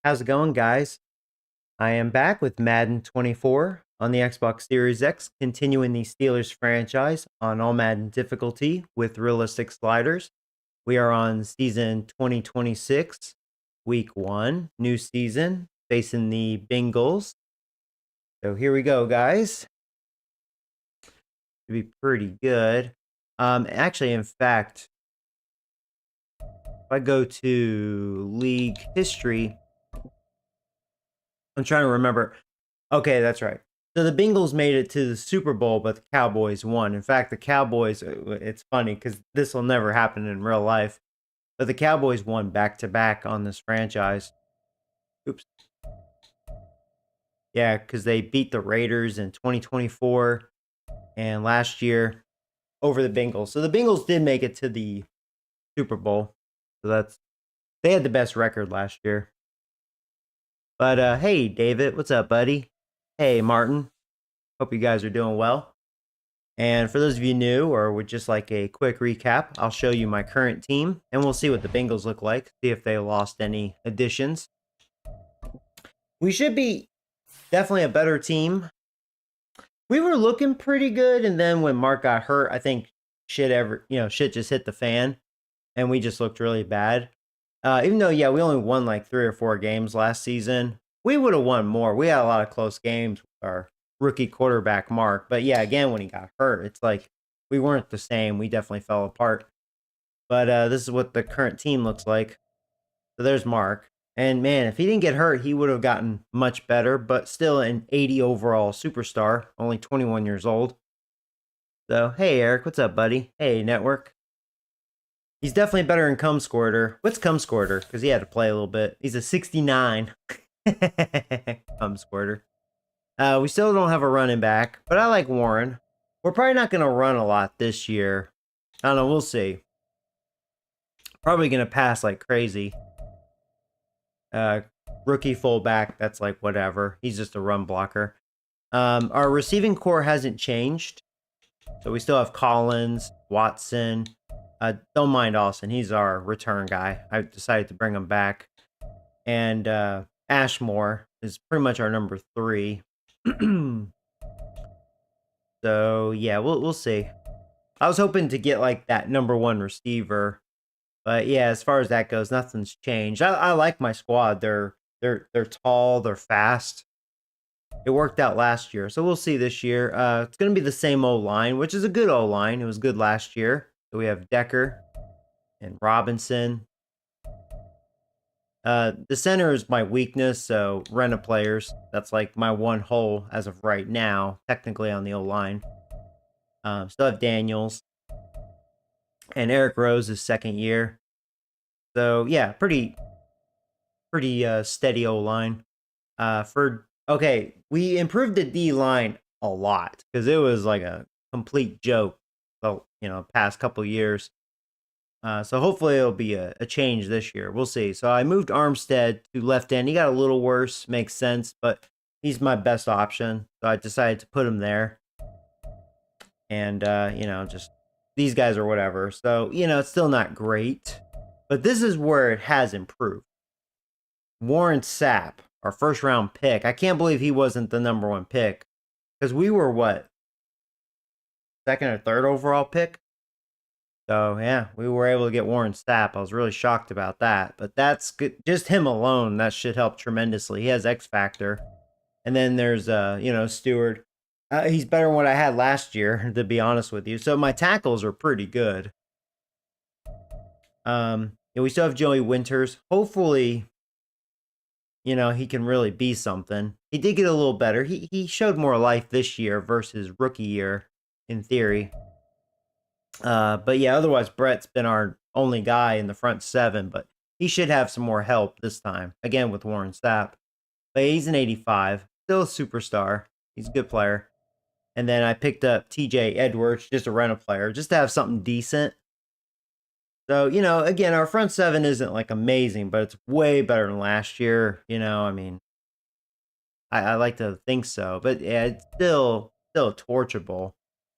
How's it going, guys? I am back with Madden 24 on the Xbox Series X, continuing the Steelers franchise on All-Madden difficulty with realistic sliders. We are on season 2026, week 1, new season, facing the Bengals. So here we go, guys. It'll be pretty good. Actually, in fact, if I go to league history, I'm trying to remember. Okay, that's right. So the Bengals made it to the Super Bowl, but the Cowboys won. In fact, the Cowboys, it's funny because this will never happen in real life, but the Cowboys won back to back on this franchise. Oops. Yeah, because they beat the Raiders in 2024 and last year over the Bengals. So the Bengals did make it to the Super Bowl. So they had the best record last year. But hey, David, what's up, buddy? Hey, Martin. Hope you guys are doing well. And for those of you new or would just like a quick recap, I'll show you my current team and we'll see what the Bengals look like, see if they lost any additions. We should be definitely a better team. We were looking pretty good, and then when Mark got hurt, I think shit just hit the fan and we just looked really bad. Even though, yeah, we only won like 3 or 4 games last season, we would have won more. We had a lot of close games with our rookie quarterback, Mark. But yeah, again, when he got hurt, it's like we weren't the same. We definitely fell apart. But this is what the current team looks like. So there's Mark. And man, if he didn't get hurt, he would have gotten much better, but still an 80 overall superstar, only 21 years old. So, hey, Eric, what's up, buddy? Hey, Network. He's definitely better than Cum Squirter. What's Cum Squirter? Because he had to play a little bit. He's a 69. Cum Squirter. We still don't have a running back, but I like Warren. We're probably not going to run a lot this year. I don't know. We'll see. Probably going to pass like crazy. Rookie fullback, that's like whatever. He's just a run blocker. Our receiving core hasn't changed. So we still have Collins, Watson. Don't mind Austin. He's our return guy. I decided to bring him back. And Ashmore is pretty much our number 3. So yeah, we'll see. I was hoping to get like that number 1 receiver, but yeah, as far as that goes, nothing's changed. I like my squad. They're tall, they're fast. It worked out last year, so we'll see this year. It's gonna be the same O line, which is a good O line. It was good last year. So we have Decker and Robinson. The center is my weakness, so rent players. That's like my one hole as of right now, technically on the O-line. Still have Daniels. And Eric Rose is second year. So, yeah, pretty steady O-line. Okay, we improved the D-line a lot, because it was like a complete joke, past couple years. So hopefully it'll be a change this year. We'll see. So I moved Armstead to left end. He got a little worse, makes sense, but he's my best option. So I decided to put him there. And, just these guys are whatever. So, it's still not great. But this is where it has improved. Warren Sapp, our first round pick. I can't believe he wasn't the number 1 pick. Because we were what? Second or third overall pick? So, yeah, we were able to get Warren Sapp. I was really shocked about that. But that's good. Just him alone, that should help tremendously. He has X Factor. And then there's, Stewart. He's better than what I had last year, to be honest with you. So my tackles are pretty good. We still have Joey Winters. Hopefully, he can really be something. He did get a little better. He showed more life this year versus rookie year, in theory. But yeah, otherwise Brett's been our only guy in the front 7, but he should have some more help this time. Again, with Warren Sapp. But he's an 85. Still a superstar. He's a good player. And then I picked up TJ Edwards, just a rental player, just to have something decent. So, again, our front 7 isn't like amazing, but it's way better than last year. I like to think so. But yeah, it's still torchable.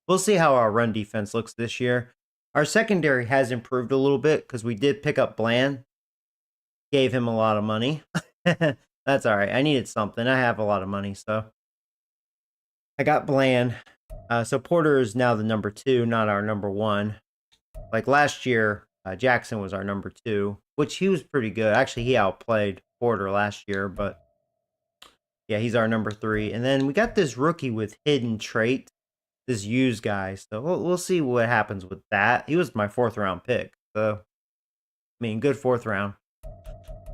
We'll see how our run defense looks this year. Our secondary has improved a little bit because we did pick up Bland. Gave him a lot of money. That's all right. I needed something. I have a lot of money, so I got Bland. So Porter is now the number 2, not our number 1. Like last year, Jackson was our number 2, which he was pretty good. Actually, he outplayed Porter last year, but yeah, he's our number 3. And then we got this rookie with hidden trait, this used guy. So we'll see what happens with that. He was my 4th round pick, so I mean, good 4th round.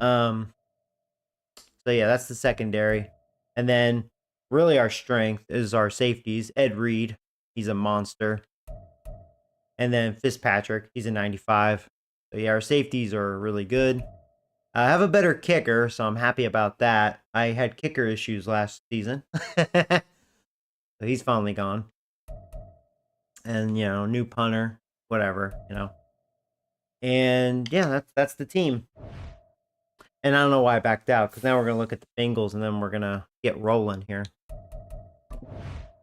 So yeah, that's the secondary. And then really our strength is our safeties. Ed Reed, he's a monster. And then Fitzpatrick, he's a 95. So yeah, our safeties are really good. I have a better kicker, so I'm happy about that. I had kicker issues last season. So he's finally gone. And, you know, new punter, whatever, you know. And yeah, that's the team. And I don't know why I backed out, because now we're going to look at the Bengals, and then we're going to get rolling here.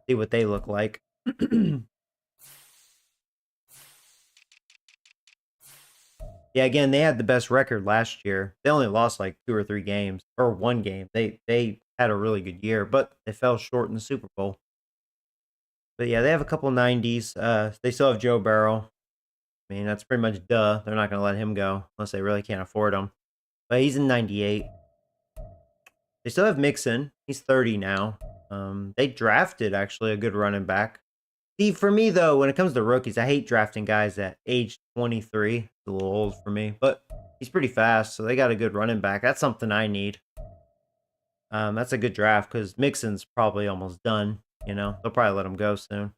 See what they look like. Yeah, again, they had the best record last year. They only lost like 2 or 3 games, or 1 game. They had a really good year, but they fell short in the Super Bowl. But yeah, they have a couple 90s. They still have Joe Burrow. I mean, that's pretty much duh. They're not going to let him go unless they really can't afford him. But he's in 98. They still have Mixon. He's 30 now. They drafted, actually, a good running back. See, for me, though, when it comes to rookies, I hate drafting guys at age 23. It's a little old for me, but he's pretty fast, so they got a good running back. That's something I need. That's a good draft, because Mixon's probably almost done. You know, they'll probably let him go soon.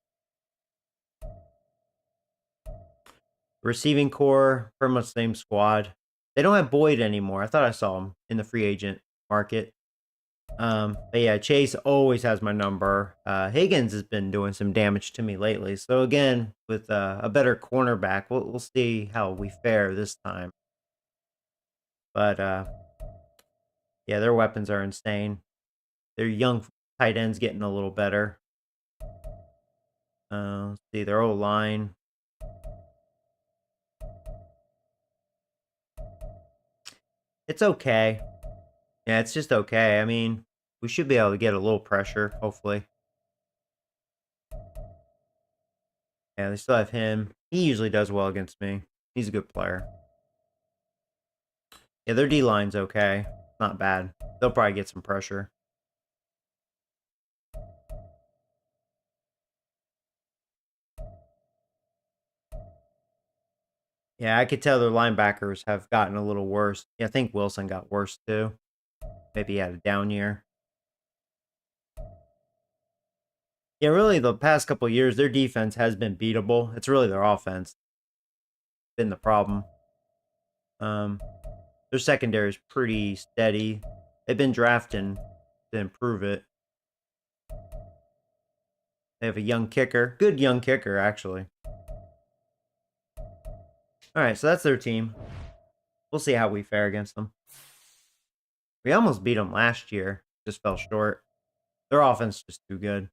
Receiving core, pretty much same squad. They don't have Boyd anymore. I thought I saw him in the free agent market. But yeah, Chase always has my number. Higgins has been doing some damage to me lately. So again, with a better cornerback, we'll see how we fare this time. But yeah, their weapons are insane. Their young tight ends getting a little better. Let's see, their O-line. It's okay. Yeah, it's just okay. I mean, we should be able to get a little pressure, hopefully. Yeah, they still have him. He usually does well against me. He's a good player. Yeah, their D-line's okay. Not bad. They'll probably get some pressure. Yeah, I could tell their linebackers have gotten a little worse. Yeah, I think Wilson got worse too. Maybe he had a down year. Yeah, really, the past couple years, their defense has been beatable. It's really their offense been the problem. Their secondary is pretty steady. They've been drafting to improve it. They have a young kicker. Good young kicker, actually. All right, so that's their team. We'll see how we fare against them. We almost beat them last year. Just fell short. Their offense is just too good.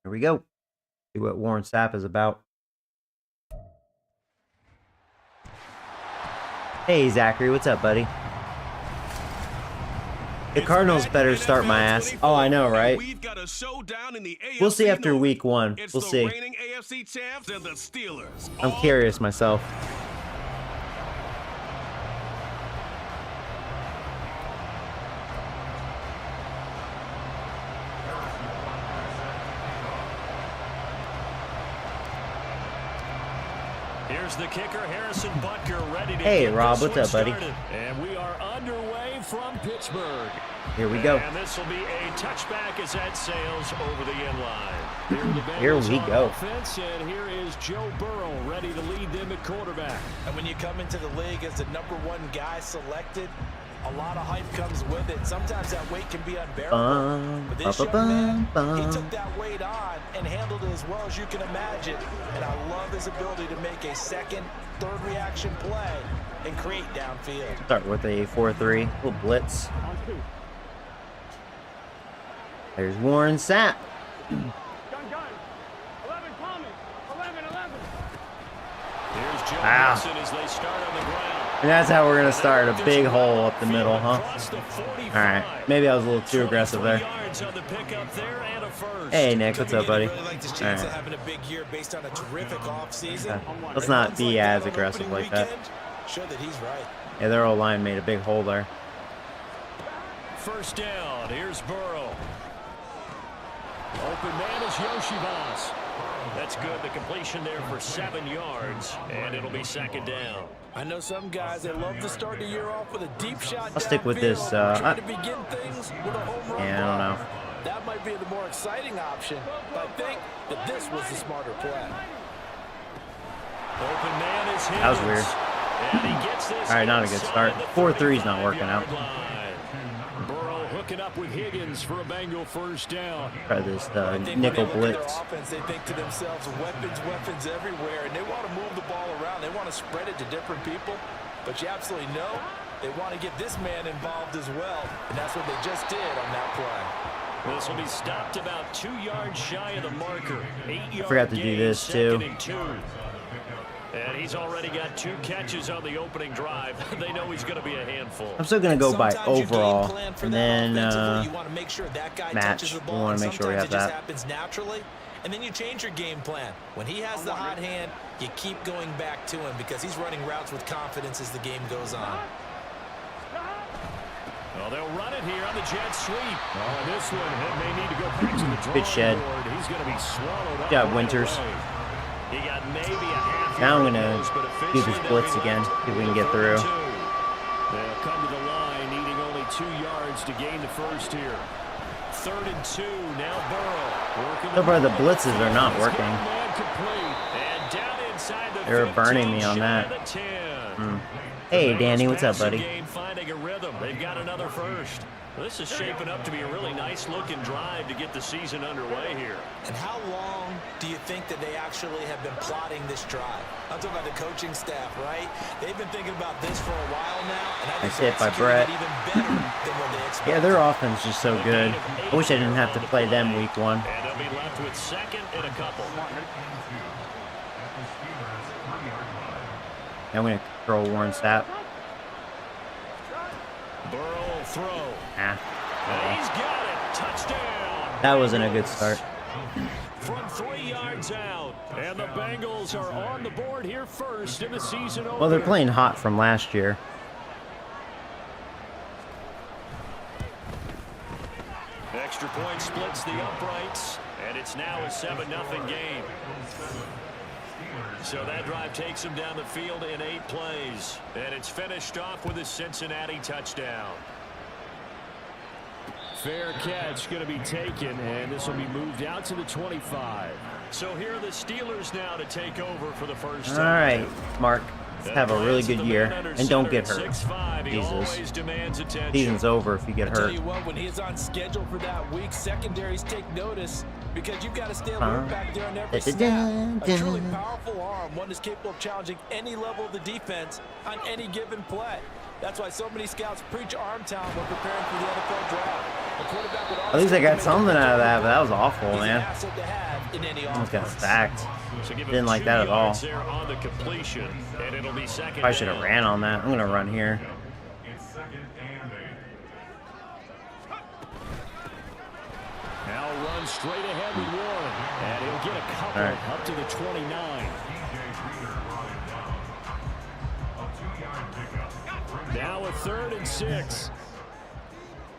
Here we go. See what Warren Sapp is about. Hey, Zachary. What's up, buddy? The Cardinals better start my ass. Oh, I know, right? We'll see after week 1. We'll see. I'm curious myself. Here's the kicker, Harrison Butker, ready to Hey, Rob, what's up, buddy? And we are underway from Pittsburgh. Here we go. And this will be a touchback as that sails over the end line. Here we go. Offense, and here is Joe Burrow ready to lead them at quarterback. And when you come into the league as the #1 guy selected, a lot of hype comes with it. Sometimes that weight can be unbearable. But this young man, he took that weight on and handled it as well as you can imagine. And I love his ability to make a second, third reaction play and create downfield. Start with a 4-3. Little blitz. There's Warren Sapp. Gun. 11 coming. 11 Johansson as they start on the ground. And that's how we're going to start. A big hole up the middle, huh? Alright. Maybe I was a little too aggressive there. Hey, Nick. What's up, buddy? Alright. Let's not be as aggressive like that. Yeah, their old line made a big hole there. First down. Here's Burrow. Open man is Yoshibas. That's good. The completion there for 7 yards, and it'll be second down. I know some guys, they love to start the year off with a deep shot. I'll stick with this. Try to begin things with a home run. Yeah, I don't know. That might be the more exciting option, but I think that this was the smarter play. Open man is Higgins. That was weird. And he gets this. Alright, not a good start. 4-3's not working out. Burrow hooking up with Higgins for a Bengal first down. Try this nickel blitz. Offense, they think to themselves, weapons everywhere, and they want to move the ball around. They want to spread it to different people, but you absolutely know they want to get this man involved as well, and that's what they just did on that play. This will be stopped about 2 yards shy of the marker. 8-yard Forgot to do this too. And he's already got 2 catches on the opening drive. They know he's going to be a handful. I'm still going to go by overall, and then match. We want to make sure we have that. Happens naturally, and then you change your game plan. When he has the hot hand, you keep going back to him because he's running routes with confidence as the game goes on. Well, they'll run it here on the jet sweep. Oh, this one may need to go back to the good shed. He's going to be swallowed up. Got Winters. He got maybe a half. Now I'm going to do this blitz again, see if we can get through. They'll come to the line, needing only 2 yards to gain the first here. 3rd and 2. Now Burrow. So far, the blitzes are not working. They're burning me on that. Hey, Danny, what's up, buddy? Finding a rhythm. They've got another first. This is shaping up to be a really nice-looking drive to get the season underway here. And how long do you think that they actually have been plotting this drive? I'm talking about the coaching staff, right? They've been thinking about this for a while now, and I think hit by Brett. even better than what they expected. Yeah, their offense is so good. I wish I didn't have to play them week 1. And they'll be left with 2nd and a couple. I'm going to throw Warren Sapp. Burrow throw. Ah. And he's got it. Touchdown. That wasn't a good start. From 3 yards out. And the Bengals are on the board here first in the season opener. Well, they're playing hot from last year. Extra point splits the uprights. And it's now a 7-0 game. So that drive takes him down the field in 8 plays. And it's finished off with a Cincinnati touchdown. Fair catch going to be taken, and this will be moved out to the 25. So here are the Steelers now to take over for the first time. All right, Mark. Have a really good year, and don't get hurt. Jesus. Season's over if you get hurt. Tell you what, when he's on schedule for that week, secondaries take notice because you've got to stay alert back there on every snap. A truly powerful arm, one that's capable of challenging any level of the defense on any given play. That's why so many scouts preach arm talent when preparing for the NFL draft. At least I got something out of that, but that was awful, man. Almost got stacked. Didn't like that at all. I should have ran on that. I'm going to run here. Now run straight ahead with Warren. And he'll get a couple up to the 29. Now a 3rd and 6.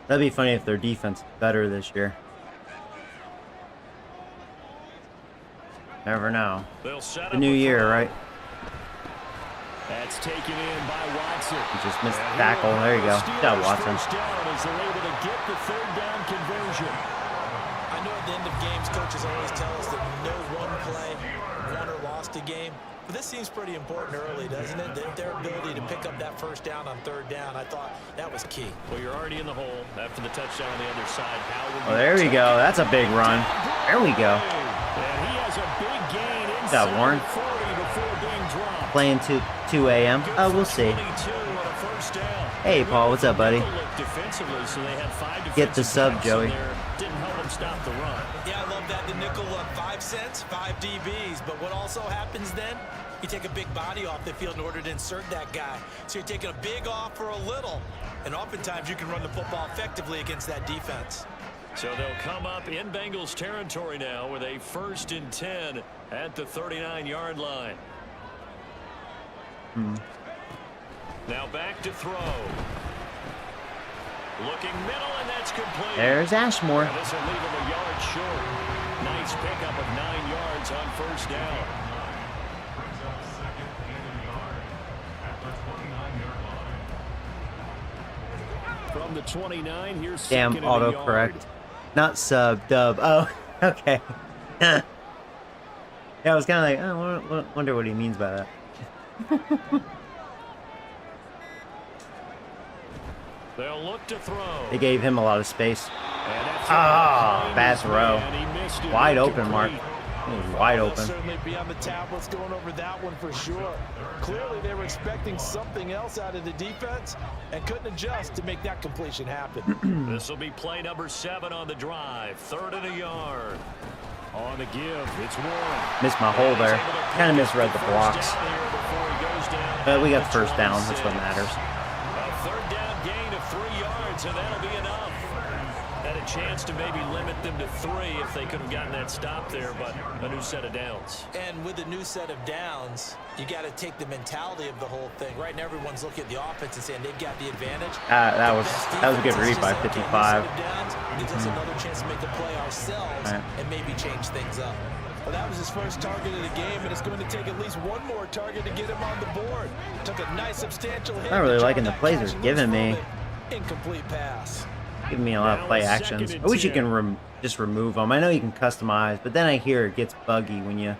That'd be funny if their defense is better this year. Never know. The new year, right? That's taken in by Watson. He just missed the tackle. There you go. Good job, Watson. As they're able to get the 3rd down conversion. I know at the end of games, coaches always tell us that no one play won or lost a game. But this seems pretty important early, doesn't it? Their ability to pick up that 1st down on 3rd down, I thought that was key. Well, you're already in the hole after the touchdown on the other side. Oh, there we go. That's a big run. There we go. And he has a big gain Good job, Warren. Playing 2 a.m. Oh, we'll see. Hey, Paul. What's up, buddy? Get the sub, Joey. Didn't help him stop the run. Yeah, I love that. The nickel look. 5 sense, 5 DBs, but what also happens then? You take a big body off the field in order to insert that guy. So you're taking a big off for a little, and oftentimes you can run the football effectively against that defense. So they'll come up in Bengals territory now with a 1st and 10 at the 39-yard line. Now back to throw. Looking middle, and that's complete. There's Ashmore. And this will leave him a yard short. Nice pickup of 9 yards on 1st down. From the 29, here's Damn autocorrect. Not sub, dub. Oh, okay. Yeah, I was kind of like, oh, wonder what he means by that. They'll look to throw. They gave him a lot of space. Ah, bad throw. Wide open, Mark. It was wide open. Certainly be on the tablets going over that one for sure. Clearly they were expecting something else out of the defense and couldn't adjust to make that completion happen. This will be play number 7 on the drive. 3rd and a yard. On the give, it's Warren. Missed my hole there. Kind of misread the blocks. But we got first down. That's what matters. A 3rd down gain of 3 yards, and that'll be enough. Had a chance to maybe limit them to 3 if they could have gotten that stop there, but a new set of downs. And with a new set of downs, you got to take the mentality of the whole thing. Right now, everyone's looking at the offense and saying they've got the advantage. That was a good read by 55. Gives us another chance to make the play ourselves and maybe change things up. Well, that was his first target of the game, and it's going to take at least one more target to get him on the board. Took a nice substantial hit. Not really liking the plays they're giving me. Incomplete pass. Giving me a lot of play actions. I wish you can just remove them. I know you can customize, but then I hear it gets buggy when you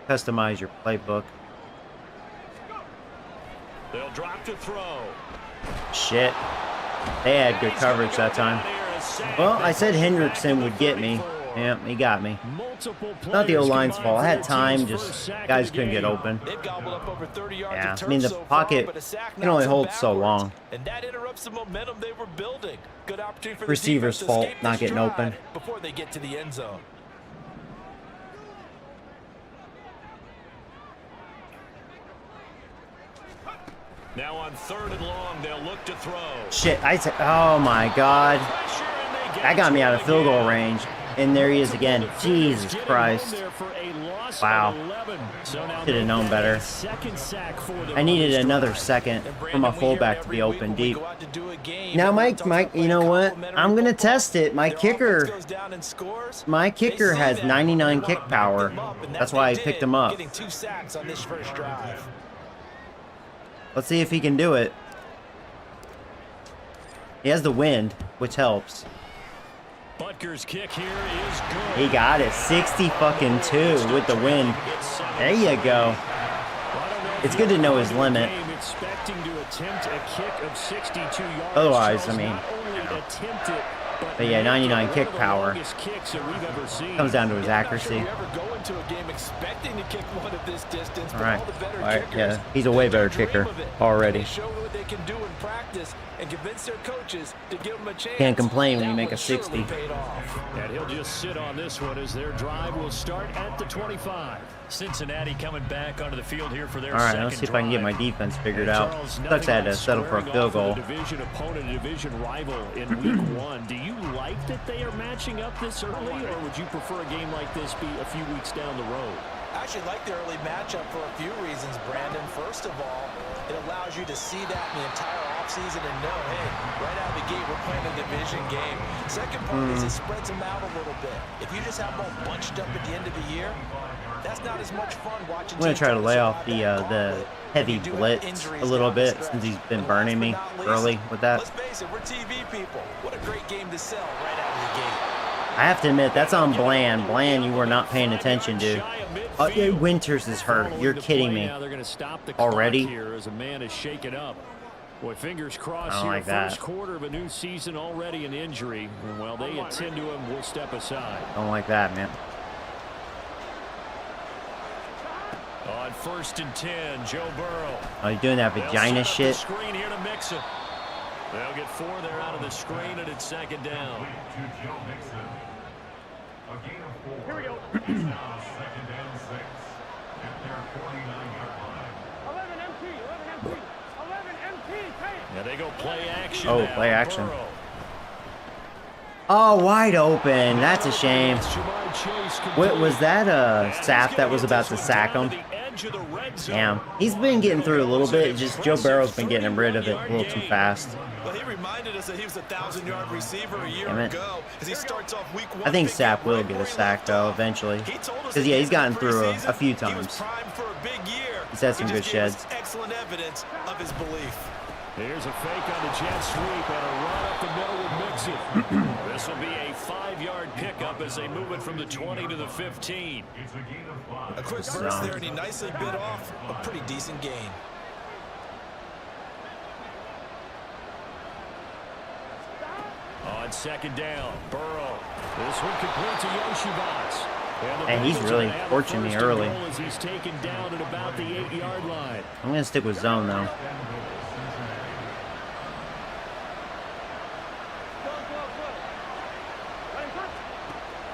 customize your playbook. They'll drop to throw. Shit. They had good coverage that time. Well, I said Hendrickson would get me. Yeah, he got me. Not the O-line's fault. I had time, just guys couldn't get open. Yeah, I mean, the pocket can only hold so long. And that interrupts the momentum they were building. Good opportunity for the Receiver's defense to fault, escape not this getting drive open. before they get to the end zone. Now on 3rd and long, they'll look to throw. Shit, I said, oh my God. That got me out of field goal range. And there he is again. Jesus Christ. Wow. Should have known better. I needed another second for my fullback to be open deep. Now, Mike, you know what? I'm going to test it. My kicker has 99 kick power. That's why I picked him up. Let's see if he can do it. He has the wind, which helps. Butker's kick here is good. He got it. 60-2 with the wind. There you go. It's good to know his limit. Otherwise, I mean, but yeah, 99 kick power. Comes down to his accuracy. All right. Yeah, he's a way better kicker already. Can't complain when you make a 60. And he'll just sit on this one as their drive will start at the 25. Cincinnati coming back onto the field here for their second drive. All right, let's see if I can get my defense figured out. Sucks I had to settle for a field goal. Division opponent, division rival in week 1. Do you like that they are matching up this early, or would you prefer a game like this be a few weeks down the road? I actually like the early matchup for a few reasons, Brandon. First of all, it allows you to see that in the entire offseason and know, hey, right out of the gate, we're playing a division game. Second part is it spreads them out a little bit. If you just have them all bunched up at the end of the year, that's not as much fun watching. I'm going to try to lay off the heavy blitz a little bit since he's been burning me early with that. Let's face it, we're TV people. What a great game to sell right out of the gate. I have to admit, that's on Bland. Bland, you were not paying attention, dude. Winters is hurt. You're kidding me. Already? Boy, fingers crossed. I don't like that. First quarter of a new season, already an injury. Well, they attend to him. We'll step aside. Don't like that, man. On 1st and 10, Joe Burrow. Oh, you doing that vagina shit? Screen here to mix it. They'll get 4 there out of the screen, and it's 2nd down. Here we go. Now second and 6 at their 49-yard line. 11 MT, 11 MT, Yeah, they go play action. Oh, now. play action. Burrow. Oh, wide open. That's a shame. Jamar Chase Was that a Sapp that was about to sack him? Damn. He's been getting through a little bit. Just Joe Burrow's been getting rid of it a little too fast. Well, he reminded us that he was a 1,000-yard receiver a year ago as he starts off week 1. I think Sapp will get a sack, though, eventually. Because, yeah, he's gotten through a few times. He's had some good sheds. Excellent evidence of his belief. Here's a fake on the jet sweep and a run up the middle with Mixon. This will be a 5-yard pickup as they move it from the 20 to the 15. A quick burst there, and he nicely bit off a pretty decent gain. On second down, Burrow. This one complete to Yoshibats. And he's really torching me early. As he's taken down at about the 8-yard line. I'm going to stick with zone, though.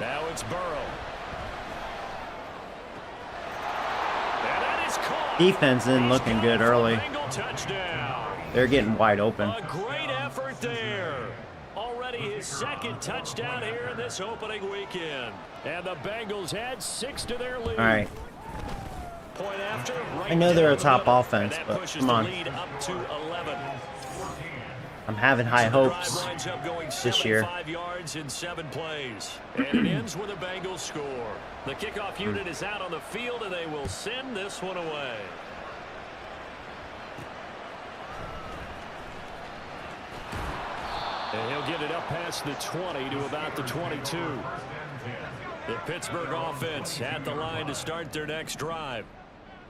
Now it's Burrow. And that is caught. Defense isn't looking good early. Touchdown. They're getting wide open. A great effort there. Already his second touchdown here in this opening weekend. And the Bengals had 6 to their lead. All right. Point after, right I know they're a down top the middle, offense, and that but pushes come on. the lead up to 11. I'm having high hopes Drive lines up going this year. 75 yards in 7 plays. And it ends with a Bengals score. The kickoff unit is out on the field, and they will send this one away. And he'll get it up past the 20 to about the 22. The Pittsburgh offense at the line to start their next drive.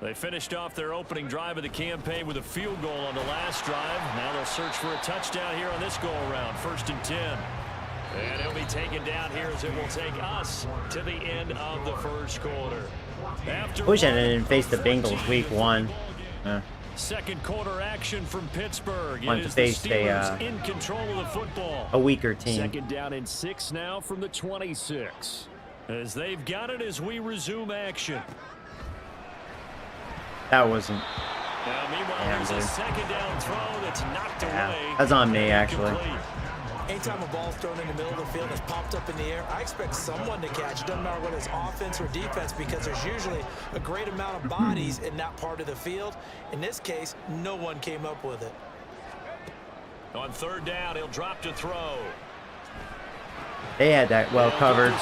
They finished off their opening drive of the campaign with a field goal on the last drive. Now they'll search for a touchdown here on this go-around. 1st and 10. And he'll be taken down here as it will take us to the end of the first quarter. I wish I didn't face the Bengals week 1. Second quarter action from Pittsburgh. Want to face in control of the football. a weaker team. Second down and 6 now from the 26. As they've got it as we resume action. That wasn't. Now, meanwhile, there's a second down throw that's knocked away. That's on me, actually. Complete. Anytime a ball's thrown in the middle of the field that's popped up in the air, I expect someone to catch. It doesn't matter whether it's offense or defense, because there's usually a great amount of bodies in that part of the field. In this case, no one came up with it. On 3rd down, he'll drop to throw. They had that well covered.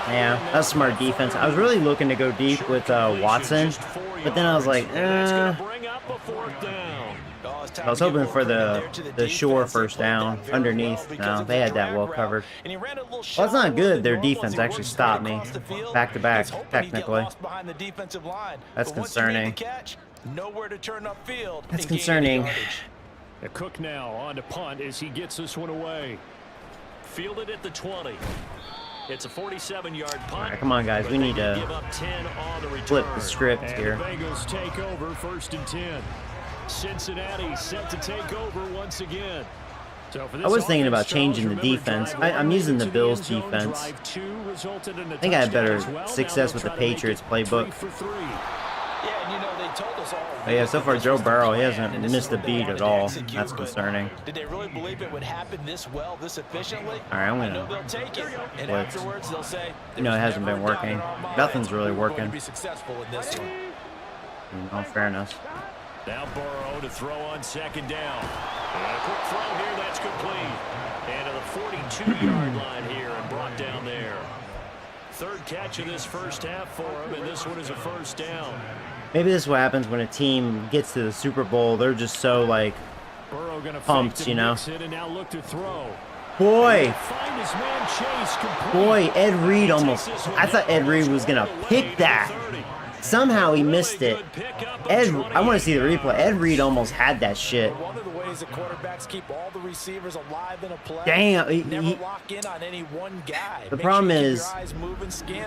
Yeah, that's smart defense. I was really looking to go deep with Watson, but then I was like, I was hoping for the sure first down underneath. No, they had that well covered. Well, that's not good. Their defense actually stopped me back to back, technically. That's concerning. That's concerning. The Cook now on to punt as he gets this one away. Fielded at the 20. It's a 47-yard punt. All right, come on, guys. We need to flip the script here. The Bengals take over 1st and 10. Cincinnati set to take over once again. So for this I was thinking about changing the defense. I'm using the Bills defense. I think I had better success with the Patriots playbook. But yeah, so far Joe Burrow, he hasn't missed a beat at all. That's concerning. Did they really believe it would happen this well, this efficiently? All right, I'm I know they'll take it, and blitz. afterwards they'll say, You know, it hasn't been working. Nothing's really working. be successful in this one. In all fairness. Now Burrow to throw on 2nd down. And a quick throw here, that's complete. And to the 42-yard line here and brought down there. 3rd catch of this first half for him, and this one is a 1st down. Maybe this is what happens when a team gets to the Super Bowl. They're just so, like, pumped, you know. Boy, Ed Reed almost, I thought Ed Reed was going to pick that. Somehow he missed it. I want to see the replay. Ed Reed almost had that shit. One of the ways the quarterbacks keep all the receivers alive in a play. Damn. Never lock in on any one guy. The problem is,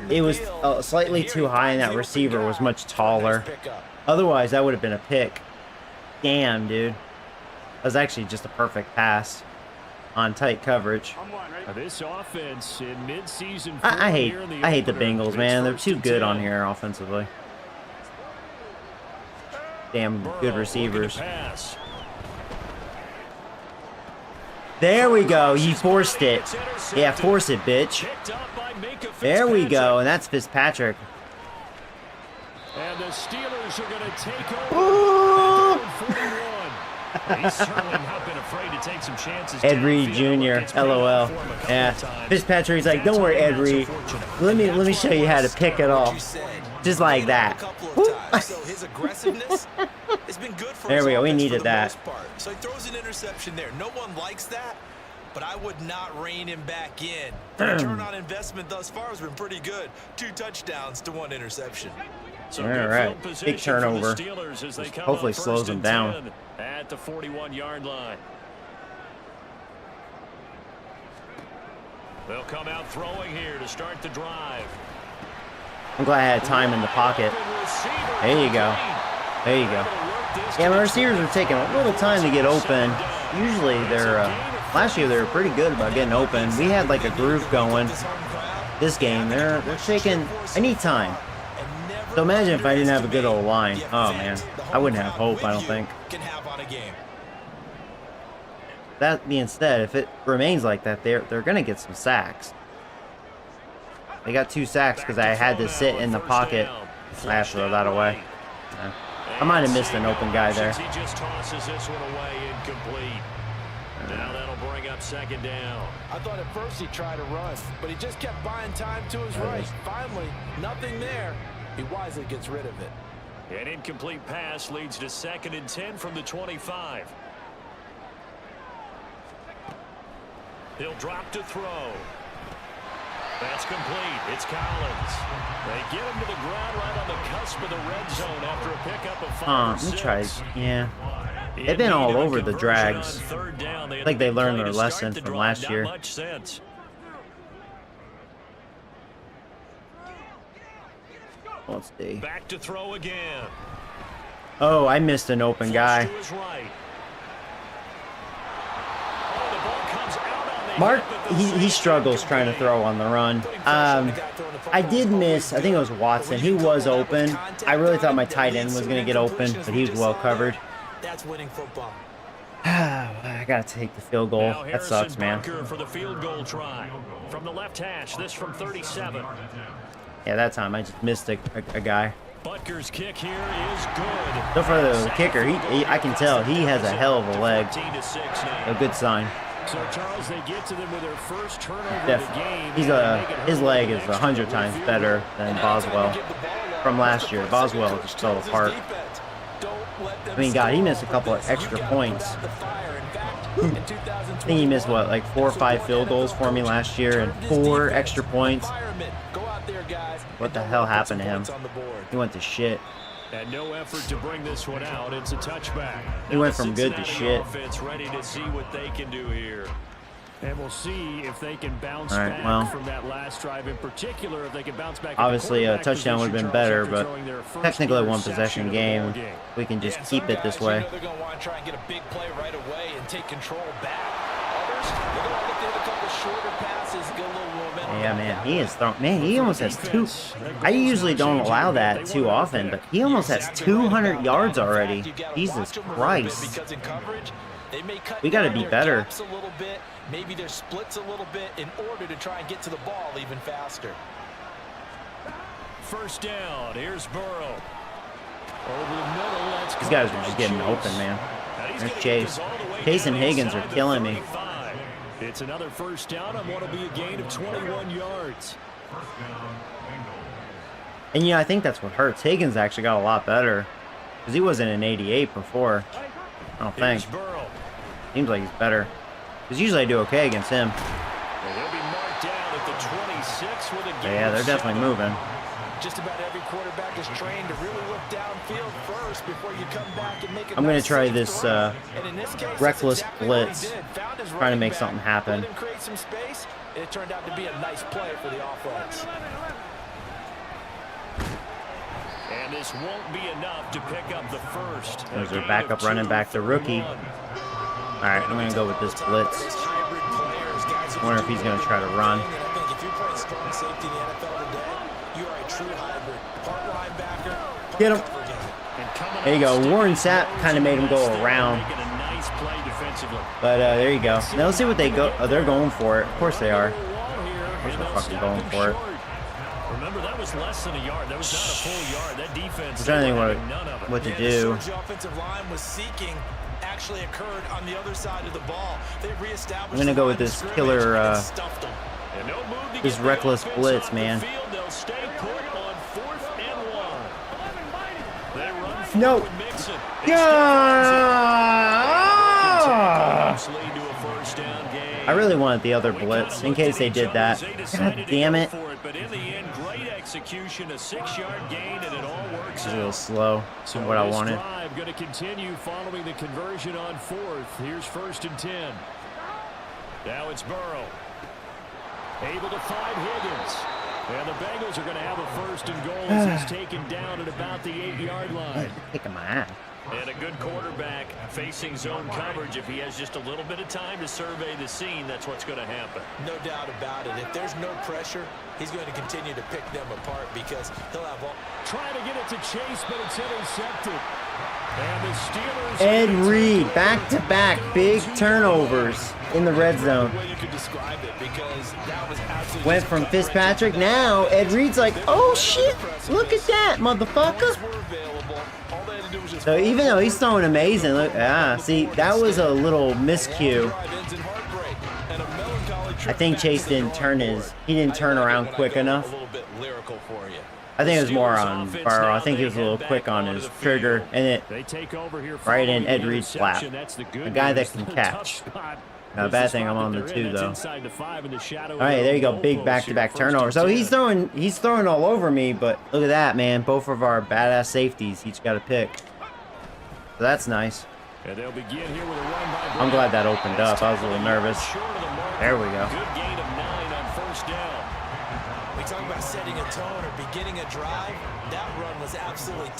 it was field. slightly too high, and that receiver was much taller. Otherwise, that would have been a pick. Damn, dude. That was actually just a perfect pass. on tight coverage. This offense in mid-season I hate here in the opener, Bengals, it's man. They're 1st too and good 10. on here offensively. Damn Burrow good looking receivers. to pass. There we go. He forced it. Yeah, force it, bitch. Picked up by Minka There we Fitzpatrick. go. And that's Fitzpatrick. And the Steelers are going to take over. Ooh. At their own 41. He's certainly not been afraid to take some chances. Ed Reed downfield. Jr. It's paid LOL. off for him a couple Yeah. of times. Fitzpatrick's like, don't worry, Ed Reed. Let me show you how to pick it off. Just like that. So his aggressiveness has been good for There his we go. We offense needed for the that. most part. So he throws an interception there. No one likes that, but I would not rein him back in. The return on investment thus far has been pretty good. 2 touchdowns to 1 interception. So All good right. field Big position for the turnover. Steelers as they come Hopefully up slows 1st them and down. 10 at the 41-yard line. They'll come out throwing here to start the drive. I'm glad I had time in the pocket. There you go. There you go. Yeah, my receivers are taking a little time to get open. Usually they're, last year they were pretty good about getting open. We had like a groove going. This game, they're taking, I need time. So imagine if I didn't have a good old line. Oh man, I wouldn't have hope, I don't think. Can have on a game. That being said, if it remains like that, they're gonna get some sacks. They got 2 sacks because I had to sit in the pocket. I have to throw that away. Yeah. I might have missed an open guy there. He just tosses this one away incomplete. Now that'll bring up 2nd down. I thought at first he'd try to run, but he just kept buying time to his right. Finally, nothing there. He wisely gets rid of it. An incomplete pass leads to 2nd and 10 from the 25. He'll drop to throw. That's complete. It's Collins. They get him to the ground right on the cusp of the red zone after a pickup of 5 or 6. Let me try. Yeah. They've been all over the drags. Like they learned their lesson from last year. Not much sense. Let's see. Back to throw again. Oh, I missed an open guy. To his right. Oh, the ball comes out on the Mark, hit, but the he safety struggles trying to throw on the run. I did miss, I think it was Watson. He was open. I really thought my tight end was going to get open, but he was well covered. That's winning football. I got to take the field goal. Now That sucks, Harrison man. Butker for the field goal try. From the left hash, this from 37. Yeah, that time I just missed a guy. Butker's kick here is good. So for the kicker, I can tell he has a hell of a leg. 14-6 now. A good sign. So Charles, they get to them with their first turnover of the game. He's his leg is 100 times better than Boswell from last year. Boswell just fell apart. I mean, God, he missed a couple of extra points. I think he missed, what, like 4 or 5 field goals for me last year and 4 extra points. What the hell happened to him? He went to shit. And no effort to bring this one out. It's a touchback. He went from good to Cincinnati shit. Offense ready to see what they can do here. And we'll see if they can bounce All right, back well, from that last drive. In particular, if they can bounce back. Obviously, a touchdown would have been better, but technically a one-possession game. We can just keep it this way. They're going to want to try and get a big play right away and take control back. Others, they're going to look to hit a couple shorter passes, get a little momentum. Yeah, man, he is thrown. Man, he almost has 2. I usually don't allow that too often, but he almost has 200 yards already. Jesus Christ. Because in coverage, they may cut We got to down be their better. gaps a little bit, maybe their splits a little bit in order to try and get to the ball even faster. First down. Here's Burrow. Over the middle. That's These guys are just caught getting by open, Chase. man. Now he's There's gonna Chase. get this all the way Chase and down Higgins are inside the killing me. 35. It's another first down on what will be a gain of 21 yards. And yeah, I think that's what hurts. Higgins actually got a lot better because he wasn't an 88 before. I don't think. Here's Burrow. Seems like he's better. Because usually I do okay against him. And he'll be marked down at the 26 with a But gain yeah, of they're 7. definitely moving. Just about every quarterback is trained to really look downfield first before you come back and make a I'm going nice to try safe this throw. And in this case, that's reckless exactly what he blitz. did. Found his Trying to running make back, something happen. let him create some space, and it turned out to be a nice play for the offense. And this won't be enough to pick up the first. There's A their gain backup of 2 running back, the for rookie. 1. All right, I'm going to go with this blitz. This hybrid I wonder if he's going to try to run. I think if you're playing strong safety in the NFL today, you are a true hybrid. Part linebacker, part Get him. cover guy. There you go. Warren Sapp kind of made him go around. But there you go. Now let's see what they go. Oh, they're going for it. Of course they are. Of course they're fucking going for it. Remember, that was less than a yard. That was not a full yard. That defense. I'm trying to think what to do. The offensive line was seeking actually occurred on the other side of the ball. They reestablished. I'm gonna go with this killer, this reckless blitz, man. They'll stay put on 4th and 1. They run forward No. with Mixon. I really wanted the other blitz in case they did that. God damn it. But in the end, great execution, a 6-yard gain, and it all works It's a little out. slow. So What I this wanted. drive going to continue following the conversion on 4th. Here's 1st and 10. Now it's Burrow. Able to find Higgins. And the Bengals are going to have a 1st and goal as he's taken down at about the 8-yard line. Kicking my ass. And a good quarterback facing zone coverage. If he has just a little bit of time to survey the scene, that's what's going to happen. No doubt about it. If there's no pressure, he's going to continue to pick them apart because he'll have all. Trying to get it to Chase, but it's intercepted. And the Steelers. Ed Reed, back-to-back big turnovers in the red zone. Way you could describe it because that was absolutely. Went from Fitzpatrick, now Ed Reed's like, oh shit, look at that, motherfucker. So even though he's throwing amazing, look, see, that was a little miscue. I think Chase didn't turn he didn't turn around quick enough. I think it was more on Burrow. I think he was a little quick on his trigger, and it right in Ed Reed's lap. A guy that can catch. Not a bad thing I'm on the 2 though. All right, there you go, big back-to-back turnover. So he's throwing all over me, but look at that, man. Both of our badass safeties each got a pick. So that's nice. I'm glad that opened up. I was a little nervous. There we go. Good gain of 9 on 1st down. We talk about setting a tone or beginning a drive. That run was absolutely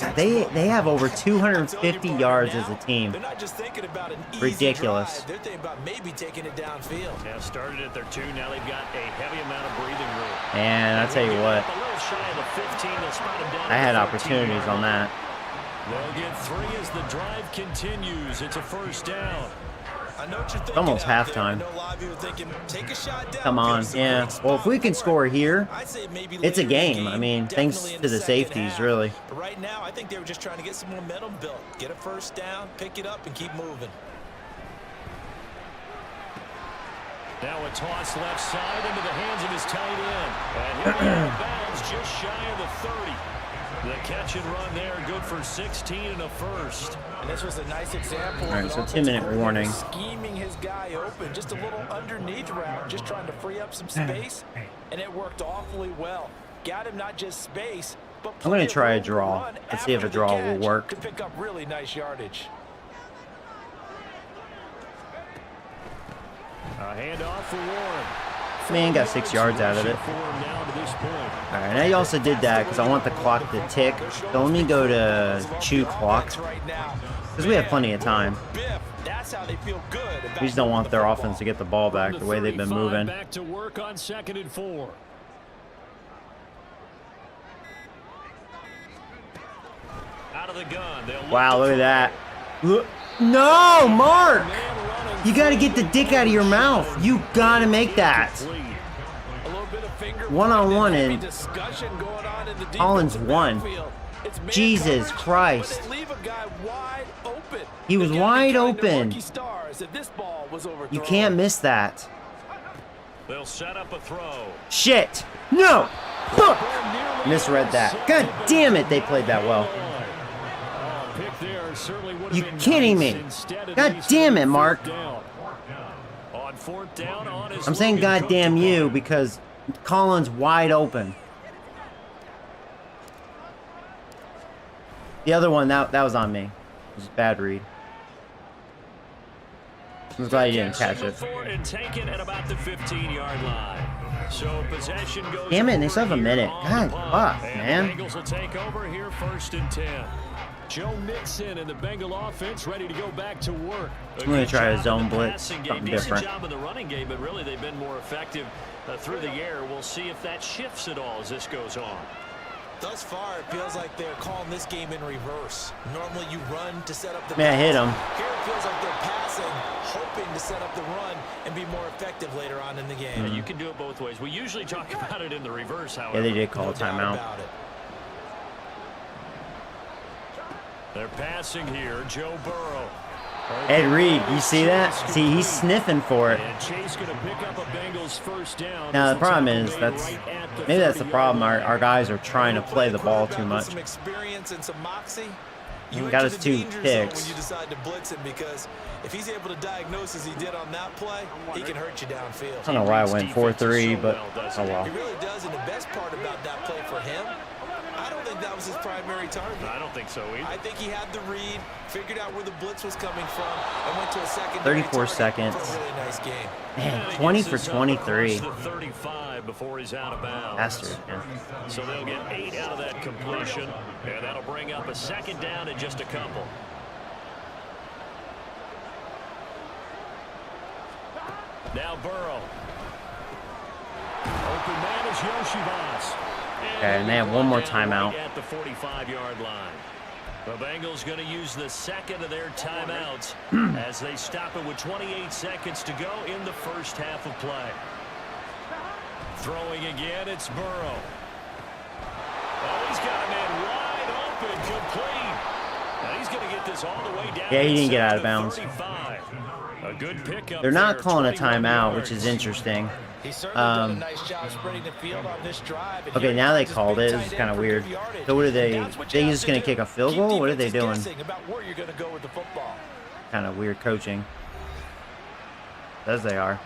They have over 250 yards as a team. They're not just thinking about an easy Ridiculous. drive. They're thinking about maybe taking it downfield. Now started at their 2. Now they've got a heavy amount of breathing room. And I'll tell you what, A little shy of the 15. They'll spot him down I had at the 13 opportunities yard on that. They'll get 3 as the drive continues. It's a 1st down. I know what you're thinking. Almost out there. I halftime. know a lot of you are thinking, take a shot down. Come on, yeah. Well, if we can score here, I'd say maybe it's a later in the game. I mean, definitely thanks in to the second safeties, half. really. But right now, I think they were just trying to get some momentum built. Get a 1st down, pick it up, and keep moving. Now a toss left side into the hands of his tight end. And he'll be out of bounds just shy of the 30. The catch and run there, good for 16 and a 1st. And this was a nice example. All right, of so an 2-minute offensive warning. coordinator scheming his guy open, just a little underneath route, just trying to free up some space, and it worked awfully well. Got him not just space, but I'm gonna plenty of try a room to draw. run Let's see if a after the draw will catch work. to pick up really nice yardage. A handoff for Warren. Man, got 6 yards out of it. All right, and I also did that because I want the clock to tick. So let me go to chew clock because we have plenty of time. We just don't want their offense to get the ball back the way they've been moving. Back to work on 2nd and 4. Out of the gun. Wow, look at that. Look. No, Mark! You got to get the dick out of your mouth. You got to make that. One-on-one, and Collins won. Jesus Christ. He was wide open. You can't miss that. They'll set up a throw. Shit. No. Fuck. Misread that. God damn it, they played that well. You kidding me? God damn it, Mark. I'm saying God damn you because Collins wide open. The other one, that was on me. It was a bad read. I'm glad you didn't catch it. Damn it, they still have a minute. God, fuck, man. Bengals will take over here 1st and 10. Joe Mixon and the Bengal offense ready to go back to work. I'm going to try a zone blitz, something different. Decent job in the running game, but really they've been more effective through the air. We'll see if that shifts at all as this goes on. Thus far, it feels like they're calling this game in reverse. Normally you run to set up the Man, hit him. Here it feels like they're passing, hoping to set up the run and be more effective later on in the game. Yeah, you can do it both ways. We usually talk about it in the reverse, however. Yeah, they did call a timeout. They're passing here, Joe Burrow. Ed Reed, you see that? See, he's sniffing for it. And Chase going to pick up a Bengals first down. Now the problem is maybe that's the problem. Our guys are trying to play the ball too much. Some experience and some moxie. You got his 2 picks. When you decide to blitz him, because if he's able to diagnose as he did on that play, he can hurt you downfield. I don't know why I went 4-3, but oh well. He really does, and the best part about that play for him, I don't think that was his primary target. I don't think so either. I think he had the read, figured out where the blitz was coming from, and went to a second. 34 seconds. For a really nice game. Man, 20 for 23. 35 before he's out of bounds. Bastard, man. So they'll get 8 out of that completion, and that'll bring up a second down in just a couple. Now Burrow. Open man is Yoshibas. Okay, and they have one more timeout. At the 45-yard line. The Bengals going to use the second of their timeouts as they stop it with 28 seconds to go in the first half of play. Throwing again, it's Burrow. Oh, he's got a man wide open, complete. And he's going to get this all the way down. Yeah, he didn't get out of bounds. 35. A good pickup. They're not there, calling a 21 timeout, yards. which is interesting. He's certainly done a nice job spreading the field on this drive. And Okay, here now they comes called it. big It's tight kind of end for weird. good yardage. So what are they? That's what They you have just to going to do. kick a field Keep goal? What are they defenses doing? guessing about where you're going to go with the football. Kind of weird coaching. As they are.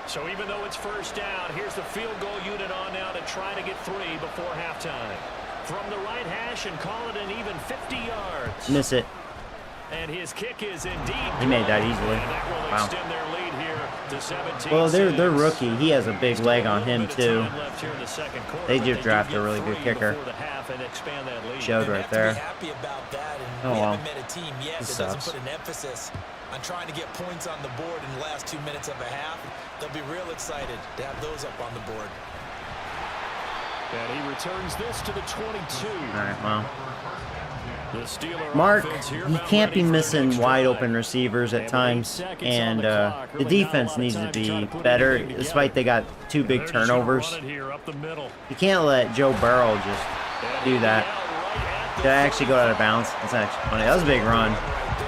So even though it's first down, here's the field goal unit on now to try to get 3 before halftime. From the right hash and call it an even 50 yards. Miss it. And his kick is indeed He made that easily. And that will Wow. extend their lead here to 17. Well, they're rookie. He has a big leg on him too. They just drafted a really good kicker. Showed right there. Happy about that, and Oh we well. haven't met a team yet that This doesn't sucks. put an emphasis on trying to get points on the board in the last 2 minutes of a half. They'll be real excited to have those up on the board. And he returns this to the 22. All right, well. The Steeler Mark, offense here you about can't ready be for the missing next wide drive. open receivers at And with 8 times, seconds on and the clock, the really not a defense lot of needs time to try be to put better, anything together. despite they got 2 big There's your turnovers. run it here up the middle. You can't let Joe Burrow just do that. Right Did I actually go out of bounds? That's actually funny. That was a big run.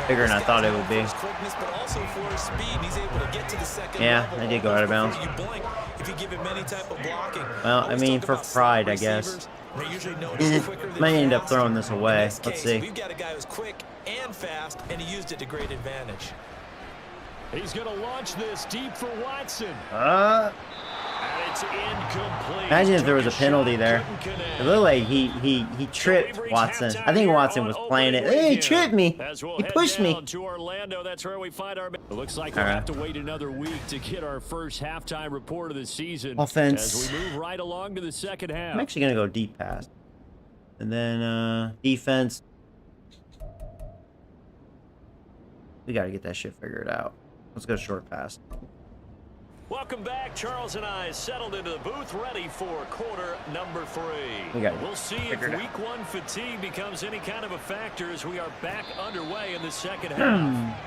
Bigger than I thought it would be. Quickness, but also for his speed. He's able to get to the second Yeah, level I did go out of bounds. before you blink if you give him any type of blocking. Well, I Always mean, talk for about pride, slot I guess. receivers. They're usually noticed quicker than Might end up fast. throwing this away. In this Let's case, see. We've got a guy who's quick and fast, and he used it to great advantage. He's going to launch this deep for Watson. Uh, And it's incomplete. Imagine if there was a Took penalty shot, there. couldn't connect. It looked like he tripped Watson. I think Watson was playing it. Hey, he tripped me. As we'll He head pushed me. down to Orlando. That's where we find our. It looks like All we'll right. have to wait another week to get our first halftime report of the season. Offense. As we move right along to the second half. I'm actually gonna go deep pass, and then defense. We gotta get that shit figured out. Let's go short pass. Welcome back. Charles and I settled into the booth, ready for quarter number 3. We got it. We'll see if Figured it week 1 fatigue becomes any kind of a factor as we are back underway in the second half.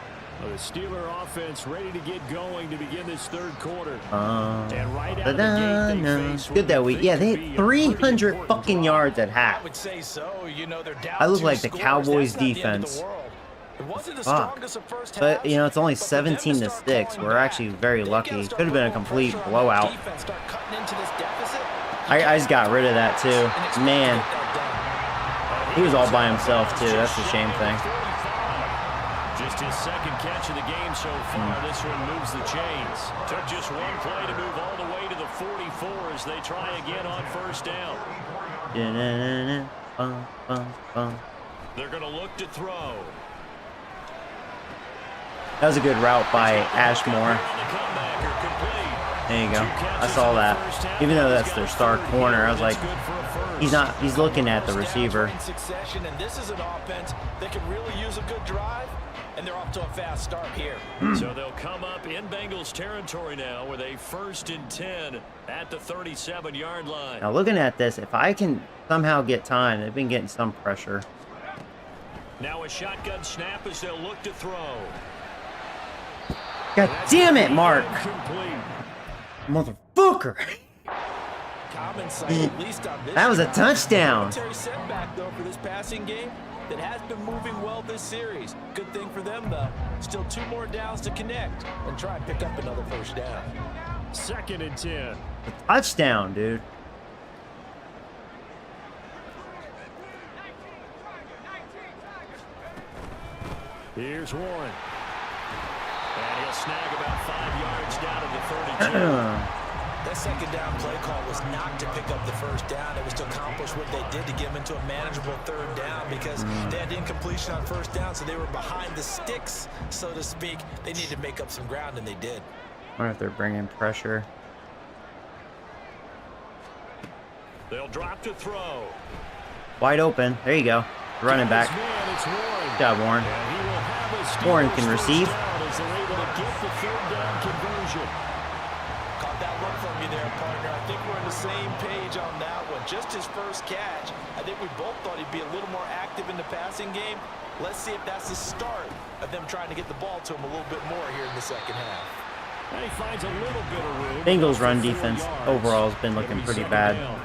The Steeler offense ready to get going to begin this third quarter. And right out of the gate, they face Good that week. Yeah, they could be had a pretty 300 important fucking drive. yards at I half. would say so. You know, they're down I look 2 like the scores. Cowboys That's not the end of the defense. world. It wasn't the Fuck. strongest of first But halves, you know, it's only but for them to 17 to start 6. clawing We're back, actually very they've lucky. gotta start Could have been a putting complete pressure on blowout. the defense, start cutting into this deficit. I just got rid of that too. And expect to Man, get that done. he was all by himself too. That's the shame thing. Just his second catch of the game so far. This one moves the chains. Took just one play to move all the way to the 44 as they try again on first down. They're going to look to throw. That was a good route by Ashmore. The comebacker complete. There you go. I saw that. Even though that's their star corner, I was like, he's looking at the receiver. And this is an offense that could really use a good drive, and they're off to a fast start here. So they'll come up in Bengals territory now with a 1st and 10 at the 37-yard line. Now looking at this, if I can somehow get time, they've been getting some pressure. Now a shotgun snap as they'll look to throw. God damn it, Mark! Incomplete. Motherfucker! Common sight, at least on this That was a drive. touchdown. Momentary setback, though, for this passing game that has been moving well this series. Good thing for them, though. Still 2 more downs to connect and try and pick up another first down. 2nd and 10. Touchdown, dude. Here's Warren. And he'll snag about 5 yards down to the 32. That second down play call was not to pick up the first down. It was to accomplish what they did to get them into a manageable 3rd down because they had incompletion on 1st down, so they were behind the sticks, so to speak. They needed to make up some ground, and they did. I wonder if they're bringing pressure. They'll drop to throw. Wide open. There you go. Running back. Man, it's Warren. Good job, Warren. And he will have a Steelers Warren can first receive. down as they're able to get the 3rd down conversion. Caught that look from you there, partner. I think we're on the same page on that one. Just his first catch. I think we both thought he'd be a little more active in the passing game. Let's see if that's the start of them trying to get the ball to him a little bit more here in the second half. And he finds a little bit of room. Bengals run For 4 defense yards. overall has been looking It'll be pretty 2nd bad. down.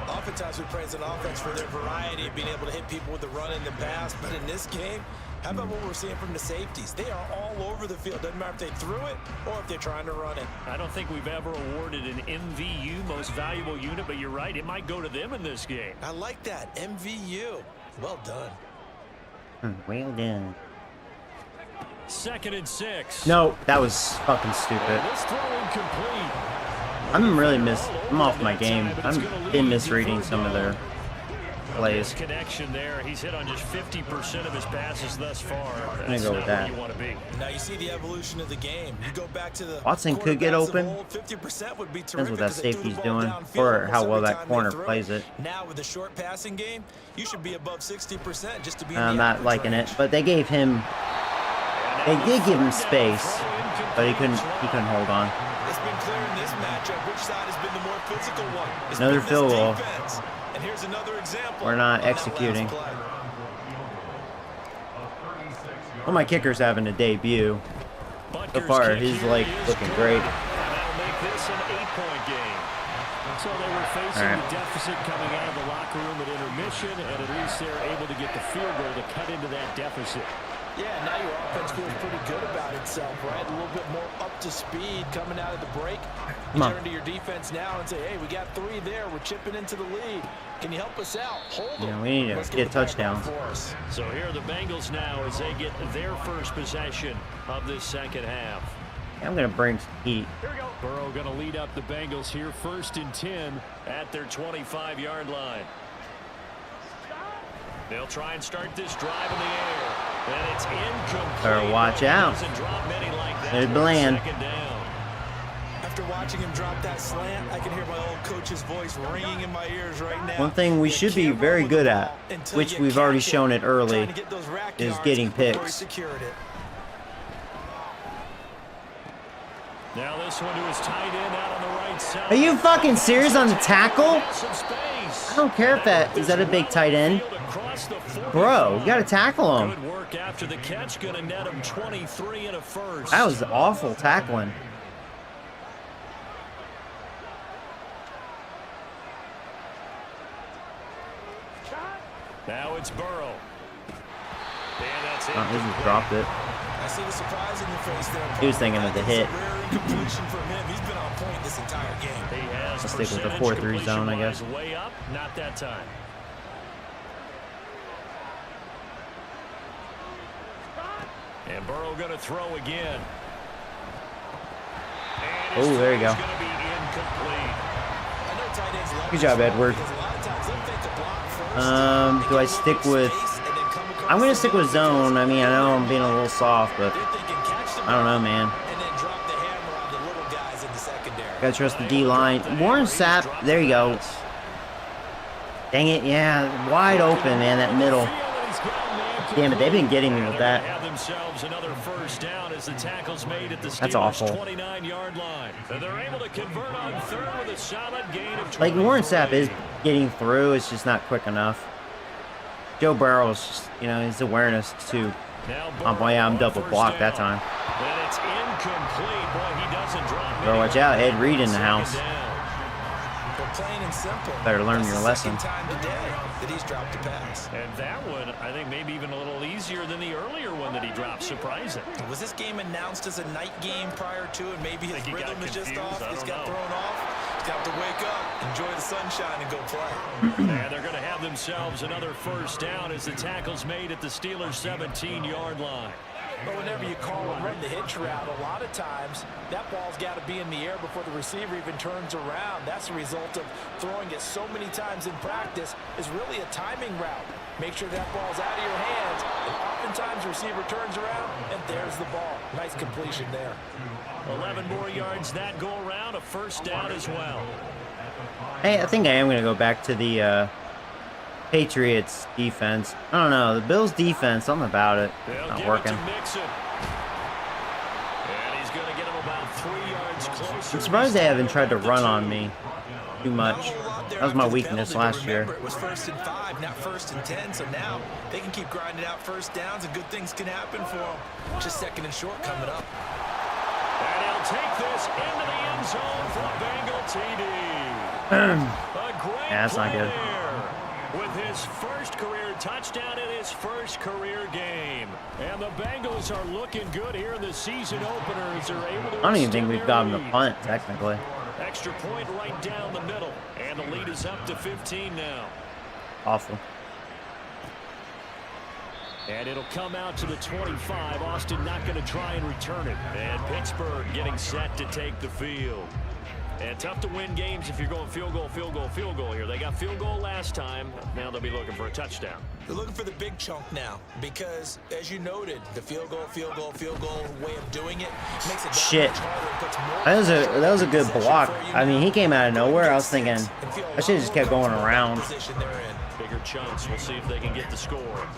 Oftentimes we praise an offense for their variety of being able to hit people with the run and the pass, but in this game, how about what we're seeing from the safeties? They are all over the field. Doesn't matter if they threw it or if they're trying to run it. I don't think we've ever awarded an MVU, most valuable unit, but you're right, it might go to them in this game. I like that. MVU. Well done. Well done. 2nd and 6. No, that was fucking stupid. This throw incomplete. I'm off my game. I've been misreading some of their plays. Connection there. He's hit on just 50% of his passes thus far. That's go not with that. where you want to be. Now you see the evolution of the game. You go back to the Watson could get quarterbacks of open. old, 50% would be Depends terrific what that 'cause they threw safety's the ball doing, downfield or almost how well every that time they corner threw plays it. Now with the short passing game, you should be above 60% just to be in I'm the not average liking range. it, but they gave him. They did give him space, but he couldn't hold on. It's been clear in this matchup which side has been the more physical one. It's Another been this field goal. defense. And here's another example. We're not of that executing. last play. Well, my kicker's having a debut. So Butker's far, kick he's here like is looking good. great. And that'll make this an 8-point game. So they were facing All right. the deficit coming out of the locker room at intermission, and at least they're able to get the field goal to cut into that deficit. Yeah, now your offense feels pretty good about itself, right? A little bit more up to speed coming out of the break. You Come on. turn to your defense now and say, hey, we got 3 there. We're chipping into the lead. Can you help us out? Hold them. Yeah, we need to Let's get the ball touchdowns. for us. So here are the Bengals now as they get their first possession of this second half. I'm gonna bring some heat. Burrow going to lead up the Bengals here, 1st and 10 at their 25-yard line. They'll try and start this drive in the air. And it's incomplete. Better watch out. Doesn't drop many like that. They're bland. 2nd down. After watching him drop that slant, I can hear my old coach's voice ringing in my ears right now. One thing we You should be can't very roll with good the at, ball until which you we've already catch it. shown it early, Trying to get those rack is yards getting before he picks. secured it. Now this one to his tight end out on the right side. Are you fucking serious on the tackle? Some space. I don't care if that is that a big tight end. Across the 45. Bro, you gotta tackle him. Good work after the catch. Going to net him 23 and a first. That was awful tackling. Now it's Burrow. And that's it. Oh, he just dropped it. I see the surprise in your face there. He was thinking of the hit. It's a rare incompletion from him. He's been on point this entire game. He has Let's stick with the percentage 4-3 zone, I guess. completion-wise way up. Not that time. And Burrow going to throw again. And his Oh, there you throw is go. gonna be incomplete. I know tight ends love Good this job, one Edward. because a lot of times they'll take the block first, Do they I get stick a little with? space, and then come across I'm gonna the stick with middle zone. I mean, I know I'm because being a little soft, but they're thinking catch the I don't know, ball man. and then drop the hammer on the little guys in the secondary. Gotta trust the D-line. Warren Sapp, there you go. Dang it, yeah, wide open, man, that middle. Damn it, they've been getting me with that. That's awful. Like, Warren Sapp is getting through, it's just not quick enough. Joe Burrow's just, you know, his awareness too. I'm double blocked that time. Better watch out, Ed Reed in the house. Plain and simple. Better learn your lesson. Time today that he's dropped a pass. And that one, I think, maybe even a little easier than the earlier one that he dropped. Surprising. Was this game announced as a night game prior to, and maybe his rhythm is just off? He's got thrown off. He's got to wake up, enjoy the sunshine, and go play. And they're going to have themselves another first down as the tackle's made at the Steelers' 17-yard line. But whenever you call and run the hitch route, a lot of times that ball's got to be in the air before the receiver even turns around. That's a result of throwing it so many times in practice is really a timing route. Make sure that ball's out of your hands, and oftentimes the receiver turns around, and there's the ball. Nice completion there. 11 more yards that go around, a first down as well. Hey, I think I am going to go back to the Patriots defense. I don't know, the Bills defense, something about it. Not working. I'm surprised they haven't tried to run on me too much. That was my weakness last year. It was 1st and 5, not 1st and 10, so now they can keep grinding out first downs and good things can happen for them. Just 2nd and short coming up. And he'll take this into the end zone for a Bengal TD. Yeah, that's not good. With his first career touchdown in his first career game. And the Bengals are looking good here in the season openers. They're able to I don't even think we've got him to punt, technically. Extra point right down the middle. And the lead is up to 15 now. Awful. And it'll come out to the 25. Austin not going to try and return it. And Pittsburgh getting set to take the field. And tough to win games if you're going field goal, field goal, field goal here. They got field goal last time. Now they'll be looking for a touchdown. They're looking for the big chunk now because, as you noted, the field goal way of doing it makes it shit. That was a good block. I mean, he came out of nowhere. I was thinking I should have just kept going around. Bigger chunks. We'll see if they can get the score.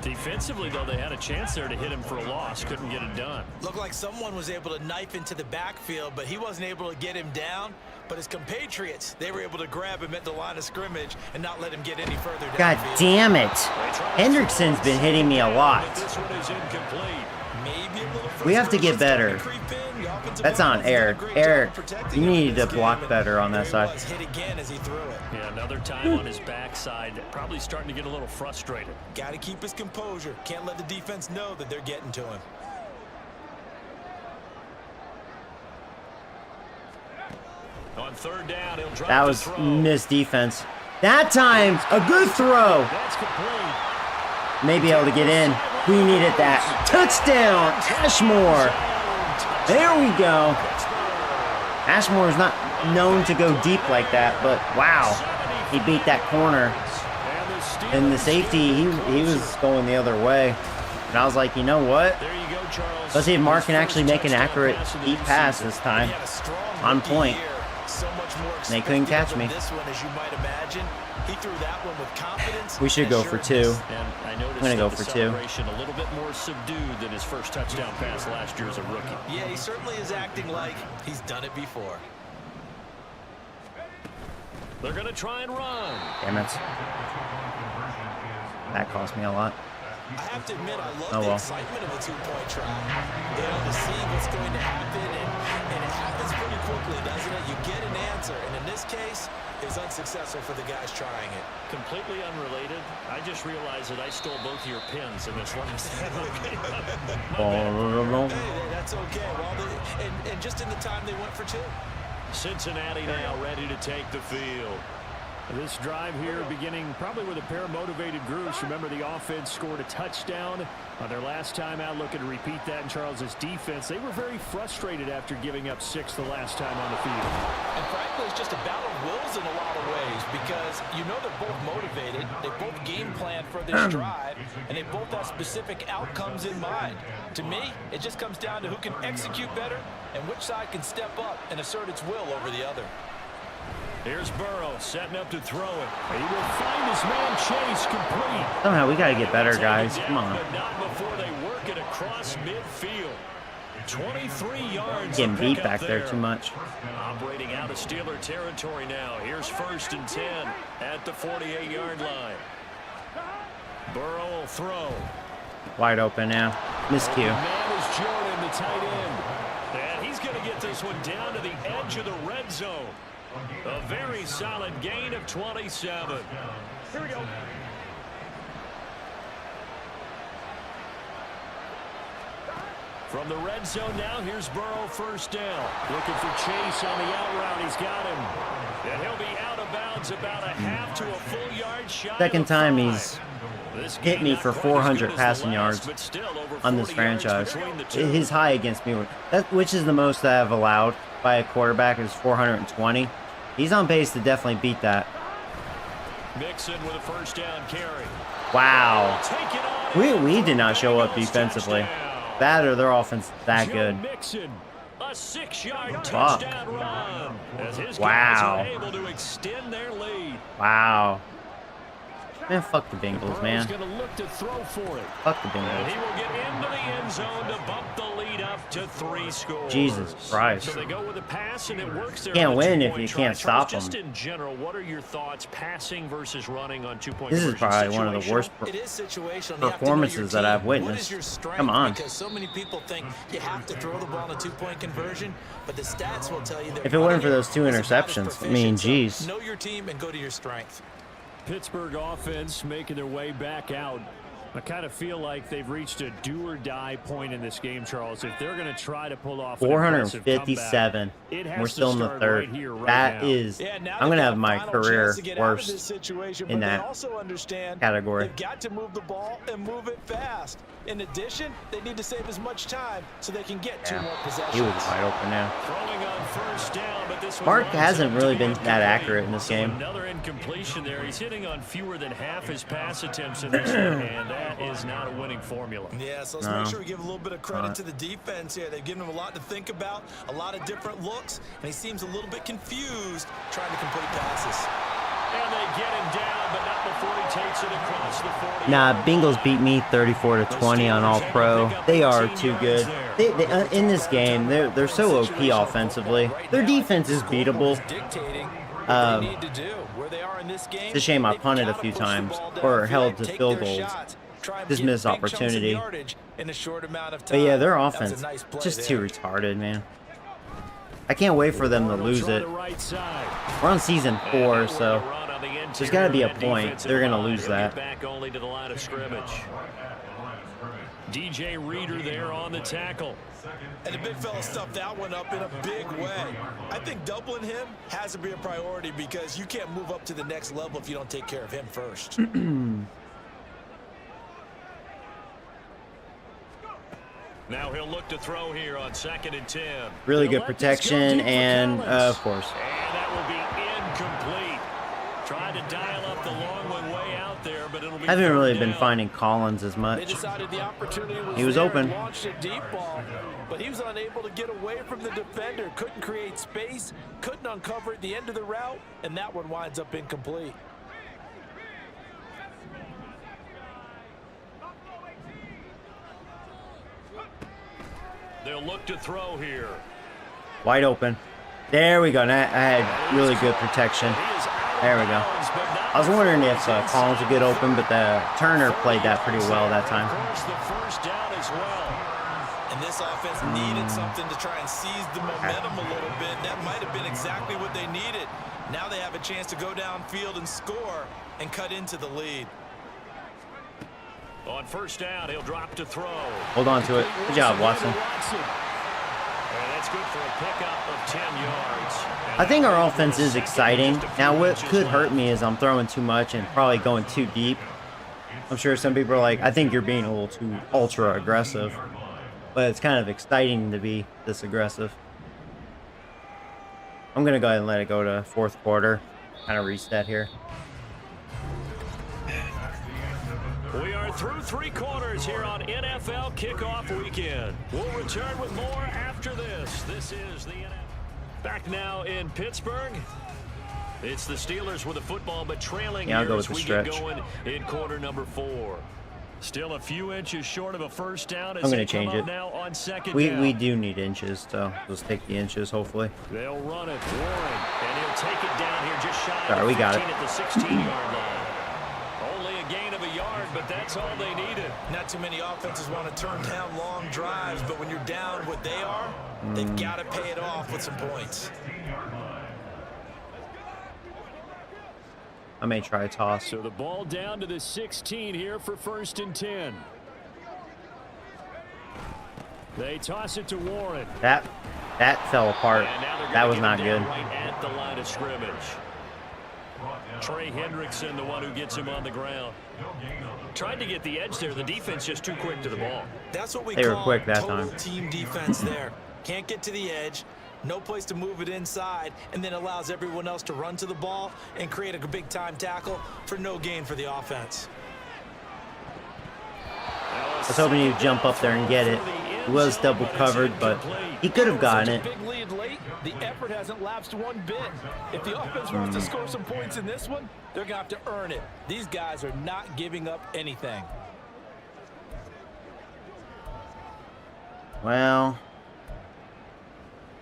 Defensively, though, they had a chance there to hit him for a loss. Couldn't get it done. Looked like someone was able to knife into the backfield, but he wasn't able to get him down. But his compatriots, they were able to grab him at the line of scrimmage and not let him get any further down. God damn it. Hendrickson's been hitting me a lot. We have to get better. That's on Eric. Eric, you need to block better on that side. Yeah, another time on his backside. Probably starting to get a little frustrated. Got to keep his composure. Can't let the defense know that they're getting to him. On 3rd down, he'll drop. That was missed defense. That time, a good throw. That's complete. Maybe able to get in. We needed that. Touchdown, Ashmore. There we go. Ashmore is not known to go deep like that, but wow, he beat that corner. And the safety, he was going the other way. And I was like, you know what? Let's see if Mark can actually make an accurate deep pass this time. On point. And they couldn't catch me. We should go for 2. I'm going to go for 2. A little bit more subdued than his first touchdown pass last year as a rookie. Yeah, he certainly is acting like he's done it before. They're going to try and run. Damn it. That cost me a lot. I have to admit, I love the excitement of a 2-point try. You know, to see what's going to happen, and it happens pretty quickly, doesn't it? You get an answer, and in this case, it's unsuccessful for the guys trying it. Completely unrelated. I just realized that I stole both of your pins in this last Hey, that's okay. Well, and just in the time they went for 2. Cincinnati now ready to take the field. This drive here beginning probably with a pair of motivated groups. Remember, the offense scored a touchdown on their last time out, looking to repeat that in Charles's defense. They were very frustrated after giving up 6 the last time on the field. And frankly, it's just a battle of wills in a lot of ways because you know they're both motivated. They both game plan for this drive, and they both have specific outcomes in mind. To me, it just comes down to who can execute better and which side can step up and assert its will over the other. Here's Burrow setting up to throw it. He will find his man Chase complete. Somehow we got to get better, guys. Come on. But not before they work it across midfield. 23 yards. Getting beat back there too much. Operating out of Steeler territory now. Here's 1st and 10 at the 48-yard line. Burrow will throw. Wide open now. Miscue. Man is Jordan, the tight end. And he's going to get this one down to the edge of the red zone. A very solid gain of 27. Here we go. From the red zone now, here's Burrow 1st down. Looking for Chase on the out route. He's got him. And he'll be out of bounds about a half to a full yard shot. Second time he's hit me for 400 passing yards on this franchise. His high against me, which is the most I have allowed by a quarterback, is 420. He's on pace to definitely beat that. Mixon with a 1st down carry. Wow. We did not show up defensively. That or their offense is that good. Mixon, a 6-yard touchdown run. As his wow. guys are able to extend their lead. Wow. Man, fuck the Bengals, man. Going to look to throw for it. Fuck the And Bengals. he will get into the end zone to bump the lead up to 3 scores. Jesus Christ. So they go with a pass and it works there. Can't on win the if you two-point can't try. stop Just them. in general, what are your thoughts passing versus running on 2-point This is conversion? probably one of the worst It is situational. performances that I've What is witnessed. your strength? Come on. Because so many people think you have to throw the ball in a 2-point conversion, but the stats will tell you that If it weren't for those 2 running is about as interceptions, I mean, proficient. So geez. know your team and go to your strength. Pittsburgh offense making their way back out. I kind of feel like they've reached a do-or-die point in this game, Charles. If they're going to try to pull off an impressive 457. comeback, We're still in the 3rd. Right here, right That now. is, Yeah, now I'm going to they've have got my a final career chance to get out of this worst situation, in but they that also understand category. They've got to move the ball and move it fast. In addition, they need to save as much time so they can get 2 more possessions. He was wide open now. Throwing on 1st down, but this one Mark winds hasn't up to really be been that incomplete. accurate in this So game. Another incompletion there. He's hitting on fewer than half his pass attempts in this one, and that is not a winning formula. Yeah, so let's make sure we give a little bit of credit to the defense here. They've given him a lot to think about, a lot of different looks, and he seems a little bit confused trying to complete passes. And they get him down, but not before he takes it across the 40. Nah, Bengals beat me 34-20 on All-Pro. They are too good. They in this game, they're so OP offensively. Their defense is beatable. It's a shame I punted a few times or held to field goals. Just missed opportunity. But yeah, their offense just too retarded, man. I can't wait for them to lose it. We're on season 4, so there's got to be a point. They're going to lose that. Back only to the line of scrimmage. DJ Reader there on the tackle. And the big fella stuffed that one up in a big way. I think doubling him has to be a priority because you can't move up to the next level if you don't take care of him first. Now he'll look to throw here on 2nd and 10. Really good protection, and of course. And that will be incomplete. Tried to dial up the long one way out there, but it'll be. I haven't really been down. finding Collins as They much. decided the opportunity was He was there open. and launched a deep ball, but he was unable to get away from the defender. Couldn't create space, couldn't uncover at the end of the route, and that one winds up incomplete. They'll look to throw here. Wide open. There we go. I had really good protection. There we go. I was wondering if Collins would get open, but the Turner played that pretty well that time. The 1st down as well. And this offense needed something to try and seize the momentum a little bit. That might have been exactly what they needed. Now they have a chance to go downfield and score and cut into the lead. On 1st down, he'll drop to throw. Hold on to it. Good job, Watson. And that's That's good for a pickup of 10 yards. I think our offense is exciting. Now, what could hurt me is I'm throwing too much and probably going too deep. I'm sure some people are like, I think you're being a little too ultra aggressive. But it's kind of exciting to be this aggressive. I'm going to go ahead and let it go to fourth quarter. Kind of reset here. We are through 3 quarters here on NFL Kickoff Weekend. We'll return with more after this. This is the NFL. Back now in Pittsburgh. It's the Steelers with the football, but trailing Yeah, I'll here go as with we the get stretch. going in quarter number 4. Still a few inches short of a first down. As I'm going they to change come it. up now on second We down. do need inches, so let's take the inches, hopefully. They'll run it. Warren, and he'll take it down here just shy All right, of we 15 got it. at the 16-yard line. Only a gain of a yard, but that's all they needed. Not too many offenses want to turn down long drives, but when you're down what they are, they've got to pay it off with some points. I may try a toss. So the ball down to the 16 here for 1st and 10. They toss it to Warren. That fell apart. And now they're That gonna was get not him good. down right at the line of scrimmage. Trey Hendrickson, the one who gets him on the ground. Tried to get the edge there. The defense just too quick to the ball. That's what we They were call quick that total time. team defense there. Can't get to the edge, no place to move it inside, and then allows everyone else to run to the ball and create a big-time tackle for no gain for the offense. I was hoping he'd jump up there and get it. He was double covered, but he could have gotten it. Big lead late. The effort hasn't lapsed one bit. If the offense wants to score some points in this one, they're going to have to earn it. These guys are not giving up anything. Well,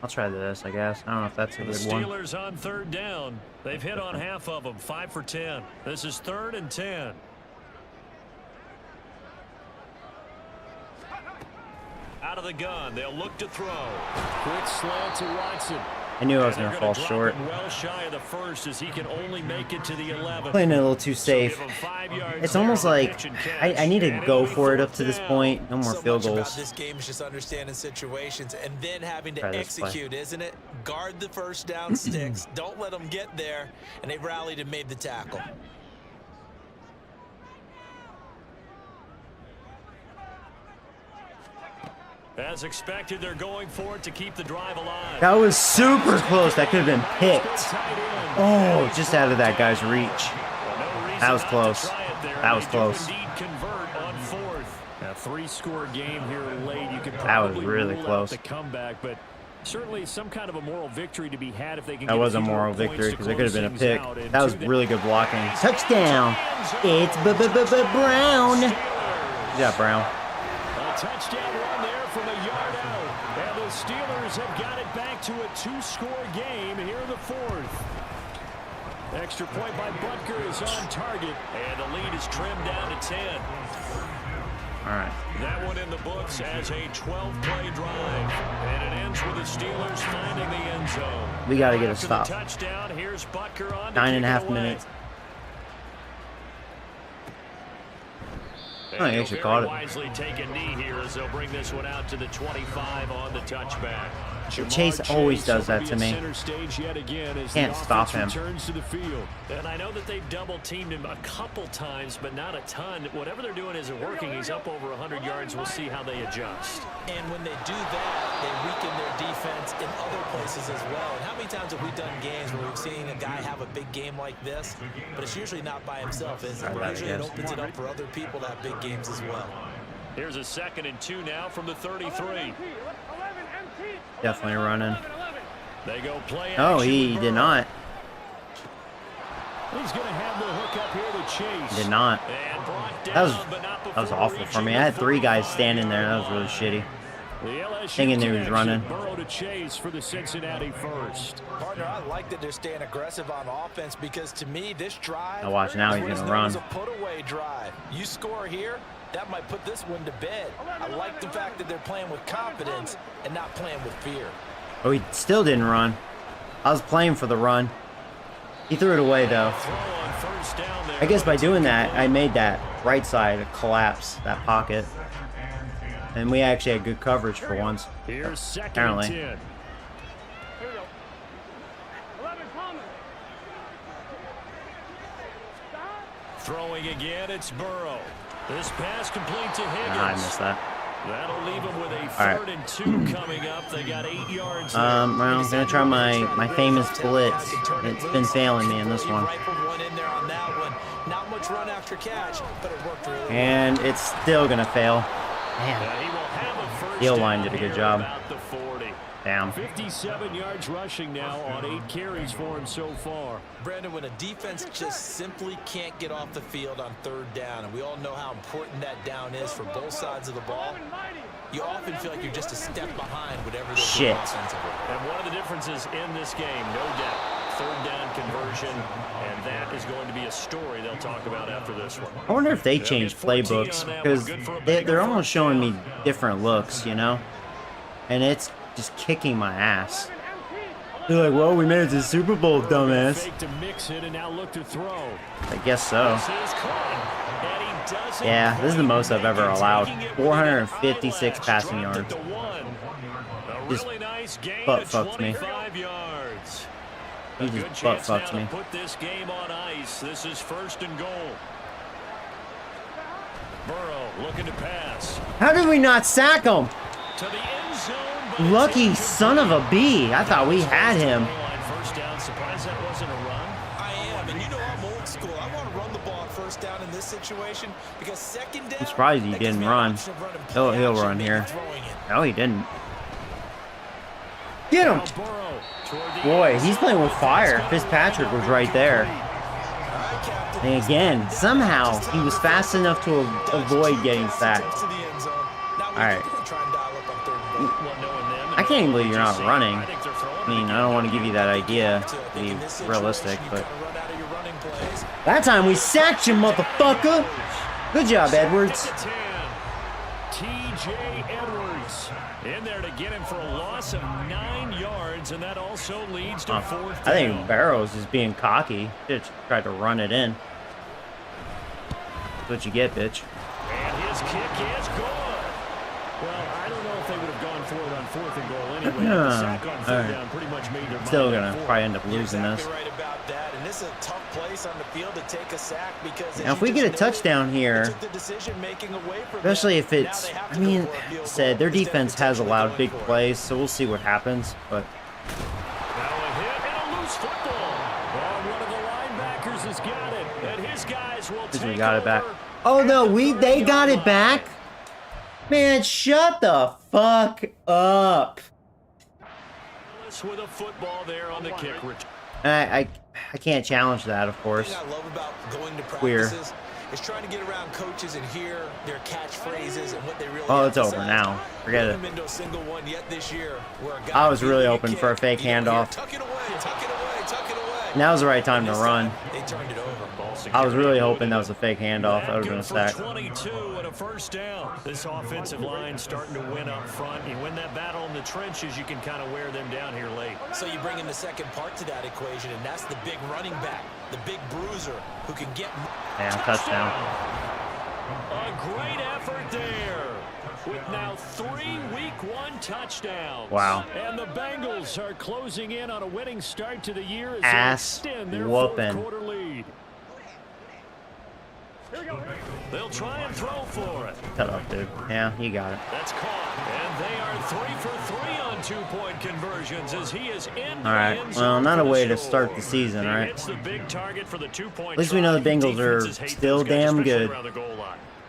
I'll try this, I guess. I don't know if that's a The good one. Steelers on 3rd down. They've hit on half of them, 5 for 10. This is 3rd and 10. Out of the gun, they'll look to throw. Quick slant to Watson. I knew I was And going they're to fall drop short. him well shy of the 1st as he can only make it to the 11th. Playing it a little too So safe. give him 5 yards It's there almost on the like pitch and catch. I need to And go it'll be for it up 4th to this down. point. No more So field much about goals. this game is just understanding situations and then having to Try this play. execute, isn't it? Guard the first down sticks. Don't let them get there. And they rallied and made the tackle. As expected, they're going for it to keep the drive alive. That was super close. That could have been picked. Tight end. Oh, just out of that guy's reach. No reason That was not close. to try it there. That was They do close. indeed convert on 4th. A 3-score game here late. You could That was probably really rule out close. the comeback, but certainly some kind of a moral victory to be had if they can That get was a few more moral points victory to because it could have been a close pick. things out. And That was to the really good blocking. Touchdown. It's Brown. Good job, Brown. A touchdown run there from a yard out. And the Steelers have got it back to a 2-score game here in the 4th. Extra point by Butker is on target. And the lead is trimmed down to 10. All right. That one in the books as a 12-play drive. And it ends with the Steelers finding the end zone. We got to get a After the stop. touchdown, here's Butker on to 9.5 kick it away. minutes. And Oh, he he'll actually very caught it. wisely take a knee here as they'll bring this one out to the 25 on the touchback. Chase always does that to me. Can't stop him. Returns to the field. And I know that they've double teamed him a couple times, but not a ton. Whatever they're doing isn't working. He's up over 100 yards. We'll see how they adjust. And when they do that, they weaken their defense in other places as well. And how many times have we done games where we've seen a guy have a big game like this, but it's usually not by himself, is it? Right, Usually it yes. opens it up for other people to have big games as well. Here's a 2nd and 2 now from the 33. Definitely running. They go play Oh, action he with did Burrow. not. He's going to have the hook up here to Chase. Did not. And brought down, That was but not that was before awful for reaching me. the I had 3 guys 45 standing there. That was yard really line. shitty. The LSU Thinking they was connection, running. Burrow to Chase for the Cincinnati first. Partner, I like that they're staying aggressive on offense because to me, this drive Now watch, now is he's what is gonna known run. as a put-away drive. You score here, that might put this one to bed. I like the fact that they're playing with confidence and not playing with fear. Oh, he still didn't run. I was playing for the run. He threw it away, though. Throw on first down there. I guess by doing that, I made that right side collapse, that pocket. And we actually had good coverage for once. Here's 2nd Apparently. and 10. Throwing again, it's Burrow. This pass complete to Higgins. I missed that. That'll leave him with a right. 3rd and 2 coming up. They got 8 yards there. Well, I'm gonna try my famous blitz. It's been failing me in this one. And it's still gonna fail. Man. The O-line did a good job. Damn. 57 yards rushing now on 8 carries for him so far. Brandon, when a defense just simply can't get off the field on 3rd down, and we all know how important that down is for both sides of the ball, you often feel like you're just a step behind whatever they're doing offensively. And one of the differences in this game, no doubt, 3rd down conversion, and that is going to be a story they'll talk about after this one. I wonder if they changed playbooks, because they're almost showing me different looks, you know? And it's just kicking my ass. They're like, well, we made it to the Super Bowl, dumbass. To mix it and now look to throw. I guess so. Yeah, this is the most I've ever allowed. 456 passing yards. Just butt fucked me. He just butt fucked me. Put this game on ice. This is 1st and goal. Burrow looking to pass. How did we not sack him? To the end zone. Lucky son of a bee. I thought we had him. First down. Surprised that wasn't a run. I am, and you know I'm old school. I want to run the ball on 1st down in this situation because 2nd down. I'm surprised he didn't run. He'll run here. No, he didn't. Get him! Boy, he's playing with fire. Fitzpatrick was right there. And again, somehow he was fast enough to avoid getting sacked. Alright. I can't even believe you're not running. I mean, I don't want to give you that idea to be realistic, but that time we sacked you, motherfucker! Good job, Edwards. TJ Edwards in there to get him for a loss of 9 yards, and that also leads to 4th down. I think Barrows is being cocky. Just tried to run it in. That's what you get, bitch. And his kick is good. Well, I don't know if they would have gone for it on 4th and goal anyway. The sack on 3rd down pretty much made their mind. Still gonna probably end up losing this. Right about that, and this is a tough place on the field to take a sack because now, if we get a touchdown here, especially if it's, I mean, said their defense has allowed big plays, so we'll see what happens. But now a hit and a loose football. Well, one of the linebackers has got it, and his guys will take we got it back. over. Oh no, they got it back. Man, shut the fuck up. With a football there on the kick. I can't challenge that, of course. The thing I love about going to Queer. practices is trying to get around coaches and hear their catchphrases and what they really Oh, it's over emphasize. now. Forget it. Into a single one yet this year where a guy I was really beat you open kick, for a fake you don't hear, handoff. Tuck it away, tuck it away, tuck it away. Now's the right time to run. They turned it over. I was really hoping that was a fake handoff. That would have been a sack. 22 and a 1st down. This offensive line starting to win up front. You win that battle in the trenches, you can kind of wear them down here late. So you bring in the second part to that equation, and that's the big running back, the big bruiser who can get. Yeah, touchdown. A great effort there. With now 3 Week 1 touchdowns. Wow. And the Bengals are closing in on a winning start to the year as Ass they extend their whooping. 4th quarter lead. They'll try and throw for it. Shut up, dude. Yeah, you got it. That's caught. And they are 3 for 3 on 2-point conversions as he is in. All right. Well, not a way to start the season, right? It's the big target for the 2-point. At least we know the Bengals are still damn good.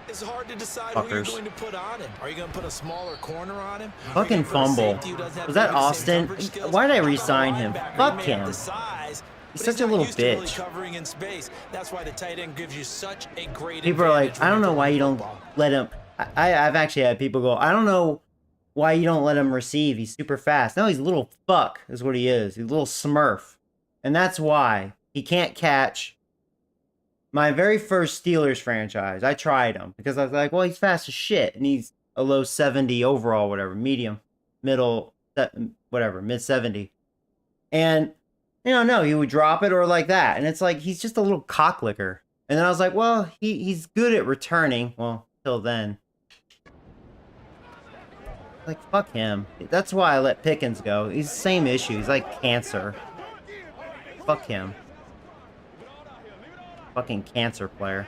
It's hard to decide Fuckers. who you're going to put on him. Are you going to put a smaller corner on him? Fucking fumble. Was that Austin? Why did I re-sign him? Fuck him. He's such a little bitch. That's why the tight end gives you such a great. People are like, I don't know why you don't let him. I've actually had people go, I don't know why you don't let him receive. He's super fast. No, he's a little fuck is what he is. He's a little smurf. And that's why he can't catch. My very first Steelers franchise, I tried him because I was like, well, he's fast as shit. And he's a low 70 overall, whatever, medium, middle, whatever, mid 70. And, no, he would drop it or like that. And it's like, he's just a little cocklicker. And then I was like, well, he's good at returning. Well, till then. Like, fuck him. That's why I let Pickens go. He's the same issue. He's like cancer. Fuck him. fucking cancer player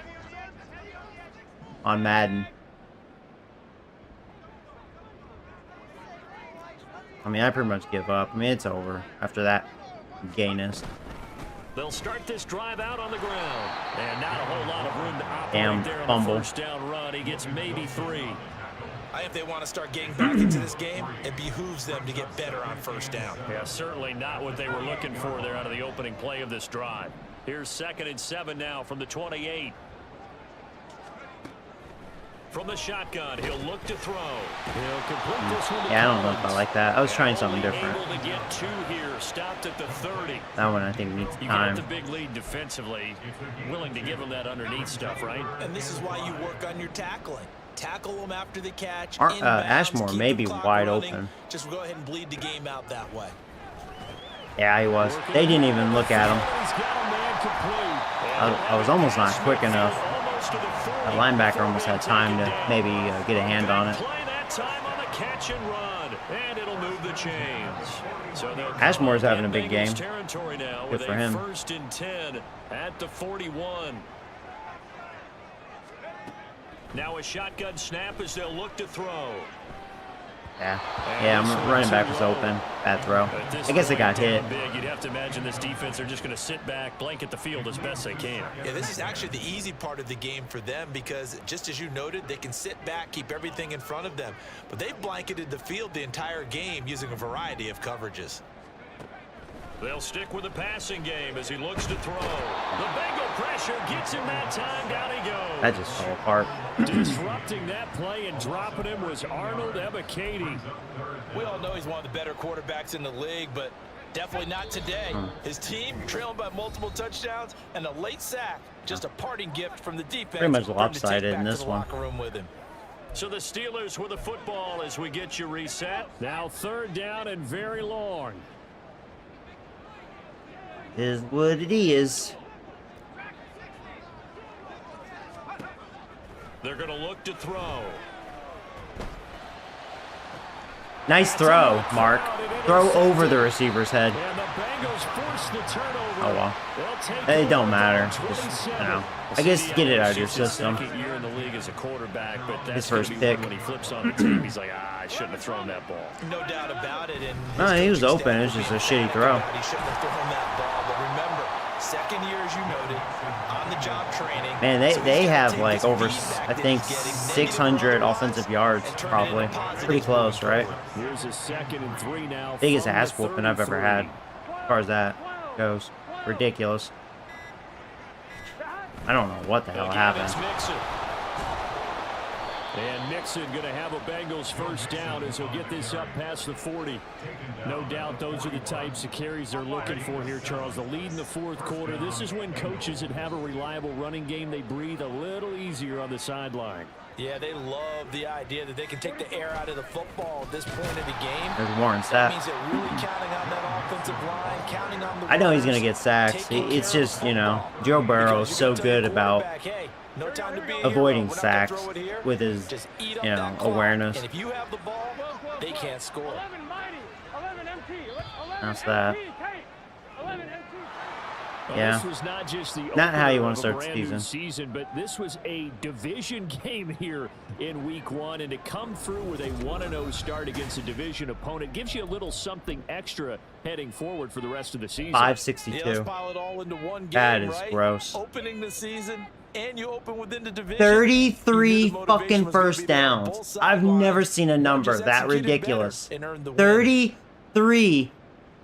on Madden. I mean, I pretty much give up. I mean, it's over after that gayness. They'll start this drive out on the ground. And not a whole lot of room to operate Damn there on fumble. the first down run. He gets maybe 3. If they want to start getting back into this game, it behooves them to get better on first down. Yeah, certainly not what they were looking for there out of the opening play of this drive. Here's 2nd and 7 now from the 28. From the shotgun, he'll look to throw. He'll complete this one. Yeah, I don't know if I like that. I was trying something different. Able to get 2 here, stopped at the 30. That one I think needs You time. got the big lead defensively, willing to give him that underneath stuff, right? And this is why you work on your tackling. Tackle them after the catch. Ashmore may be wide open. Just go ahead and bleed the game out that way. Yeah, he was. They didn't even look at him. I was almost not quick enough. The linebacker almost had time to maybe get a hand on it. Play that time on the catch and run, and it'll move the chains. So Ashmore's having a big game. Territory now Good with for a him. 1st and 10 at the 41. Now a shotgun snap as they'll look to throw. Yeah, I'm running back was open. Bad throw. I guess it got hit. Big, you'd have to imagine this defense are just going to sit back, blanket the field as best they can. Yeah, this is actually the easy part of the game for them because, just as you noted, they can sit back, keep everything in front of them. But they've blanketed the field the entire game using a variety of coverages. They'll stick with the passing game as he looks to throw. The Bengal pressure gets him that time. Down he goes. That just fell apart. Disrupting that play and dropping him was Arnold Ebiketie. We all know he's one of the better quarterbacks in the league, but definitely not today. His team trailing by multiple touchdowns and a late sack. Just a parting gift from the defense. Pretty much for him to take lopsided back in to this the one. locker room with him. So the Steelers with the football as we get you reset. Now 3rd down and very long. Is what it is. They're going to look to throw. Nice throw, Mark. Throw over the receiver's head. And the Bengals force the turnover. Oh well. They'll take It don't over matter. from Just, 27. you know, I guess get it out of your It's his system. 2nd year in the league as a quarterback, but that's His first gonna be pick. when he flips on the tape, he's like, I shouldn't have thrown that ball. No doubt about it. And No, he was his coaching open. It was staff just a will be shitty emphatic throw. about He shouldn't have thrown that ball. But remember, 2nd year, as you noted, on the job training. Man, So he's they gotta have take like this over, feedback I that think, he's getting, 600 negative offensive yards, and turn it probably. into positives Pretty close, moving right? forward. Here's a 2nd and 3 now. Biggest from the ass whooping I've ever had, 33. as far as that goes. Ridiculous. I don't know what the hell Again, happened. it's Mixon. And Mixon going to have a Bengals 1st down as he'll get this up past the 40. No doubt those are the types of carries they're looking for here, Charles. The lead in the 4th quarter. This is when coaches that have a reliable running game, they breathe a little easier on the sideline. Yeah, they love the idea that they can take the air out of the football at this point of the game. There's Warren That Sapp. means they're really counting on that offensive line, counting on the I know he's going to runners, get sacks. taking It's care just, of you know, football. Joe Burrow is Because so you're gonna tell good your about quarterback, hey, no time to be a avoiding hero. We're not gonna sacks throw it here. with his, Just eat up you know, that clock. awareness. And if you have the ball, they can't score. 11 mighty, 11 MT, 11 That's that. MT, tight, 11 MT. Well, Yeah. This was not just the Not how you opener wanna of a start the brand new season. season, but this was a division game here in week 1, and to come through with a 1-0 start against a division opponent gives you a little something extra heading forward for the rest of the season. Yeah, let's 562. pile it all into one game, That is right? gross. Opening the season, and you open within the division. 33 You knew the motivation fucking was gonna be first there on downs. both I've sidelines. never seen a One number just that executed ridiculous. better and earned the win. 33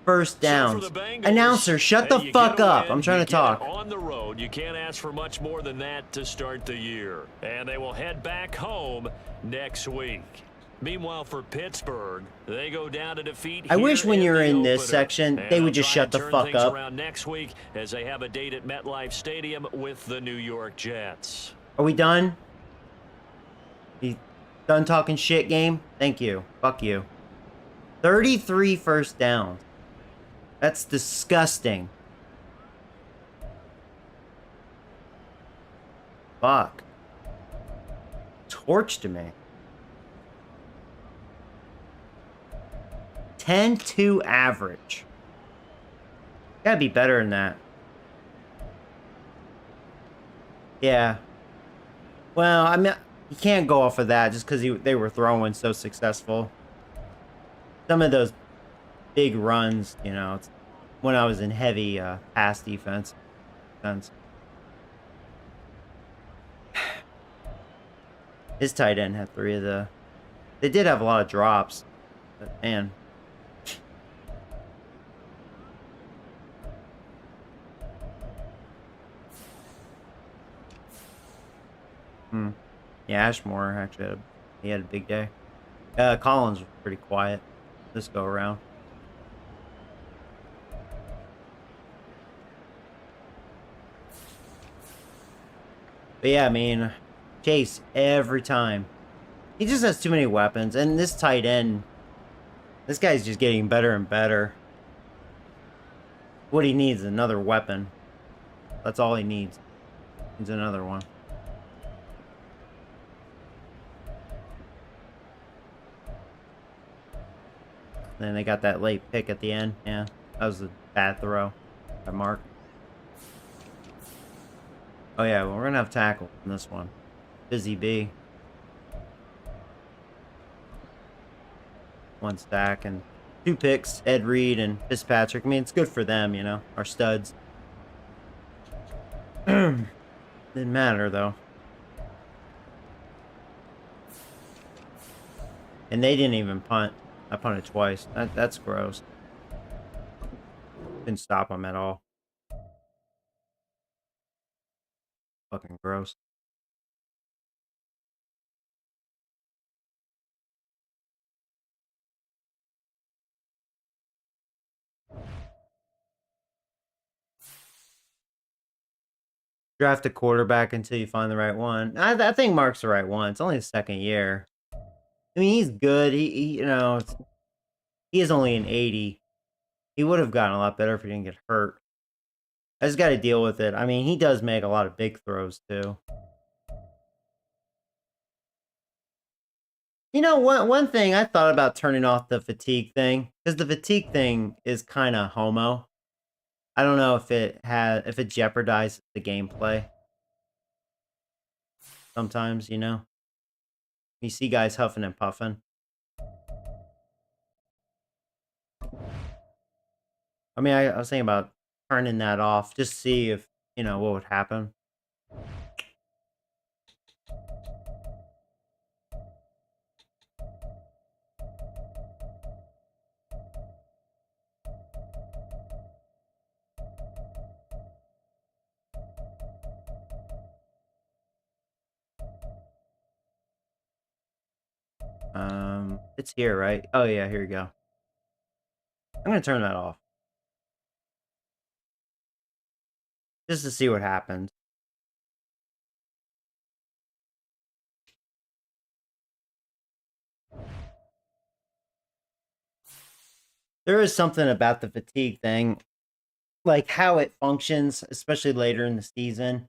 first So for downs. the Bengals, Announcer, shut the hey, you fuck get a up. win, I'm trying you to get it talk. On the road, you can't ask for much more than that to start the year. And they will head back home next week. Meanwhile, for Pittsburgh, they go down to defeat. I wish here when you're the in this opener. section, And they would they'll just try shut and the turn fuck things up. around next week as they have a date at MetLife Stadium with the New York Jets. Are we done? You done talking shit, game? Thank you. Fuck you. 33 first downs. That's disgusting. Fuck. Torched me. 10-2 average. Gotta be better than that. Yeah. Well, I mean, you can't go off of that just because they were throwing so successful. Some of those big runs, it's when I was in heavy pass defense. His tight end had 3 of the. They did have a lot of drops, but man. Hmm. Yeah, Ashmore actually he had a big day. Collins was pretty quiet this go around. But yeah, I mean, Chase every time. He just has too many weapons, and this tight end, this guy's just getting better and better. What he needs is another weapon. That's all he needs. Needs another one. Then they got that late pick at the end. Yeah, that was a bad throw by Mark. Oh yeah, well, we're gonna have tackle in this one. Busy B. 1 stack and 2 picks. Ed Reed and Fitzpatrick. I mean, it's good for them, our studs. Didn't matter though. And they didn't even punt. I punted twice. That's gross. Didn't stop them at all. Fucking gross. Draft a quarterback until you find the right one. I think Mark's the right one. It's only his 2nd year. I mean, he's good. He is only an 80. He would have gotten a lot better if he didn't get hurt. I just got to deal with it. I mean, he does make a lot of big throws too. One thing I thought about turning off the fatigue thing, because the fatigue thing is kind of homo. I don't know if it jeopardizes the gameplay. Sometimes, you see guys huffing and puffing. I mean, I was thinking about turning that off, just see if what would happen. It's here, right? Oh yeah, here we go. I'm gonna turn that off. Just to see what happens. There is something about the fatigue thing, like how it functions, especially later in the season.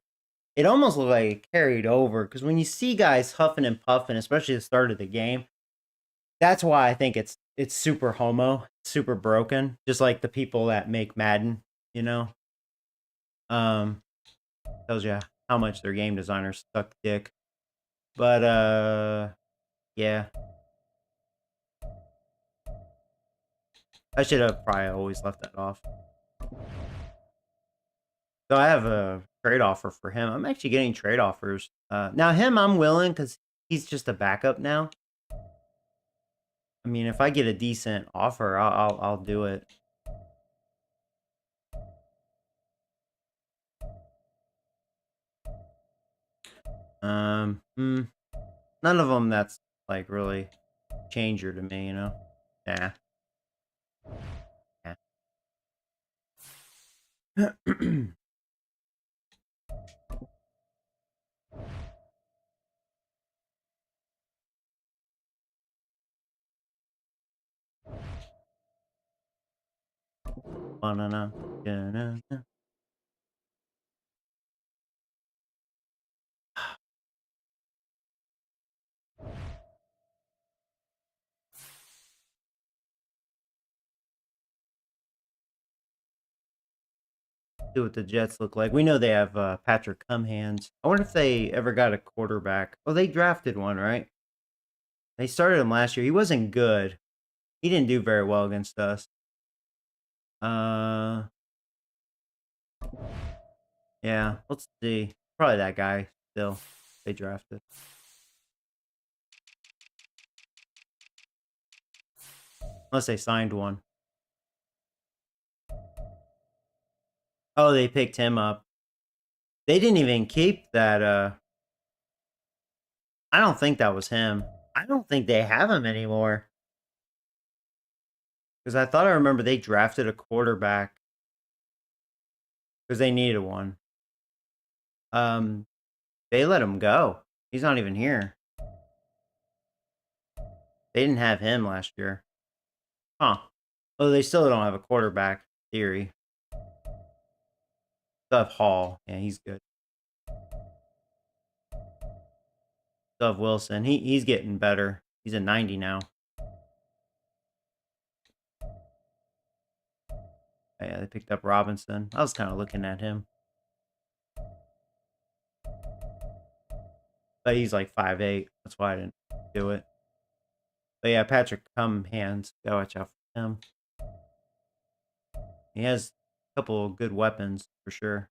It almost looked like it carried over, because when you see guys huffing and puffing, especially at the start of the game, that's why I think it's super homo, super broken, just like the people that make Madden, you know. Um, Tells you how much their game designers suck dick. But yeah, I should have probably always left that off. So I have a trade offer for him. I'm actually getting trade offers. Now him, I'm willing because he's just a backup now. I mean, if I get a decent offer, I'll do it. None of them that's like really changer to me, Nah. Yeah. Banana. See what the Jets look like. We know they have Patrick Cumhands. I wonder if they ever got a quarterback. Oh, they drafted one, right? They started him last year. He wasn't good. He didn't do very well against us. Yeah, let's see. Probably that guy still they drafted. Unless they signed one. Oh, they picked him up. They didn't even keep that. I don't think that was him. I don't think they have him anymore. Because I thought I remember they drafted a quarterback. Because they needed one. They let him go. He's not even here. They didn't have him last year. Huh. Oh, they still don't have a quarterback, in theory. Still have Hall. Yeah, he's good. Still have Wilson. He's getting better. He's a 90 now. Yeah, they picked up Robinson. I was kind of looking at him. But he's like 5'8". That's why I didn't do it. But yeah, Patrick Cumhands. Gotta watch out for him. He has a couple of good weapons for sure.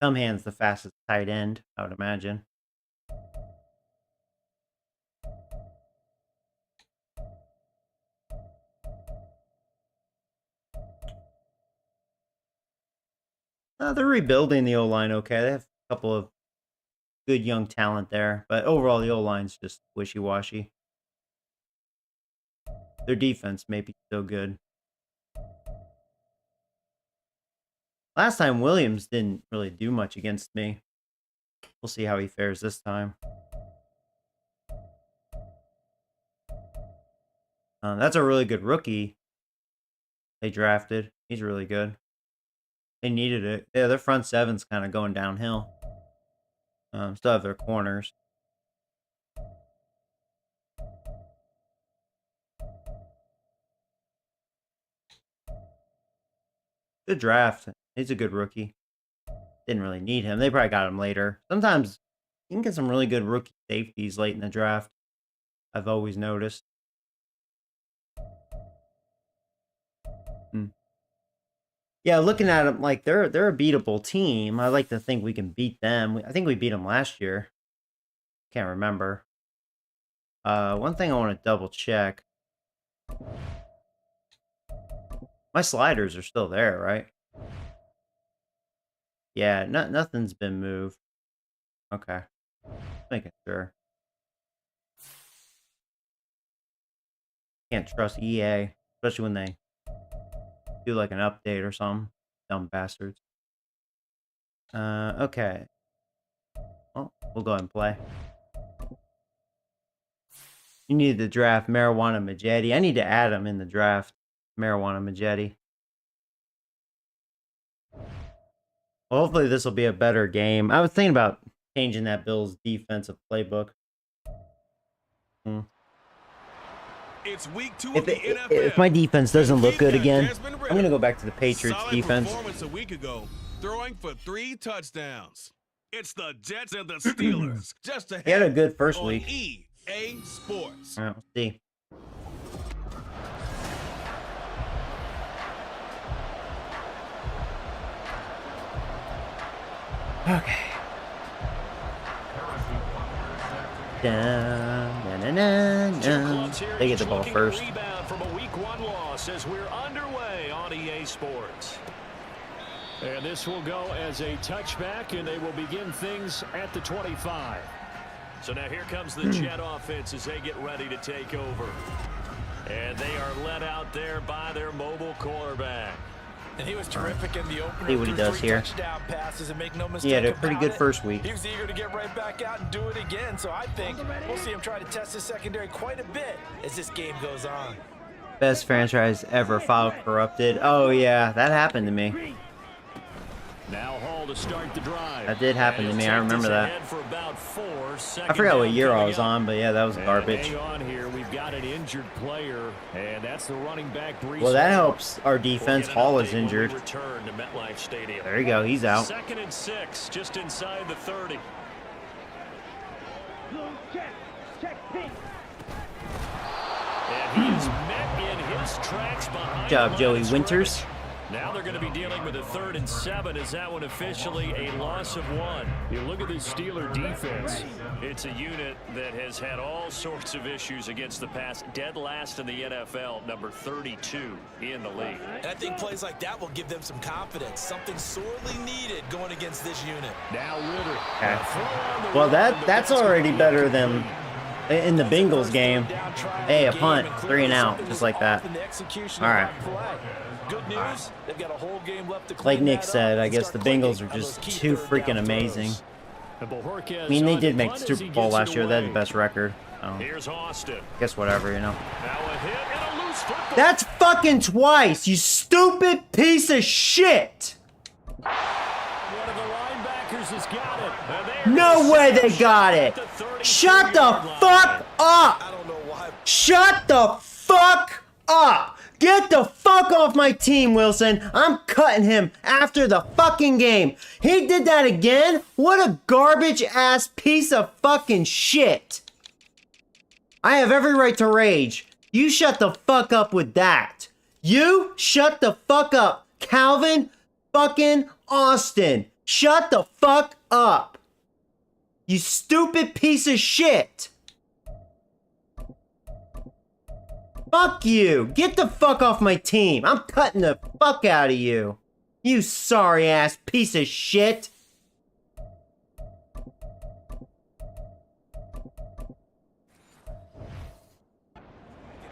Cumhands the fastest tight end, I would imagine. They're rebuilding the O-line okay. They have a couple of good young talent there. But overall, the O-line's just wishy-washy. Their defense may be still good. Last time, Williams didn't really do much against me. We'll see how he fares this time. That's a really good rookie they drafted. He's really good. They needed it. Yeah, their front seven's kind of going downhill. Still have their corners. Good draft. He's a good rookie. Didn't really need him. They probably got him later. Sometimes you can get some really good rookie safeties late in the draft. I've always noticed. Yeah, looking at them, like they're a beatable team. I like to think we can beat them. I think we beat them last year. Can't remember. One thing I want to double check. My sliders are still there, right? Yeah, nothing's been moved. Okay. Making sure. Can't trust EA, especially when they do like an update or something. Dumb bastards. Okay. Well, we'll go ahead and play. You need to draft Marijuana Majetti. I need to add him in the draft. Marijuana Majetti. Well, hopefully this will be a better game. I was thinking about changing that Bills defensive playbook. It's week 2 of the NFL. If my defense doesn't look good again, I'm going to go back to the Patriots defense. Performance a week ago, throwing for 3 touchdowns. It's the Jets and the Steelers. Just ahead. He had a good first on week. EA Sports. All right, we'll see. Okay. They get the ball first. Rebound from a week 1 loss as we're underway on EA Sports. And this will go as a touchback, and they will begin things at the 25. So now here comes the Jet offense as they get ready to take over. And they are led out there by their mobile quarterback. And he was terrific in the opener. See what he does here. Touchdown passes, and make no mistake He had a pretty about good it. first week. He was eager to get right back out and do it again. So I think we'll see him try to test his secondary quite a bit as this game goes on. Best franchise ever, file corrupted. Oh yeah, that happened to me. Now Hall to start the drive. That did happen to me. I remember that. I forgot what year I was on, but yeah, that was garbage. Hang on here. We've got an injured player, and that's the running back. Well, that helps our defense. Hall is injured. Return to MetLife Stadium. There you go. He's out. 2nd and 6, just inside the 30. Check, pink. And he is met in his tracks behind. Good job, Joey Winters. Now they're going to be dealing with a 3rd and 7. Is that one officially a loss of 1? You look at this Steeler defense. It's a unit that has had all sorts of issues against the pass. Dead last in the NFL, number 32 in the league. And I think plays like that will give them some confidence. Something sorely needed going against this unit. Now Ritter. Okay. Well, that's already better than in the Bengals game. Hey, a punt, 3 and out, just like that. All right. Good news, they've got a whole game left to clean Like Nick that said, up I and guess start the Bengals clicking are on just those key too third freaking down amazing. throws. I mean, they did make the Super Bowl last year. They had the best record. Here's Austin. Guess whatever, you know. Now a hit and a loose football. That's fucking twice, you stupid piece of shit. One of the linebackers has got it. And No way they got it. Shut the fuck up. I don't know why. Shut the fuck up. Get the fuck off my team, Wilson. I'm cutting him after the fucking game. He did that again? What a garbage ass piece of fucking shit. I have every right to rage. You shut the fuck up with that. You shut the fuck up. Calvin fucking Austin. Shut the fuck up. You stupid piece of shit. Fuck you. Get the fuck off my team. I'm cutting the fuck out of you. You sorry ass piece of shit.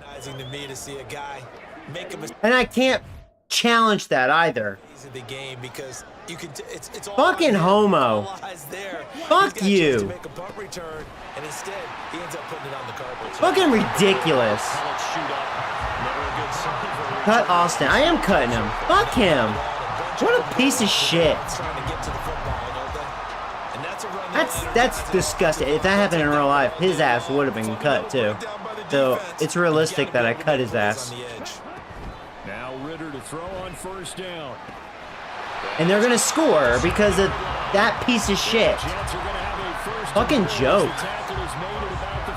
Recognizing to me to see a guy make a mistake And I can't challenge that either. in the game because you can. It's all Fucking homo. all eyes there. Fuck He's got a chance you. to make a punt return, and instead he ends up putting it on the carpet. Fucking ridiculous. Cut Austin. I am cutting him. Fuck him. What a piece of shit. Trying to get to the football, you know that? And that's a run That's disgusting. If that happened in real life, his ass would have been cut too. So it's realistic that I cut his ass. Now Ritter to throw on 1st down. And they're gonna score because of that piece of shit. Fucking joke.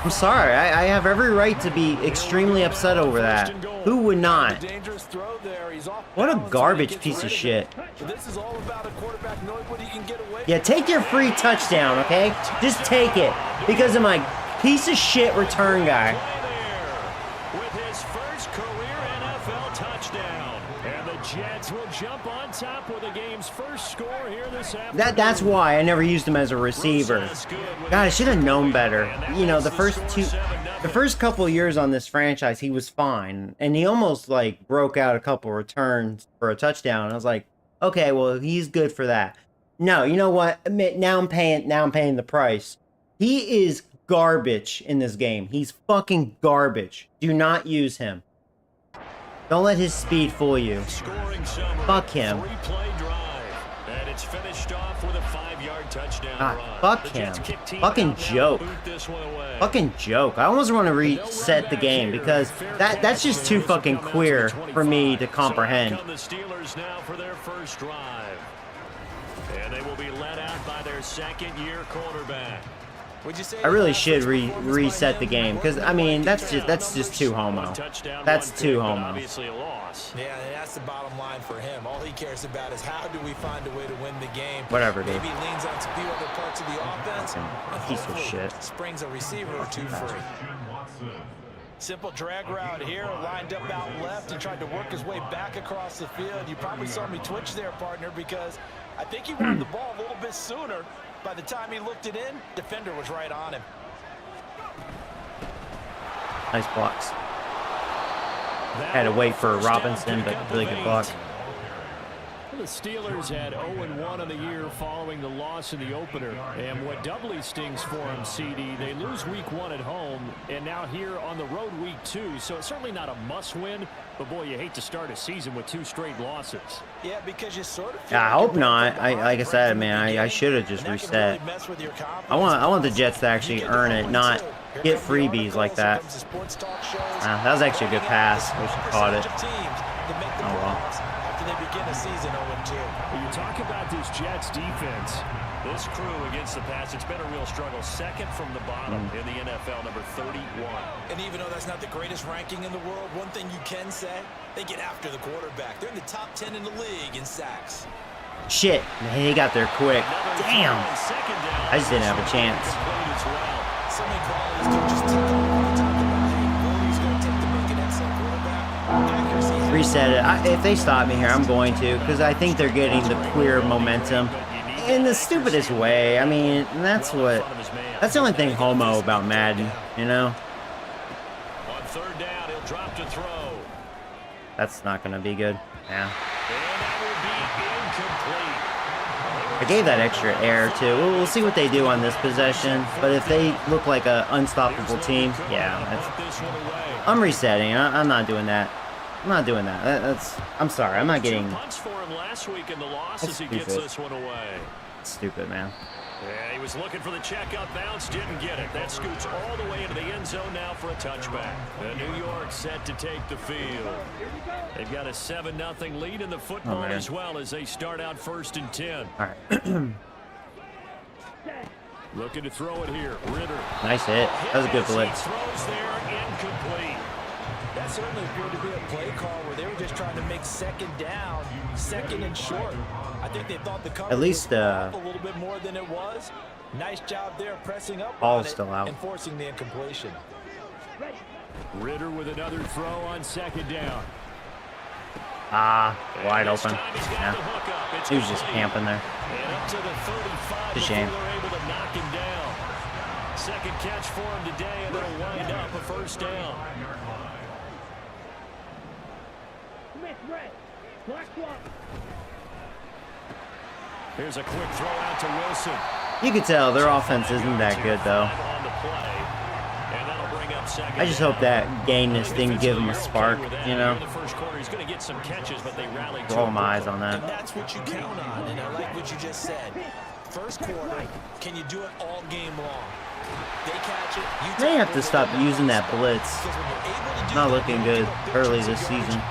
I'm sorry. I have every right to be extremely upset over that. Who would not? Dangerous throw there. He's off What a balance, garbage and he piece gets of rid shit. it. This is all about a quarterback knowing what he can get away Yeah, take your free touchdown, okay? Just take it. Because of my piece of shit return guy. With his first career NFL touchdown. And the Jets will jump on top with the game's first score here this afternoon. That's why I never used him as a receiver. God, I should have known better. You know, the first couple of years on this franchise, he was fine, and he almost like broke out a couple returns for a touchdown. I was like, okay, well, he's good for that. No, you know what? Now I'm paying the price. He is garbage in this game. He's fucking garbage. Do not use him. Don't let his speed fool you. Fuck him. 3-play drive. And it's finished off with a 5-yard touchdown God, run. fuck The him. Jets kick team Fucking out now to joke. boot this one away. Fucking joke. I almost want to reset the game because that's just too fucking queer for me to comprehend. So here come the Steelers now for their first drive. And they will be led out by their 2nd-year quarterback. I really should reset the game because I mean that's just too homo. That's too homo. Obviously a loss. Yeah, and that's the bottom line for him. All he cares about is how do we find a way to win the game. Whatever, dude. Maybe leans on a few other parts of the offense. And Piece of hopefully shit. springs a receiver or two free. Simple drag route here, lined up out left and tried to work his way back across the field. You probably saw me twitch there, partner, because I think he wanted the ball a little bit sooner. By the time he looked it in, defender was right on him. Nice blocks. Had to wait for Robinson, but really good block. the Steelers had 0-1 on the year following the loss in the opener. And what doubly stings for them, CD, they lose week 1 at home, and now here on the road week 2. So it's certainly not a must-win, but boy, you hate to start a season with 2 straight losses. Yeah, because you sort of Yeah, I hope not. Like I said, man, I should have just reset. I want the Jets to actually earn it, not get freebies like that. That was actually a good pass. We should have caught it. Oh well. After they begin a season 0-2. When you talk about this Jets defense, this crew against the pass, it's been a real struggle. Second from the bottom in the NFL, number 31. And even though that's not the greatest ranking in the world, one thing you can say, they get after the quarterback. They're in the top 10 in the league in sacks. Shit, he got there quick. Damn. I just didn't have a chance. So many qualities don't just tick off when you talk about, hey, Willie's going to take to make an excellent quarterback. Accuracy. Reset it. If they stop me here, I'm going to, because I think they're getting the clear momentum in the stupidest way. I mean, that's the only thing homo about Madden, you know? On third down, he'll drop to throw. That's not going to be good. Yeah. And that will be incomplete. I gave that extra air, too. We'll see what they do on this possession, but if they look like an unstoppable team, yeah, I'm resetting. I'm not doing that. I'm not doing that. I'm sorry. I'm not getting... For him last week in the loss as he stupid. gets this one away. Stupid, man. Yeah, he was looking for the checkout bounce, didn't get it. That scoots all the way into the end zone now for a touchback. New York set to take the field. They've got a 7-0 lead in the football as well as they start out 1st and 10. All right. Looking to throw it here. Ritter. Nice hit. That was a good blitz. He throws there, incomplete. That certainly appeared to be a play call where they were just trying to make second down, second and short. I think they thought the cover at least was off a little bit more than it was. Nice job there pressing up ball's on it still out. and forcing the incompletion. Ritter with another throw on 2nd down. Wide open. Yeah. He was just camping there. And up to the 35 It's a shame. before they're able to knock him down. Second catch for him today, and it'll wind up a 1st down. Here's a quick throw out to Wilson. You can tell their offense isn't that good, though. I just hope that gayness didn't give him a spark, you know? Roll my eyes on that. And that's what you count on, and I like what you just said. First quarter, can you do it all game long? They catch it. You They have to stop using that blitz. Not looking good early this season.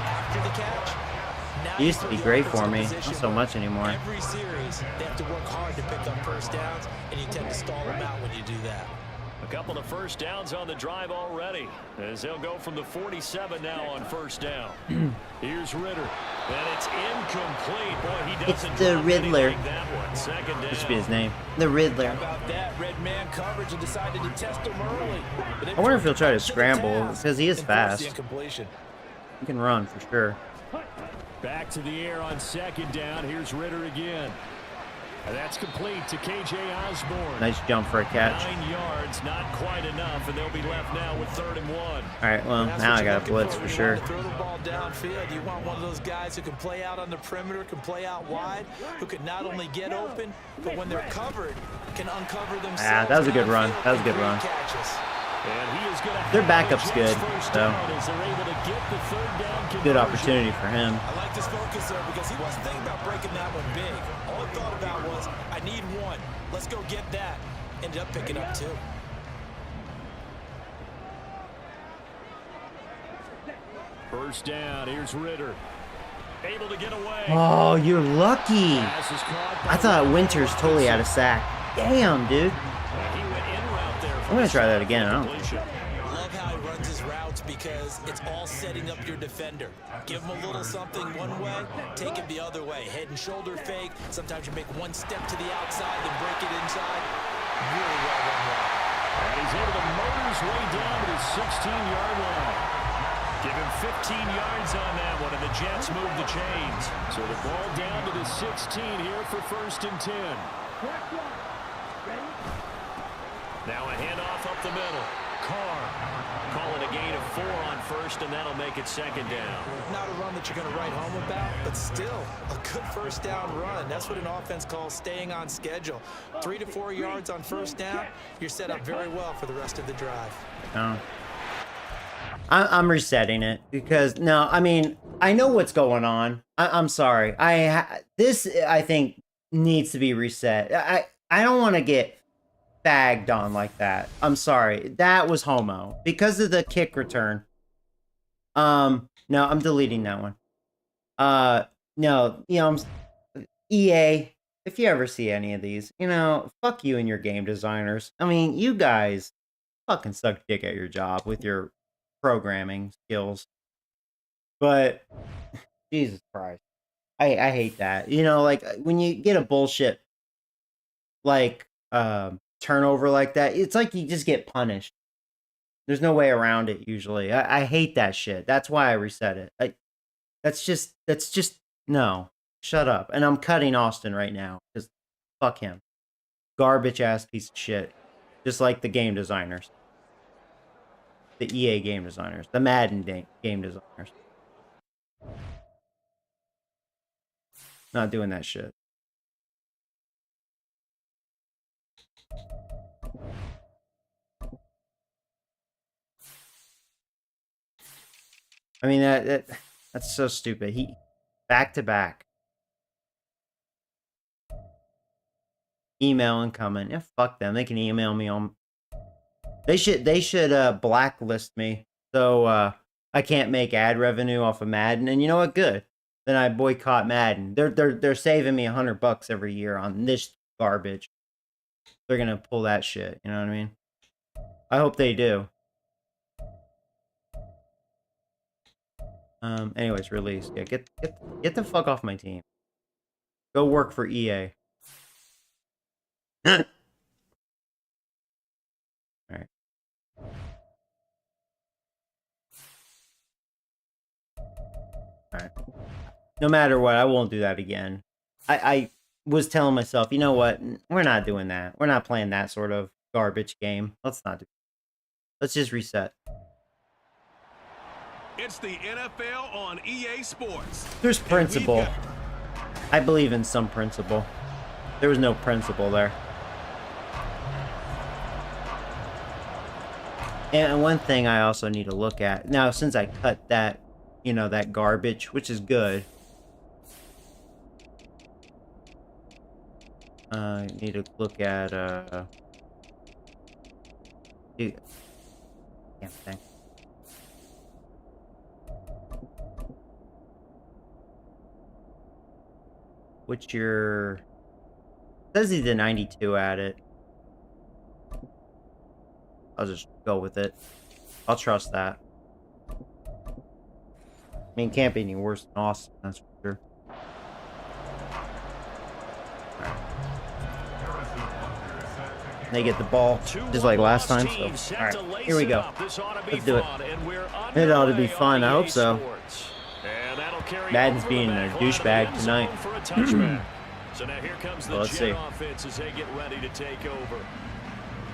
It used to be great for me, not so much anymore. Every series, they have to work hard to pick up first downs, and you tend to stall them out when you do that. A couple of 1st downs on the drive already, as they'll go from the 47 now on 1st down. Here's Ritter, and it's incomplete. Boy, he doesn't. It's the Riddler. That one. 2nd down. That should be his name. The Riddler. How about that? Red man coverage and decided to test him early. I wonder if he'll try to scramble, because he is fast. The incompletion. He can run for sure. Back to the air on 2nd down. Here's Ritter again. And that's complete to KJ Osborne. Nice jump for a catch. 9 yards, not quite enough, and they'll be left now with 3rd and 1. All right, well, now I got a blitz for sure. You want to throw the ball downfield. You want one of those guys who can play out on the perimeter, can play out wide, who can not only get open, but when they're covered, can uncover themselves. Ah, that was a good run. That was a good run. Their backup's good, so good opportunity for him. I like this focus there because he wasn't thinking about breaking that one big. All he thought about was, I need one. Let's go get that. Ended up picking up 2. First down, here's Ritter. Able to get away. Oh, you're lucky. I thought Winters totally out of sack. Damn, dude. I'm going to try that again. I don't Love how he runs his routes because it's all setting up your defender. Give him a little something one way, take it the other way. Head and shoulder fake. Sometimes you make one step to the outside, then break it inside. Really well run route. And he's able to motor his way down to the 16-yard line. Give him 15 yards on that one, and the Jets move the chains. So the ball down to the 16 here for 1st and 10. Now a handoff up the middle. Carr. Calling a gain of 4 on first, and that'll make it second down. Not a run that you're going to write home about, but still a good first down run. That's what an offense calls staying on schedule. 3 to 4 yards on first down, you're set up very well for the rest of the drive. Oh. I'm resetting it because no, I mean, I know what's going on. I'm sorry. This I think needs to be reset. I don't want to get bagged on like that. I'm sorry. That was homo because of the kick return. No, I'm deleting that one. No, EA, if you ever see any of these, fuck you and your game designers. I mean, you guys fucking suck dick at your job with your programming skills. But Jesus Christ. I hate that. Like when you get a bullshit like turnover like that, it's like you just get punished. There's no way around it usually. I hate that shit. That's why I reset it. That's just no. Shut up. And I'm cutting Austin right now because fuck him. Garbage ass piece of shit. Just like the game designers. The EA game designers. The Madden game designers. Not doing that shit. I mean, that's so stupid. He back to back. Email incoming. Yeah, fuck them. They can email me on. They should blacklist me so I can't make ad revenue off of Madden. And you know what? Good. Then I boycott Madden. They're saving me $100 every year on this garbage. They're gonna pull that shit. You know what I mean? I hope they do. Anyways, release. Yeah, get the fuck off my team. Go work for EA. All right. Alright. No matter what, I won't do that again. I was telling myself, you know what? We're not doing that. We're not playing that sort of garbage game. Let's not do it. Let's just reset. It's the NFL on EA Sports. There's principle. I believe in some principle. There was no principle there. And one thing I also need to look at now, since I cut that, that garbage, which is good. I need to look at damn thing. What's your? Says he's a 92 at it. I'll just go with it. I'll trust that. I mean, it can't be any worse than Austin, that's for sure. Right. They get the ball just like last time. So, all right, here we go. Let's do it. It ought to be fun. I hope so. Madden's being a douchebag tonight. So now here comes the Let's see. offense as they get ready to take over.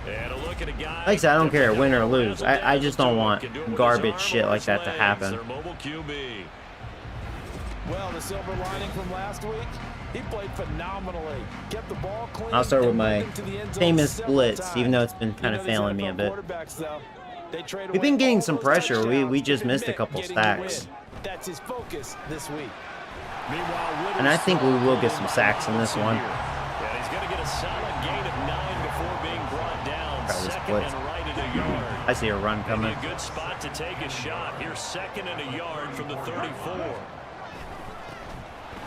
And a look at a guy like I said, I don't care, win or lose. I just don't want garbage shit like that to happen. Well, the silver lining from last week, he played phenomenally. Kept the ball clean. I'll start with my famous blitz, even though it's been kind of failing me a bit. We've been getting some pressure. We just missed a couple stacks. That's his focus this week. And I think we will get some sacks in this one. And he's going to get a solid gain of 9 before being brought down. Second and right at a yard. I see a run coming. Maybe a good spot to take a shot. Here's second and a yard from the 34.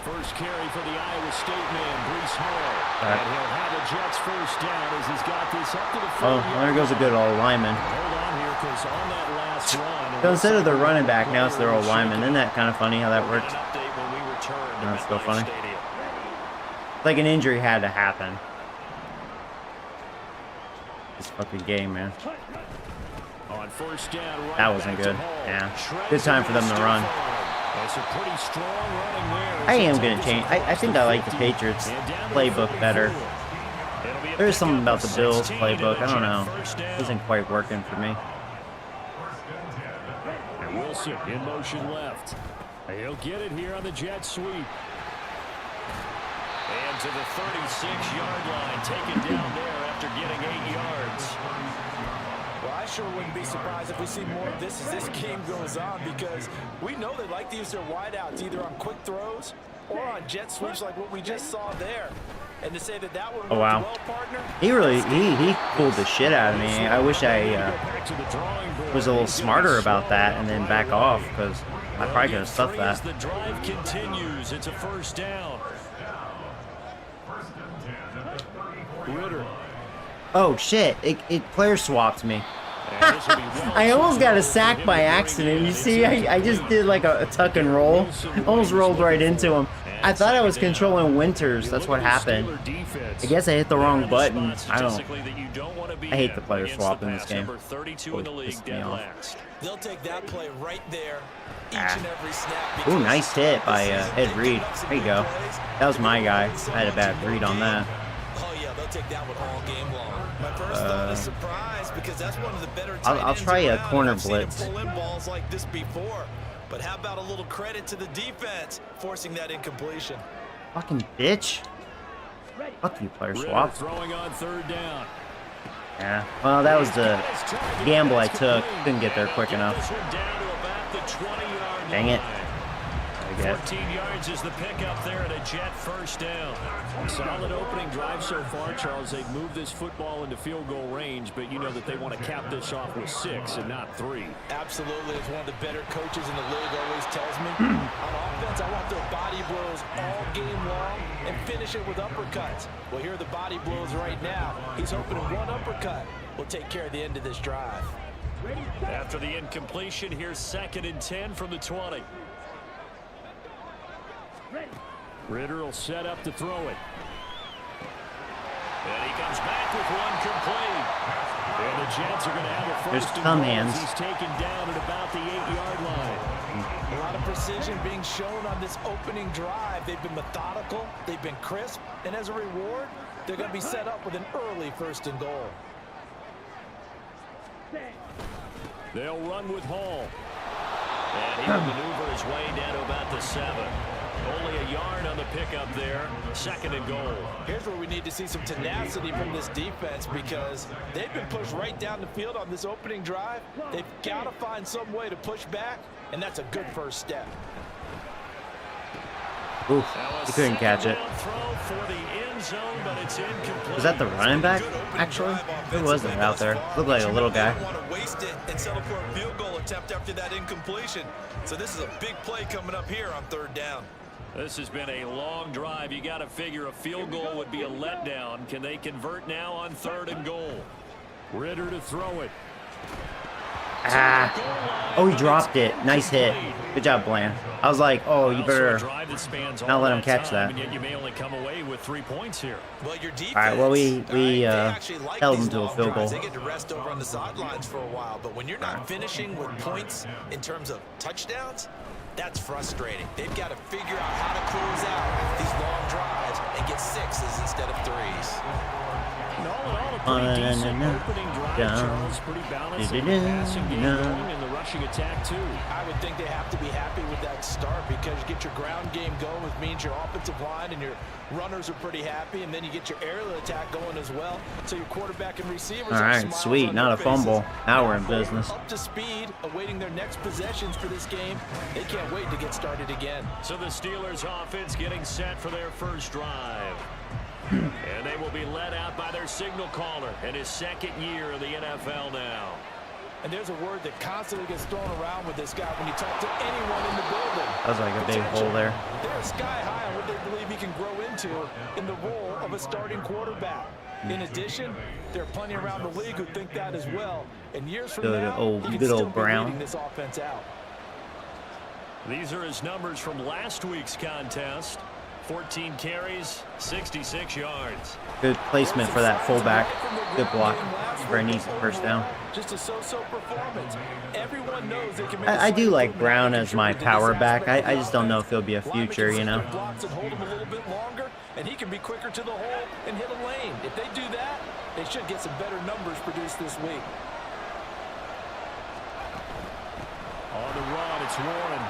First carry for the Iowa State man, Breece Hall. And he'll have the Jets first down as he's got this up to the 40. Oh, there goes a good old lineman. Hold on here, because on that last run. So instead of the running back, now it's their old lineman. Isn't that kind of funny how that works? That's still funny. Like an injury had to happen. This fucking game, man. On first down, right that wasn't good. Yeah. Good time for them to run. That's a pretty strong running there. I am going to change. I think I like the Patriots playbook better. There's something about the Bills playbook. I don't know. It isn't quite working for me. Wilson in motion left. He'll get it here on the jet sweep. And to the 36-yard line, taken down there after getting 8 yards. Well, I sure wouldn't be surprised if we see more of this as this game goes on, because we know they like to use their wideouts either on quick throws or on jet sweeps like what we just saw there. And to say that one Oh, wow. well, partner, He really, he pulled the shit out of me. I wish I was a little smarter about that and then back off, because I probably could have stuffed that. The drive continues. It's a first down. Ritter. Oh shit! It player swapped me. I almost got a sack by accident. You see, I just did like a tuck and roll. Almost rolled right into him. I thought I was controlling Winters. That's what happened. I guess I hit the wrong button. I don't. I hate the player swap in this game. Always pisses me off. they'll take that play right there each and every snap. Ooh, nice hit by Ed Reed. There you go. That was my guy. I had a bad read on that. Oh yeah, they'll take that one all game long. My first thought is surprise, because that's one of the better tight I'll ends try a around. corner I've seen him blitz. pull in balls like this before. But how about a little credit to the defense forcing that incompletion? Fucking bitch. Fuck you, player swap. Throwing on third down. Yeah. Well, that was the gamble I took. Couldn't get there quick enough. Dang it. 14 yards is the pickup there at a Jet first down. Solid opening drive so far, Charles. They've moved this football into field goal range, but you know that they want to cap this off with 6 and not 3. Absolutely. As one of the better coaches in the league always tells me, on offense, I want their body blows all game long and finish it with uppercuts. Well, here are the body blows right now. He's hoping one uppercut will take care of the end of this drive. After the incompletion, here's 2nd and 10 from the 20. Ritter will set up to throw it. And he comes back with one complete. And the Jets are going to have a first and goal. He's taken down at about the 8-yard line. A lot of precision being shown on this opening drive. They've been methodical, they've been crisp, and as a reward, they're going to be set up with an early 1st and goal. They'll run with Hall. And he will maneuver his way down to about the 7. Only a yard on the pickup there. 2nd and goal. Here's where we need to see some tenacity from this defense, because they've been pushed right down the field on this opening drive. They've got to find some way to push back, and that's a good first step. Oof, he couldn't catch it. Was that the running back, actually? Who was that out there? Looked like a little guy. Don't want to waste it and settle for a field goal attempt after that incompletion. So this is a big play coming up here on 3rd down. This has been a long drive. You got to figure a field goal would be a letdown. Can they convert now on 3rd and goal? Ritter to throw it. Oh, he dropped it. Nice hit. Good job, Bland. I was like, oh, you better not let him catch that. And yet you may only come away with 3 points here. Well, your defense, All right, well, we like held him to a field goal. They get to rest over on the sidelines for a while, but when you're not finishing with points in terms of touchdowns, that's frustrating. They've got to figure out how to close out these long drives and get 6s instead of 3s. And all in all, a pretty decent opening drive, Charles. Pretty balanced in the passing game going and the rushing attack, too. I would think they have to be happy with that start, because you get your ground game going, which means your offensive line and your runners are pretty happy, and then you get your aerial attack going as well. So your quarterback and receivers all right, sweet, not a fumble. Now we're in business. Up to speed, awaiting their next possessions for this game. They can't wait to get started again. So the Steelers offense getting set for their first drive. And they will be led out by their signal caller in his 2nd year in the NFL now. And there's a word that constantly gets thrown around with this guy when you talk to anyone in the building. That was like a big hole there. They're sky high on what they believe he can grow into in the role of a starting quarterback. In addition, there are plenty around the league who think that as well. And years from now, he can still be leading this offense out. These are his numbers from last week's contest. 14 carries, 66 yards. Good placement for that fullback. Good block for an easy first down. Just a so-so performance. Everyone knows they can make I do like Brown as my power back. I just don't know if he'll be a future, you know. Blocks and hold him a little bit longer, and he can be quicker to the hole and hit a lane. If they do that, they should get some better numbers produced this week. On the run, it's Warren.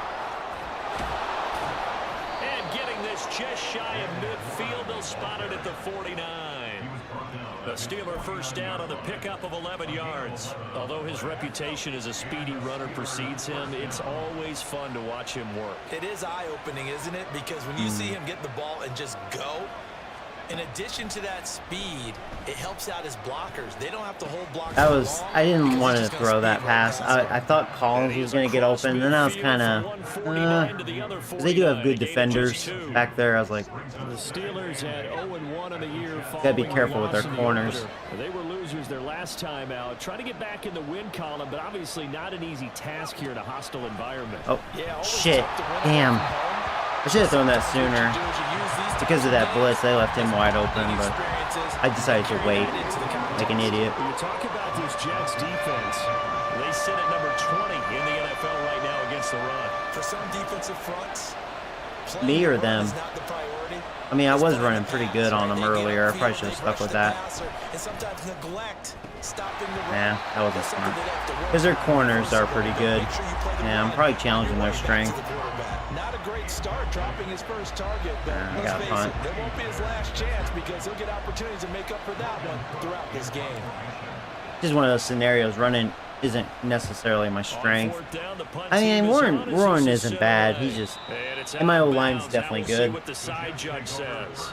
And getting this just shy of midfield, they'll spot it at the 49. The Steeler first down on the pickup of 11 yards. Although his reputation as a speedy runner precedes him, it's always fun to watch him work. It is eye-opening, isn't it? Because when you see him get the ball and just go, in addition to that speed, it helps out his blockers. They don't have to hold blocks. That was, I didn't want to throw that pass. I thought Collins was going to get open, and then I was kind of, they do have good defenders back there. I was like, The Steelers had 0-1 in the year. Gotta be careful with their corners. They were losers their last time out. Trying to get back in the win column, but obviously not an easy task here in a hostile environment. oh, shit, damn. I should have thrown that sooner. Because of that blitz, they left him wide open, but I decided to wait like an idiot. When you talk about this Jets defense, they sit at number 20 in the NFL right now against the run. For some defensive fronts, Me or them? is not the priority. I mean, I was running pretty good on them earlier. I probably should have stuck with that. And sometimes neglect stopping the Nah, that wasn't smart. Because their corners are pretty good. Yeah, I'm probably challenging their strength. Not a great start dropping his first target, but I let's got a face punt. it, it won't be his last chance because he'll get opportunities to make up for that one throughout this game. Just one of those scenarios. Running isn't necessarily my strength. I mean, Warren isn't bad. He's just, and my O-line's definitely good. What the side judge says.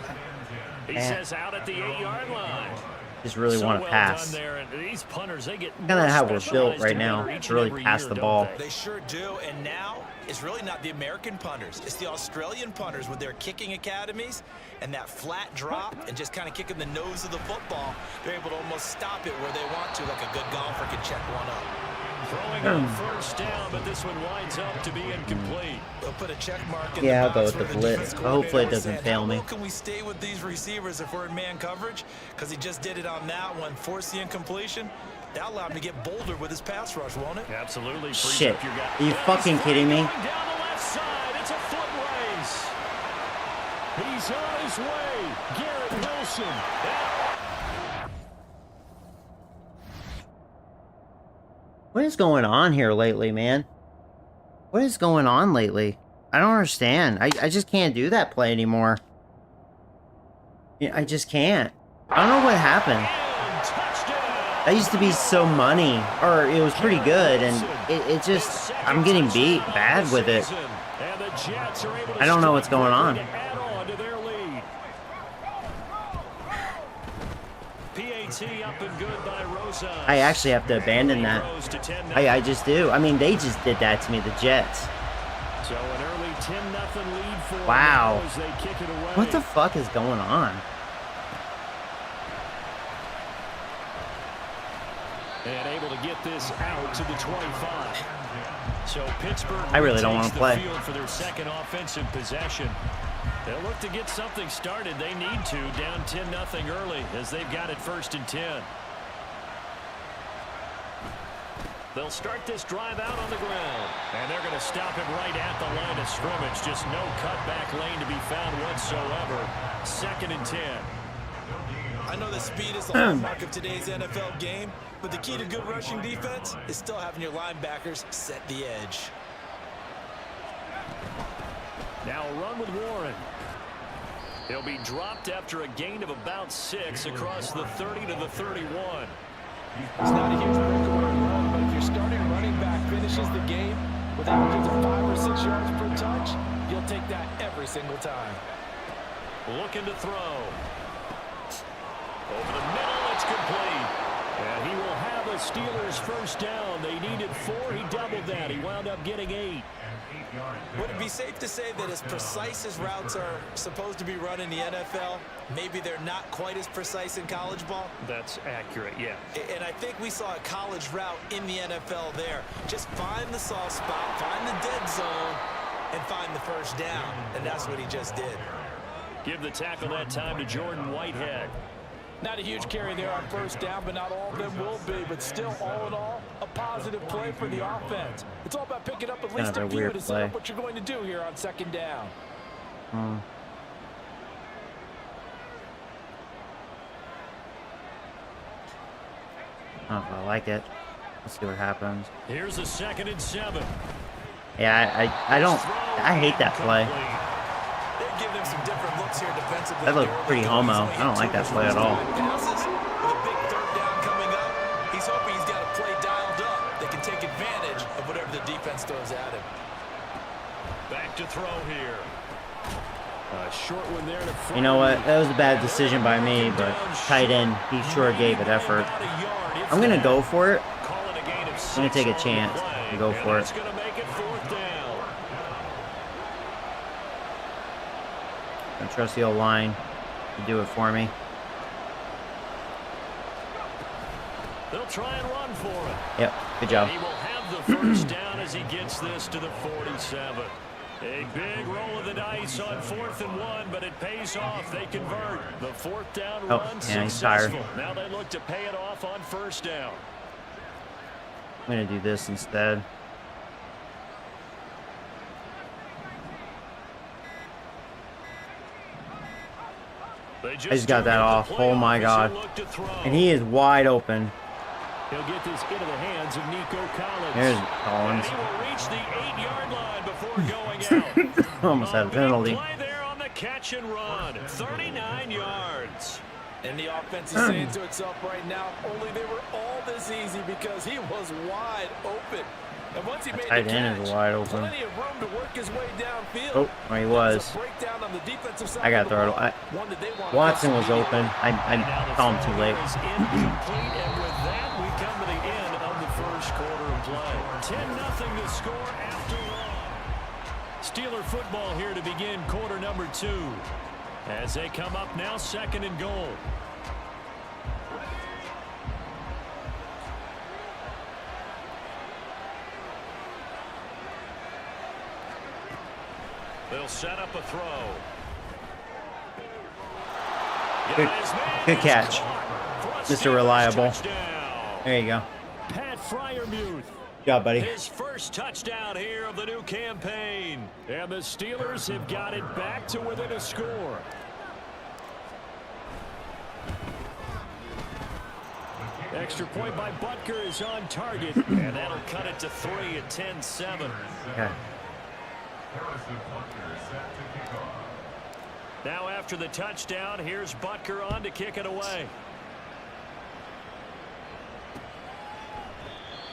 He Man. says out at the 8-yard line. Just really So want to well pass. done there, and these punters, they get Kind of more how we're built specialized right and now, better each to really and every pass year, the don't ball. they? They sure do, and now it's really not the American punters. It's the Australian punters with their kicking academies and that flat drop and just kind of kicking the nose of the football. They're able to almost stop it where they want to, like a good golfer can check one up. Throwing on first down, but this one winds up to be incomplete. They'll put a check mark in Yeah, the I'll go box with the where blitz. defense Hopefully it coordinator doesn't said, fail "How me." well can we stay with these receivers if we're in man coverage?" Because he just did it on that one, forced the incompletion. That'll allow him to get bolder with his pass rush, won't it? Absolutely. Shit. Are you fucking kidding me? Down the left side. It's a foot race. He's on his way. Garrett Wilson. What is going on here lately, man? What is going on lately? I don't understand. I just can't do that play anymore. Yeah, I just can't. I don't know what happened. And touchdown. That used to be so money, or it was pretty good, and it just, I'm getting beat bad with it. And the Jets are able to I don't know what's going on. to add on to their lead. PAT up and good by Rosa. I actually have to abandon that. I just do. I mean, they just did that to me, the Jets. So an early 10-0 lead for Wow. them as they kick it away. What the fuck is going on? And able to get this out to the 25. So Pittsburgh I really don't takes wanna play. the field for their second offensive possession. They'll look to get something started. They need to, down 10-0 early as they've got it 1st and 10. They'll start this drive out on the ground. And they're going to stop it right at the line of scrimmage. Just no cutback lane to be found whatsoever. 2nd and 10. I know that speed is the hallmark of today's NFL game, but the key to good rushing defense is still having your linebackers set the edge. Now a run with Warren. He'll be dropped after a gain of about 6 across the 30 to the 31. It's not a huge breakaway run, but if your starting running back finishes the game with averages of 5 or 6 yards per touch, you'll take that every single time. Looking to throw. Over the middle, it's complete. And he will have a Steelers first down. They needed 4. He doubled that. He wound up getting 8. Would it be safe to say that as precise as routes are supposed to be run in the NFL, maybe they're not quite as precise in college ball? That's accurate, yeah. And I think we saw a college route in the NFL there. Just find the soft spot, find the dead zone, and find the first down. And that's what he just did. Give the tackle that time to Jordan Whitehead. Not a huge carry there on first down, but not all of them will be. But still, all in all, a positive play for the offense. It's all about picking up at least a few to set up what you're going to do here on 2nd down. I don't know if I like it. Let's see what happens. Here's a 2nd and 7. Yeah, I hate that play. They're giving him some different looks here defensively. That looked pretty homo. I don't like that play at all. Passes with a big third down coming up. He's hoping he's got a play dialed up that can take advantage of whatever the defense throws at him. Back to throw here. A short one there to You know what? That was a bad decision by me, but tight end, he sure gave it effort. I'm going to go for it. I'm going to take a chance and go for it. I trust the old line to do it for me. They'll try and run for it. Yep, good job. He will have the first down as he gets this to the 47. A big roll of the dice on 4th and 1, but it pays off. They convert. The 4th down run successful. Now they look to pay it off on 1st down. I'm going to do this instead. I just got that off. Oh my God. And he is wide open. He'll get this into the hands of Nico Collins. There's Collins. And he will reach the 8-yard line before going out. Almost had a penalty. Play there on the catch and run. 39 yards. And the offense is saying to itself right now, only they were all this easy because he was wide open. And once he made the Tight catch, end is wide open. plenty of room to work his way downfield. Oh, there he was. Breakdown on the defensive side I got thrown. Watson was open. I saw him too late. Incomplete, and with that, we come to the end of the first quarter of play. 10-0 to score after one. Steeler football here to begin quarter number 2. As they come up now, 2nd and goal. They'll set up a throw. Good catch, Mr. Reliable. There you go. Pat Freiermuth. Good job, buddy. His first touchdown here of the new campaign. And the Steelers have got it back to within a score. Extra point by Butker is on target, and that'll cut it to 3 at 10-7. Okay. Now after the touchdown, here's Butker on to kick it away.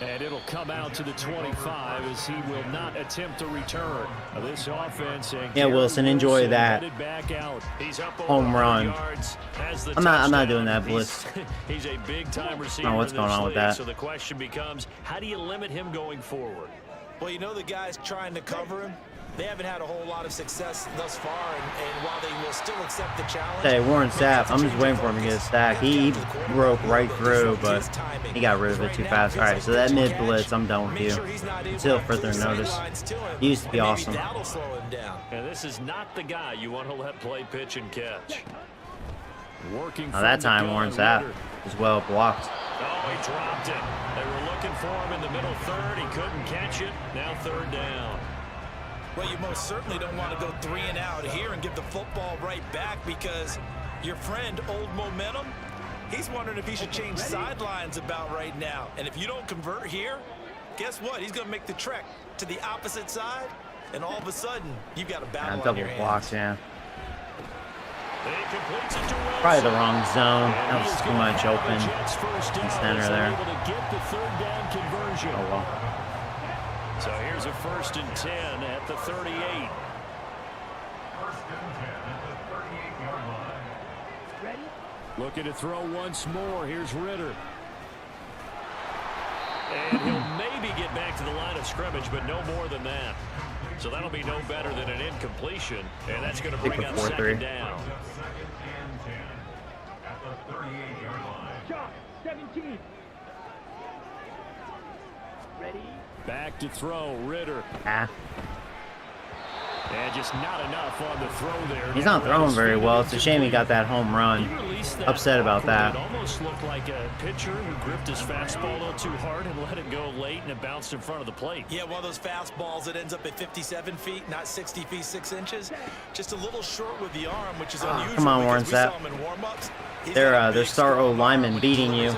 And it'll come out to the 25 as he will not attempt to return. This offense. Yeah, Wilson, enjoy that home run. I'm not doing that blitz. He's a big time receiver. Oh, what's going on with that? So the question becomes, how do you limit him going forward? Well, you know the guys trying to cover him. They haven't had a whole lot of success thus far, and while they will still accept the challenge. Hey, Warren Sapp, I'm just waiting for him to get a stack. He broke right through, but he got rid of it too fast. All right, so that mid blitz, I'm done with you. Until further notice. He used to be awesome. And this is not the guy you want to let play pitch and catch. Working. Now that time, Warren Sapp is well blocked. Oh, he dropped it. They were looking for him in the middle third. He couldn't catch it. Now 3rd down. Well, you most certainly don't want to go 3 and out here and give the football right back because your friend, Old Momentum, he's wondering if he should change sidelines about right now. And if you don't convert here, guess what? He's going to make the trek to the opposite side, and all of a sudden, you've got a battle on your hands. Double blocks, yeah. Probably the wrong zone. That was too much open in center there. Oh, well. So here's a 1st and 10 at the 38. 1st and 10 at the 38-yard line. Ready? Looking to throw once more. Here's Ritter. And he'll maybe get back to the line of scrimmage, but no more than that. So that'll be no better than an incompletion, and that's going to bring up 2nd down. 2nd and 10 at the 38-yard line. Shot 17. Ready? Back to throw, Ritter. And just not enough on the throw there. He's not throwing very well. It's a shame he got that home run. Upset about that. It almost looked like a pitcher who gripped his fastball a little too hard and let it go late, and it bounced in front of the plate. Yeah, one of those fastballs that ends up at 57 feet, not 60 feet 6 inches. Just a little short with the arm, which is unusual. Come on, Warren Sapp. Their star O lineman beating you.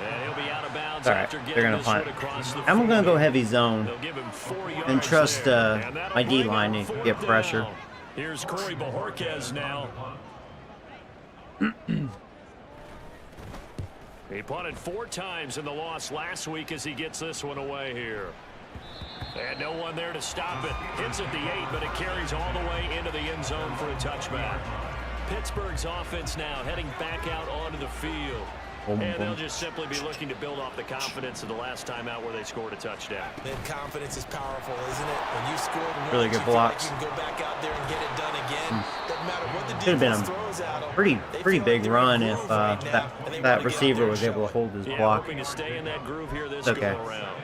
And he'll be out of bounds All right, after they're getting gonna this punt. one across the I'm gonna go 40. heavy zone They'll give him 4 yards and trust there. And that'll my bring D-line up to get 4th pressure. down. Here's Corey Bajorquez now. He punted 4 times in the loss last week as he gets this one away here. And no one there to stop it. Hits at the 8, but it carries all the way into the end zone for a touchback. Pittsburgh's offense now heading back out onto the field. And they'll just simply be looking to build off the confidence of the last time out where they scored a touchdown. That confidence is powerful, isn't it? When you scored once, Really good blocks. you can go back out there and get it done again. Doesn't matter what the Could have been defense a throws at them. pretty big run if that receiver was able to hold his block. Hoping to stay in that groove here this Okay. go around.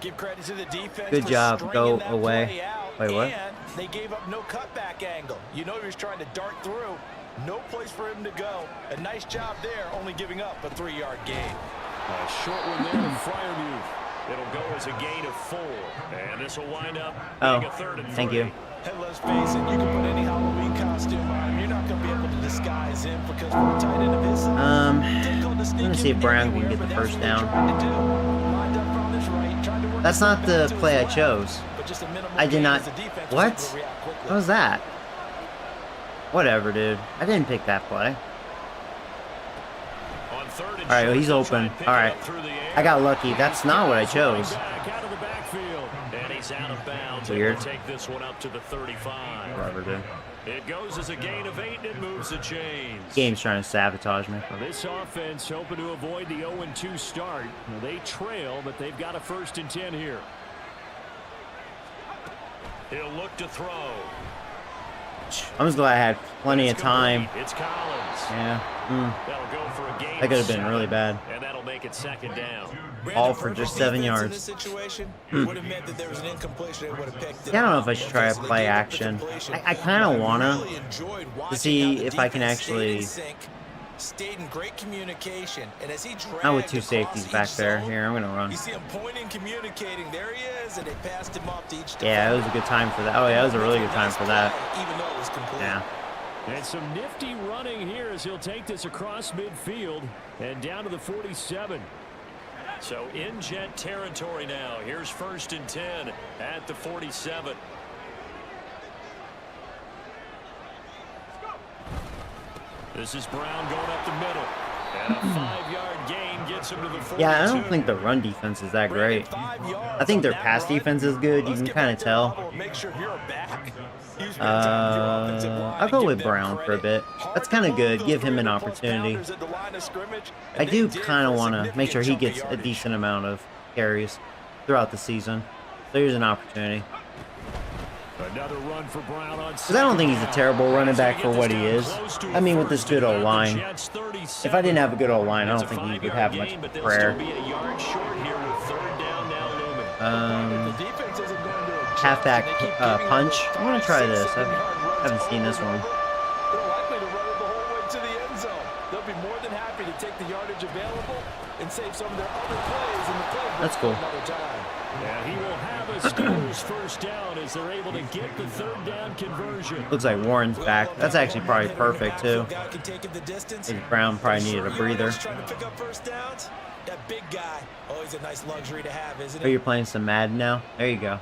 Give credit to the defense. Good for job. stringing Go that away. play out, Wait, what? And they gave up no cutback angle. You know he was trying to dart through. No place for him to go. A nice job there, only giving up a 3-yard gain. A short one there to Freiermuth. It'll go as a gain of 4. And this will wind up being a 3rd and 3. Thank you. Hey, let's face it, you can put any Halloween costume on him. You're not going to be able to disguise him because we're tight end of his size. I'm gonna see if Brown can get the first down. That's not the play I chose. I did not. What? What was that? Whatever, dude. I didn't pick that play. On 3rd and All right, well, he's short, they'll try open. and pick All it right. up through the air. I got lucky. That's not what I chose. Back out of the backfield. And he's out of bounds. Weird. And we'll take this one up to the 35. Whatever, dude. It goes as a gain of 8 and it moves the chains. Game's trying to sabotage me. This offense hoping to avoid the 0-2 start. They trail, but they've got a 1st and 10 here. He'll look to throw. I'm just glad I had plenty of time. It's Collins. Yeah. That'll go for a gain That could have been 7, really bad. And that'll make it 2nd down. All for just 7 yards. In this situation, would have meant that there was an incompletion. They would have picked it Yeah, I don't know up. if I should try a Offensively, play gave up the action. completion. I kind of want Really enjoyed to watching see how the if I can defense stayed actually. in sync, stayed in great communication, and as he dragged Not with 2 across safeties each back there. zone, Here, I'm gonna run. you see him pointing, communicating. There he is, and they passed him off to each Yeah, it was a defender. good time for that. Oh yeah, it was a really good time for that. Even though it was complete. Yeah. And some nifty running here as he'll take this across midfield and down to the 47. So in Jet territory now. Here's 1st and 10 at the 47. This is Brown going up the middle. And a 5-yard gain gets him to the 42. Yeah, I don't think the run defense is that great. I think their pass defense is good. You can kind of tell. I'll go with Brown for a bit. That's kind of good. Give him an opportunity. I do kind of want to make sure he gets a decent amount of carries throughout the season. So here's an opportunity. Another run for Brown on Because I don't think he's a terrible running back for what he is. I mean, with this good old line. If I didn't have a good old line, I don't think he would have much prayer. Halfback punch. I'm going to try this. I haven't seen this one. They're likely to run it the whole way to the end zone. They'll be more than happy to take the yardage available and save some of their other plays in the playbook. That's cool. for another time. Yeah, he will have a Steelers 1st down as they're able to get the 3rd down conversion. Looks like Warren's back. That's actually probably perfect, too. Guy can take it the distance. I think Brown probably needed a breather. Trying to pick up 1st downs. That big guy, always a nice luxury to have, isn't Oh, it? you're playing some Madden now? There you go.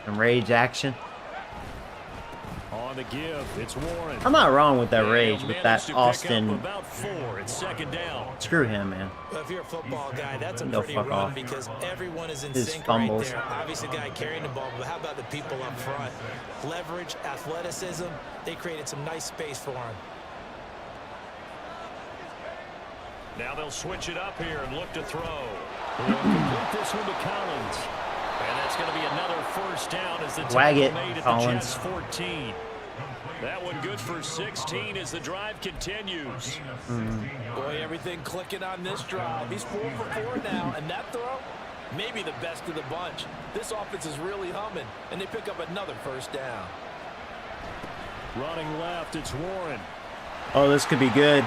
Some rage action. On the give, it's Warren. I'm not wrong with that And rage, he'll but manage that to pick up Austin. about 4. It's 2nd down. Screw him, man. Well, if you're a football guy, that's a No, pretty fuck run off. because everyone is in His sync fumbles. right there. Obviously, the guy carrying the ball, but how about the people up front? Leverage, athleticism, they created some nice space for him. Now they'll switch it up here and look to throw. They'll complete this one to Collins. And that's going to be another 1st down as the Wag tackle it, made at Collins. the Jets 14. That one good for 16 as the drive continues. Boy, everything clicking on this drive. He's 4 for 4 now, and that throw, maybe the best of the bunch. This offense is really humming, and they pick up another 1st down. Running left, it's Warren. Oh, this could be good.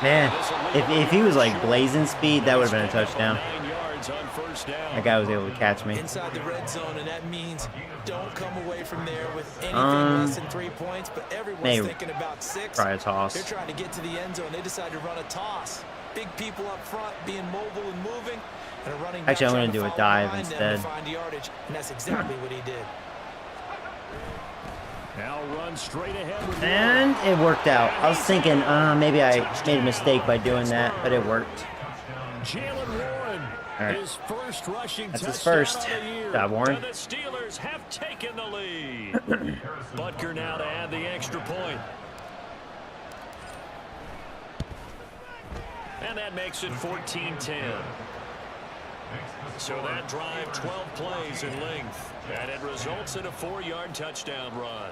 Man, if he was like blazing speed, that would have been a touchdown. 9 yards yards on first down. That guy was able to catch me. Inside the red zone, and that means don't come away from there with anything less than 3 points. But everyone's thinking about 6. Try a toss. They're trying to get to the end zone. They decide to run a toss. Big people up front, being mobile and moving, and a running back. Actually, I'm going to do a dive instead. To find yardage, and that's exactly what he did. Now run straight ahead with And it worked out. I was thinking, maybe I made a mistake by doing that, but it worked. Jalen Warren, right. his first rushing That's his touchdown first. of the year. Job, Warren. And the Steelers have taken the lead. Butker now to add the extra point. And that makes it 14-10. So that drive, 12 plays in length, and it results in a 4-yard touchdown run.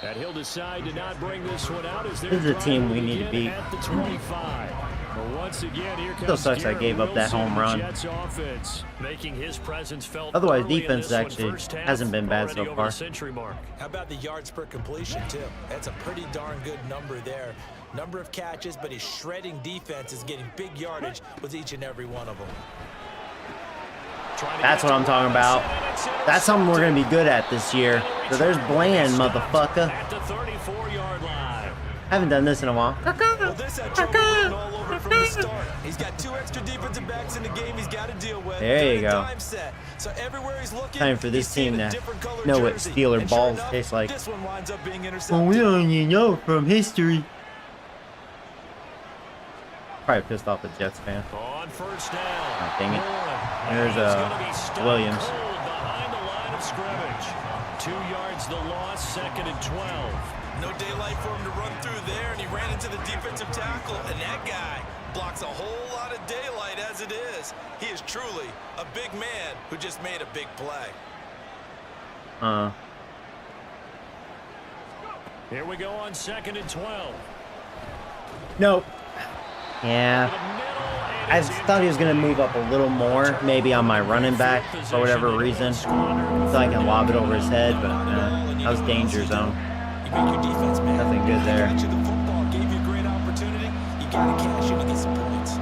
And he'll decide to not bring this one out as this is a team we need to beat. At the 25. But once again, here comes Still sucks I gave up that home run. Jets offense, making his presence felt Otherwise, early in defense this one. actually First half, hasn't been bad already so over far. the century mark. How about the yards per completion, too? That's a pretty darn good number there. Number of catches, but his shredding defense is getting big yardage with each and every one of them. That's what I'm talking about. That's something we're going to be good at this year. So there's Bland, motherfucker. At the 34-yard line. Haven't done this in a while. Well, this had trouble written all over from the start. He's got 2 extra defensive backs in the game he's got to deal with. There you go. Time set. So everywhere he's looking, Time for this he's seeing team a to different color know what jersey. Steeler And sure balls enough, taste like. This one winds up being Well, intercepted. we only know from history. Probably pissed off the Jets fan. On first down. Oh, dang it. There's Williams. Behind the line of scrimmage. 2 yards the loss, 2nd and 12. No daylight for him to run through there, and he ran into the defensive tackle, and that guy blocks a whole lot of daylight as it is. He is truly a big man who just made a big play. Here we go on 2nd and 12. Nope. Yeah. I thought he was going to move up a little more, maybe on my running back for whatever reason, so I can lob it over his head, but that was danger zone. Nothing good there. The football gave you a great opportunity. You got to cash in to get some points.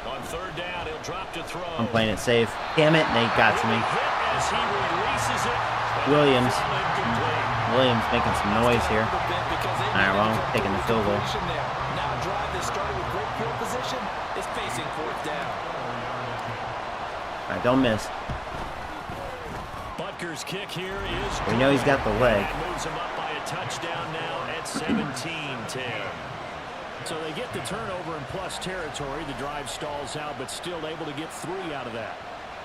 On 3rd down, he'll drop to throw. I'm playing it safe. Damn it, they got to me. As he releases it. Williams making some noise here. Alright, well, I'm taking the field goal. Now a drive that started with great field position is facing 4th down. Alright, don't miss. Butker's kick here is We know he's got the leg. That moves him up by a touchdown now at 17-10. So they get the turnover in plus territory. The drive stalls out, but still able to get 3 out of that.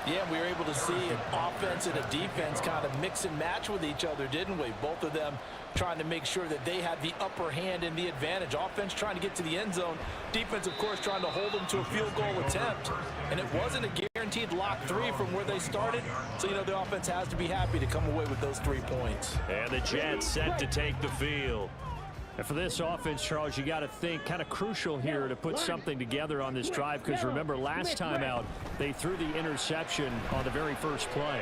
Yeah, we were able to see an offense and a defense kind of mix and match with each other, didn't we? Both of them trying to make sure that they had the upper hand and the advantage. Offense trying to get to the end zone. Defense, of course, trying to hold them to a field goal attempt. And it wasn't a guaranteed lock 3 from where they started. So, you know, the offense has to be happy to come away with those 3 points. And the Jets set to take the field. And for this offense, Charles, you got to think kind of crucial here to put something together on this drive, because remember last time out they threw the interception on the very first play.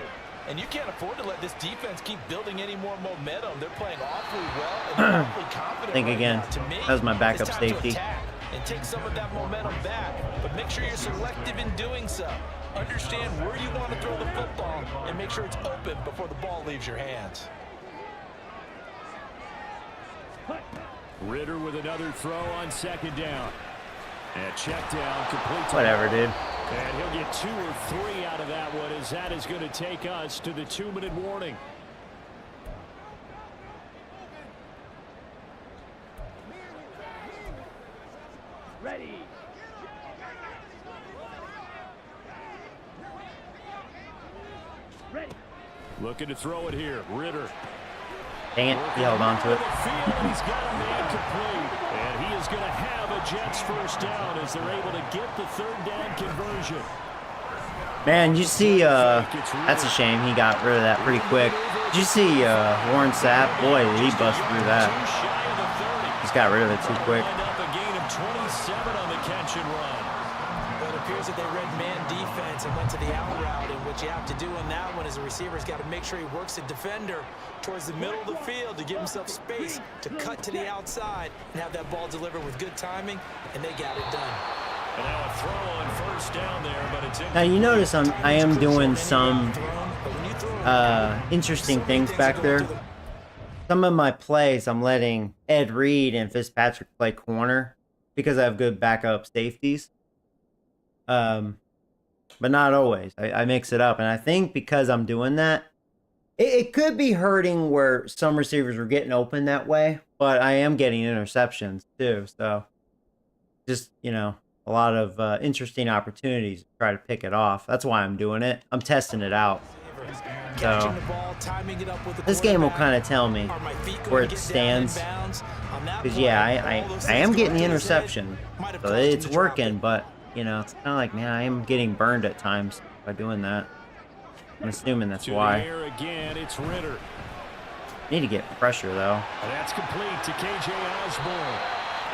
And you can't afford to let this defense keep building any more momentum. They're playing awfully well and they're awfully confident. Think right again. now. To me, That was my backup it's time to safety. attack and take some of that momentum back, but make sure you're selective in doing so. Understand where you want to throw the football and make sure it's open before the ball leaves your hands. Ritter with another throw on 2nd down. And check down, complete. Whatever, dude. And he'll get 2 or 3 out of that one, as that is going to take us to the 2-minute warning. Ready. Ready. Looking to throw it here. Ritter. Dang it, he held on to it. He's got a man complete. And he is going to have a Jets first down as they're able to get the 3rd down conversion. Man, you see, that's a shame. He got rid of that pretty quick. Did you see Warren Sapp? Boy, did he bust through that. Just got rid of it too quick. A gain of 27 on the catch and run. But it appears that they read man defense and went to the out route, and what you have to do in that one one is the receiver's got to make sure he works the defender towards the middle of the field to give himself space to cut to the outside and have that ball delivered with good timing, and they got it done. And now a throw on first down there, but it's Now you notice I am doing some interesting things back there. Some of my plays I'm letting Ed Reed and Fitzpatrick play corner because I have good backup safeties. But not always. I mix it up, and I think because I'm doing that, it could be hurting where some receivers were getting open that way, but I am getting interceptions too. So just, you know, a lot of interesting opportunities to try to pick it off. That's why I'm doing it. I'm testing it out. So this game will kind of tell me where it stands. Because, yeah, I am getting the interception. So it's working, but, you know, it's kind of like, man, I am getting burned at times by doing that. I'm assuming that's why. Again, it's Ritter. Need to get pressure, though. And that's complete to KJ Osborne.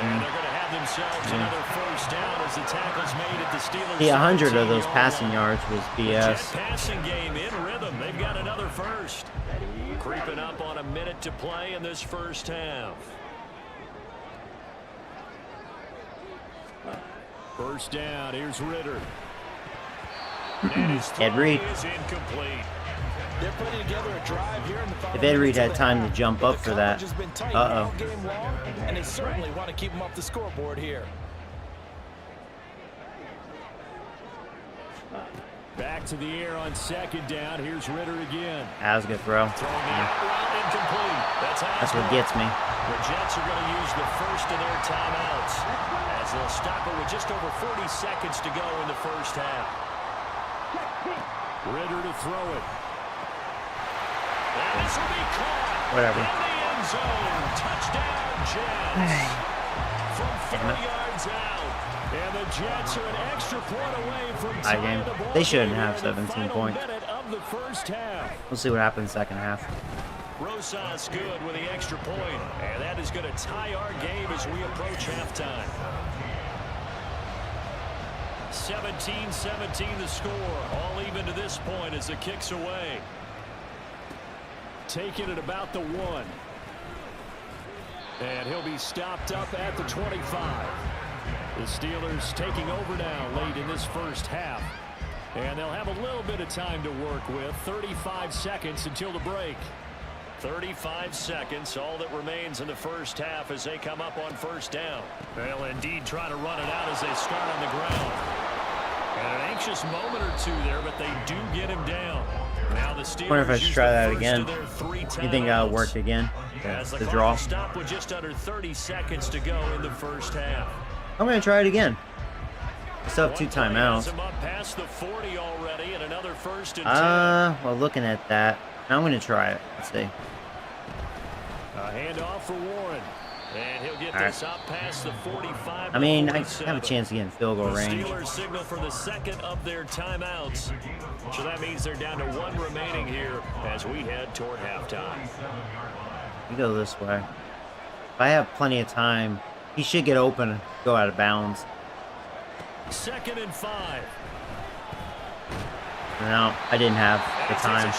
And they're going to have themselves another first down as the tackle's made at the Steelers. Yeah, 100 of those passing yards was BS. Jet passing game in rhythm. They've got another first. Creeping up on a minute to play in this first half. First down. Here's Ritter. Ed Reed. Is incomplete. They're putting together a drive here in the If Ed Reed had time to jump up for that. Uh-oh. And they certainly want to keep him off the scoreboard here. Back to the air on second down. Here's Ritter again. That was a good throw. Throwing it out route incomplete. That's what gets me. The Jets are going to use the first of their timeouts as they'll stop it with just over 40 seconds to go in the first half. Ritter to throw it. And this will be caught. Whatever. In the end zone. Touchdown, Jets. From 4 yards out. And the Jets are an extra point away from tying the ball. They shouldn't have game in the 17 final points. minute of the first half. We'll see what happens second half. Rosas good with the extra point. And that is going to tie our game as we approach halftime. 17-17 the score. All even to this point as the kick's away. Taking it about the 1. And he'll be stopped up at the 25. The Steelers taking over now late in this first half. And they'll have a little bit of time to work with. 35 seconds until the break. 35 seconds, all that remains in the first half as they come up on first down. They'll indeed try to run it out as they start on the ground. And an anxious moment or two there, but they do get him down. Now the Steelers I wonder if I should try that again. You think that'll work again? The draw? Stop with just under 30 seconds to go in the first half. I'm going to try it again. I still have 2 timeouts. Past the 40 already and another first and 10. Well, looking at that, I'm going to try it. Let's see. A handoff for Warren. And he'll get this up past the 45. I mean, I have a chance to get in field goal range. Steelers signal for the second of their timeouts. So that means they're down to 1 remaining here as we head toward halftime. You go this way. If I have plenty of time, he should get open and go out of bounds. 2nd and 5. No, I didn't have the time.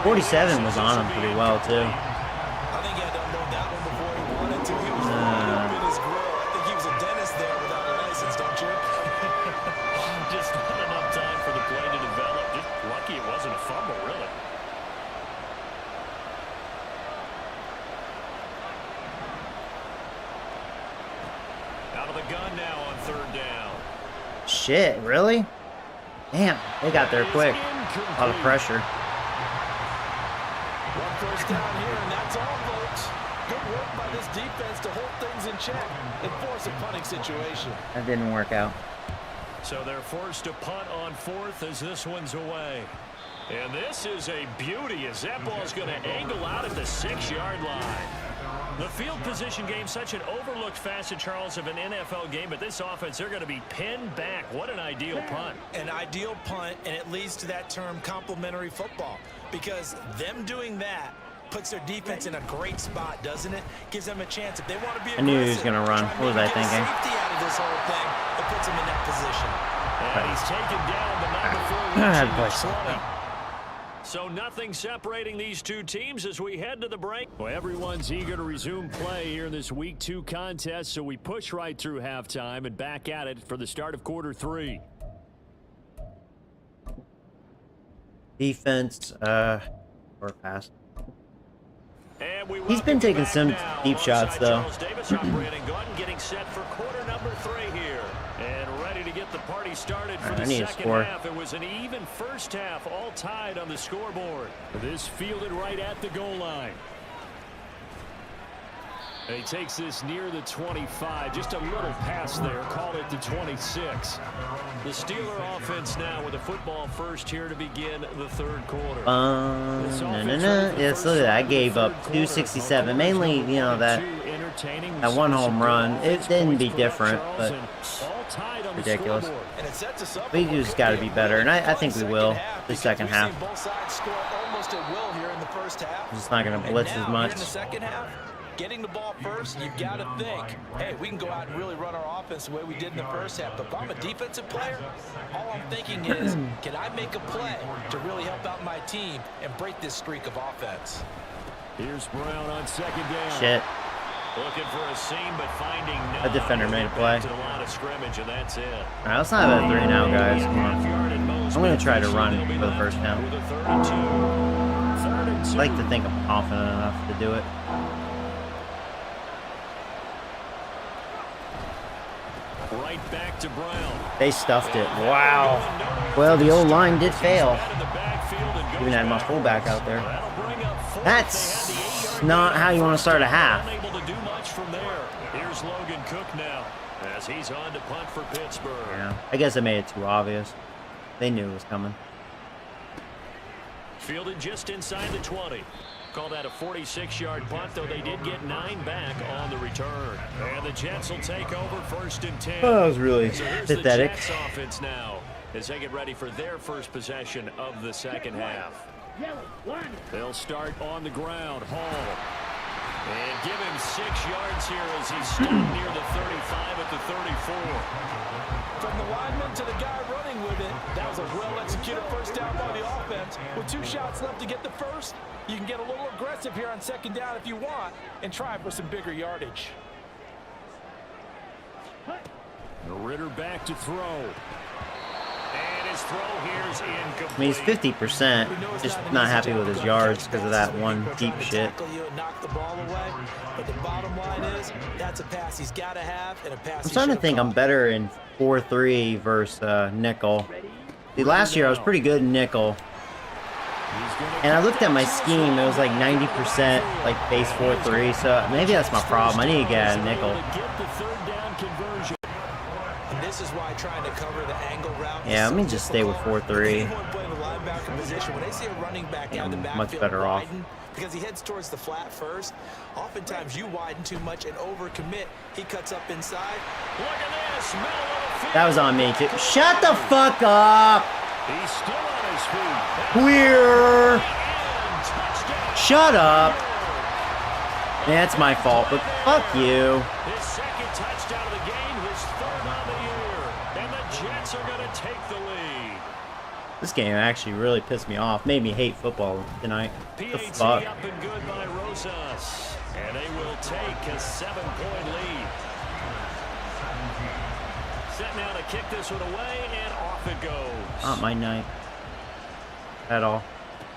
47 was on him pretty well, too. I think he had to unload that one before he wanted to. He was in his grill. I think he was a dentist there without a license, don't you? Just not enough time for the play to develop. Just lucky it wasn't a fumble, really. Out of the gun now on 3rd down. Shit, really? Damn, they got there quick. A lot of pressure. 1 first down here, and that's all, folks. Good work by this defense to hold things in check and force a punting situation. That didn't work out. So they're forced to punt on 4th as this one's away. And this is a beauty as that ball's going to angle out at the 6-yard line. The field position game, such an overlooked facet, Charles, of an NFL game, but this offense, they're going to be pinned back. What an ideal punt. An ideal punt, and it leads to that term complementary football, because them doing that puts their defense in a great spot, doesn't it? Gives them a chance if they want to be aggressive. I knew he was going to run. What was I thinking? Safety out of this whole thing, it puts him in that position. And he's taken down the number 4 I had to reaching play the 20. So nothing separating these two teams as we head to the break. Well, everyone's eager to resume play here in this Week 2 contest, so we push right through halftime and back at it for the start of quarter 3. Defense, or pass. And we He's been taking some now deep shots, though. Charles Davis operating gun, getting set for quarter number 3 here. And ready to get the party started for the second half. It was an even first half, all tied on the scoreboard. This fielded right at the goal line. And he takes this near the 25. Just a little pass there. Call it the 26. The Steeler offense now with the football first here to begin the third quarter. Yeah, so I gave up 267. Mainly, you know, that one home run. It didn't be different, but ridiculous. We just got to be better, and I think we will the second half. We're just not going to blitz as much. Getting the ball first, you've got to think, hey, we can go out and really run our offense the way we did in the first half. But if I'm a defensive player, all I'm thinking is, can I make a play to really help out my team and break this streak of offense? Here's Brown on second down. Shit. Looking for a seam, but finding none. A defender made a play. To the line of scrimmage, and that's it. All right, let's not have a 3 now, guys. Come on. I'm going to try to run for the first down. I like to think I'm confident enough to do it. Right back to Brown. They stuffed it. Wow. Well, the old line did fail. Even had my fullback out there. That's not how you want to start a half. Unable to do much from there. Here's Logan Cook now as he's on to punt for Pittsburgh. Yeah, I guess I made it too obvious. They knew it was coming. Fielded just inside the 20. Call that a 46-yard punt, though they did get 9 back on the return. And the Jets will take over 1st and 10. Oh, that was really pathetic. The Jets offense now as they get ready for their first possession of the second half. They'll start on the ground. Hall. And give him 6 yards here as he's stopped near the 35 at the 34. From the lineman to the guy running with it, that was a well-executed first down by the offense. With 2 shots left to get the first, you can get a little aggressive here on second down if you want and try for some bigger yardage. Ritter back to throw. And his throw here's incomplete. I mean, he's 50%. Just not happy with his yards because of that one deep shit. But the bottom line is, that's a pass he's got to have, and a pass I'm starting to think I'm better in 4-3 versus nickel. See, last year I was pretty good in nickel. And I looked at my scheme, it was like 90% like base 4-3, so maybe that's my problem. I need to get a nickel. And this is why trying to cover the angle route. Yeah, let me just stay with 4-3. When they see a running back out of the backfield, much better off. Because he heads towards the flat first. Oftentimes you widen too much and overcommit. He cuts up inside. Look at this, middle of the field. That was on me too. Shut the fuck up! He's still on his feet. Queer! Shut up! Yeah, it's my fault, but fuck you. His second touchdown of the game, his 3rd on the year. And the Jets are going to take the lead. This game actually really pissed me off. Made me hate football tonight. What the fuck? Up and good by Rosas. And they will take a 7-point lead. Set now to kick this one away, and off it goes. Not my night. At all.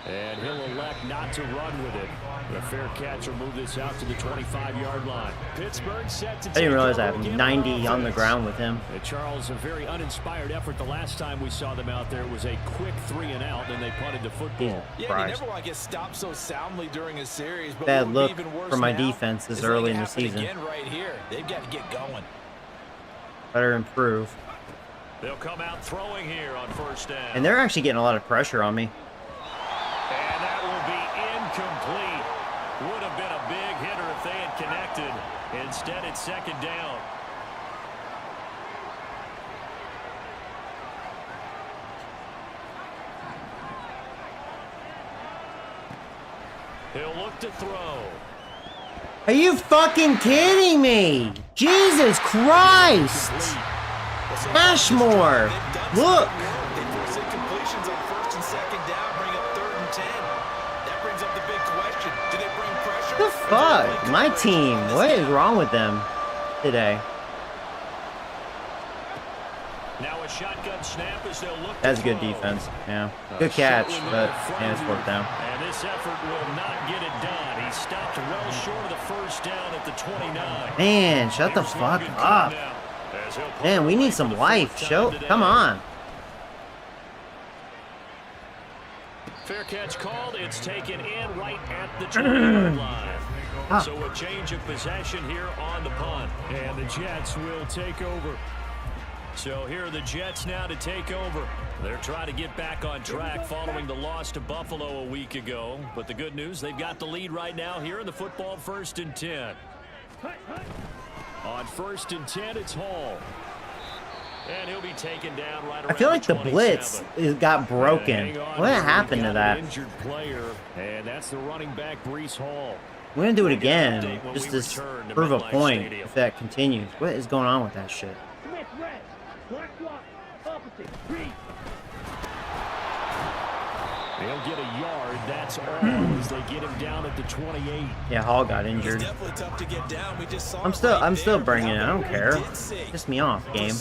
And he'll elect not to run with it. A fair catch will move this out to the 25-yard line. Pittsburgh set to I didn't realize I have 90 on the ground with him. And Charles, a very uninspired effort. The last time we saw them out there was a quick 3-and-out, and they punted the football. Yeah, you never want to get stopped so soundly during a series. But bad look for my defense this early in the season. Right here. They've got to get going. Better improve. They'll come out throwing here on 1st down. And they're actually getting a lot of pressure on me. And that will be incomplete. Would have been a big hitter if they had connected. Instead, it's 2nd down. He'll look to throw. Are you fucking kidding me? Jesus Christ! Ashmore! Look! They force incompletions on 1st and 2nd down, bring up 3rd and 10. The fuck? My team. What is wrong with them today? Now a shotgun snap as they'll look. That's good defense. Yeah. Good catch, but yeah, it's fourth down. And this effort will not get it done. He stopped well short of the first down at the 29. Man, shut the fuck up. Man, we need some life. Come on. Fair catch called. It's taken in right at the 20-yard line. So a change of possession here on the punt. And the Jets will take over. So here are the Jets now to take over. They're trying to get back on track following the loss to Buffalo a week ago. But the good news, they've got the lead right now here in the football 1st and 10. On 1st and 10, it's Hall. And he'll be taken down right around I feel like the 27. blitz got broken. What happened to that? Injured player, and that's the running back, Breece Hall. We're gonna do it again, just to prove a point if that continues. What is going on with that shit? Smith red. Black block. Opposite. Green. They'll get a yard. That's all as they get him down at the 28. Yeah, Hall got It's injured. definitely tough to get down. We just saw I'm it still right bringing it. there. I don't care. We did see. Piss me off, game.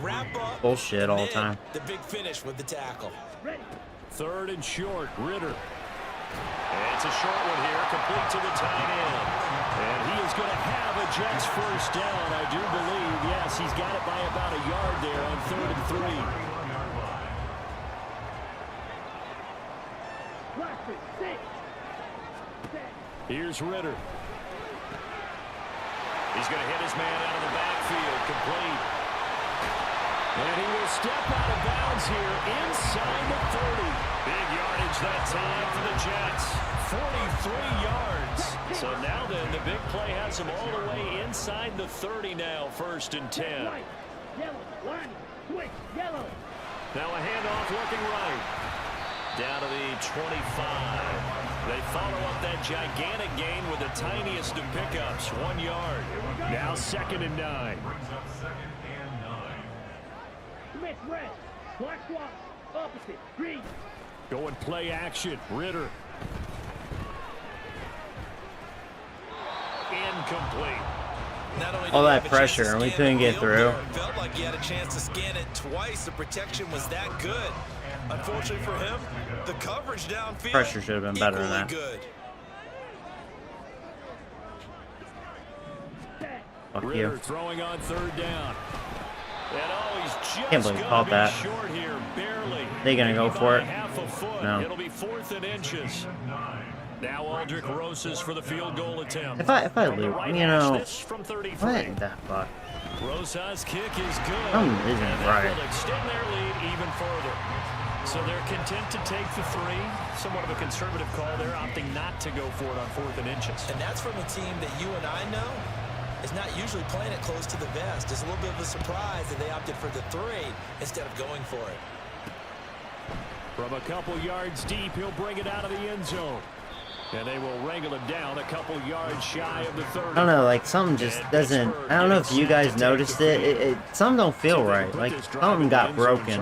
Wrap up, Bullshit all the and time. the big finish with the tackle. Ready. 3rd and short, Ritter. It's a short one here, complete to the tight end. And he is going to have a Jets first down, I do believe. Yes, he's got it by about a yard there on 3rd and 3. Blackfish. 6. Here's Ritter. He's going to hit his man out of the backfield, complete. And he will step out of bounds here inside the 30. Big yardage that time for the Jets. 43 yards. So now then, the big play has him all the way inside the 30 now, 1st and 10. White. Yellow. Line. Switch. Yellow. Now a handoff looking right. Down to the 25. They follow up that gigantic gain with the tiniest of pickups, 1 yard. Now 2nd and 9. Smith red. Black block. Opposite. Green. Going play action. Ritter. Incomplete. Not only did All he that have a chance to pressure, and we scan couldn't the get field, through. it felt like he had a chance to scan it twice. The protection was that good. Unfortunately for him, the coverage downfield Pressure should have been better than equally that. good. Fuck Ritter you. throwing on 3rd down. And oh, he's just Can't believe you called be that. short here, barely. They gonna go Maybe for by it? half a foot. No. It'll be 4th and inches. Now Aldrich Rosas for the field goal attempt. If I From the lose, right you hash, know, this from 33. what the fuck? Rosas' kick is good. Something isn't and right. that will extend their lead even further. So they're content to take the 3. Somewhat of a conservative call there, opting not to go for it on 4th and inches. And that's from a team that you and I know is not usually playing it close to the vest. It's a little bit of a surprise that they opted for the 3 instead of going for it. From a couple yards deep, he'll bring it out of the end zone. And they will wrangle him down a couple yards shy of the 30. I don't know, like something just doesn't. I don't know if you guys noticed it. Something don't feel right. Like something got broken.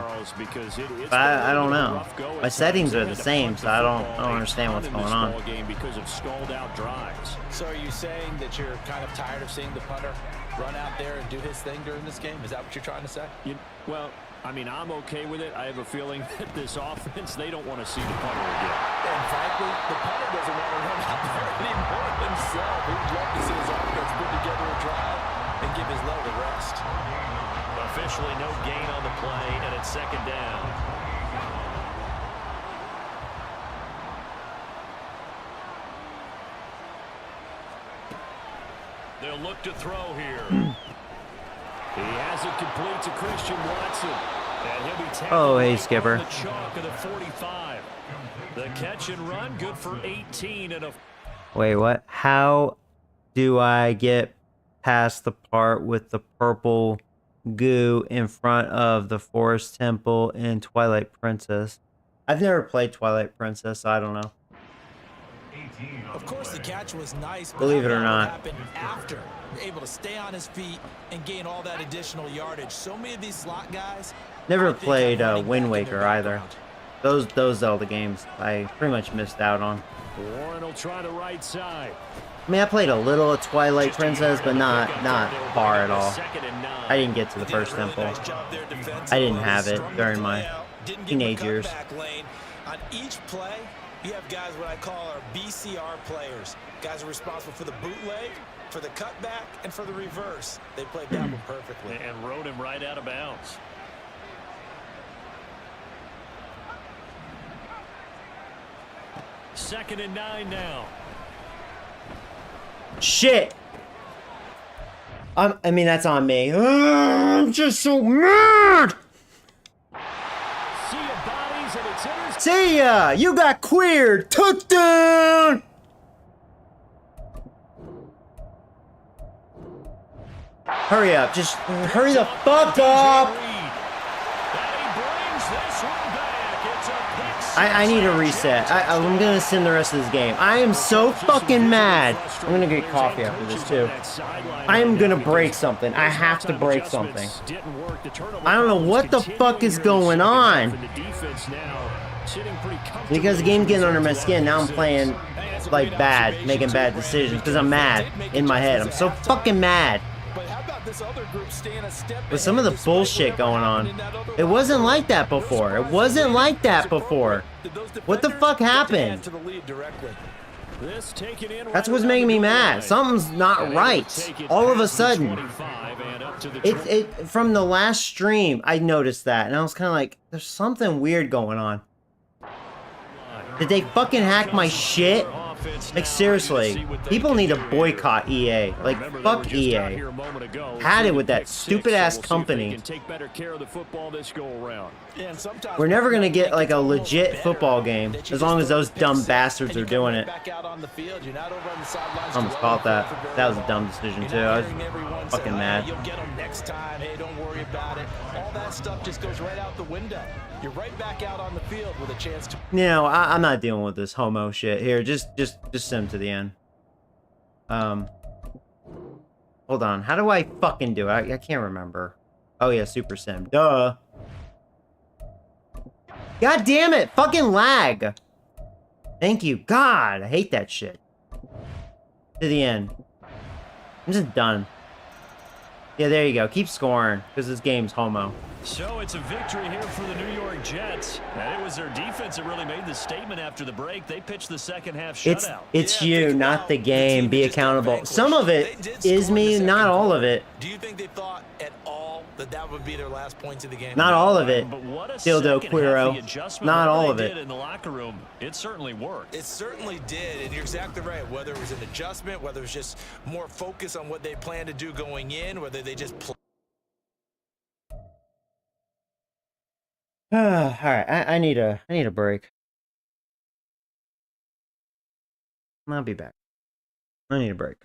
But I don't know. My settings are the same, so I don't understand what's going on. Because of stalled out drives. So are you saying that you're kind of tired of seeing the punter run out there and do his thing during this game? Is that what you're trying to say? Well, I mean, I'm okay with it. I have a feeling that this offense, they don't want to see the punter again. And frankly, the punter doesn't want to run out there anymore himself. He'd love to see his offense put together a drive and give his leg a rest. Officially no gain on the play, and it's 2nd down. They'll look to throw here. He has it complete to Christian Watson. And he'll be tackled Oh, hey, right Skipper. on the chalk of the 45. The catch and run, good for 18 and a... Wait, what? How do I get past the part with the purple goo in front of the Forest Temple in Twilight Princess? I've never played Twilight Princess, so I don't know. Of course, the catch was nice. But Believe it or what not. happened after? Able to stay on his feet and gain all that additional yardage. So many of these slot guys. Never I think played have running Wind back in their Waker either. background. Those Zelda games I pretty much missed out on. Warren will try the right side. I mean, I played a little of Twilight Princess, but not far at all. I didn't get to the first temple. I didn't have it during my teenage years. On each play, you have guys what I call our BCR players. Guys are responsible for the bootleg, for the cutback, and for the reverse. They played that one perfectly. And rode him right out of bounds. Second and 9 now. Shit! I mean, that's on me. I'm just so mad! See ya! You got queered! Touchdown! Hurry up. Just hurry the fuck up! I need a reset. I'm gonna sim the rest of this game. I am so fucking mad. I'm gonna get coffee after this too. I am gonna break something. I have to break something. I don't know what the fuck is going on. Because the game's getting under my skin. Now I'm playing like bad, making bad decisions because I'm mad in my head. I'm so fucking mad. With some of the bullshit going on. It wasn't like that before. It wasn't like that before. What the fuck happened? That's what's making me mad. Something's not right. All of a sudden. From the last stream, I noticed that. And I was kind of like, there's something weird going on. Did they fucking hack my shit? Like, seriously, people need to boycott EA. Like, fuck EA. Had it with that stupid-ass company. We're never gonna get, like, a legit football game as long as those dumb bastards are doing it. I almost caught that. That was a dumb decision, too. I was fucking mad. You'll get them next time. Hey, don't worry about it. All that stuff just goes right out the window. You're right back out on the field with a chance to... No, I'm not dealing with this homo shit. Here, just sim to the end. Hold on. How do I fucking do it? I can't remember. Oh, yeah, super sim. Duh. God damn it. Fucking lag. Thank you. God, I hate that shit. To the end. I'm just done. Yeah, there you go. Keep scoring, because this game's homo. So it's a victory here for the New York Jets. And it was their defense that really made the statement after the break. They pitched the second half shutout. It's you, not the game. Be accountable. Some of it is me, not all of it. Do you think they thought at all that that would be their last points of the game? Not all of it. But what a Dildo Queero. Not all of it. In the locker room, it certainly worked. It certainly did, and you're exactly right. Whether it was an adjustment, whether it was just more focus on what they planned to do going in, whether they just All right, I need a break. I'll be back. I need a break.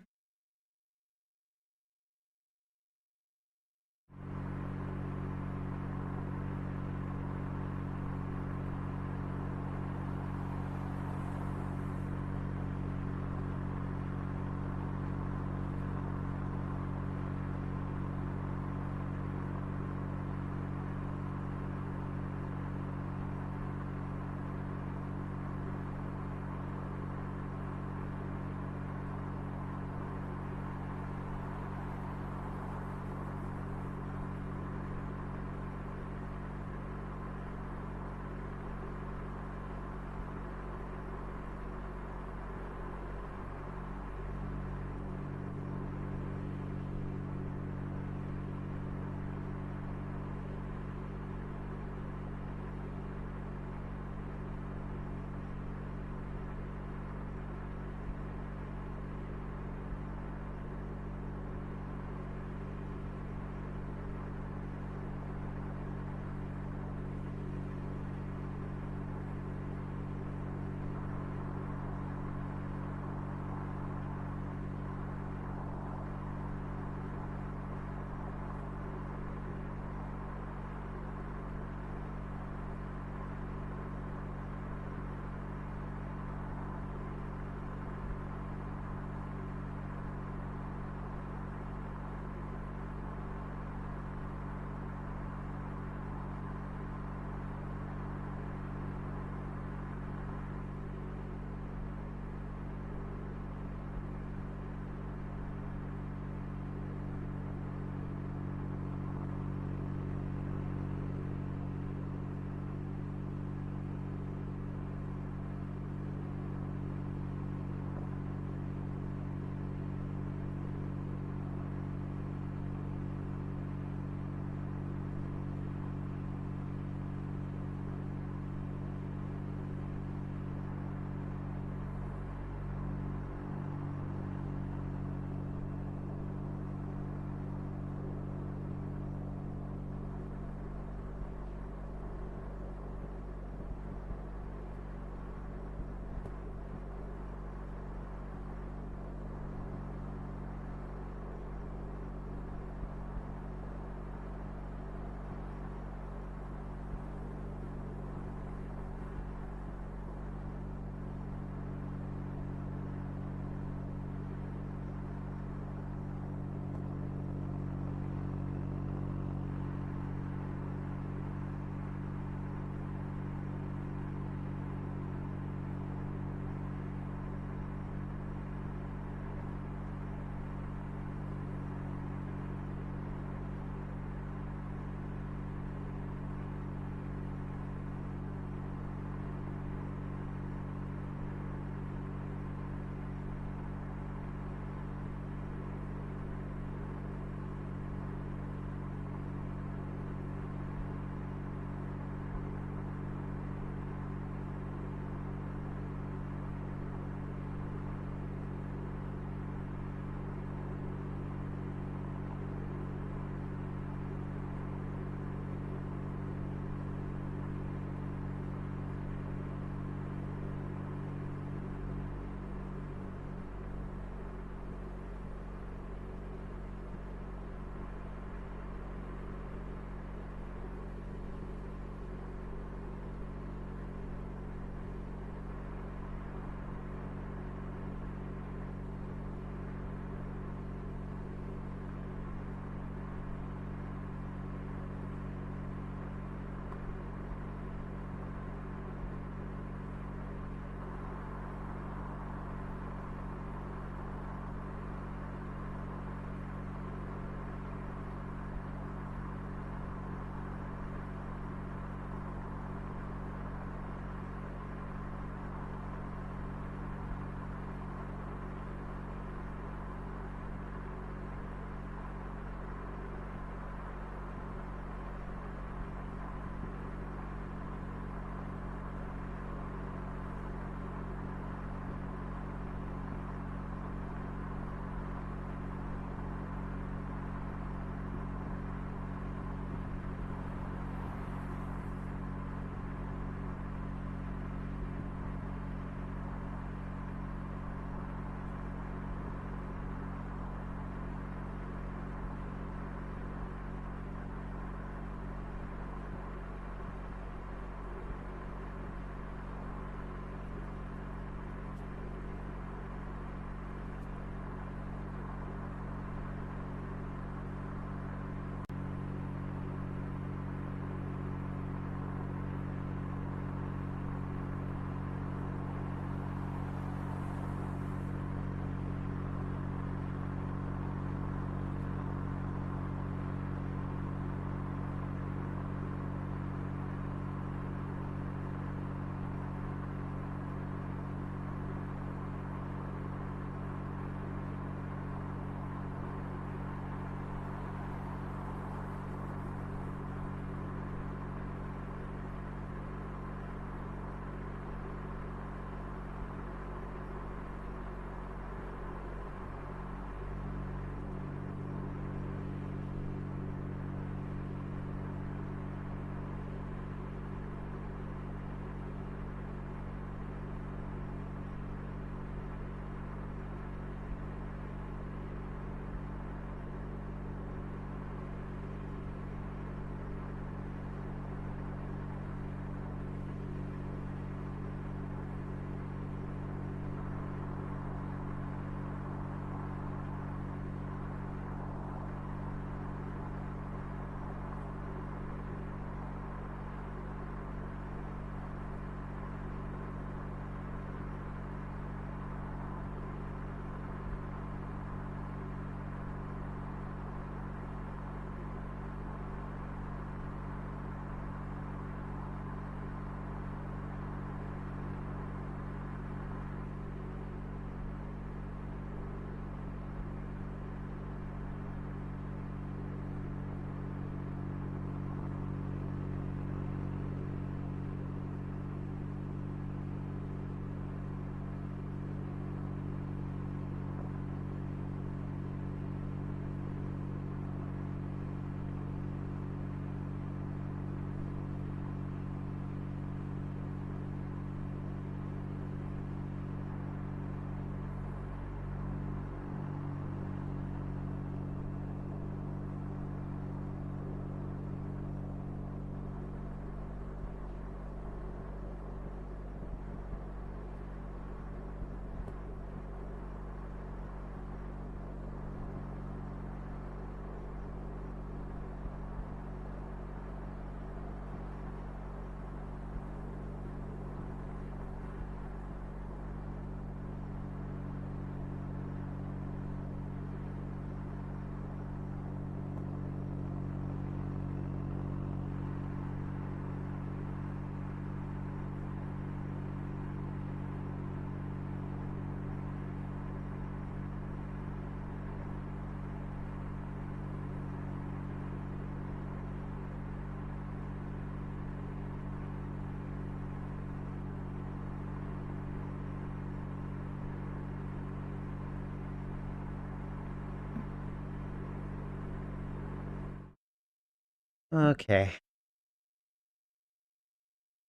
Okay.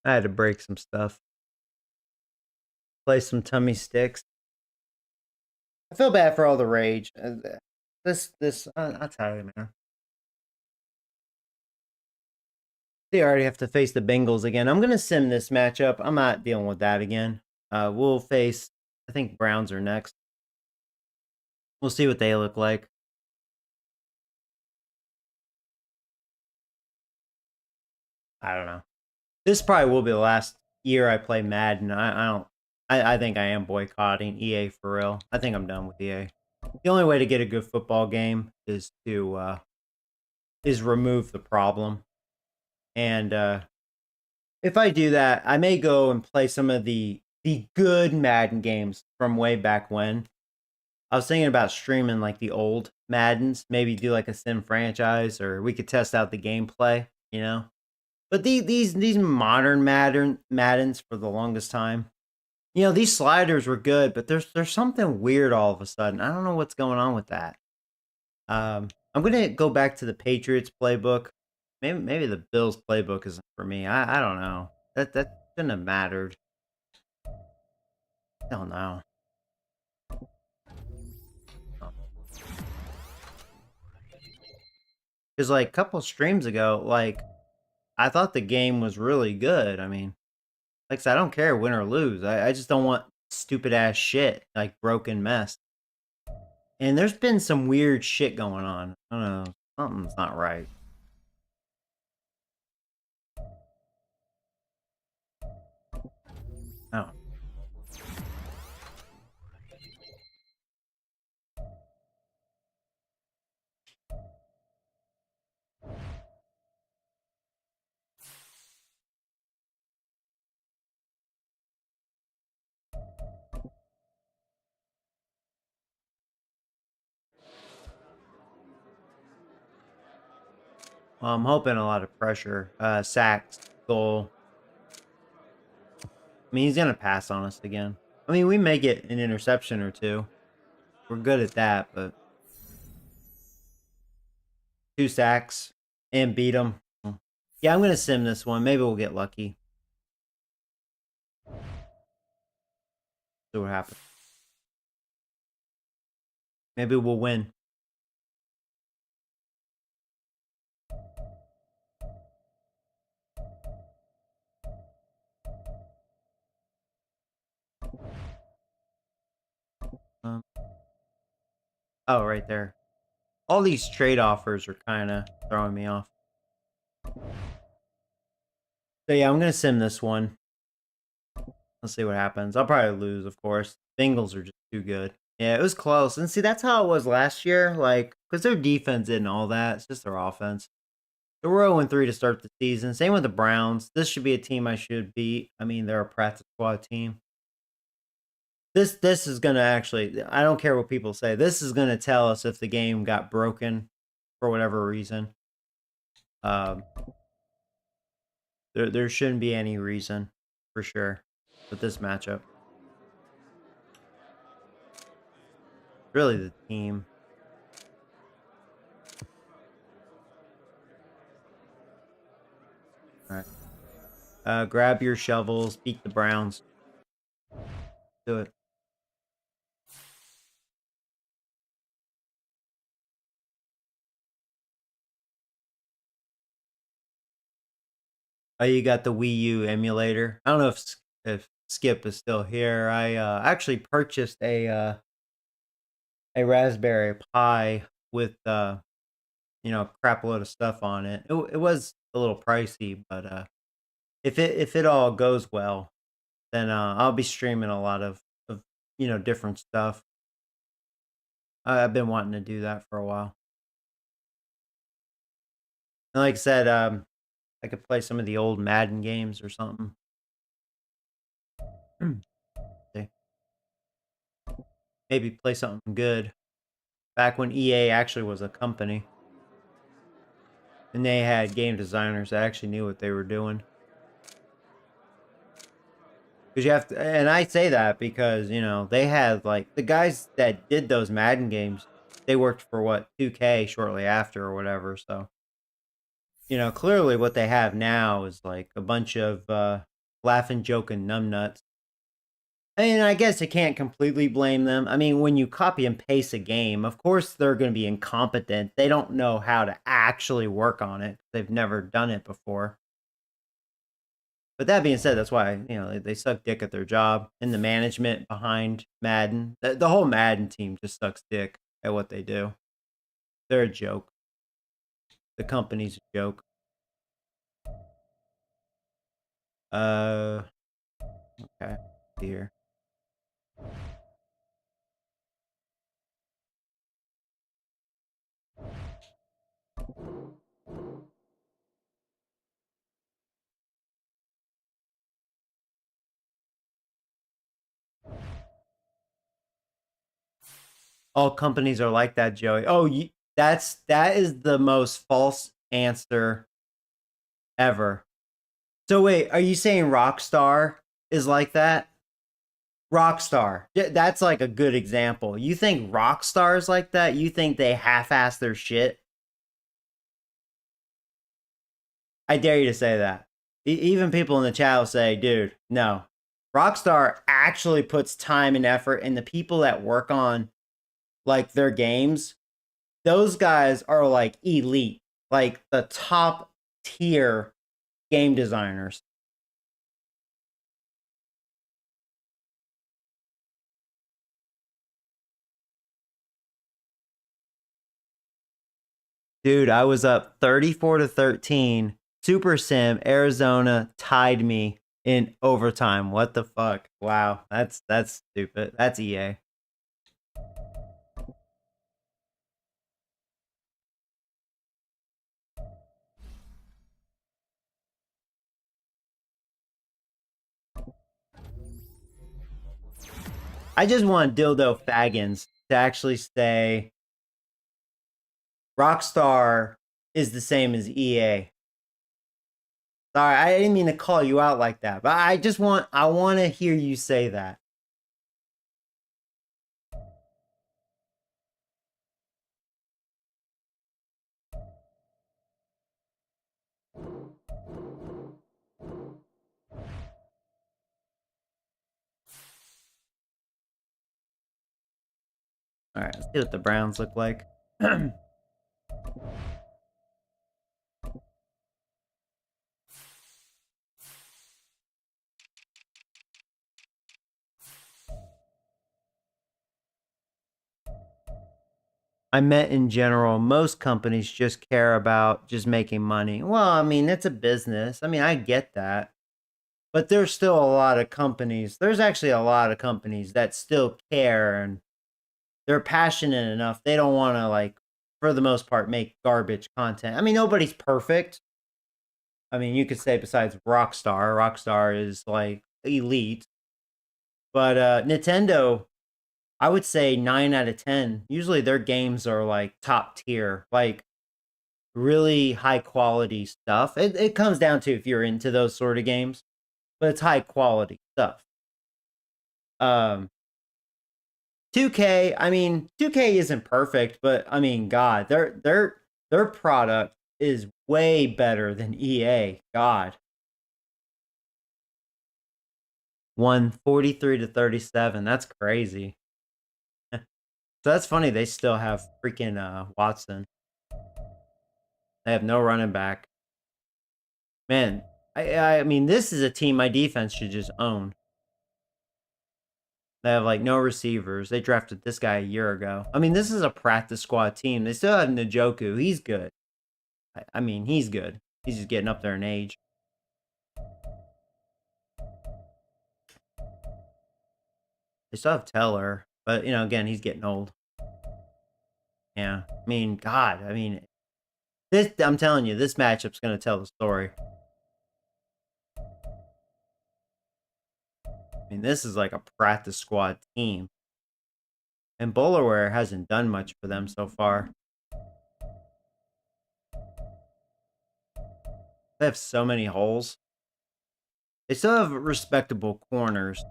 I had to break some stuff. Play some tummy sticks. I feel bad for all the rage. I'll tell you, man. They already have to face the Bengals again. I'm gonna sim this matchup. I'm not dealing with that again. We'll face. I think Browns are next. We'll see what they look like. I don't know. This probably will be the last year I play Madden. I don't. I think I am boycotting EA for real. I think I'm done with EA. The only way to get a good football game is to remove the problem. And if I do that, I may go and play some of the good Madden games from way back when. I was thinking about streaming like the old Maddens, maybe do like a sim franchise, or we could test out the gameplay, you know. But these modern Maddens for the longest time, you know, these sliders were good, but there's something weird all of a sudden. I don't know what's going on with that. I'm gonna go back to the Patriots playbook. Maybe the Bills playbook isn't for me. I don't know. That shouldn't have mattered. I don't know. Because like a couple streams ago, like I thought the game was really good. I mean, like I said, I don't care win or lose. I just don't want stupid ass shit like broken mess. And there's been some weird shit going on. I don't know. Something's not right. Oh. Well, I'm hoping a lot of pressure. Sacks, goal. I mean, he's gonna pass on us again. I mean, we may get an interception or two. We're good at that, but 2 sacks and beat him. Yeah, I'm gonna sim this one. Maybe we'll get lucky. See what happens. Maybe we'll win. Oh, right there. All these trade offers are kind of throwing me off. So yeah, I'm gonna sim this one. Let's see what happens. I'll probably lose, of course. Bengals are just too good. Yeah, it was close. And see, that's how it was last year. Like, because their defense isn't all that. It's just their offense. So we're 0-3 to start the season. Same with the Browns. This should be a team I should beat. I mean, they're a practice squad team. This is gonna actually. I don't care what people say. This is gonna tell us if the game got broken for whatever reason. There shouldn't be any reason for sure with this matchup. Really, the team. All right. Grab your shovels. Beat the Browns. Do it. Oh, you got the Wii U emulator. I don't know if Skip is still here. I actually purchased a Raspberry Pi with you know, a crap load of stuff on it. It was a little pricey, but if it all goes well, then I'll be streaming a lot of you know, different stuff. I've been wanting to do that for a while. And like I said, I could play some of the old Madden games or something. See. Maybe play something good. Back when EA actually was a company. And they had game designers that actually knew what they were doing. Because you have to, and I say that because, you know, they had like the guys that did those Madden games, they worked for what, 2K shortly after or whatever. So You know, clearly what they have now is like a bunch of laughing, joking numbnuts. I mean, I guess you can't completely blame them. I mean, when you copy and paste a game, of course they're going to be incompetent. They don't know how to actually work on it. They've never done it before. But that being said, that's why, you know, they suck dick at their job, and the management behind Madden. The whole Madden team just sucks dick at what they do. They're a joke. The company's a joke. Okay. Here. All companies are like that, Joey. Oh, that is the most false answer ever. So wait, are you saying Rockstar is like that? Rockstar. That's like a good example. You think Rockstar is like that? You think they half-ass their shit? I dare you to say that. Even people in the chat will say, dude, no. Rockstar actually puts time and effort, and the people that work on like their games, those guys are like elite, like the top tier game designers. Dude, I was up 34-13. Super Sim, Arizona tied me in overtime. What the fuck? Wow, that's stupid. That's EA. I just want Dildo Faggins to actually say Rockstar is the same as EA. Sorry, I didn't mean to call you out like that, but I want to hear you say that. All right, let's see what the Browns look like. I meant in general, most companies just care about just making money. Well, I mean, it's a business. I mean, I get that. But there's still a lot of companies. There's actually a lot of companies that still care, and they're passionate enough. They don't want to, like, for the most part, make garbage content. I mean, nobody's perfect. I mean, you could say besides Rockstar, Rockstar is like elite. But Nintendo, I would say 9 out of 10. Usually their games are like top tier, like really high quality stuff. It comes down to if you're into those sort of games, but it's high quality stuff. 2K, I mean, 2K isn't perfect, but I mean, God, their product is way better than EA. God. 143-37. That's crazy. So that's funny. They still have freaking Watson. They have no running back. Man, I mean, this is a team my defense should just own. They have like no receivers. They drafted this guy a year ago. I mean, this is a practice squad team. They still have Njoku. He's good. I mean, he's good. He's just getting up there in age. They still have Teller, but you know, again, he's getting old. Yeah, I mean, God, I mean, this. I'm telling you, this matchup's gonna tell the story. I mean, this is like a practice squad team, and Bullerware hasn't done much for them so far. They have so many holes. They still have respectable corners.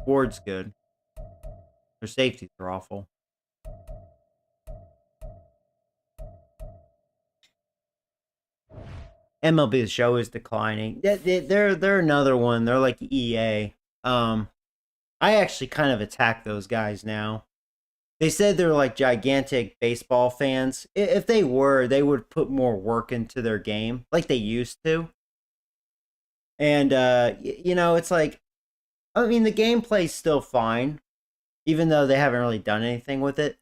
Ward's good. Their safeties are awful. MLB The Show is declining. They're another one. They're like EA. I actually kind of attack those guys now. They said they're like gigantic baseball fans. If they were, they would put more work into their game like they used to. And, it's like, I mean, the gameplay's still fine, even though they haven't really done anything with it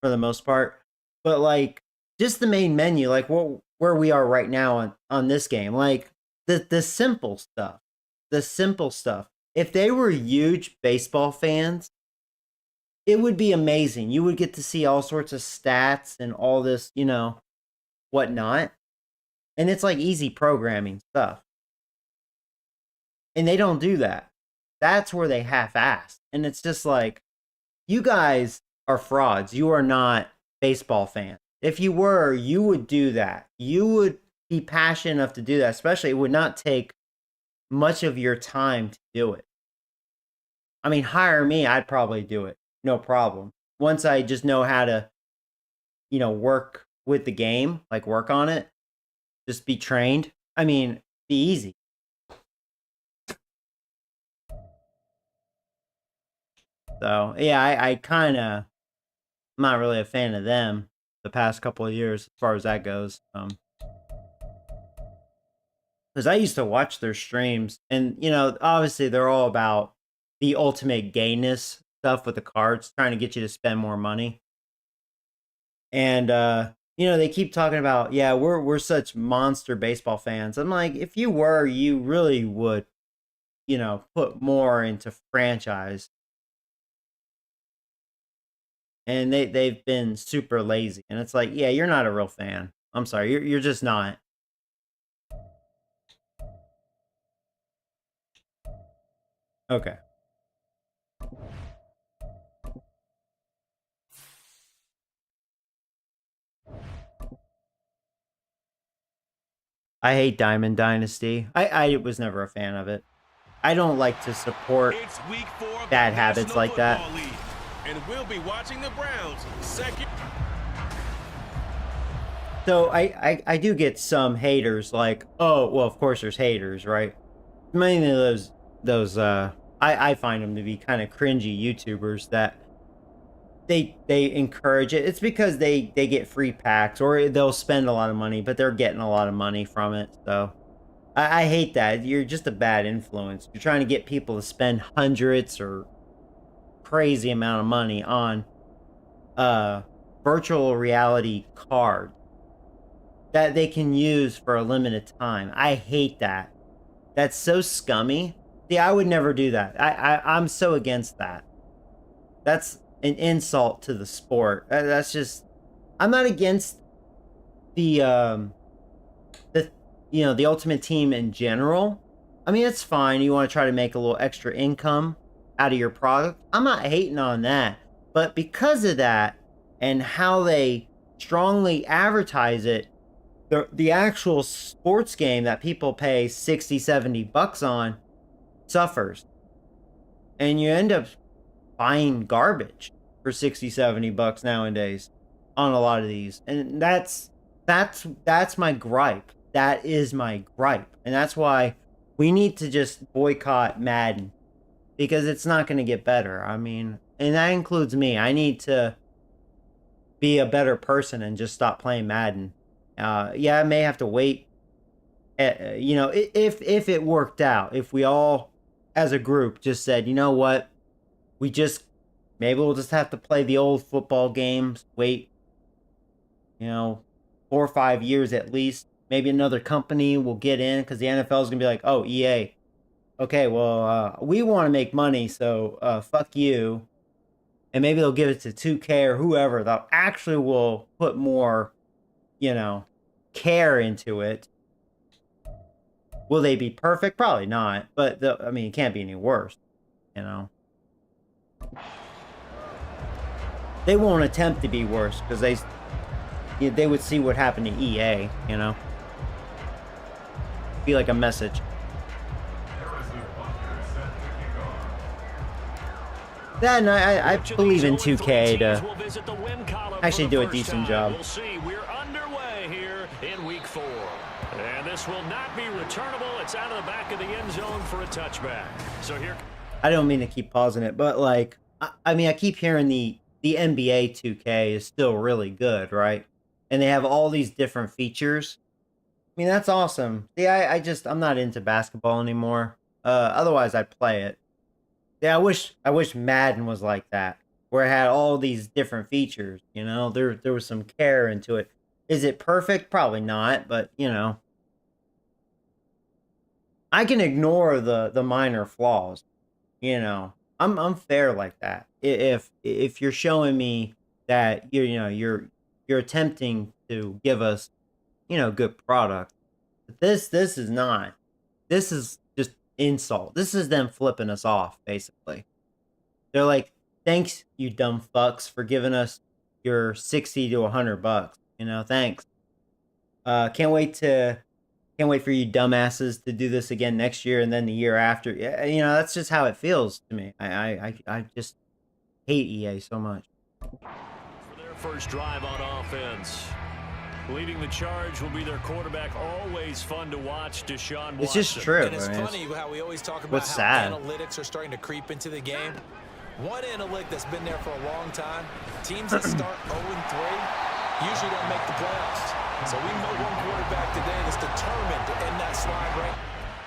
for the most part. But, like, just the main menu, like where we are right now on this game, like, the simple stuff. The simple stuff. If they were huge baseball fans, it would be amazing. You would get to see all sorts of stats and all this, whatnot. And it's like easy programming stuff. And they don't do that. That's where they half-ass. And it's just like, you guys are frauds. You are not baseball fans. If you were, you would do that. You would be passionate enough to do that. Especially, it would not take much of your time to do it. I mean, hire me, I'd probably do it. No problem. Once I just know how to, work with the game, like work on it, just be trained. I mean, be easy. So, yeah, I kind of, I'm not really a fan of them the past couple of years as far as that goes. Because I used to watch their streams, and, obviously they're all about the ultimate gayness stuff with the cards, trying to get you to spend more money. And, they keep talking about, yeah, we're such monster baseball fans. I'm like, if you were, you really would, put more into franchise. And they've been super lazy. And it's like, yeah, you're not a real fan. I'm sorry, you're just not. Okay. I hate Diamond Dynasty. I was never a fan of it. I don't like to support It's week 4 of the bad habits National like that. Football League, and we'll be watching the Browns second. So I do get some haters like, oh, well, of course there's haters, right? Many of those I find them to be kind of cringy YouTubers that they encourage it. It's because they get free packs or they'll spend a lot of money, but they're getting a lot of money from it. So I hate that. You're just a bad influence. You're trying to get people to spend hundreds or crazy amount of money on virtual reality cards that they can use for a limited time. I hate that. That's so scummy. See, I would never do that. I'm so against that. That's an insult to the sport. That's just, I'm not against the Ultimate Team in general. I mean, it's fine. You want to try to make a little extra income out of your product. I'm not hating on that. But because of that and how they strongly advertise it, the actual sports game that people pay $60-$70 on suffers. And you end up buying garbage for $60-$70 nowadays on a lot of these. And that's my gripe. That is my gripe. And that's why we need to just boycott Madden, because it's not going to get better. I mean, and that includes me. I need to be a better person and just stop playing Madden. I may have to wait. If it worked out, if we all as a group just said, you know what, maybe we'll just have to play the old football games, wait, 4 or 5 years at least. Maybe another company will get in because the NFL is going to be like, oh, EA. Okay, well, we want to make money, so fuck you. And maybe they'll give it to 2K or whoever that actually will put more, care into it. Will they be perfect? Probably not. But, it can't be any worse, They won't attempt to be worse because they would see what happened to EA, Be like a message. Then I believe in 2K to actually do a decent job. We'll see. We're underway here in week 4. And this This will not be returnable. It's out of the back of the end zone for a touchback. So here. I don't mean to keep pausing it, but like, I mean, I keep hearing the NBA 2K is still really good, right? And they have all these different features. I mean, that's awesome. See, I'm not into basketball anymore. Otherwise I'd play it. Yeah, I wish Madden was like that, where it had all these different features, you know? There was some care into it. Is it perfect? Probably not, but you know, I can ignore the minor flaws. You know, I'm fair like that. If you're showing me that you're attempting to give us, good product. But this is not. This is just insult. This is them flipping us off, basically. They're like, thanks, you dumb fucks, for giving us your $60 to $100. Thanks. Can't wait for you dumbasses to do this again next year and then the year after. Yeah, that's just how it feels to me. I just hate EA so much. For their first drive on offense, leading the charge will be their quarterback. Always fun to watch, Deshaun Watson. It's just true. And it's funny how we always talk about What's how sad? analytics are starting to creep into the game. One analytic that's been there for a long time, teams that start 0-3 usually don't make the playoffs. So we know one quarterback today that's determined to end that slide right.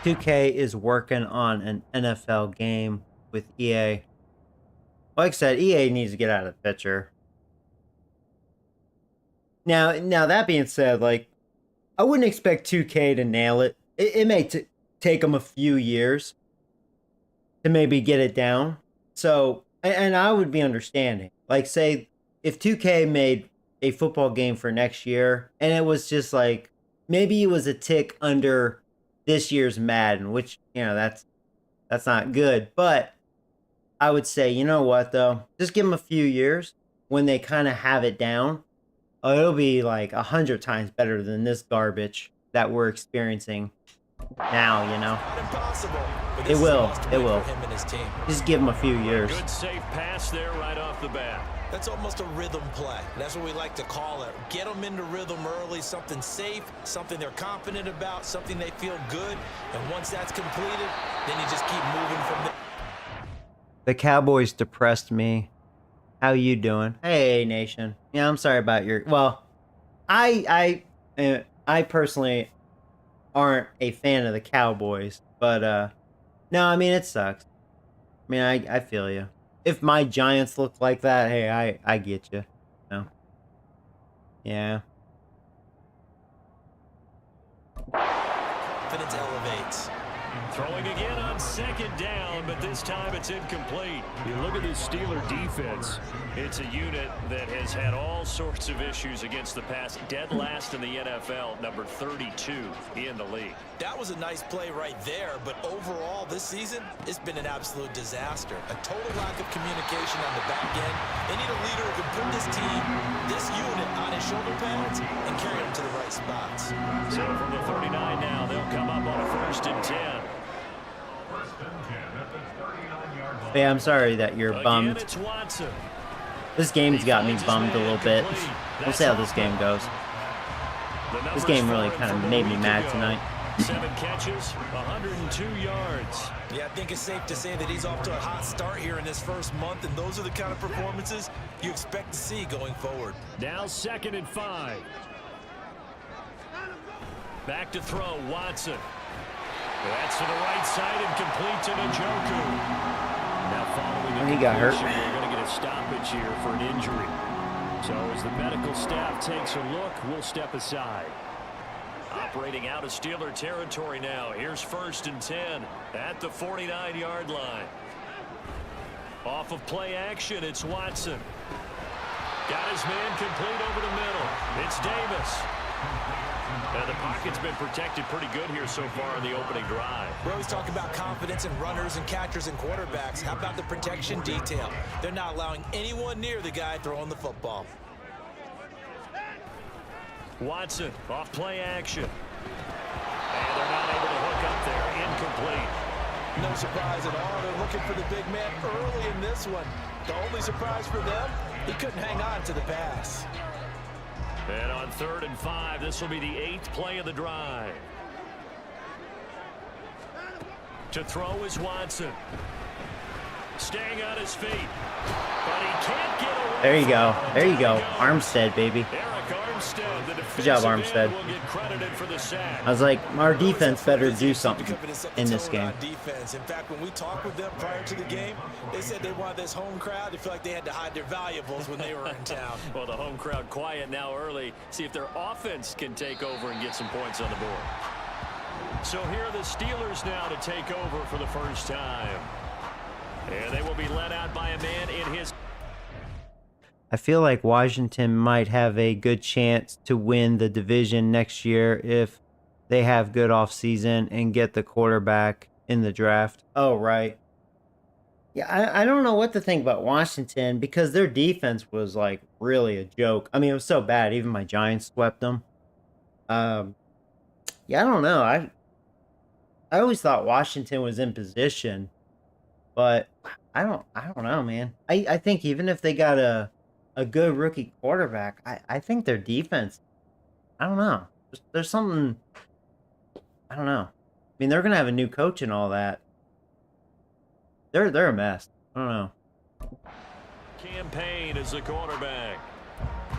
2K is working on an NFL game with EA. Like I said, EA needs to get out of the picture. Now that being said, like, I wouldn't expect 2K to nail it. It may take them a few years to maybe get it down. So, and I would be understanding. Like, say, if 2K made a football game for next year, and it was just like, maybe it was a tick under this year's Madden, which, that's not good. But I would say, you know what, though? Just give them a few years when they kind of have it down. Oh, it'll be like 100 times better than this garbage that we're experiencing now, Impossible. But It will. For him and his team. Just give them a few years. Good safe pass there right off the bat. That's almost a rhythm play. That's what we like to call it. Get them into rhythm early, something safe, something they're confident about, something they feel good. And once that's completed, then you just keep moving from there. The Cowboys depressed me. How you doing? Hey, nation. Yeah, I'm sorry about your... Well, I personally aren't a fan of the Cowboys. But, no, I mean, it sucks. I mean, I feel you. If my Giants look like that, hey, I get you. Yeah. Confidence elevates. Throwing again on second down, but this time it's incomplete. You look at this Steeler defense. It's a unit that has had all sorts of issues against the pass. Dead last in the NFL, number 32 in the league. That was a nice play right there, but overall this season, it's been an absolute disaster. A total lack of communication on the back end. They need a leader who can put this team, this unit, on his shoulder pads and carry them to the right spots. So from the 39 now, they'll come up on a 1st and 10. Yeah, I'm sorry that you're bummed. Again, it's Watson. This game's got me bummed a little bit. We'll see how this game goes. This game really kind of made me mad tonight. 7 catches, 102 yards. Yeah, I think it's safe to say that he's off to a hot start here in this first month, and those are the kind of performances you expect to see going forward. Now 2nd and 5. Back to throw, Watson. That's to the right side and complete to Njoku. Now following the He got hurt. We're going to get a stoppage here for an injury. So as the medical staff takes a look, we'll step aside. Operating out of Steeler territory now. Here's 1st and 10 at the 49-yard line. Off of play action, it's Watson. Got his man complete over the middle. It's Davis. Now the pocket's been protected pretty good here so far in the opening drive. We always talk about confidence in runners and catchers and quarterbacks. How about the protection detail? They're not allowing anyone near the guy throwing the football. Watson off play action. And they're not able to hook up there. Incomplete. No surprise at all. They're looking for the big man early in this one. The only surprise for them, he couldn't hang on to the pass. And on 3rd and 5, this will be the 8th play of the drive. To throw is Watson. Staying on his feet. But he can't get away. There you go. from it. There you go. Down he goes. Armstead, baby. Eric Armstead, the Good job, defensive end, Armstead. will get credited for the sack. I was like, our defense better do something in this game. Defense. In fact, when we talked with them prior to the game, they said they wanted this home crowd to feel like they had to hide their valuables when they were in town. Well, the home crowd quiet now early. See if their offense can take over and get some points on the board. So here are the Steelers now to take over for the first time. And they will be led out by a man in his... I feel like Washington might have a good chance to win the division next year if they have good offseason and get the quarterback in the draft. Oh, right. Yeah, I don't know what to think about Washington because their defense was like really a joke. I mean, it was so bad. Even my Giants swept them. Yeah, I don't know. I always thought Washington was in position, but I don't know, man. I think even if they got a good rookie quarterback, I think their defense, I don't know. There's something, I don't know. I mean, they're going to have a new coach and all that. They're a mess. I don't know. Campaign as the quarterback.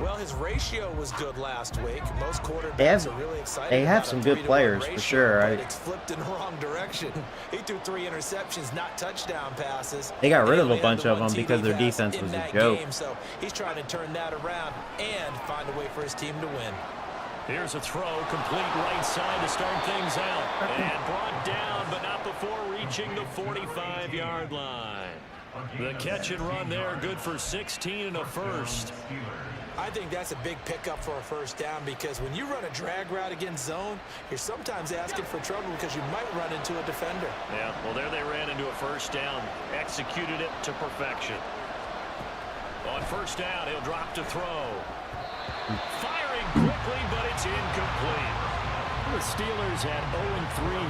Well, his ratio was good last week. Most quarterbacks are really excited. They have about some a good 3-to-1 players for ratio, sure. but it's flipped in the wrong direction. He threw 3 interceptions, not touchdown passes. They got rid of a He only had bunch the of one them TD because their pass defense in was a that joke. game, so he's trying to turn that around and find a way for his team to win. Here's a throw, complete right side to start things out. And brought down, but not before reaching the 45-yard line. The catch and run there, good for 16 and a first. I think that's a big pickup for a first down because when you run a drag route against zone, you're sometimes asking for trouble because you might run into a defender. Yeah, well, there they ran into a first down, executed it to perfection. On first down, he'll drop to throw. Firing quickly, but it's incomplete. The Steelers had 0-3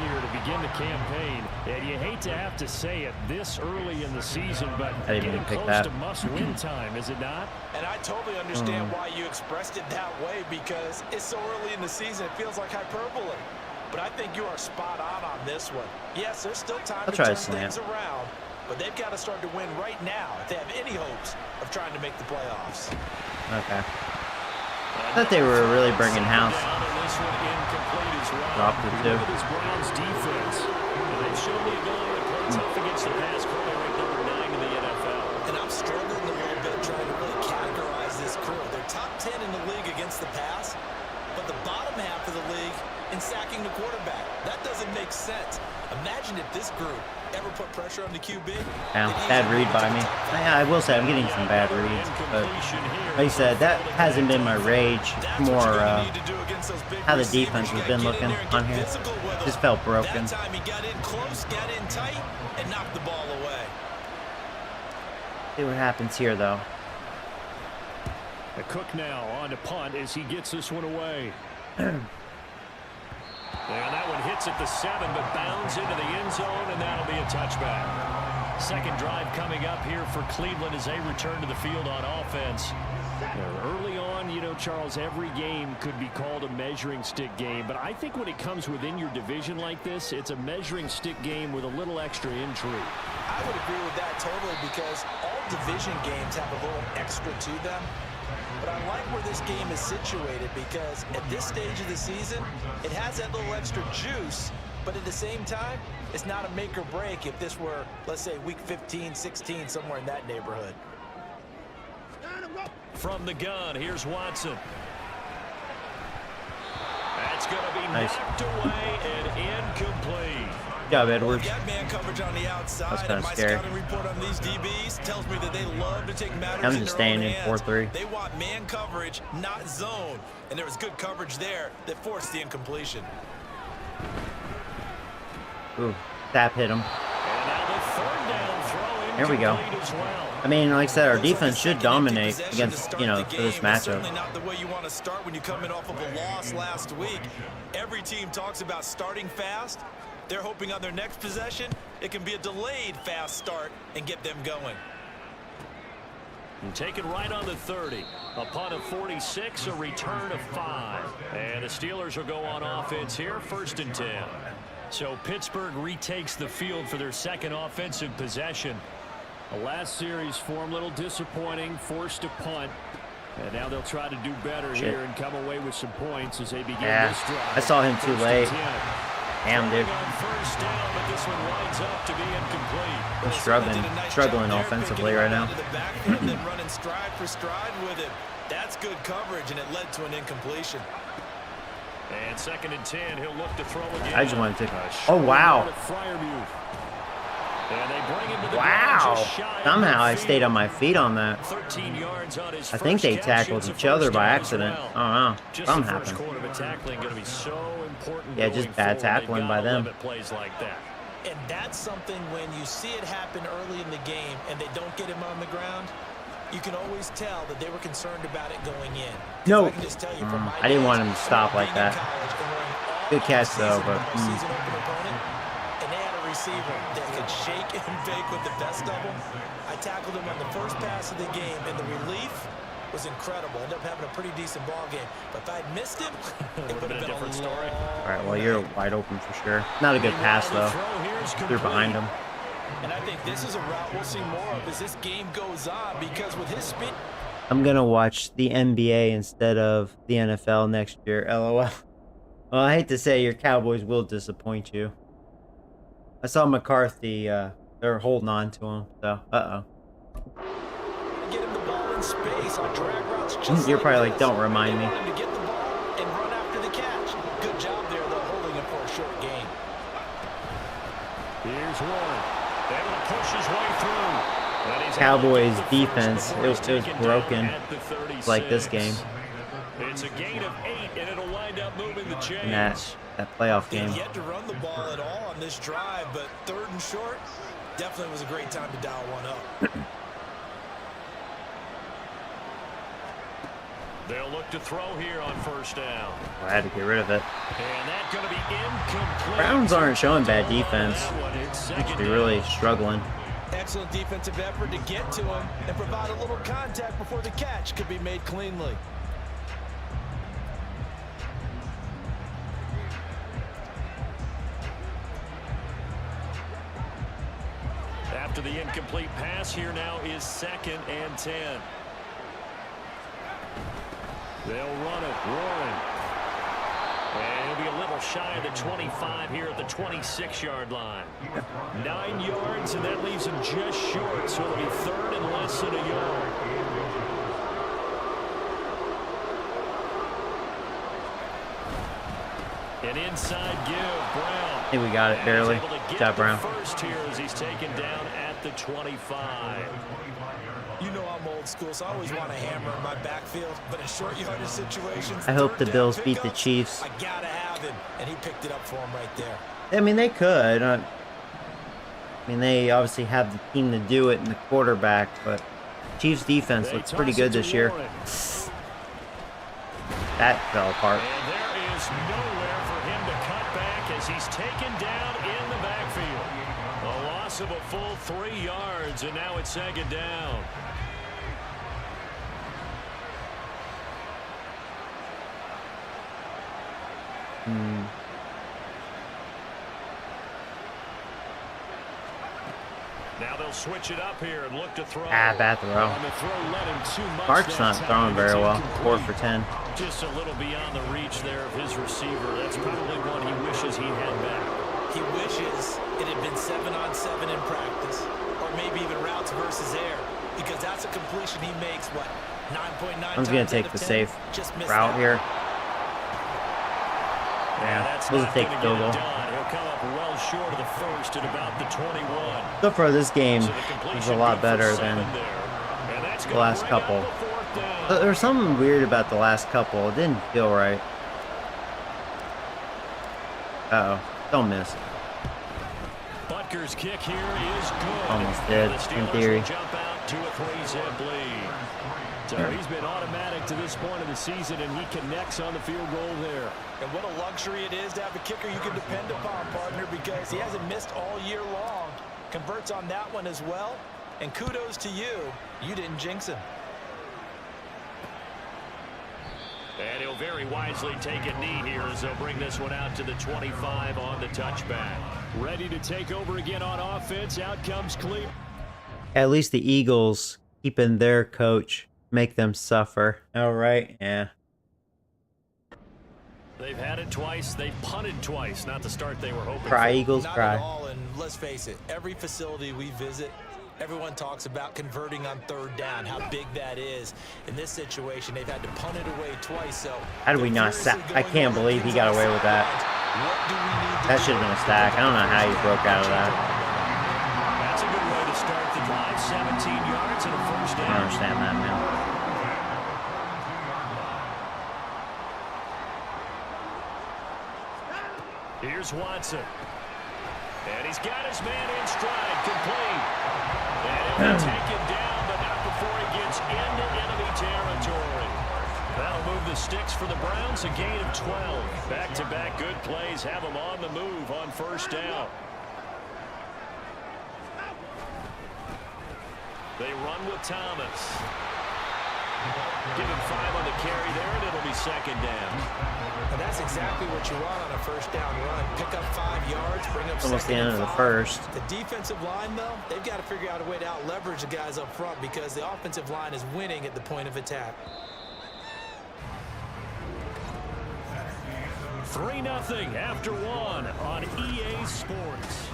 here to begin the campaign, and you hate to have to say it this early in the season, but I didn't getting even pick close that. to must-win time, is it not? And I totally understand why you expressed it that way because it's so early in the season, it feels like hyperbole. But I think you are spot on this one. Yes, there's still time to turn things around, but they've got to start to win right now if they have any hopes of trying to make the playoffs. Okay. I thought they were really bringing house. Dropped it too. This Browns defense. They've shown the ability to play tough against the pass, currently ranked number 9 in the NFL. And I'm struggling a little bit trying to really categorize this crew. They're top 10 in the league against the pass, but the bottom half of the league in sacking the quarterback. That doesn't make sense. Imagine if this group ever put pressure on the QB. Yeah, bad read by me. I will say I'm getting some bad reads, but like I said, that hasn't been my rage. More how the defense has been looking on here. Just felt broken. That time he got in close, got in tight, and knocked the ball away. See what happens here, though. A Cook now on to punt as he gets this one away. And that one hits at the 7, but bounds into the end zone, and that'll be a touchback. Second drive coming up here for Cleveland as they return to the field on offense. Early on, you know, Charles, every game could be called a measuring stick game, but I think when it comes within your division like this, it's a measuring stick game with a little extra intrigue. I would agree with that totally because all division games have a little extra to them. But I like where this game is situated because at this stage of the season, it has that little extra juice, but at the same time, it's not a make or break if this were, let's say, week 15, 16, somewhere in that neighborhood. From the gun, here's Watson. That's going to be knocked away and incomplete. Good job, Edwards. Got man coverage on the outside. That's kind of my scary. scouting report on these DBs tells me that they love to take matters I'm in just their staying own in hands. 4-3. They want man coverage, not zone. And there was good coverage there that forced the incompletion. Ooh, tap hit him. And now the third down throw There we go. incomplete as well. I mean, like I said, our defense should dominate against, you know, for this matchup. Certainly not the way you want to start when you're coming off of a loss last week. Every team talks about starting fast. They're hoping on their next possession, it can be a delayed fast start and get them going. And taken right on the 30. A punt of 46, a return of 5. And the Steelers will go on offense here, 1st and 10. So Pittsburgh retakes the field for their second offensive possession. The last series for them, a little disappointing, forced to punt. And now they'll try to do better here and come away with some points as they begin this drive. I saw him too late. Damn, dude. First down, but this one winds up to be incomplete. I'm struggling offensively right now. Then running stride for stride with it. That's good coverage, and it led to an incompletion. And 2nd and 10, he'll look to throw again. I just want to take. Oh wow! And they bring him to the Wow! just shy of Somehow I midfield. stayed on my feet on that. 13 yards on his I think first they catch, tackled shoots each a other first by down as accident. well. I don't know. Just Something the first happened. quarter of tackling going to be so important. Yeah, going just bad forward. tackling They by gotta them. limit plays like that. And that's something when you see it happen early in the game and they don't get him on the ground, you can always tell that they were concerned about it going in. No. I can just tell you from my I didn't want days him to stop like being in that. college and wearing all Good catch, though, offseason but, with our season open opponent, and they had a receiver that could shake and bake with the best of them. I tackled him on the first pass of the game, and the relief was incredible. Ended up having a pretty decent ball game. But if I'd missed him, it would have been a different story. All right, well, you're wide open for sure. Not a good pass, though. They're behind him. And I think this is a route we'll see more of as this game goes on, because with his speed. I'm going to watch the NBA instead of the NFL next year. LOL. Well, I hate to say your Cowboys will disappoint you. I saw McCarthy, they're holding on to him, so, uh-oh. Get him the ball in space on drag routes. Just You're probably like, this. don't remind me. They want him to get the ball and run after the catch. Good job there, though, holding him for a short gain. Here's Warren. Able to push his way through. And he's Cowboys able to get the first defense, before it was he's taken down broken. at the 36. Like this game. It's a gain of 8, and it'll wind up moving the chains. In that playoff They game. had yet to run the ball at all on this drive, but 3rd and short definitely was a great time to dial one up. They'll look to throw here on first down. I had to get rid of it. And that's going to be incomplete. Browns aren't showing bad defense. That one, it's Seems second to be down. really struggling. Excellent defensive effort to get to him and provide a little contact before the catch could be made cleanly. After the incomplete pass, here now is 2nd and 10. They'll run it. Warren. And he'll be a little shy of the 25 here at the 26-yard line. 9 yards, and that leaves him just short. So it'll be 3rd and less than a yard. An inside give, Brown. I think we got it barely. Good job, Brown. First here as he's taken down at the 25. You know I'm old school, so I always want to hammer in my backfield, but in short yardage situations, I hope the 3rd down Bills beat the pickups, Chiefs. I gotta have him, and he picked it up for him right there. I mean, they could. I mean, they obviously have the team to do it and the quarterback, but Chiefs defense They looks pretty toss it good to this year. Warren. That fell apart. And there is nowhere for him to cut back as he's taken down in the backfield. A loss of a full 3 yards, and now it's 2nd down. Now they'll switch it up here and look to throw. Bad throw. And the throw led him too much Mark's that not time. throwing very It's well. incomplete. 4 for 10. Just a little beyond the reach there of his receiver. That's probably one he wishes he had back. He wishes it had been 7-on-7 in practice, or maybe even routes versus air, because that's a completion he makes, what, 9.9 I'm going times to take out the of 10? safe Just missed route that. here. Yeah, that's we'll not take gonna field get it goal. done. He'll come up well short of the first at about the 21. So far, this game So the is completion a lot good for better 7 than there. And that's the gonna last bring up couple. the 4th down. There was something weird about the last couple. It didn't feel right. Uh-oh. Don't miss. Butker's kick here is good. Almost did, And the in Steelers theory. will jump out to a 3-zip lead. So he's been automatic to this point of the season, and he connects on the field goal there. And what a luxury it is to have a kicker you can depend upon, partner, because he hasn't missed all year long. Converts on that one as well. And kudos to you. You didn't jinx him. And he'll very wisely take a knee here as they'll bring this one out to the 25 on the touchback. Ready to take over again on offense. Out comes Cleveland. At least the Eagles keeping their coach, make them suffer. All right, yeah. They've had it twice. They've punted twice. Not the start they were hoping Cry, for. Eagles, Not cry. at all, and let's face it, every facility we visit, everyone talks about converting on third down, how big that is. In this situation, they've had to punt it away twice. So How do we not sack? I can't believe he got away with that. That should have been a stack. I don't know how he broke out of that. That's a good way to start the drive. 17 yards and a first I down. don't understand that, man. Here's Watson. And he's got his man in stride, complete. And he'll be taken down, but not before he gets into enemy territory. That'll move the sticks for the Browns, a gain of 12. Back-to-back good plays have them on the move on first down. They run with Thomas. Give him 5 on the carry there, and it'll be second down. And that's exactly what you want on a first down run. Pick up 5 yards, bring up Almost the second end and of the 5. first. The defensive line, though, they've got to figure out a way to out-leverage the guys up front because the offensive line is winning at the point of attack. 3-0 after 1 on EA Sports.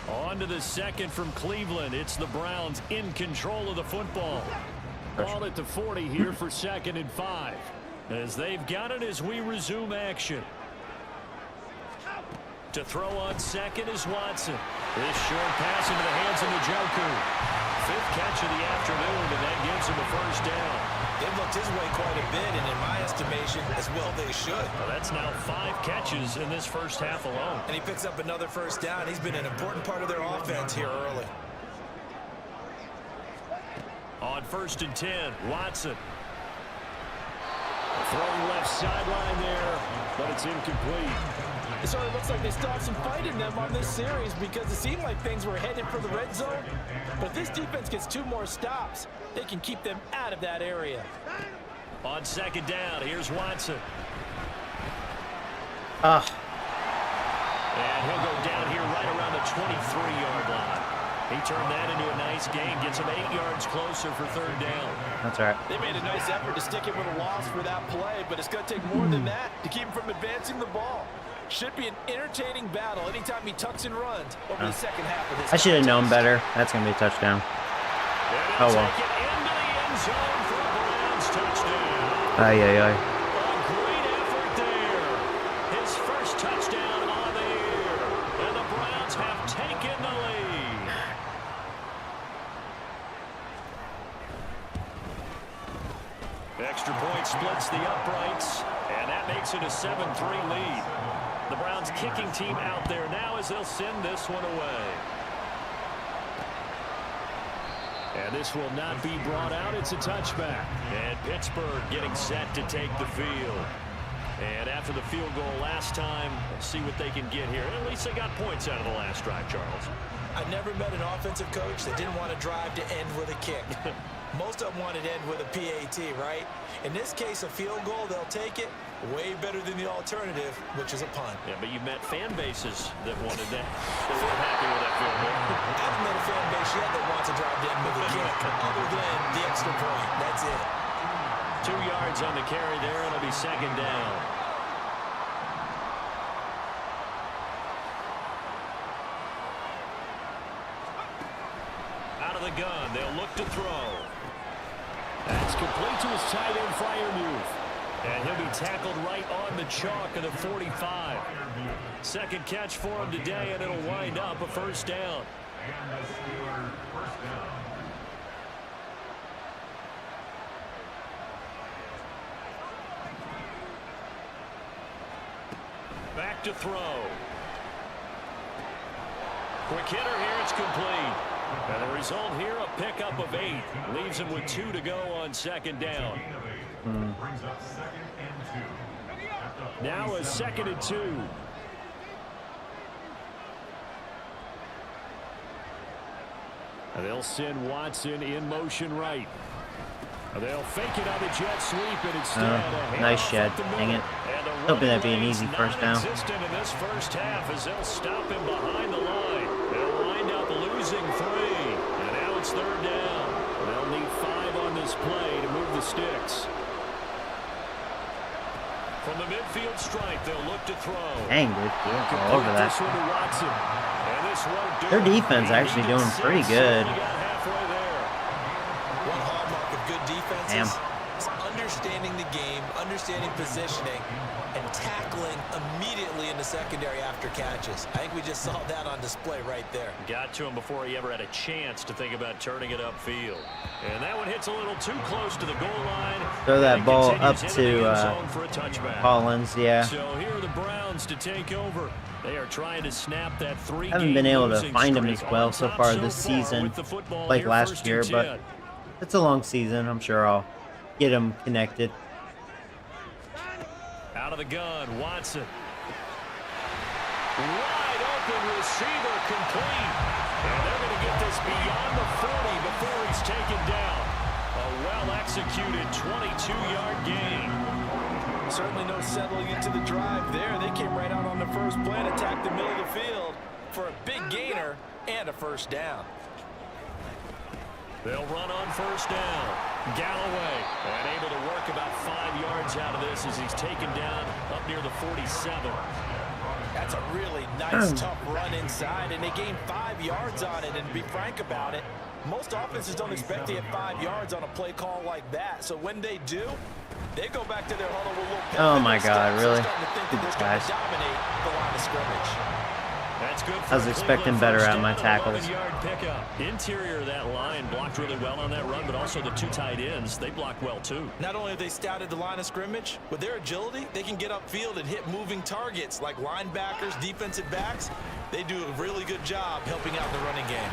On to the second from Cleveland. It's the Browns in control of the football. Ball at the 40 here for 2nd and 5. As they've got it as we resume action. To throw on second is Watson. This short pass into the hands of Njoku. 5th catch of the afternoon, and that gives him a first down. They've looked his way quite a bit, and in my estimation, as well they should. Well, that's now 5 catches in this first half alone. And he picks up another first down. He's been an important part of their offense here early. On 1st and 10, Watson. Throwing left sideline there, but it's incomplete. It sort of looks like they still have some fight in them on this series because it seemed like things were headed for the red zone. But if this defense gets 2 more stops, they can keep them out of that area. On 2nd down, here's Watson. Ah, And he'll go down here right around the 23-yard line. He turned that into a nice gain, gets him 8 yards closer for 3rd down. that's all right. They made a nice effort to stick him with a loss for that play, but it's going to take more than that to keep him from advancing the ball. Should be an entertaining battle anytime he tucks and runs over the second half of this. I should have known better. That's going to be a touchdown. And he'll Oh, well. take it into the end zone for a Browns touchdown. Ay, ay, ay. A great effort there. His first touchdown on the year. And the Browns have taken the lead. Extra point splits the uprights, and that makes it a 7-3 lead. The Browns kicking team out there now as they'll send this one away. And this will not be brought out. It's a touchback. And Pittsburgh getting set to take the field. And after the field goal last time, we'll see what they can get here. At least they got points out of the last drive, Charles. I've never met an offensive coach that didn't want to drive to end with a kick. Most of them wanted to end with a PAT, right? In this case, a field goal, they'll take it. Way better than the alternative, which is a punt. Yeah, but you met fan bases that wanted that. They weren't happy with that field goal. I haven't met a fan base yet that wants to drive to end with a kick, other than the extra point. That's it. 2 yards on the carry there, and it'll be 2nd down. Out of the gun, they'll look to throw. That's complete to his tight end Freiermuth. And he'll be tackled right on the chalk of the 45. 2nd catch for him today, and it'll wind up a first down. Back to throw. Quick hitter here, it's complete. And the result here, a pickup of 8. Leaves him with 2 to go on 2nd down. Now a 2nd and 2. And they'll send Watson in motion right. They'll fake it on the jet sweep, and instead, nice shed. Dang it. Hoping that'd be an easy first down. In this first half, as they'll stop him behind the line. They'll wind up losing 3, and now it's 3rd down. They'll need 5 on this play to move the sticks. From the midfield stripe, they'll look to throw. Dang, dude. Yeah, all over that. Their defense actually doing pretty good. One hallmark of good defenses is understanding the game, understanding positioning, and tackling immediately in the secondary after catches. I think we just saw that on display right there. Got to him before he ever had a chance to think about turning it upfield. And that one hits a little too close to the goal line. Throw that ball up to Collins, yeah. So here are the Browns to take over. They are trying to snap that 3-game Haven't been able to losing find him streak as well on so top far this far season, with the football like here, last 1st year, and but 10. it's a long season. I'm sure I'll get him connected. Out of the gun, Watson. Wide open receiver complete. And they're going to get this beyond the 40 before he's taken down. A well-executed 22-yard gain. Certainly no settling into the drive there. They came right out on the first play and attacked the middle of the field for a big gainer and a first down. They'll run on 1st down. Galloway, and able to work about 5 yards out of this as he's taken down up near the 47. That's a really nice, tough run inside, and they gained 5 yards on it. And to be frank about it, most offenses don't expect to get 5 yards on a play call like that. So when they do, they go back to their huddle with a little pep. Oh my God, really? These guys. Dominate the line of scrimmage. That's good. I was expecting better at my tackles. Interior of that line blocked really well on that run, but also the 2 tight ends, they blocked well too. Not only have they scouted the line of scrimmage, with their agility, they can get upfield and hit moving targets like linebackers, defensive backs. They do a really good job helping out in the running game.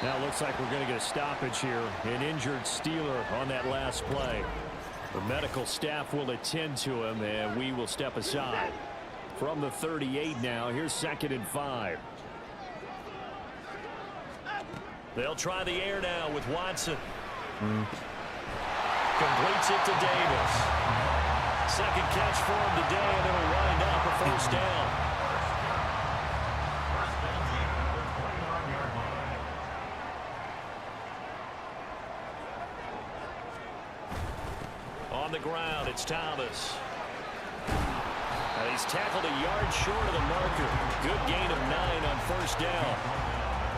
Now it looks like we're going to get a stoppage here. An injured Steeler on that last play. The medical staff will attend to him, and we will step aside. From the 38 now, here's 2nd and 5. They'll try the air now with Watson. Completes it to Davis. 2nd catch for him today, and it'll wind up a 1st down. On the ground, it's Thomas. He's tackled a yard short of the marker. Good gain of 9 on 1st down.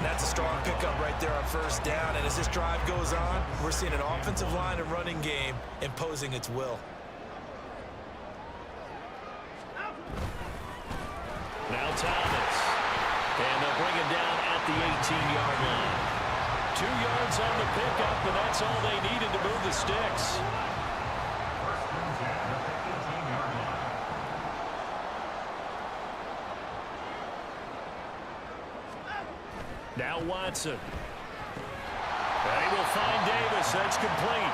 That's a strong pickup right there on 1st down. And as this drive goes on, we're seeing an offensive line and running game imposing its will. Now Thomas. And they'll bring him down at the 18-yard line. 2 yards on the pickup, and that's all they needed to move the sticks. Now Watson. And he will find Davis. That's complete.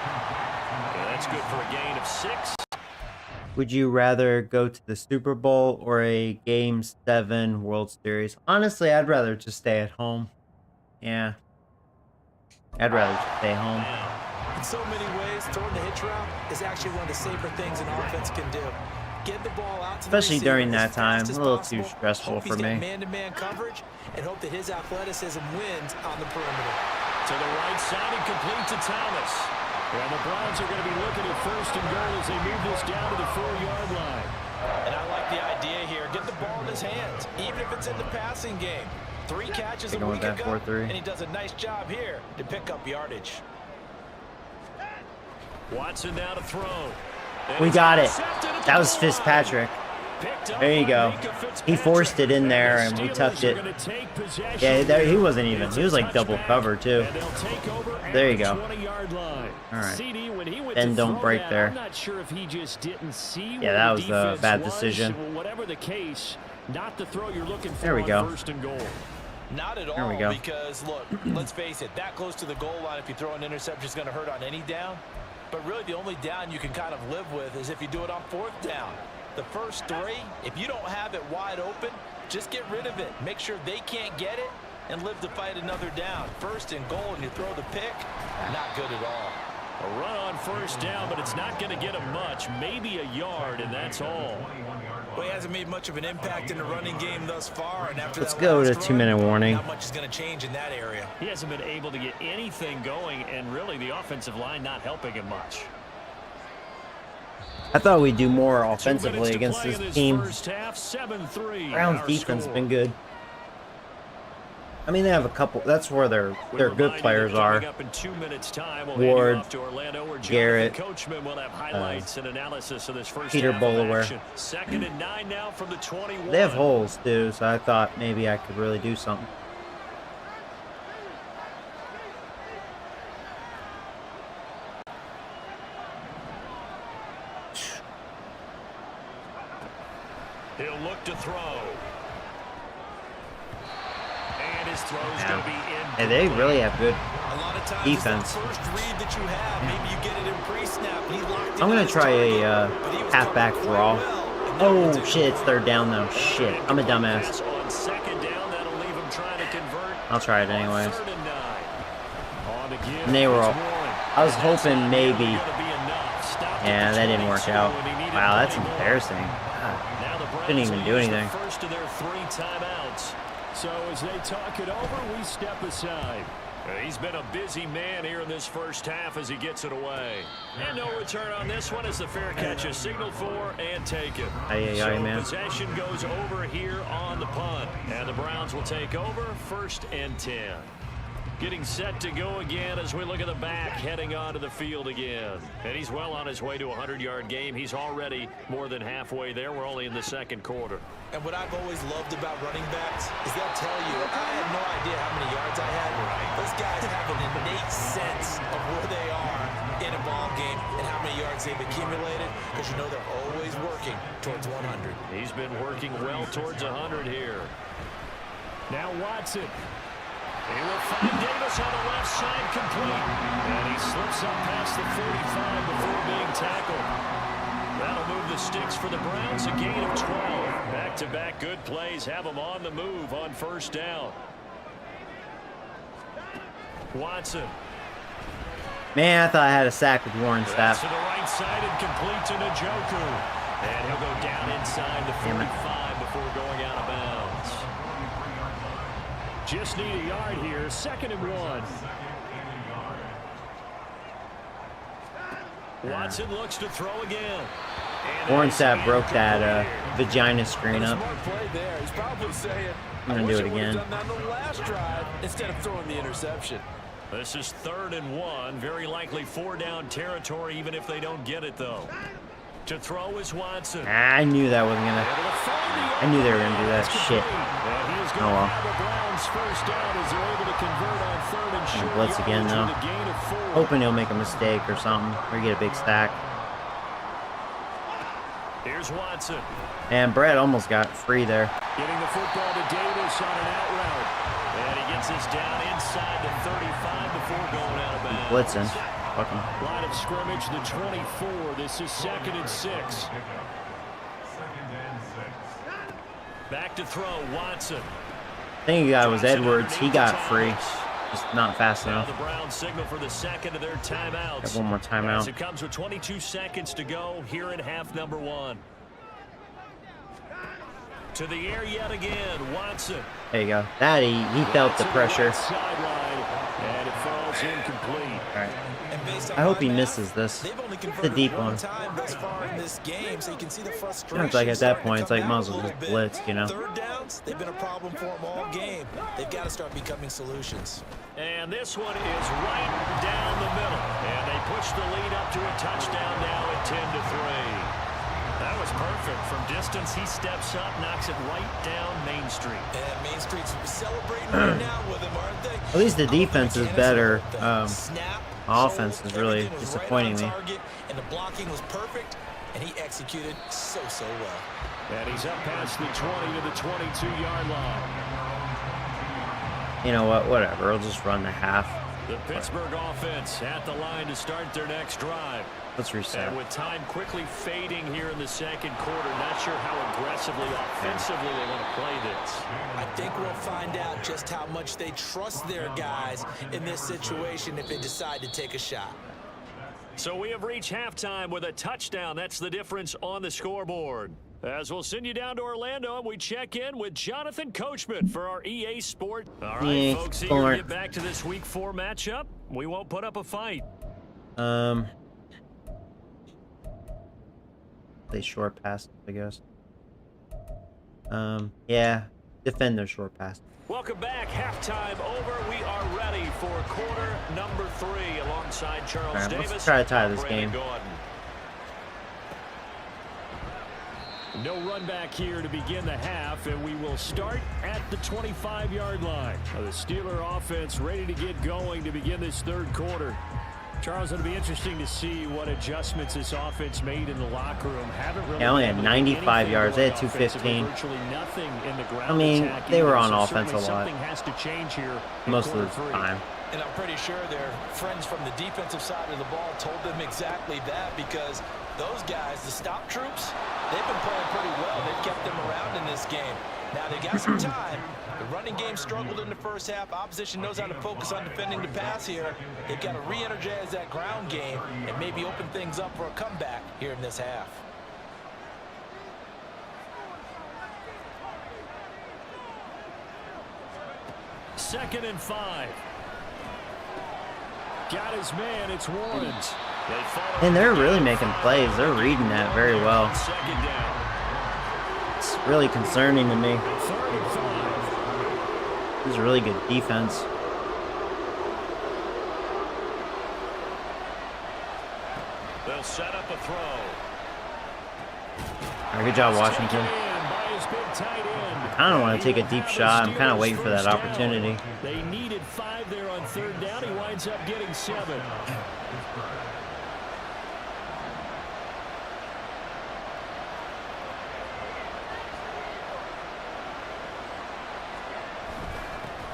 And that's good for a gain of 6. Would you rather go to the Super Bowl or a Game 7 World Series? Honestly, I'd rather just stay at home. Yeah. I'd rather just stay home. In so many ways, throwing the hitch route is actually one of the safer things an offense can do. Get the ball out to especially the during receiver that time. A little too possible, stressful hope for he's me. got man-to-man coverage, and hope that his athleticism wins on the perimeter. To the right side and complete to Thomas. And the Browns are going to be looking at 1st and goal as they move this down to the 4-yard line. And I like the idea here. Get the ball in his hands, even if it's in the passing game. 3 catches a week ago, and he does a nice job here to pick up yardage. Watson now to throw. We got it. That was Fitzpatrick. There you go. He forced it in there, and we tucked it. Yeah, there he wasn't even. He was like double cover too. There you go. All right. Then don't break there. Yeah, that was a bad decision. Whatever the case, not the throw you're looking for. There we go. 1st and goal. Not at There we all, go. because, look, let's face it, that close to the goal line, if you throw an interception, is going to hurt on any down. But really, the only down you can kind of live with is if you do it on 4th down. The first 3, if you don't have it wide open, just get rid of it. Make sure they can't get it and live to fight another down. 1st and goal, and you throw the pick, not good at all. A run on first down, but it's not going to get him much. Maybe a yard, and that's all. Well, he hasn't made much of an impact in the running game thus far. And after Let's that go to last 2-minute run, warning. not much is going to change in that area. He hasn't been able to get anything going, and really the offensive line not helping him much. I thought we'd do more offensively against this team. First half, 7-3. Brown's defense has been good. I mean, they have a couple. That's where their good players are. Ward, Garrett, Peter Bolaware. Second and 9 now from the 21. They have holes too, so I thought maybe I could really do something. He'll look to throw. And his throw's going to be in. Hey, they really have good A lot of times defense. it's that first read that you have. Maybe you get it in pre-snap. He locked it I'm gonna in try his a target, but he was halfback covered draw. quite well. And that Oh particular shit, it's third down though. Shit, I'm a dumbass. Pass on second down, that'll leave him trying to convert. I'll try it anyways. Third and 9. On the give, And they were all. it's Warren. I was hoping maybe. Gonna be enough. Stopped Yeah, at the that didn't work 22, out. and he needed Wow, that's plenty more. embarrassing. God, Now the Browns couldn't even will do use the anything. first of their 3 timeouts. So as they talk it over, we step aside. He's been a busy man here in this first half as he gets it away. And no return on this one as the fair catch is signaled for and taken. So man. possession goes over here on the punt. And the Browns will take over 1st and 10. Getting set to go again as we look at the back heading onto the field again. And he's well on his way to a 100-yard game. He's already more than halfway there. We're only in the second quarter. And what I've always loved about running backs is they'll tell you, I had no idea how many yards I had. Those guys have an innate sense of where they are in a ball game and how many yards they've accumulated, because you know they're always working towards 100. He's been working well towards 100 here. Now Watson. He will find Davis on the left side complete. And he slips up past the 45 before being tackled. That'll move the sticks for the Browns, a gain of 12. Back-to-back good plays have them on the move on first down. Watson. Man, I thought I had a sack with Warren That's Staff. to the right side and complete to Njoku. And he'll go down inside the 45 before going out of bounds. Just need a yard here. 2nd and 1. Watson looks to throw again. Warren Staff broke that vagina screen up. Smart play there. He's probably saying, I'm gonna do it again. done that on the last drive instead of throwing the interception. This is 3rd and 1. Very likely 4-down territory, even if they don't get it, though. To throw is Watson. I knew that wasn't gonna. I knew they were gonna do that shit. Oh well. Blitz again though. Hoping he'll make a mistake or something, or get a big stack. Here's Watson. And Brett almost got free there. Getting the football to Davis on an out route. And he gets this down inside the 35 before going out of bounds. Blitzing. Fucking. Line of scrimmage, the 24. This is 2nd and 6. Back to throw, Watson. I think the guy was Edwards. He got free. Just not fast Now enough. the Browns signal for the 2nd of their timeouts. Got one more As timeout. it comes with 22 seconds to go here in half number 1. To the air yet again, Watson. There you go. That he felt the pressure. Sideline, and it falls incomplete. All right. And based on I hope he my misses this. They've only The converted deep one one. time thus far in this game, so you can see the frustration. You know, it's like at that starting to point, it's come like out might a as well little just bit. blitz, you know. Third downs, they've been a problem for them all game. They've got to start becoming solutions. And this one is right down the middle. And they push the lead up to a touchdown now at 10-3. That was perfect. From distance, he steps up, knocks it right down Main Street. And Main Street's celebrating right now with him, aren't they? At least the defense is better. Snap, Offense is hold, really everything was disappointing right me. on target, and the blocking was perfect, and he executed so well. And he's up past the 20 to the 22-yard line. You know what? Whatever. We'll just run the half. The Pittsburgh offense at the line to start their next drive. Let's reset. And with time quickly fading here in the second quarter, not sure how aggressively, offensively they want to play this. I think we'll find out just how much they trust their guys in this situation if they decide to take a shot. So we have reached halftime with a touchdown. That's the difference on the scoreboard. As we'll send you down to Orlando, and we check in with Jonathan Coachman for our EA Sport. All right, EA folks, eager to get back to this Week 4 matchup. We won't put up a fight. They short pass, I guess. Yeah, defend their short pass. Welcome back. Halftime over. We are ready for quarter number 3 alongside Charles All right, Davis. let's try to tie this Brandon game. Gordon. No run back here to begin the half, and we will start at the 25-yard line. The Steeler offense ready to get going to begin this third quarter. Charles, it'll be interesting to see what adjustments this offense made in the locker room. Haven't really only had 95 yards. They had 215. Virtually nothing in the ground I mean, attack they were either, on so offense a lot. something has to change here Most of the time. And I'm pretty sure their friends from the defensive side of the ball told them exactly that, because those guys, the stop troops, they've been playing pretty well. They've kept them around in this game. Now they got some time. The running game struggled in the first half. Opposition knows how to focus on defending the pass here. They've got to re-energize that ground game and maybe open things up for a comeback here in this half. Second and 5. Got his man. It's Warren. And they're really making plays. They're reading that very well. Second down. It's really concerning to me. Third and 5. This is really good defense. They'll set up a throw. All right, good job, Washington. I kind of want to take a deep shot. I'm kind of waiting for that opportunity. They needed 5 there on third down. He winds up getting 7.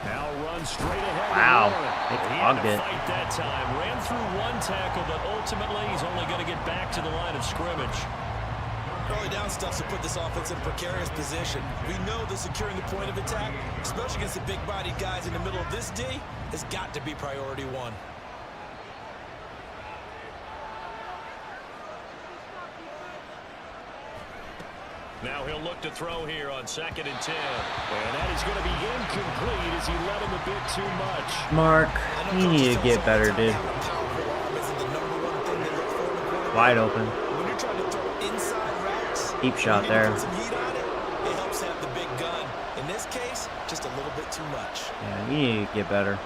Now run straight ahead. Wow, He they had clogged to it. fight that time. Ran through one tackle, but ultimately he's only going to get back to the line of scrimmage. Early down stuffs to put this offense in a precarious position. We know that securing the point of attack, especially against the big-bodied guys in the middle of this D, has got to be priority 1. Now he'll look to throw here on 2nd and 10. And that is going to be incomplete as he let him a bit too much. Mark, you need to get better, dude. Wide open. When you're trying to throw inside routes, Deep shot there. put some heat on it, it helps have the big gun. In this case, just a little bit too much. Yeah, you need to get better.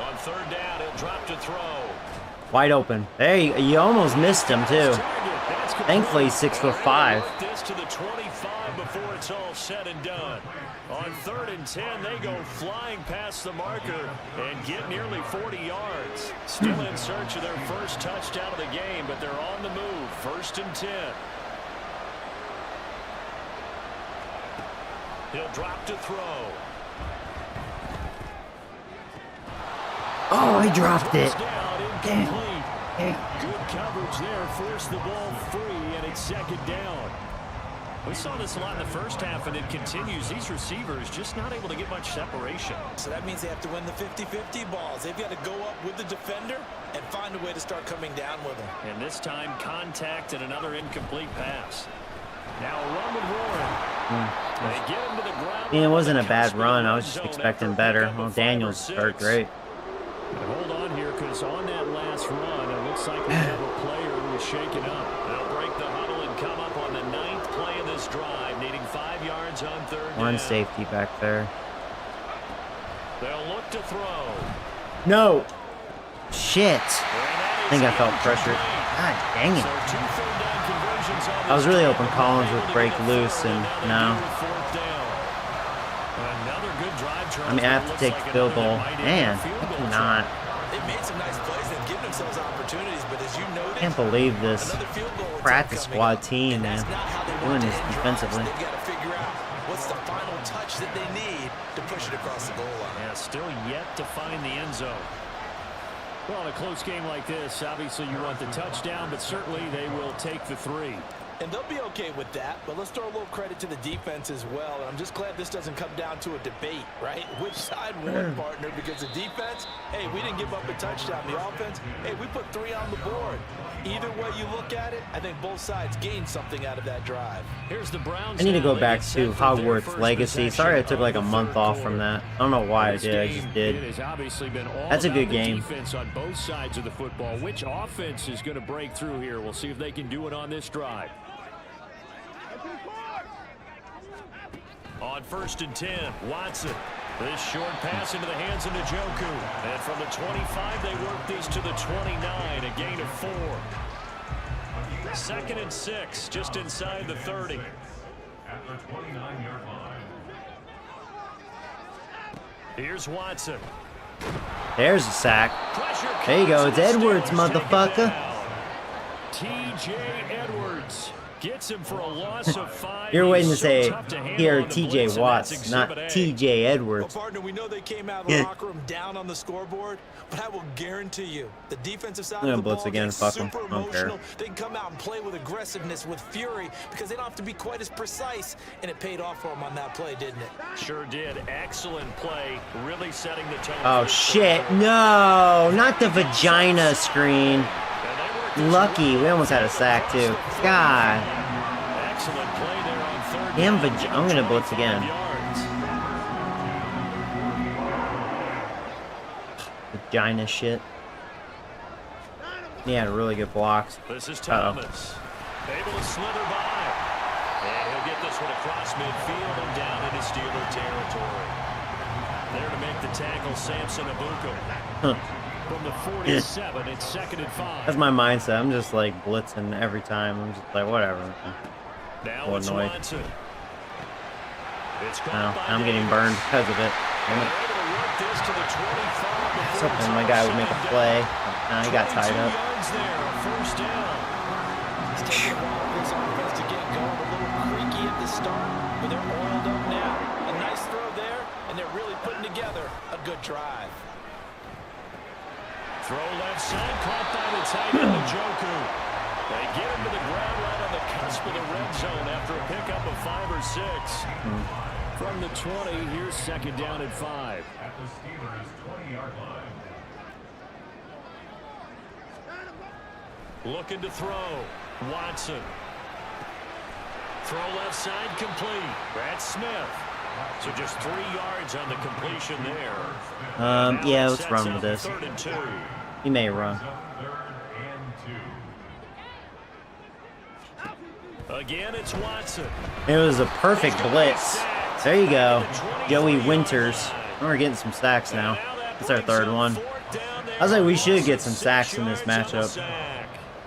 On third down, he'll drop to throw. Wide open. Hey, you almost missed him too. Thankfully, he's 6'5". This to the 25 before it's all said and done. On 3rd and 10, they go flying past the marker and get nearly 40 yards. Still in search of their first touchdown of the game, but they're on the move. 1st and 10. He'll drop to throw. Oh, he dropped it. Down, incomplete. Good coverage there. Forced the ball free, and it's 2nd down. We saw this a lot in the first half, and it continues. These receivers just not able to get much separation. So that means they have to win the 50-50 balls. They've got to go up with the defender and find a way to start coming down with them. And this time, contact and another incomplete pass. Now a run with Warren. They get him to the ground. I mean, it wasn't a bad run. I was just expecting better. Well, Daniels started great. And hold on here, because on that last run, it looks like we have a player who is shaken up. They'll break the huddle and come up on the 9th play of this drive, needing 5 yards on third down. One safety back there. They'll look to throw. No. Shit. I think I felt pressure. God dang it. So 2 third down conversions on I was this really drive. hoping Collins would break loose, and no. Another good drive, Charles. I mean, I have to take the field goal. Man, I cannot. They've made some nice plays. They've given themselves opportunities, but as you noted, I can't believe this another field goal attempt practice coming squad up. team, And man. that's not how they Doing want to this end drives. defensively. They've got to figure out what's the final touch that they need to push it across the goal line. Yeah, still yet to find the end zone. Well, in a close game like this, obviously you want the touchdown, but certainly they will take the 3. And they'll be okay with that, but let's throw a little credit to the defense as well. And I'm just glad this doesn't come down to a debate, right? Which side won, partner? Because the defense, hey, we didn't give up a touchdown. The offense, hey, we put 3 on the board. Either way you look at it, I think both sides gained something out of that drive. Here's the Browns. I need to go back to Hogwarts Legacy. Sorry I took like a month off from that. I don't know why I did. I just did. That's a good game. Defense on both sides of the football. Which offense is going to break through here? We'll see if they can do it on this drive. On 1st and 10, Watson. This short pass into the hands of Njoku. And from the 25, they work these to the 29, a gain of 4. 2nd and 6, just inside the 30. At the 29-yard line. Here's Watson. There's a sack. Pressure There you go. It's comes, and the Edwards, Steelers take it motherfucker. down. T.J. Edwards gets him for a loss of 5. You're waiting to He's so say tough to handle here on the TJ blitz, and Watts, that's not Exhibit A. TJ Well, Edwards. partner, we know they came out of the locker room down on the scoreboard, but I will guarantee you, the defensive side I'm of gonna the blitz ball again, gets fuck 'em. super I don't care. emotional. They can come out and play with aggressiveness, with fury, because they don't have to be quite as precise, and it paid off for them on that play, didn't it? Sure did. Excellent play. Really setting the tone. Oh for this shit, third quarter. no, not the vagina screen. And they worked this Lucky, well. we almost had a sack too. God. Excellent play there on 3rd Damn, down. I'm gonna blitz again. 25 yards. Vagina shit. He had really good blocks. This is Uh-oh. Thomas. Able to slither by. And he'll get this one across midfield and down into Steeler territory. There to make the tackle, Samson Abuko. Huh. From the 47, it's 2nd and 5. That's my mindset. I'm just like blitzing every time. I'm just like, whatever. Now it's Illinois. Watson. It's Now, caught by I'm getting Davis. burned because of it. Damn They're it. able to work this to the 25 before Something it's my all guy would said make a and play. done. Nah, he got tied 22 up. yards there, a 1st down. It's taking a while for this offense to get going, a little creaky at the start, but they're oiled up now. A nice throw there, and they're really putting together a good drive. Throw left side, caught by the tight end, Njoku. They get him to the ground right on the cusp of the red zone after a pickup of 5 or 6. From the 20, here's 2nd down and 5. At the Steelers' 20-yard line. Looking to throw. Watson. Throw left side, complete. Brad Smith. So just 3 yards on the completion there. Now Yeah, it let's sets run up with this. 3rd and 2. He may run. 3rd and 2. Again, it's Watson. It was a perfect blitz. There you go. Joey Winters. We're getting some sacks now. It's our 3rd one. I was like, we should get some sacks in this matchup.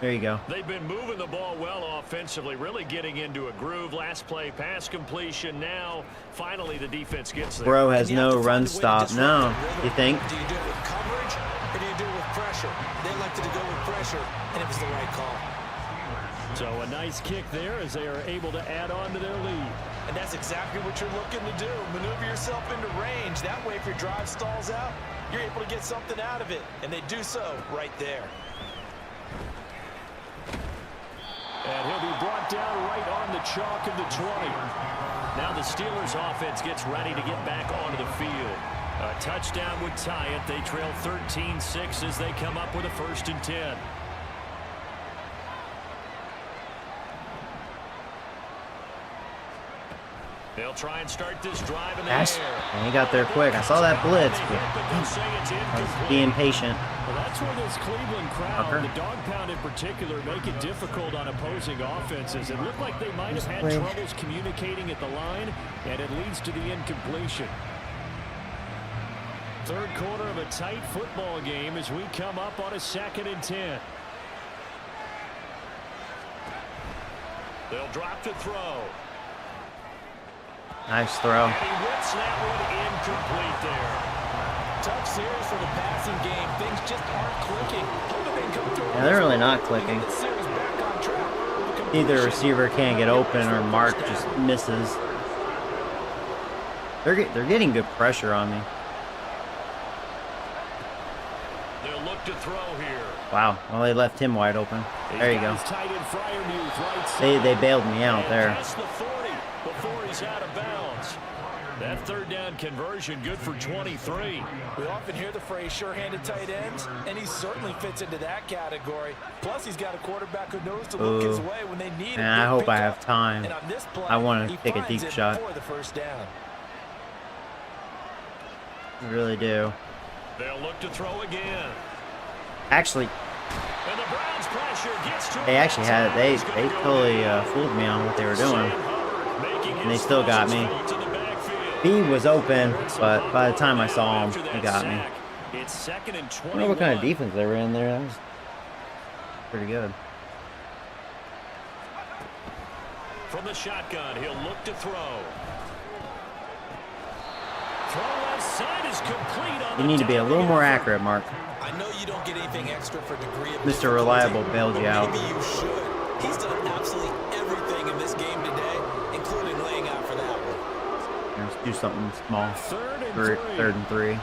There you go. They've been moving the ball well offensively, really getting into a groove. Last play, pass completion. Now, finally, the defense gets there. Bro has And you have no to run find a way to stop. disrupt No, that rhythm. you think? Do you do it with coverage, or do you do it with pressure? They elected to go with pressure, and it was the right call. So a nice kick there as they are able to add on to their lead. And that's exactly what you're looking to do. Maneuver yourself into range. That way, if your drive stalls out, you're able to get something out of it. And they do so right there. And he'll be brought down right on the chalk of the 20. Now the Steelers offense gets ready to get back onto the field. A touchdown would tie it. They trail 13-6 as they come up with a 1st and 10. They'll try and start this drive in the Pass. air. And he got there quick. I saw that blitz, but They'll say it's I was incomplete. being patient. Well, that's where this Cleveland crowd, Fucker. the dog pound in particular, make it difficult on opposing offenses. It looked like they might have had Play. troubles communicating at the line, and it leads to the incompletion. 3rd quarter of a tight football game as we come up on a 2nd and 10. They'll drop to throw. Nice throw. And he whips that one incomplete there. Tough series for the passing game. Things just aren't clicking. Hoping they come through. Yeah, they're really not clicking. The series back on track with a Either completion. receiver can't get open or Mark just misses. They're getting good pressure on me. The They'll look to throw here. Wow. Well, they left him wide open. There you go. Tight end Freiermuth, right They side. bailed me out there. Past the 40 before he's out of bounds. That third down conversion good for 23. We often hear the phrase sure-handed tight ends, and he certainly fits into that category. Plus, he's got a quarterback who knows to look his way when they need And a I big hope I pickup. have time. And on this play, I want to he take a finds deep it shot. for the first down. I really do. They'll look to throw again. Actually, And the Browns pressure gets to they actually had they totally fooled me on what they were doing. And they still got me. B was open, but by the time I saw him, he got me. It's second and I don't know what kind of defense they were in there. That was pretty good. From the shotgun, he'll look to throw. Throw left side is complete on You need to be a little more accurate, Mark. I know you don't get anything extra for degree of Mr. Reliable bailed you out. Maybe you should. He's done absolutely everything in this game today, including laying out for that one. Let's do something small. Third and Third and 3.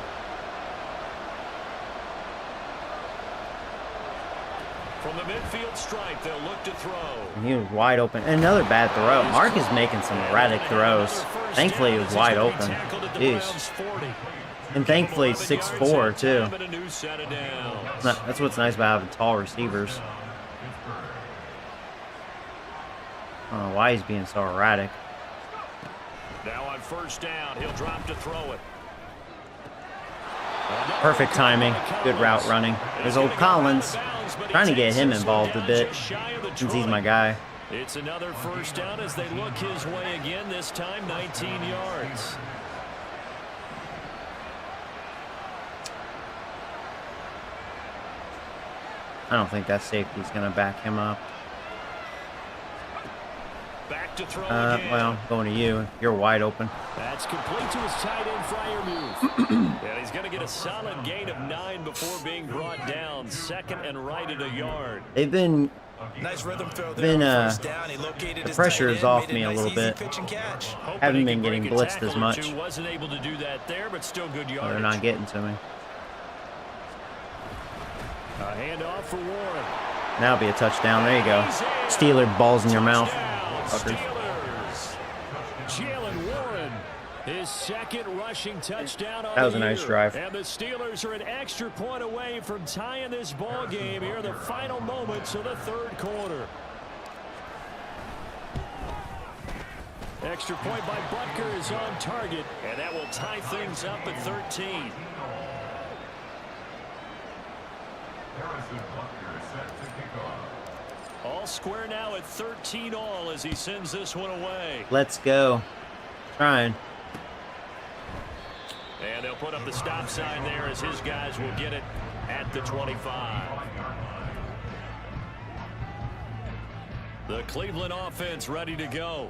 From the midfield stripe, they'll look to throw. And he was wide open. And another bad throw. Mark is making some erratic throws. Thankfully, he was wide open. Jeez. And thankfully, 6'4", too. That's what's nice about having tall receivers. I don't know why he's being so erratic. Now on first down, he'll drop to throw it. Perfect timing. Good route running. There's old Collins. Trying to get him involved a bit since he's my guy. It's another first down as they look his way again, this time 19 yards. I don't think that safety's going to back him up. Back to throw again. Well, going to you. You're wide open. That's complete to his tight end, Freiermuth. And he's going to get a solid gain of 9 before being brought down. Second and right at a yard. They've been... Nice rhythm throw there on first down. He located the his pressure tight is end, off made me a nice, little easy bit. pitch and catch. Hoping Haven't he been can getting break a blitzed tackle as or much. two. Wasn't able to do that there, but still good yardage. They're not getting to me. A handoff for Warren. Now it'll be a touchdown. There you go. Steeler balls in your mouth. Touchdown, Fuckers. Steelers. Jalen Warren, his second rushing touchdown on That was the a nice year. drive. And the Steelers are an extra point away from tying this ball game here in the final moments of the third quarter. Extra point by Butker is on target, and that will tie things up at 13. All square now at 13 all as he sends this one away. Let's go. Trying. And they'll put up the stop sign there as his guys will get it at the 25. The Cleveland offense ready to go.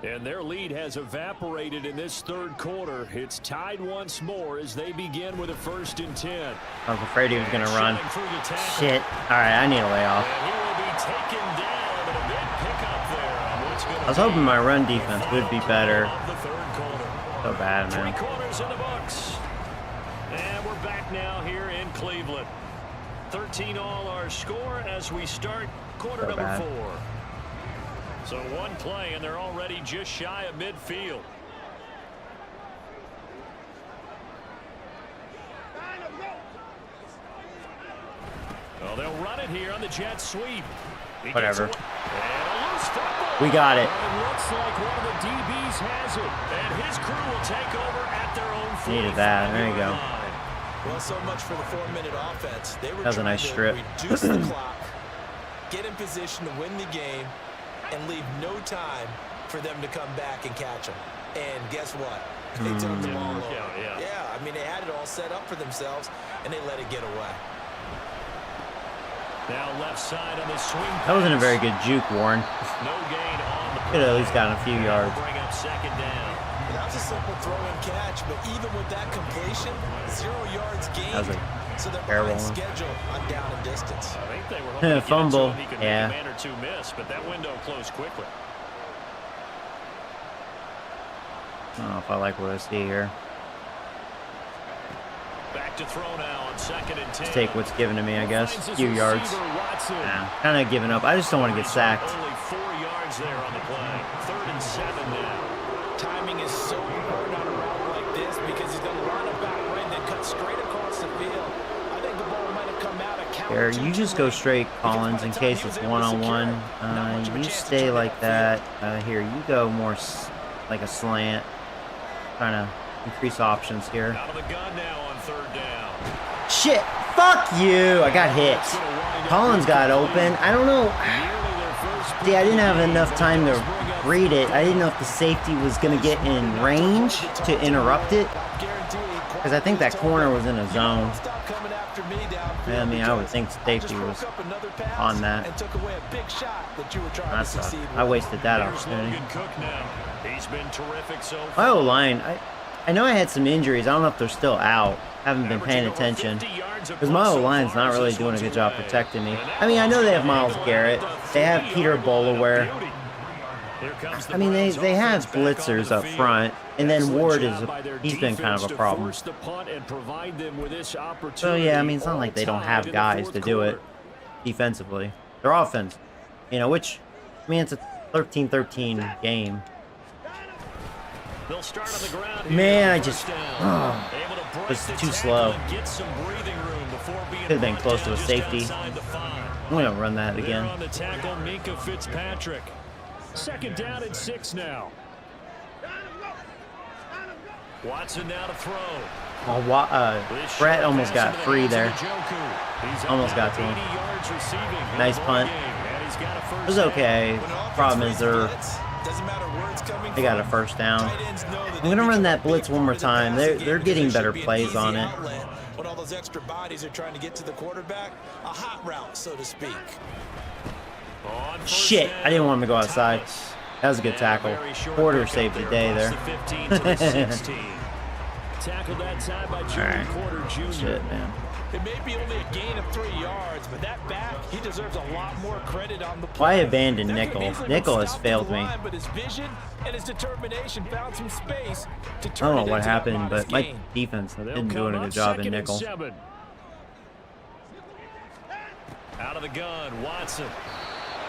And their lead has evaporated in this third quarter. It's tied once more as they begin with a 1st and 10. I was afraid he was going to run. Through the tackle. Shit. All right, I need a layoff. And he will be taken down, but a big pickup there on what's going to I was hoping my run defense would be better. of the third quarter. So bad, 3 man. quarters in the books. And we're back now here in Cleveland. 13 all our score as we start quarter So number bad. 4. So one play and they're already just shy of midfield. Well, they'll run it here on the jet sweep. He Whatever. gets and a loose football. We got it. It looks like one of the DBs has it. And his crew will take over at their own 45. Needed that. There you go. line. Well, so much for the 4-minute offense. They were That was a trying nice to strip. reduce the clock, get in position to win the game, and leave no time for them to come back and catch them. And guess what? They turned the ball over. Yeah, I mean, they had it all set up for themselves, and they let it get away. Now left side on the swing. That wasn't a very pass. good juke, Warren. No gain on the Could have at least gotten a few yards. Bring up second down. That was a simple throw and catch, but even with that completion, 0 yards gained. That was a so they're terrible behind one. schedule on down and distance. I think they were hoping to get it Fumble. to him. He could Yeah. make a man or two miss, but that window closed quickly. I don't know if I like what I see here. Back back to throw now on 2nd and 10. Just take what's given to me, I guess. Finds his Few yards. receiver, Watson. Nah, kind of giving up. I just don't want to get sacked. Only 4 yards there on the play. 3rd and 7 now. Timing is so important on a route like this because he's going to run about right and then cut straight across the field. I think the ball might have come out of Here, you just go straight, Collins, in case it's one-on-one. You stay like that. Here, you go more like a slant. Trying to increase options here. Out of the gun now on 3rd down. Shit! Fuck you! I got hit. Collins got open. I don't know. See, I didn't have enough time to read it. I didn't know if the safety was going to get in range to interrupt it. Because I think that corner was in a zone. I mean, I would think safety was on that. That sucked. I wasted that opportunity. My O-line, I know I had some injuries. I don't know if they're still out. Haven't been paying attention. Because my O-line's not really doing a good job protecting me. I mean, I know they have Myles Garrett. They have Peter Bolaware. I mean, they have blitzers up front. And then Ward he's been kind of a problem. So, yeah, I mean, it's not like they don't have guys to do it defensively. Their offense, you know, which, I mean, it's a 13-13 game. Man, I just was too slow. Could have been close to a safety. I'm going to run that again. 2nd down and 6 now. Watson now to throw. Oh, Brett almost got free there. Almost got to him. Nice punt. It was okay. Problem is they got a 1st down. I'm going to run that blitz one more time. They're getting better plays on it. When all those extra bodies are trying to get to the quarterback, a hot route, so to speak. Shit, I didn't want him to go outside. That was a good tackle. Porter saved the day there. Tackled that time by Alright. Porter Jr. Shit, man. It may be only a gain of 3 yards, but that back, he deserves a lot more credit on the play. Why abandon Nickel? Nickel has failed me. But his vision and his determination found some space to I turn don't know it what into a happened, modest but my gain. defense didn't do a good job in Nickel. Out of the gun, Watson.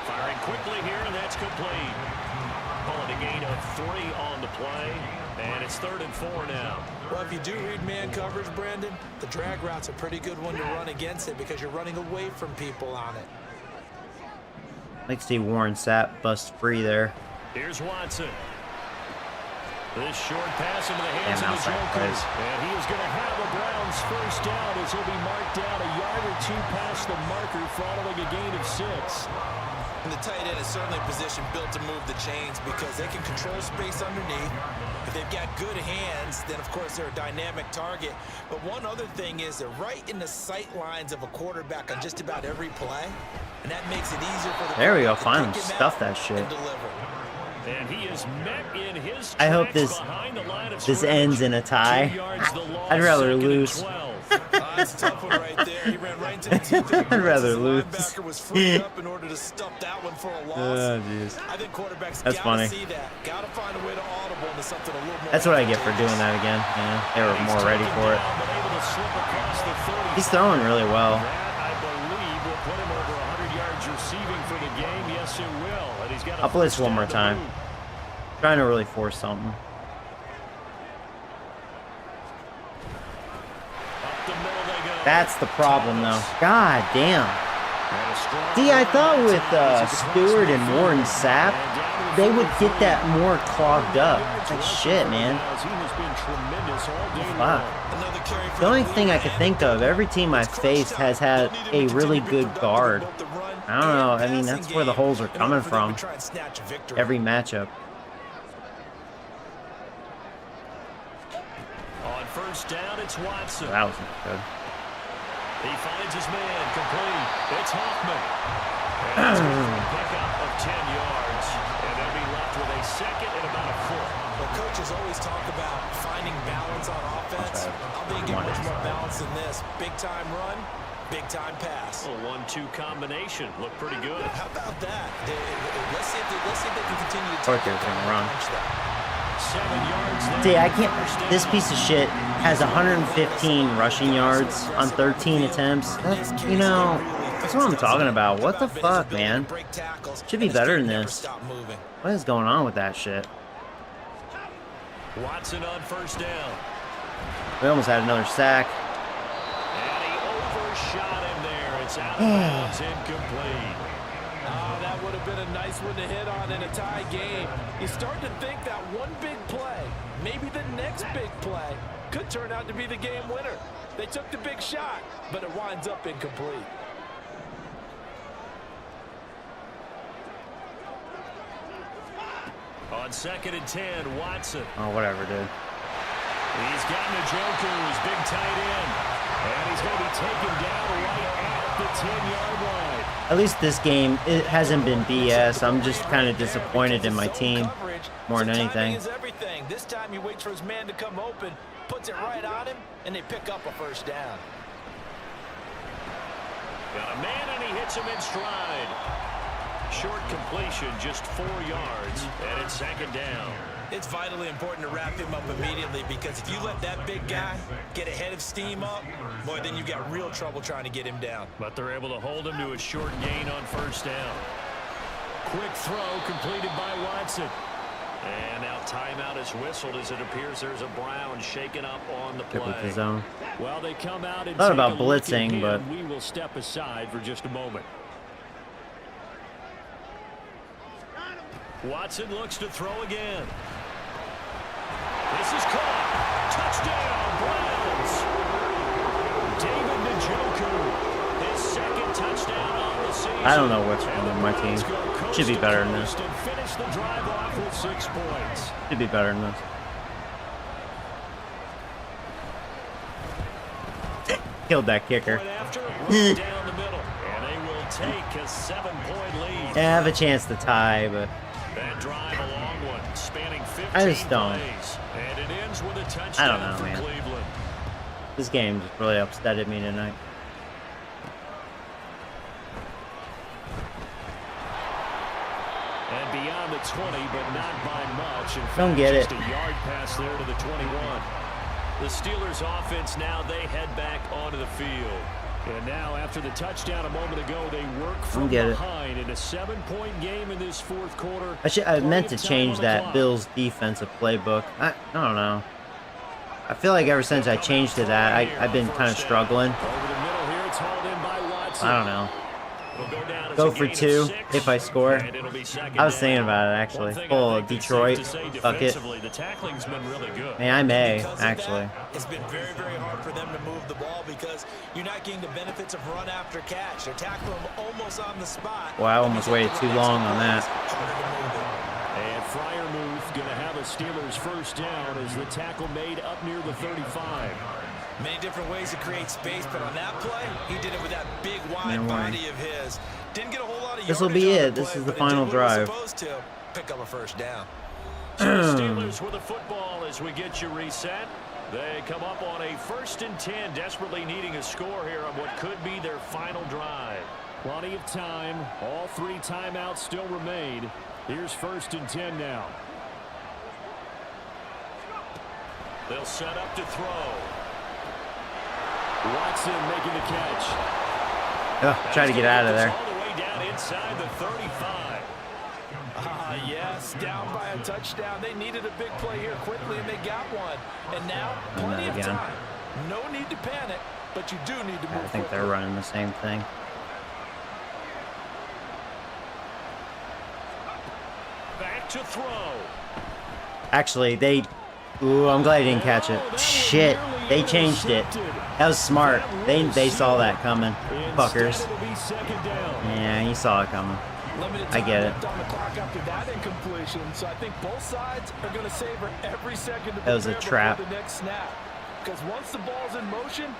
Firing quickly here, and that's complete. Calling a gain of 3 on the play, and it's 3rd and 4 now. Well, if you do read man coverage, Brandon, the drag route's a pretty good one to run against it because you're running away from people on it. I'd like to see Warren Sapp bust free there. Here's Watson. This short pass into the hands of the outside Joker. plays. And he is going to have the Browns 1st down as he'll be marked down a yard or 2 past the marker following a gain of 6. And the tight end is certainly a position built to move the chains because they can control space underneath. If they've got good hands, then of course they're a dynamic target. But one other thing is they're right in the sight lines of a quarterback on just about every play. And that makes it easier for the There we go. quarterback to Finally pick him stuff out that shit. and deliver. And he is met in his I hope tracks behind the line of this scrimmage. ends in a 2 tie. yards the loss, I'd rather 2nd and lose. 12. That's a tough one right there. He ran right into the teeth of the I'd rather his lose. linebacker was freed up in order to stop that one for a loss. Oh, jeez. I think quarterbacks That's gotta funny. see that. Gotta find a way to audible into something a little more. That's what I get for doing that again. Yeah, they were more ready for it. He's throwing really well. That, I believe, will put him over 100 yards receiving for the game. Yes, it will. And he's got a I'll blitz 1st one more down to time. move. Trying to really force something. Up the middle they go. That's the problem, though. God damn. See, I thought with Stewart and Warren Sapp, they would get that more clogged up. Like shit, man. Fuck. The only thing I could think of, every team I've faced has had a really good guard. I don't know. I mean, that's where the holes are coming from. Every matchup. On 1st down, it's Watson. That wasn't good. He finds his man complete. It's Hoffman. And it's a pickup of 10 yards. And they'll be left with a 2nd and about a 4. Well, coaches always talk about finding balance on offense. I'll be getting much more balance than this. Big time run, big time pass. A 1-2 combination. Look pretty good. How about that? Let's see if they can continue to Parker's take gonna run. that. 7 yards there. See, I can't. This piece of shit has 115 rushing yards on 13 attempts. That's, you know, that's what I'm talking about. What the fuck, man? Should be better than this. What is going on with that shit? Watson on first down. We almost had another sack. And he overshot him there. It's out of bounds, incomplete. Oh, that would have been a nice one to hit on in a tie game. You start to think that one big play, maybe the next big play, could turn out to be the game winner. They took the big shot, but it winds up incomplete. On 2nd and 10, Watson. Oh, whatever, dude. He's got Njoku's big tight end. And he's going to be taken down right at the 10-yard line. At least this game, it hasn't been BS. I'm just kind of disappointed in my team more than anything. Is everything. This time he waits for his man to come open, puts it right on him, and they pick up a first down. Got a man, and he hits him in stride. Short completion, just 4 yards, and it's 2nd down. It's vitally important to wrap him up immediately, because if you let that big guy get ahead of steam up, boy, then you've got real trouble trying to get him down. But they're able to hold him to a short gain on first down. Quick throw completed by Watson. And now timeout is whistled as it appears there's a Brown shaken up on the play. With the zone. Well, they come out and Thought take about a look blitzing, again. but We will step aside for just a moment. Watson looks to throw again. This is caught. Touchdown, Browns. David Njoku, his 2nd touchdown on the season. I don't know what's wrong with my team. Should be better than this. Finish the drive off with 6 points. Should be better than this. Killed that kicker. After, right down the middle, and they will take a 7-point lead. Yeah, I have a chance to tie, but That drive, a long one, spanning 15 I just don't. plays, and it ends with a I touchdown don't know, for man. Cleveland. this game just really upsetted me tonight. And beyond the 20, but not by much. In fact, Don't get just it. a yard pass there to the 21. The Steelers offense now, they head back onto the field. And now, after the touchdown a moment ago, they work from behind in a 7-point game in this 4th quarter. I meant to change that Bills defensive playbook. I don't know. I feel like ever since I changed to that, I've been kind of struggling. Over the middle here, it's hauled in by Watson. I don't know. It'll go down as Go a for gain of 2 6, if I score. and it'll be 2nd I was thinking down. about it, actually. One thing Full I of think it's Detroit. safe to say Fuck it. defensively, the tackling's been really good. Man, I may, Because of actually. that, it's been very, very hard for them to move the ball because you're not getting the benefits of run after catch. They're tackling them almost on the spot. Well, I almost waited too long on that. And Freiermuth going to have a Steelers first down as the tackle made up near the 35. Many different ways to create space, but on that play, he did it with that big, wide Man, body of his. Didn't get a whole lot of This will yardage be on it. the This play, is the but it final did what it was drive. supposed to. Pick up a first down. So the Steelers with the football as we get you reset. They come up on a 1st and 10, desperately needing a score here on what could be their final drive. Plenty of time. All 3 timeouts still remain. Here's 1st and 10 now. They'll set up to throw. Watson making the catch. Try to get out of there. All the way down inside the 35. Yes, down by a touchdown. They needed a big play here quickly, and they got one. And now, plenty of again. time. No need to panic, but you do need to move I think quickly. they're running the same thing. Back to throw. Actually, they... Ooh, I'm glad I didn't catch it. Shit, they changed it. That was smart. They saw that coming. Fuckers. Instead, it'll be 2nd down. Yeah, you saw it coming. Limited I get time it. left on the clock after that incompletion, so I think both sides are going to savor every second to That was a prepare trap. before the next snap. Because once the ball's in motion,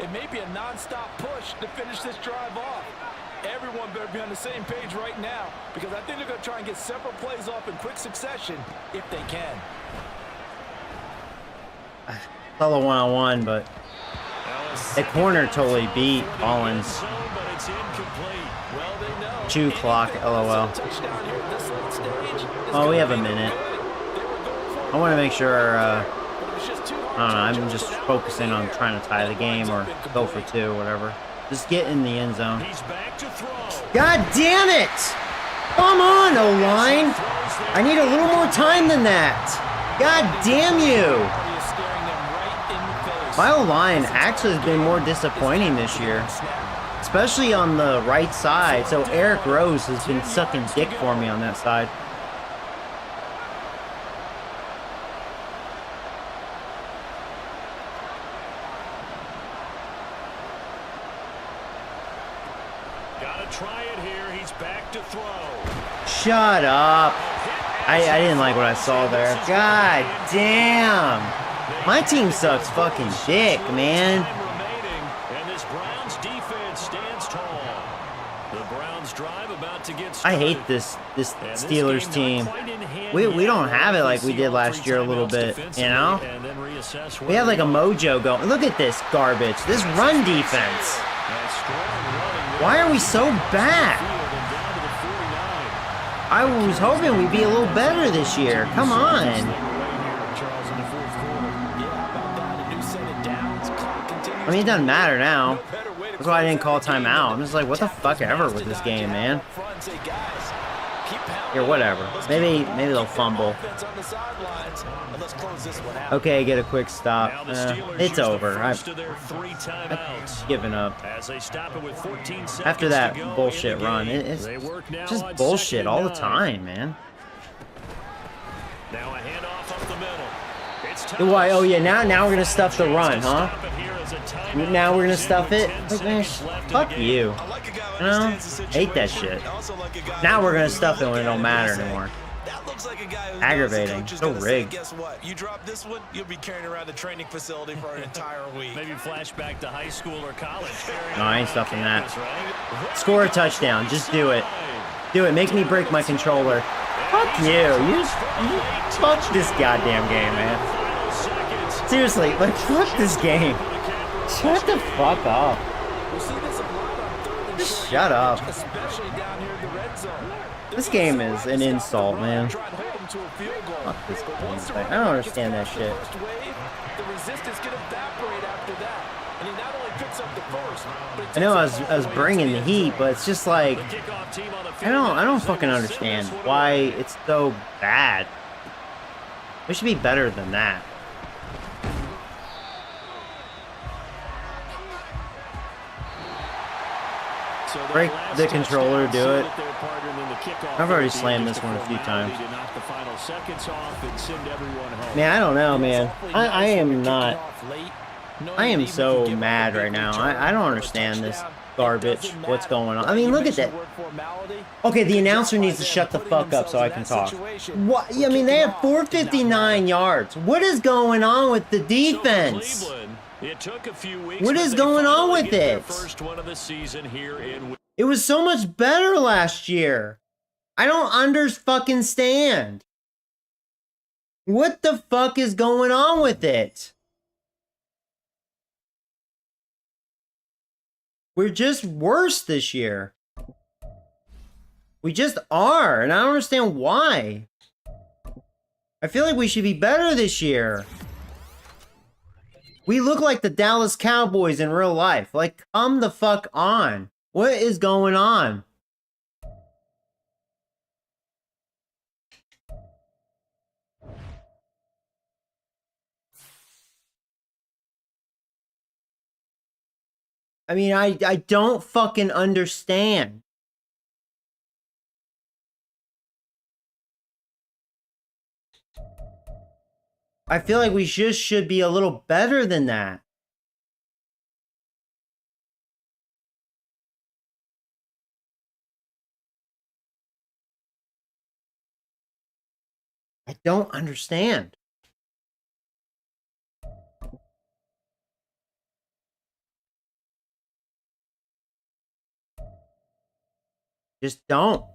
it may be a non-stop push to finish this drive off. Everyone better be on the same page right now, because I think they're going to try and get several plays off in quick succession if they can. Saw the one-on-one, but the corner totally beat Collins. But it's incomplete. Well, they know. Chew clock, LOL. Touchdown here at this late stage is Oh, we gonna have a be minute. good. They were going for it I want to make sure, But it was just too hard I don't know, to I'm adjust just around focusing the on air. trying to tie the game or go for 2, whatever. Just get in the end zone. He's back to throw. God damn it! Come on, O-line! I need a little more time than that. God damn you! Is staring them right in the face. My O-line actually has been more disappointing this year, especially on the right side. So Eric Rose has been sucking dick for me on that side. Gotta try it here. He's back to throw. Shut up. I didn't like what I saw there. God damn. My team sucks fucking dick, man. Time remaining, and this Browns defense stands tall. The Browns drive about to get started. I hate this And this Steelers game team. not quite in hand We yet. don't have it like we See did all last 3 year a little timeouts bit, defensively you know? and then reassess We where have like a are. mojo going. Look at this garbage. This run defense. And strong running Why there. are we so bad? Field and down to the 49. I was hoping we'd be a little better this year. Come on. Charles in the fourth quarter. Yeah, about that. A new set of downs. Clock continues I mean, it doesn't matter now. No better way to That's why I didn't call close out the game timeout. than I'm just like, what the tap fuck those ever guys with to this dodge game, out man. up front and say, guys, keep pounding. Here, whatever. Let's Maybe keep the ball, they'll keep that fumble. offense on the sidelines, and let's close this one out. Okay, get a quick stop. Now the Steelers It's use the over. first I've of their 3 timeouts. given up. As they stop it with 14 seconds After that to go bullshit in the run, game. it's They work now just on bullshit 2nd all the and 9. time, man. Now a handoff up the middle. It's Why? Oh yeah, Thomas. now we're gonna stuff the run, Chance to huh? stop it here as a timeout Now we're gonna comes in stuff with it. 10 Like, man, seconds left in the fuck game. you. I like a guy who You know? understands the Hate that situation. shit. I also like a guy Now who we're gonna really stuff it look when it at don't and matter say, anymore. That looks like a guy who Aggravating. knows the coach is So gonna say, rigged. guess what? You drop this one, you'll be carrying around the training facility for an entire week. Maybe flashback to high school or college. No, I ain't stuffing that. Campus, right? Score a touchdown. Just do it. Do it. Make me break my controller. Fuck you. You fuck this goddamn game, man. Final seconds. Seriously, like, fuck this game. Shut the fuck up. We see this a lot on third and Just short shut up. yardage, especially down here in the red zone. This game is an insult, man. Try to hold them to a field goal. Fuck this But game. once the I running don't back understand that gets past shit. the first wave, the resistance can evaporate after that. And he not only picks up the first, but I know I was bringing the heat, but it's just like, The kickoff team on the I field don't now fucking is understand send this one why away. it's so bad. We should be better than that. So that Break last the controller, touchdown do it. sealed their partner, and then the kickoff I've already would be slammed just this one a few formality times. to knock the final seconds off and send everyone home. Man, I don't know, It's man. awfully I nice when you're am kicking not. off late, knowing I that am even if so you give up a mad big right now. return I don't or a understand this touchdown, it garbage. doesn't What's matter. going on? I Like mean, you look at mentioned that. the word formality. Okay, the Good announcer job needs by to them shut the putting fuck up so I themselves can in that talk. situation What? where I mean, they kicking have off did not 459 matter. yards. What is going on with the So for defense? Cleveland, it took a few weeks, What but is they going on finally with get their it? First one of the season here in. It was so much better last year. I don't fucking stand. What the fuck is going on with it? We're just worse this year. We just are, and I don't understand why. I feel like we should be better this year. We look like the Dallas Cowboys in real life. Like, come the fuck on. What is going on? I mean, I don't fucking understand. I feel like we just should be a little better than that. I don't understand. Just don't.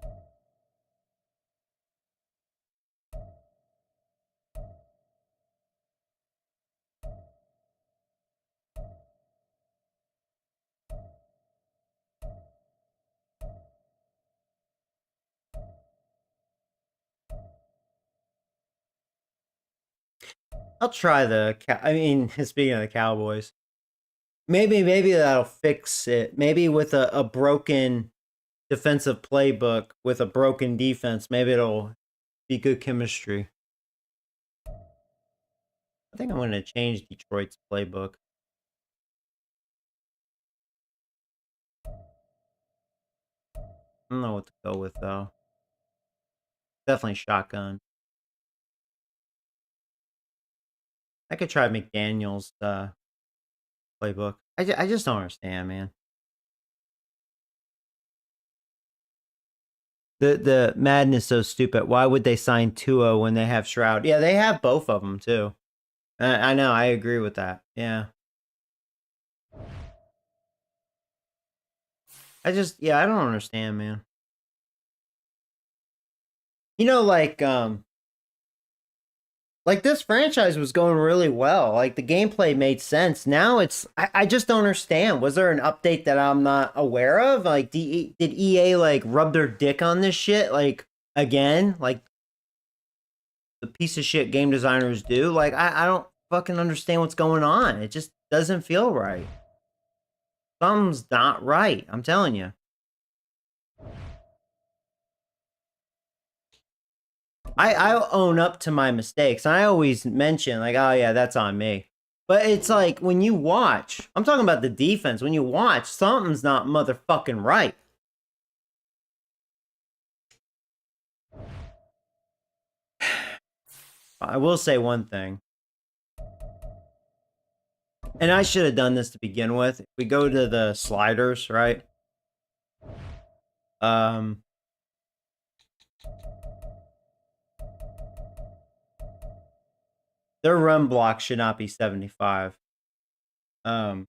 I'll try I mean, speaking of the Cowboys, maybe that'll fix it. Maybe with a broken defensive playbook with a broken defense, maybe it'll be good chemistry. I think I'm going to change Detroit's playbook. I don't know what to go with, though. Definitely shotgun. I could try McDaniel's playbook. I just don't understand, man. The Madden is so stupid. Why would they sign Tua when they have Shroud? Yeah, they have both of them, too. I know. I agree with that. Yeah. I don't understand, man. You know, like this franchise was going really well. Like the gameplay made sense. Now I just don't understand. Was there an update that I'm not aware of? Like did EA like rub their dick on this shit like again? Like the piece of shit game designers do? Like I don't fucking understand what's going on. It just doesn't feel right. Something's not right. I'm telling you. I own up to my mistakes. I always mention like, oh yeah, that's on me. But it's like when you watch, I'm talking about the defense. When you watch, something's not motherfucking right. I will say one thing. And I should have done this to begin with. If we go to the sliders, right? Their run block should not be 75. Because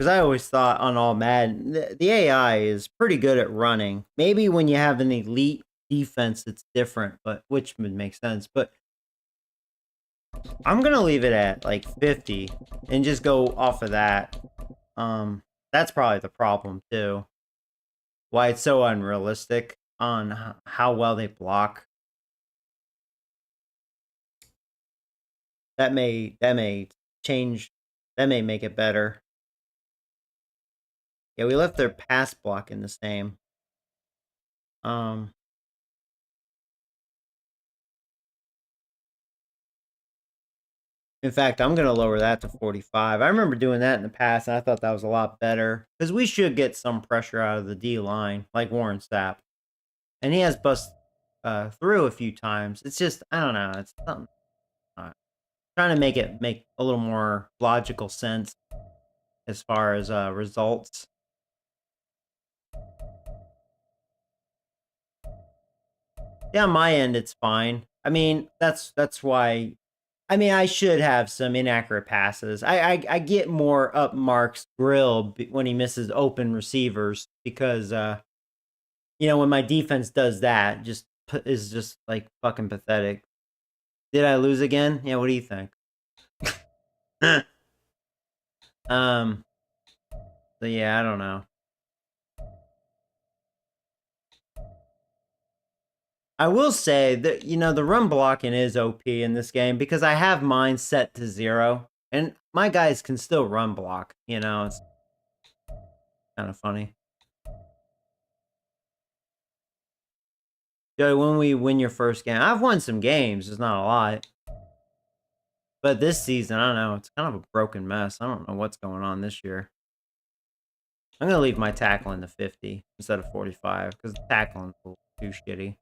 I always thought on All-Madden, the AI is pretty good at running. Maybe when you have an elite defense, it's different, but which would make sense. But I'm gonna leave it at like 50 and just go off of that. That's probably the problem too. Why it's so unrealistic on how well they block. That may change. That may make it better. Yeah, we left their pass blocking the same. In fact, I'm going to lower that to 45. I remember doing that in the past, and I thought that was a lot better. Because we should get some pressure out of the D-line, like Warren Sapp. And he has bust through a few times. It's just, I don't know. It's something. Trying to make it make a little more logical sense as far as results. Yeah, on my end, it's fine. I mean, that's why. I mean, I should have some inaccurate passes. I get more up Mark's grill when he misses open receivers because when my defense does that, is just like fucking pathetic. Did I lose again? Yeah, what do you think? So yeah, I don't know. I will say that the run blocking is OP in this game because I have mine set to 0, and my guys can still run block. It's kind of funny. Joey, when we win your first game, I've won some games. It's not a lot, but this season, I don't know. It's kind of a broken mess. I don't know what's going on this year. I'm gonna leave my tackling to 50 instead of 45 because the tackling's a little too shitty.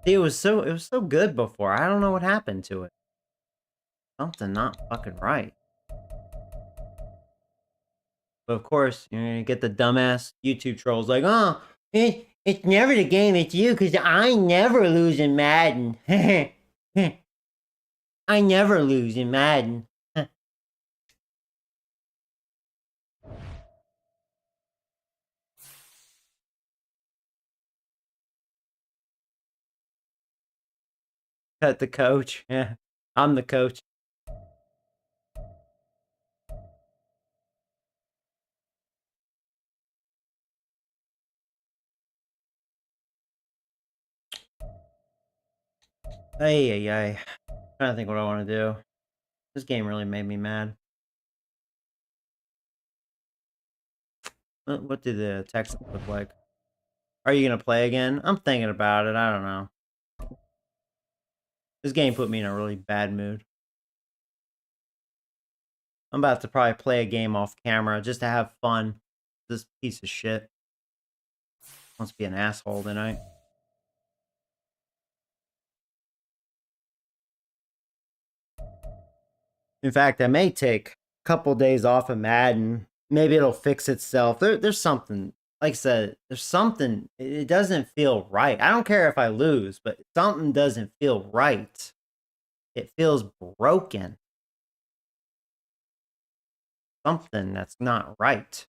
See, it was so good before. I don't know what happened to it. Something not fucking right. But of course, you're gonna get the dumbass YouTube trolls like, "Oh, it's never the game. It's you, because I never lose in Madden. I never lose in Madden." Cut the coach. Yeah, I'm the coach. Ay. Trying to think what I want to do. This game really made me mad. What do the Texans look like? Are you gonna play again? I'm thinking about it. I don't know. This game put me in a really bad mood. I'm about to probably play a game off camera just to have fun. This piece of shit wants to be an asshole tonight. In fact, I may take a couple days off of Madden. Maybe it'll fix itself. There's something, like I said, there's something, it doesn't feel right. I don't care if I lose, but something doesn't feel right. It feels broken. Something that's not right.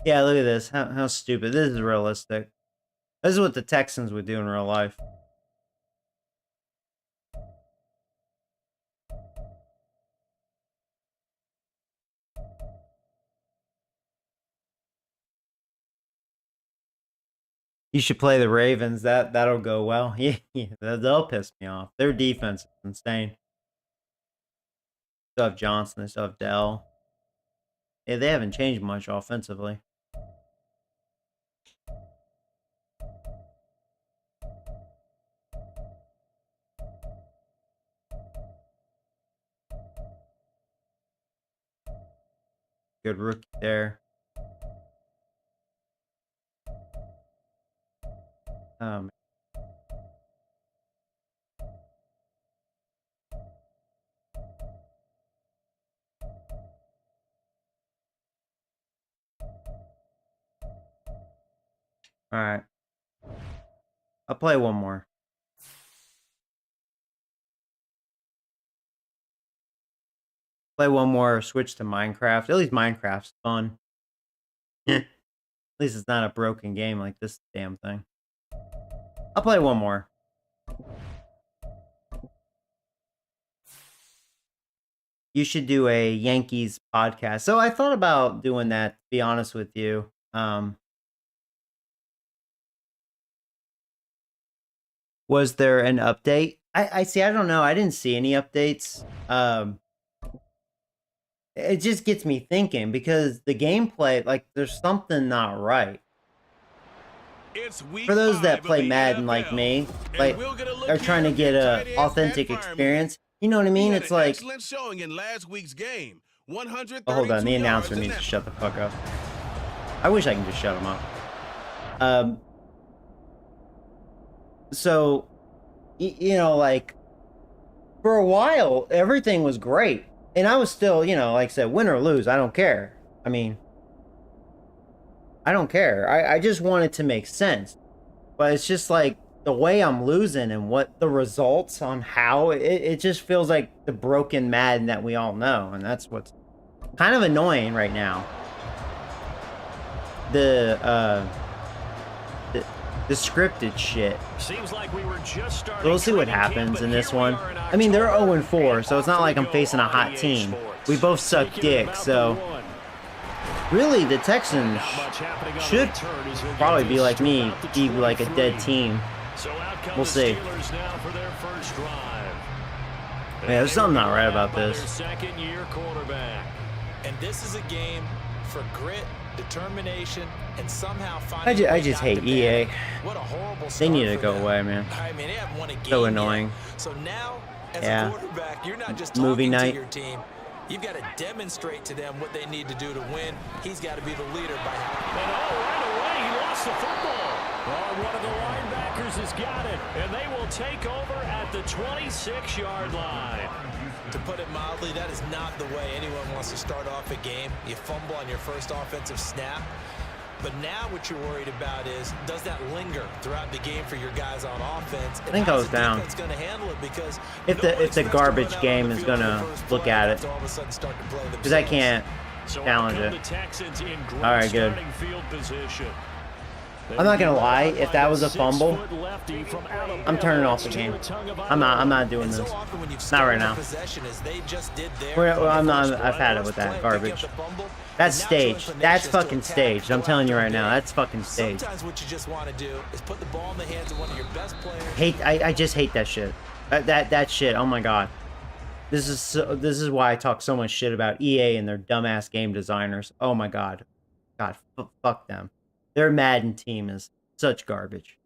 Yeah, look at this. How stupid. This is realistic. This is what the Texans would do in real life. You should play the Ravens. That'll go well. Yeah, they'll piss me off. Their defense is insane. Still have Johnson. They still have Dell. Yeah, they haven't changed much offensively. Good rookie there. All right. I'll play one more. Play one more, switch to Minecraft. At least Minecraft's fun. At least it's not a broken game like this damn thing. I'll play one more. You should do a Yankees podcast. So I thought about doing that, to be honest with you. Was there an update? I see. I don't know. I didn't see any updates. It just gets me thinking because the gameplay, like, there's something not right. For those that play Madden like me, like, are trying to get a authentic experience, you know what I mean? It's like, showing in last week's game. oh, hold on, the announcer needs to shut the fuck up. I wish I can just shut him up. So, you know, like, for a while, everything was great. And I was still, you know, like I said, win or lose, I don't care. I mean, I don't care. I just want it to make sense. But it's just like the way I'm losing and what the results on how, it just feels like the broken Madden that we all know. And that's what's kind of annoying right now. The scripted shit. Seems like we were just starting. We'll see what happens in this one. I mean, they're 0-4, so it's not like I'm facing a hot team. We both suck dick, so really the Texans should probably be like me, be like a dead team. We'll see. Yeah, there's something not right about this. Second-year quarterback. And this is a game for grit, determination, and somehow finding I just hate EA. What a horrible They need to start go for them. away, man. I mean, they haven't won a game So yet. annoying. So now, as Yeah. a quarterback, you're not just Movie talking night. to your team. You've got to demonstrate to them what they need to do to win. He's got to be the leader by now. And right away, he lost the football. Oh, one of the linebackers has got it, and they will take over at the 26-yard line. To put it mildly, that is not the way anyone wants to start off a game. You fumble on your first offensive snap. But now what you're worried about is, does that linger throughout the game for your guys on offense? I think I was down. Gonna handle it because If the garbage game is gonna look at it, because I can't challenge it. All right, good. Field position. I'm not gonna lie, if that was a fumble, I'm turning off the game. I'm not doing this. Not right now. I've had it with that garbage. That's staged. That's fucking staged. I'm telling you right now, that's fucking staged. Sometimes what you just want to do is put the ball in the hands of one of your best players. I just hate that shit. That shit. Oh my god. This is why I talk so much shit about EA and their dumbass game designers. Oh my god. God, fuck them. Their Madden team is such garbage.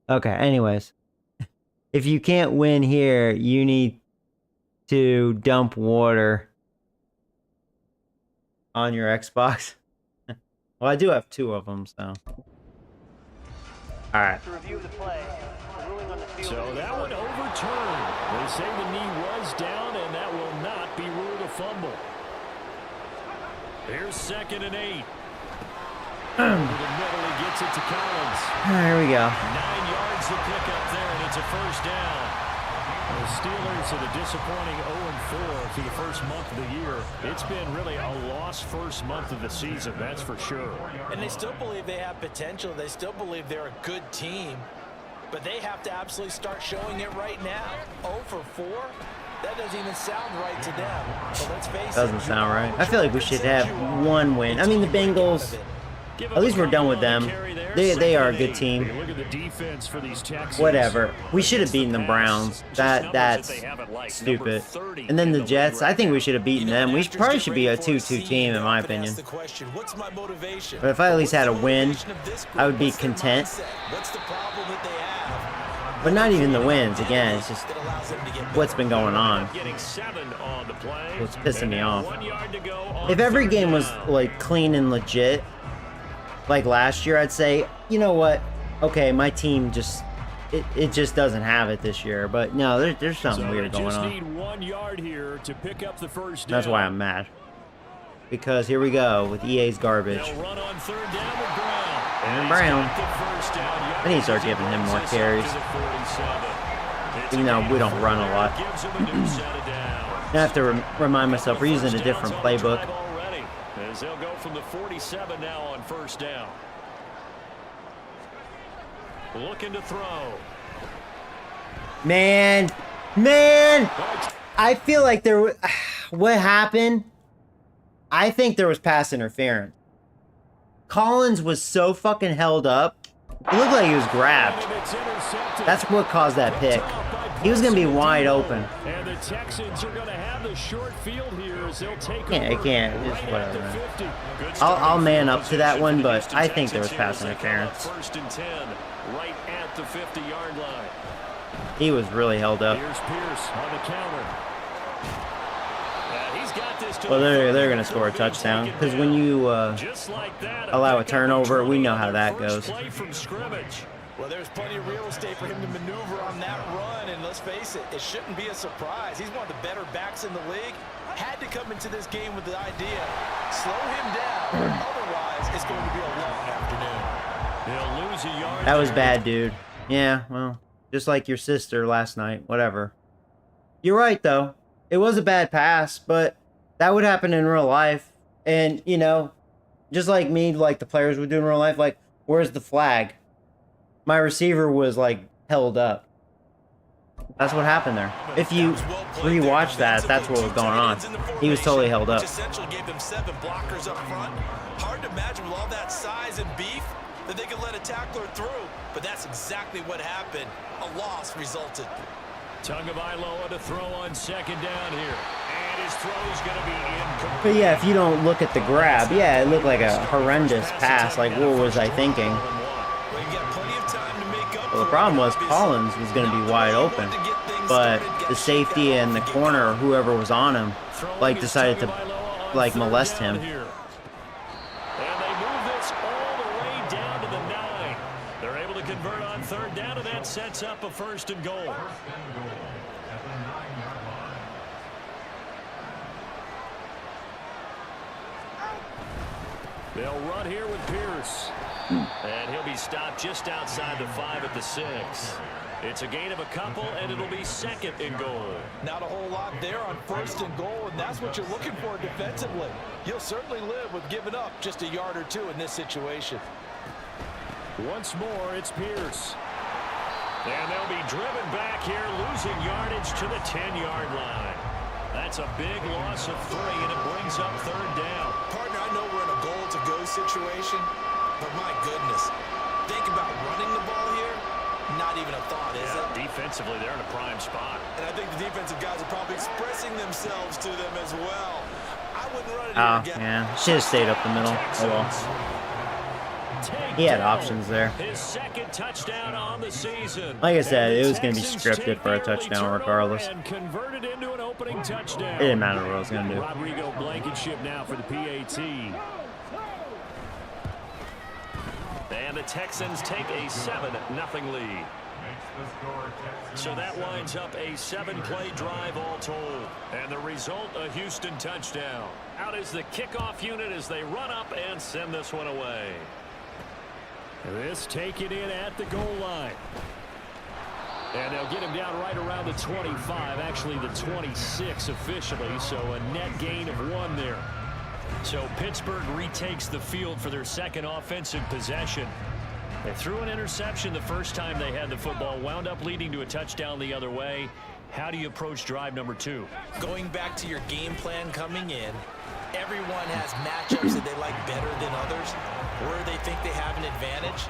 Okay, anyways. If you can't win here, you need to dump water on your Xbox. Well, I do have 2 of them, so. Alright. So that one overturned. They say the knee was down, and that will not be ruled a fumble. Here's 2nd and 8. Over the middle, he gets it to Collins. Here we go. 9 yards to pick up there, and it's a first down. The Steelers are the disappointing 0-4 through the first month of the year. It's been really a lost first month of the season, that's for sure. And they still believe they have potential. They still believe they're a good team. But they have to absolutely start showing it right now. 0-4? That doesn't even sound right to them. But let's face it. Doesn't sound right. I feel like we should have 1 win. I mean, the Bengals, at least we're done with them. They are a good team. Whatever. We should have beaten the Browns. That's stupid. And then the Jets, I think we should have beaten them. We probably should be a 2-2 team, in my opinion. But if I at least had a win, I would be content. But not even the wins. Again, it's just what's been going on. What's pissing me off. If every game was like clean and legit, like last year, I'd say, you know what? Okay, my team just it just doesn't have it this year. But no, there's something weird going on. 1 yard here to pick up the first down. That's why I'm mad. Because here we go with EA's garbage. Run on 3rd down with Brown. And Brown. I need to start giving him more carries. Even though we don't run a lot. I have to remind myself we're using a different playbook. As they'll go from the 47 now on 1st down. Looking to throw. Man, I feel like what happened? I think there was pass interference. Collins was so fucking held up. It looked like he was grabbed. That's what caused that pick. He was going to be wide open. And the Texans are going to have the short field here as they'll take I can't. Just whatever. I'll man up to that one, but I think there was pass interference. 1st and 10, right at the 50-yard line. He was really held up. Here's Pierce on the counter. He's got this to Well, they're going to score a touchdown because when you allow a turnover, we know how that goes. Well, there's plenty of real estate for him to maneuver on that run, and let's face it, it shouldn't be a surprise. He's one of the better backs in the league. Had to come into this game with the idea, slow him down, otherwise it's going to be a long afternoon. They'll lose a yard. That was bad, dude. Yeah, well, just like your sister last night, whatever. You're right, though. It was a bad pass, but that would happen in real life. And, you know, just like me, like the players would do in real life, like, where's the flag? My receiver was, like, held up. That's what happened there. If you rewatch that, that's what was going on. He was totally held up. Essentially gave him 7 blockers up front. Hard to imagine with all that size and beef that they could let a tackler through. But that's exactly what happened. A loss resulted. Tagovailoa to throw on 2nd down here. And his throw's going to be incomplete. But yeah, if you don't look at the grab, yeah, it looked like a horrendous pass. Like, what was I thinking? Well, the problem was Collins was going to be wide open, but the safety and the corner, or whoever was on him, like decided to like molest him. And they move this all the way down to the 9. They're able to convert on 3rd down, and that sets up a 1st and goal. They'll run here with Pierce. And he'll be stopped just outside the 5 at the 6. It's a gain of a couple, and it'll be 2nd and goal. Not a whole lot there on 1st and goal, and that's what you're looking for defensively. You'll certainly live with giving up just a yard or 2 in this situation. Once more, it's Pierce. And they'll be driven back here, losing yardage to the 10-yard line. That's a big loss of 3, and it brings up 3rd down. Partner, I know we're in a goal-to-go situation, but my goodness, think about running the ball here. Not even a thought, is it? Defensively, they're in a prime spot. And I think the defensive guys are probably expressing themselves to them as well. I wouldn't run it Oh, here again. man. Should have stayed up the middle. Oh, well. He had options there. His 2nd touchdown on the season. Like I said, it was going to be Texans scripted take for a the early touchdown turnover regardless. And convert it into an opening touchdown. It didn't matter what I was going to do. Rodrigo Blankenship now for the PAT. And the Texans take a 7-0 lead. So that winds up a 7-play drive all told. And the result, a Houston touchdown. Out is the kickoff unit as they run up and send this one away. This taken in at the goal line. And they'll get him down right around the 25, actually the 26 officially, so a net gain of 1 there. So Pittsburgh retakes the field for their 2nd offensive possession. They threw an interception the first time they had the football, wound up leading to a touchdown the other way. How do you approach drive number 2? Going back to your game plan coming in, everyone has matchups that they like better than others, where they think they have an advantage.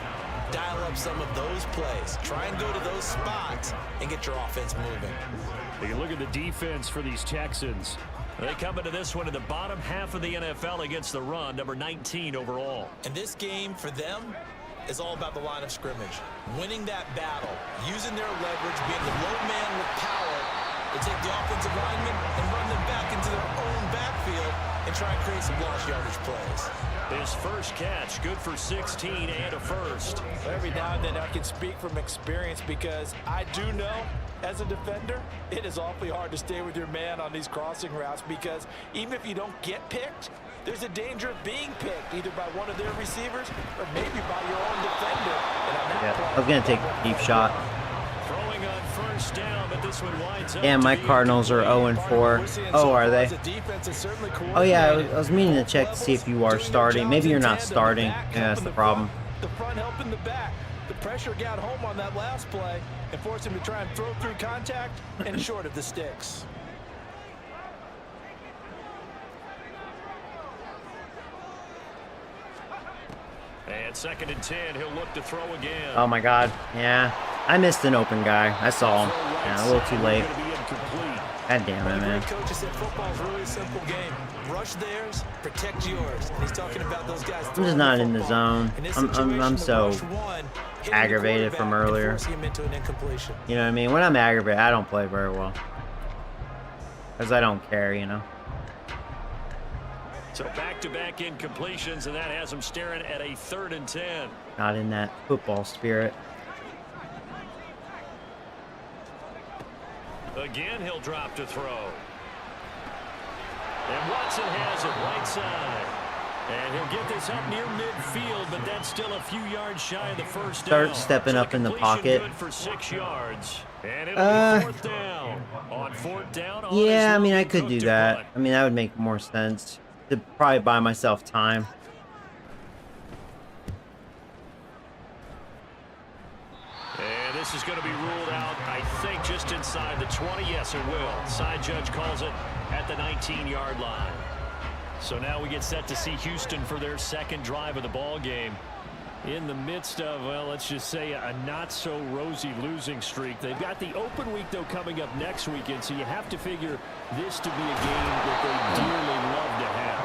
Dial up some of those plays. Try and go to those spots and get your offense moving. You can look at the defense for these Texans. They come into this one in the bottom half of the NFL against the run, number 19 overall. And this game for them is all about the line of scrimmage. Winning that battle, using their leverage, being the low man with power to take the offensive linemen and run them back into their own backfield and try and create some lost yardage plays. His first catch, good for 16 and a first. Every now and then I can speak from experience because I do know as a defender, it is awfully hard to stay with your man on these crossing routes because even if you don't get picked, there's a danger of being picked either by one of their receivers or maybe by your own defender. And on that play, I was going to take a deep shot. Throwing on first down, but this one winds up. Damn, my to be Cardinals are 0-4. Oh, are they? Oh, yeah, I was meaning to check to see if you are starting. Maybe you're not starting. Yeah, that's the problem. The front helping the back. The pressure got home on that last play and forced him to try and throw through contact and short of the sticks. And 2nd and 10, he'll look to throw again. Oh, my God. Yeah. I missed an open guy. I saw him. Yeah, a little too late. God damn it, man. Coach said football's a really simple game. Rush theirs, protect yours. And he's talking about those guys. I'm just not in the zone. I'm so aggravated from earlier. You know what I mean? When I'm aggravated, I don't play very well. Because I don't care, you know. So back-to-back incompletions, and that has him staring at a 3rd and 10. Not in that football spirit. Again, he'll drop to throw. And Watson has it right side. And he'll get this up near midfield, but that's still a few yards shy of the first down. Start stepping up in the pocket. Good for 6 yards. And it'll be 4th down. On 4th down. Yeah, I mean, I could do that. I mean, that would make more sense. To probably buy myself time. And this is going to be ruled out, I think, just inside the 20. Yes, it will. Side judge calls it at the 19-yard line. So now we get set to see Houston for their 2nd drive of the ball game. In the midst of, well, let's just say a not-so-rosy losing streak. They've got the open week, though, coming up next weekend, so you have to figure this to be a game that they dearly love to have.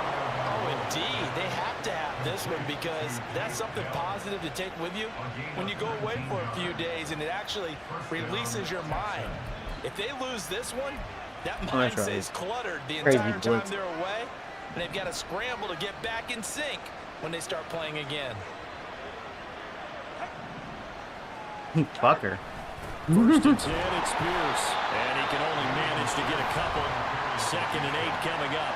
Oh, indeed. They have to have this one because that's something positive to take with you when you go away for a few days, and it actually releases your mind. If they lose this one, that mind stays cluttered the entire time they're away, and they've got to scramble to get back in sync when they start playing again. Fucker. 1st and 10, it's Pierce. And he can only manage to get a couple. 2nd and 8 coming up.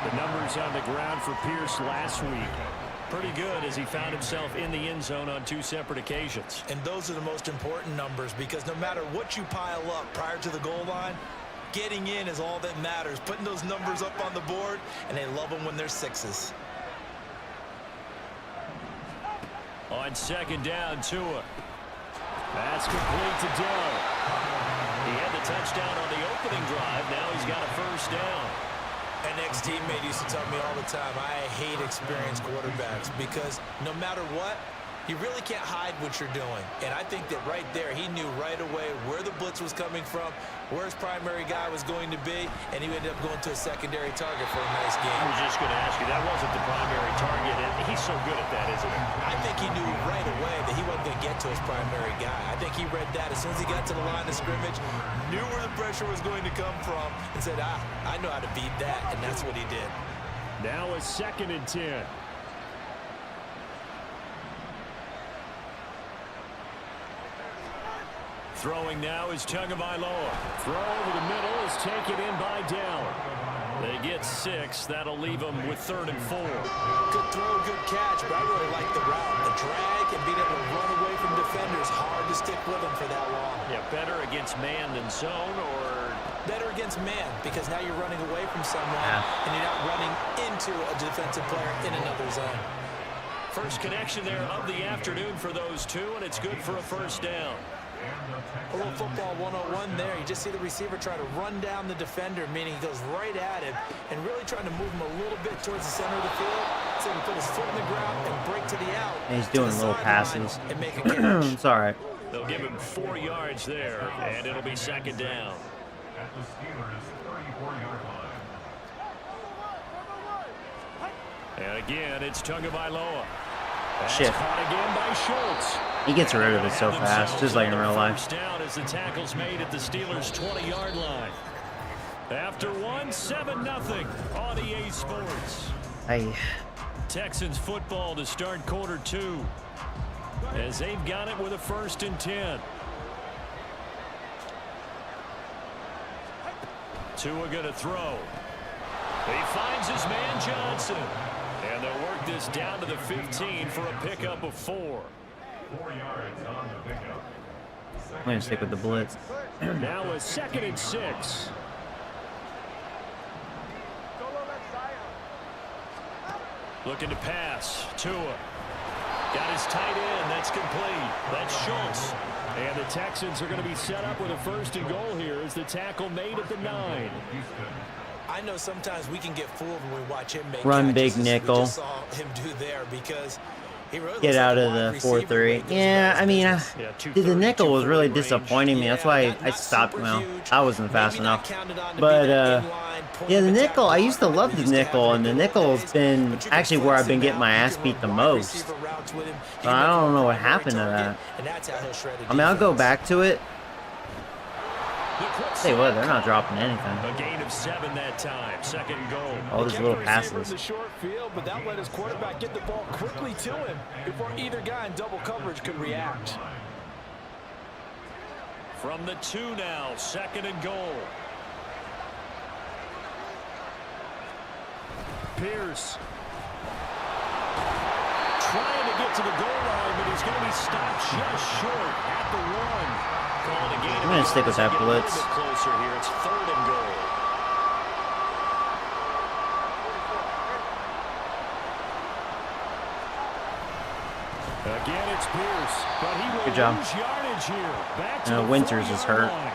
The numbers on the ground for Pierce last week. Pretty good as he found himself in the end zone on 2 separate occasions. And those are the most important numbers because no matter what you pile up prior to the goal line, getting in is all that matters. Putting those numbers up on the board, and they love them when they're 6s. On second down, Tua. That's complete to Dell. He had the touchdown on the opening drive. Now he's got a first down. An ex-teammate used to tell me all the time, I hate experienced quarterbacks because no matter what, you really can't hide what you're doing. And I think that right there, he knew right away where the blitz was coming from, where his primary guy was going to be, and he ended up going to a secondary target for a nice game. I was just going to ask you, that wasn't the primary target, and he's so good at that, isn't he? I think he knew right away that he wasn't going to get to his primary guy. I think he read that as soon as he got to the line of scrimmage, knew where the pressure was going to come from, and said, I know how to beat that, and that's what he did. Now a 2nd and 10. Throwing now is Tagovailoa. Throw over the middle is taken in by Dowd. They get 6. That'll leave them with 3rd and 4. Good throw, good catch, but I really like the route. The drag and being able to run away from defenders, hard to stick with them for that long. Yeah, better against man than zone, or better against man, because now you're running away from someone and you're not running into a defensive player in another zone. First connection there of the afternoon for those two, and it's good for a first down. A little football 101 there. You just see the receiver try to run down the defender, meaning he goes right at him and really trying to move him a little bit towards the center of the field so he can put his foot in the ground and break to the out. And he's doing little passes. And make a catch. It's all right. They'll give him 4 yards there, and it'll be 2nd down. At the Steelers' 34-yard line. And again, it's Tagovailoa. Shit. Caught again by Schultz. He gets rid of it so fast, just like in real life. First down as the tackle's made at the Steelers' 20-yard line. After 7-0 on EA Sports. Hey. Texans football to start quarter 2. As they've got it with a 1st and 10. Tua going to throw. He finds his man Johnson. And they'll work this down to the 15 for a pickup of 4. 4 yards on the pickup. I'm going to stick with the blitz. Now a 2nd and 6. Looking to pass. Tua. Got his tight end. That's complete. That's Schultz. And the Texans are going to be set up with a 1st and goal here as the tackle made at the 9. I know sometimes we can get fooled when we watch him make Run catches, big nickel. We just saw him do there because he really Get looks out like of a the wide receiver when he 4-3. goes Yeah, past I mean, business. the nickel was really 230 disappointing me. That's why I not stopped. super Well, huge, I wasn't fast maybe not enough. counted on to be But that inline point yeah, of the attack nickel. I used to blocker love that the used to have nickel, and the regular nickel's plays, been but you can actually where flex I've been him getting my out, ass you beat can the run wide most. receiver routes with him, you So can I make him don't a know what primary happened to target, that. and that's how he'll shred a I mean, I'll go defense. back to it. Tell you what, they're not dropping anything. A gain of 7 that time. 2nd and goal. All these little In passes. the short field, but that let his quarterback get the ball quickly to him before either guy in double coverage could react. From the 2 now. 2nd and goal. Pierce. Trying to get to the goal line, but he's going to be stopped just short at the 1. Calling a gain I'm going to stick with that blitz. A little bit closer here. It's 3rd and goal. Again, it's Pierce, but he will Good job. lose yardage here. Back to the Winters is 40-yard hurt. line.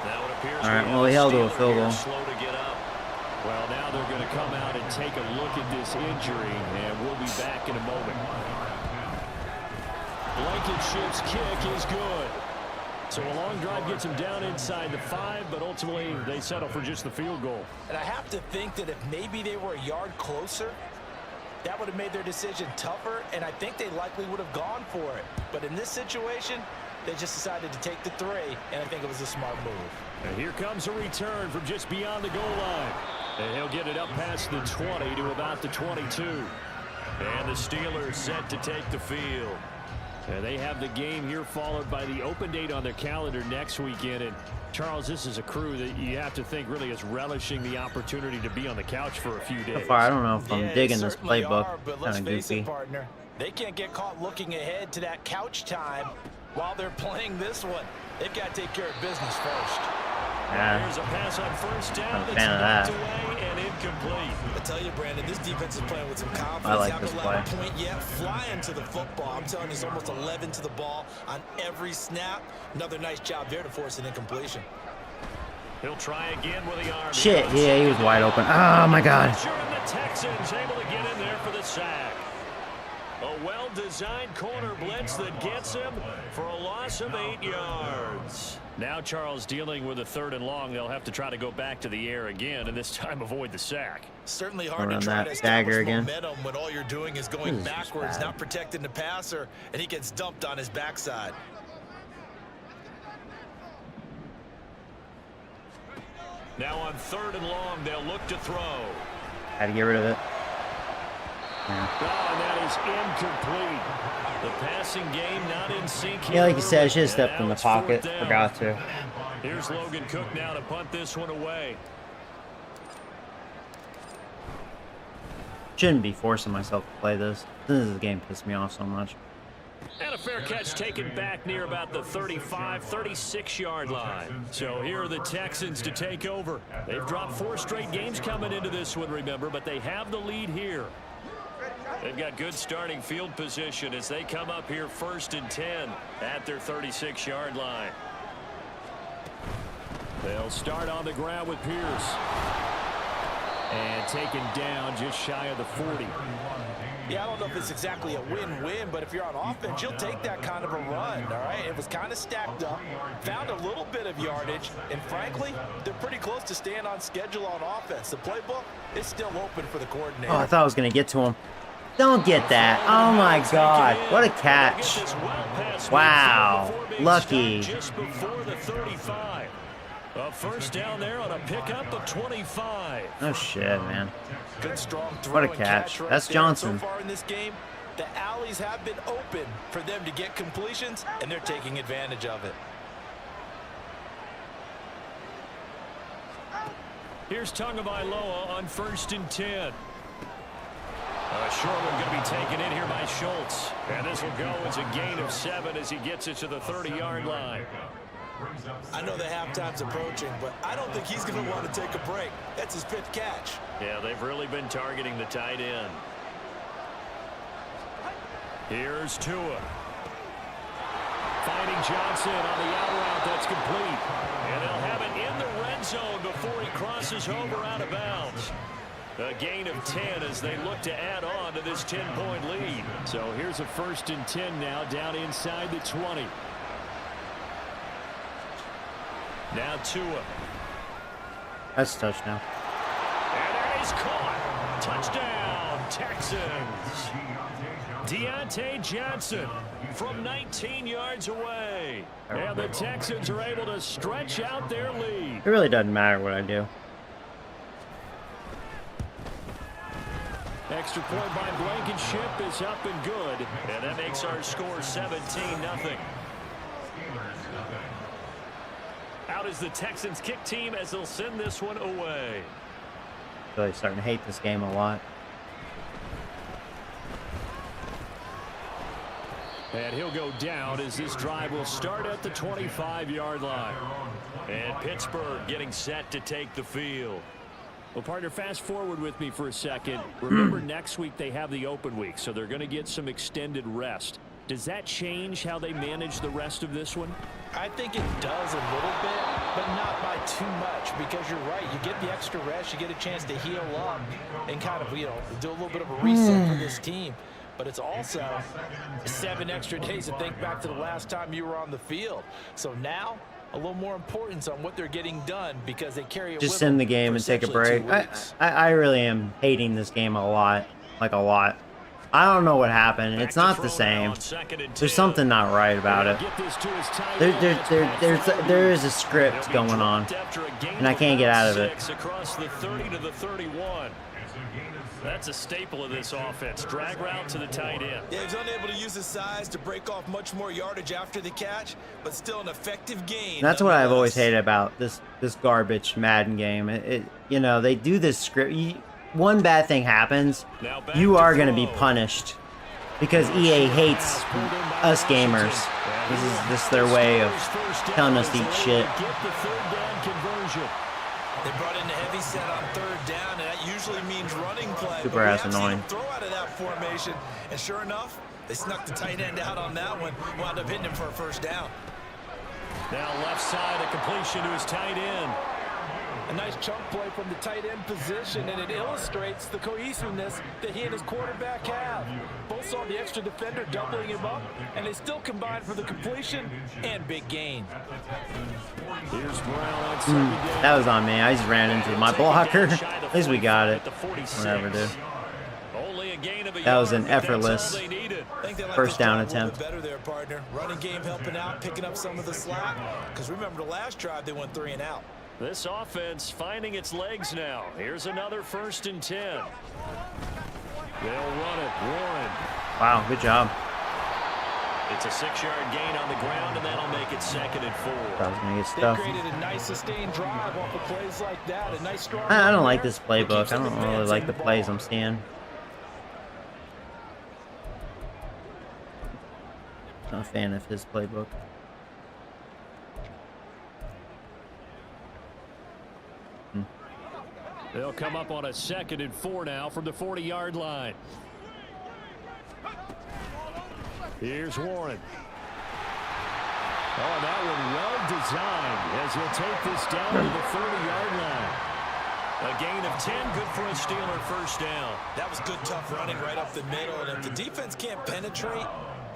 Now it appears All right, we well, have he held to a Steeler field here goal. slow to get up. Well, now they're going to come out and take a look at this injury, and we'll be back in a moment. Blankenship's kick is good. So a long drive gets him down inside the 5, but ultimately they settle for just the field goal. And I have to think that if maybe they were a yard closer, that would have made their decision tougher, and I think they likely would have gone for it. But in this situation, they just decided to take the 3, and I think it was a smart move. And here comes a return from just beyond the goal line. And he'll get it up past the 20 to about the 22. And the Steelers set to take the field. And they have the game here followed by the open date on their calendar next weekend. And Charles, this is a crew that you have to think really is relishing the opportunity to be on the couch for a few days. So far, I don't know if I'm Yeah, digging they this certainly playbook. are, but let's Kind of face goofy. it, partner, they can't get caught looking ahead to that couch time while they're playing this one. They've got to take care of business first. Yeah. Here's a pass on 1st down. I'm a That's fan of knocked that. away and incomplete. I tell you, Brandon, this defense is playing with some confidence. I like Haven't this allowed play. a point yet. Flying to the football. I'm telling you, it's almost 11 to the ball on every snap. Another nice job there to force an incompletion. He'll try again with the arm. Shit, yeah, he was wide open. Oh my god. Sure, and the Texans able to get in there for the sack. A well-designed corner blitz that gets him for a loss of 8 yards. Now Charles dealing with a 3rd and long. They'll have to try to go back to the air again, and this time avoid the sack. Certainly hard Around to try that to establish dagger again. momentum when all you're doing is going This is just backwards, bad. not protecting the passer, and he gets dumped on his backside. Now on 3rd and long, they'll look to throw. Had to get rid of it. Yeah. Oh, and that is incomplete. The passing game not in sync here. Yeah, like you said, I should have And stepped in now the it's 4th pocket. down. Forgot to. Here's Logan Cook now to punt this one away. Shouldn't be forcing myself to play this. This game pissed me off so much. And a fair catch taken back near about the 35, 36-yard line. So here are the Texans to take over. They've dropped 4 straight games coming into this one, remember, but they have the lead here. They've got good starting field position as they come up here 1st and 10 at their 36-yard line. They'll start on the ground with Pierce. And taken down just shy of the 40. Yeah, I don't know if it's exactly a win-win, but if you're on offense, you'll take that kind of a run, all right? It was kind of stacked up, found a little bit of yardage, and frankly, they're pretty close to staying on schedule on offense. The playbook is still open for the coordinator. Oh, I thought I was going to get to him. Don't get that. Oh my god. What a catch. Wow. Lucky. Just before the 35. A 1st down there on a pickup of 25. Oh shit, man. Good strong throw What a and catch. right That's there. Johnson. So far in this game, the alleys have been open for them to get completions, and they're taking advantage of it. Here's Tagovailoa on 1st and 10. Short one going to be taken in here by Schultz. And this will go as a gain of 7 as he gets it to the 30-yard line. I know the halftime's approaching, but I don't think he's going to want to take a break. That's his 5th catch. Yeah, they've really been targeting the tight end. Here's Tua. Finding Johnson on the out route. That's complete. And they'll have it in the red zone before he crosses over out of bounds. A gain of 10 as they look to add on to this 10-point lead. So here's a 1st and 10 now down inside the 20. Now Tua. That's a touchdown. And that is caught. Touchdown, Texans. Deontay Johnson from 19 yards away. And the Texans are able to stretch out their lead. It really doesn't matter what I do. Extra point by Blankenship is up and good. And that makes our score 17-0. Out is the Texans kick team as they'll send this one away. Really starting to hate this game a lot. And he'll go down as this drive will start at the 25-yard line. And Pittsburgh getting set to take the field. Well, partner, fast forward with me for a second. Remember, next week they have the open week, so they're going to get some extended rest. Does that change how they manage the rest of this one? I think it does a little bit, but not by too much, because you're right. You get the extra rest, you get a chance to heal up and kind of, do a little bit of a reset for this team. But it's also 7 extra days to think back to the last time you were on the field. So now, a little more importance on what they're getting done because they carry it Just with them end the game for and take a essentially break. 2 weeks. I really am hating this game a lot. Like a lot. I don't know what happened. It's not the same. There's something not right about it. There is a script going on, and I can't get out of it. Across the 30 to the 31. That's a staple of this offense. Drag route to the tight end. Yeah, he's unable to use his size to break off much more yardage after the catch, but still an effective gain. And that's what I've always hated about this garbage Madden game. They do this script. One bad thing happens, you are going to be punished because EA hates us gamers. This is their way of telling us to eat shit. They brought in the heavy set on 3rd down, and that super ass annoying. Throw out of that formation, and sure enough, they snuck the tight end out on that one. Wound up hitting him for a first down. Now left side, a completion to his tight end. A nice chunk play from the tight end position, and it illustrates the cohesiveness that he and his quarterback have. Both saw the extra defender doubling him up, and they still combined for the completion and big gain. Here's Brown on second down. That was on me. I just ran into my blocker. At least we got it. Whatever, dude. Only a gain of a That was yard, an but that's all effortless they needed. first down A little attempt. bit better there, partner. Running game helping out, picking up some of the slack. Because remember, the last drive they went 3 and out. This offense finding its legs now. Here's another 1st and 10. They'll run it. Warren. Wow, good job. It's a 6-yard gain on the ground, and that'll make it 2nd and 4. I was gonna get They stuff. created a nice sustained drive off of plays like that. A nice strong. I don't run like there this that playbook. keeps I them don't really advancing like the ball. plays I'm seeing. Not a fan of his playbook. They'll come up on a 2nd and 4 now from the 40-yard line. Here's Warren. Oh, that one well designed as he'll take this down to the 30-yard line. A gain of 10, good for a Steeler first down. That was good, tough running right up the middle. And if the defense can't penetrate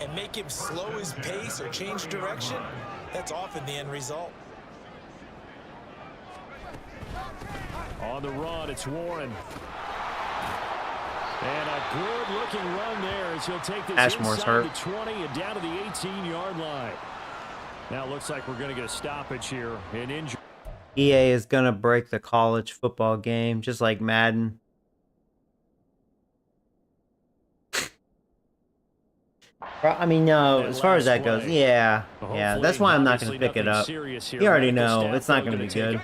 and make him slow his pace or change direction, that's often the end result. On the run, it's Warren. And a good-looking run there as he'll take this Ashmore's inside hurt. the 20 and down to the 18-yard line. Now it looks like we're going to get a stoppage here. An injury. EA is gonna break the college football game, just like Madden. I mean, no, as far as that goes, yeah. That's why I'm not gonna pick it up. You already know it's not gonna be good.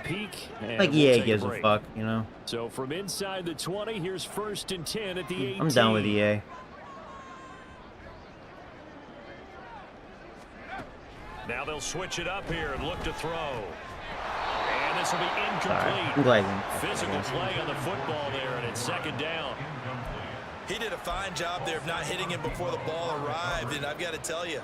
Like EA gives a fuck, you know. So from inside the 20, here's 1st and 10 at the 18. I'm done with EA. Now they'll switch it up here and look to throw. And this will be Sorry, I'm incomplete. glazing. Physical play on the football there, and it's 2nd down. He did a fine job there of not hitting him before the ball arrived, and I've got to tell you,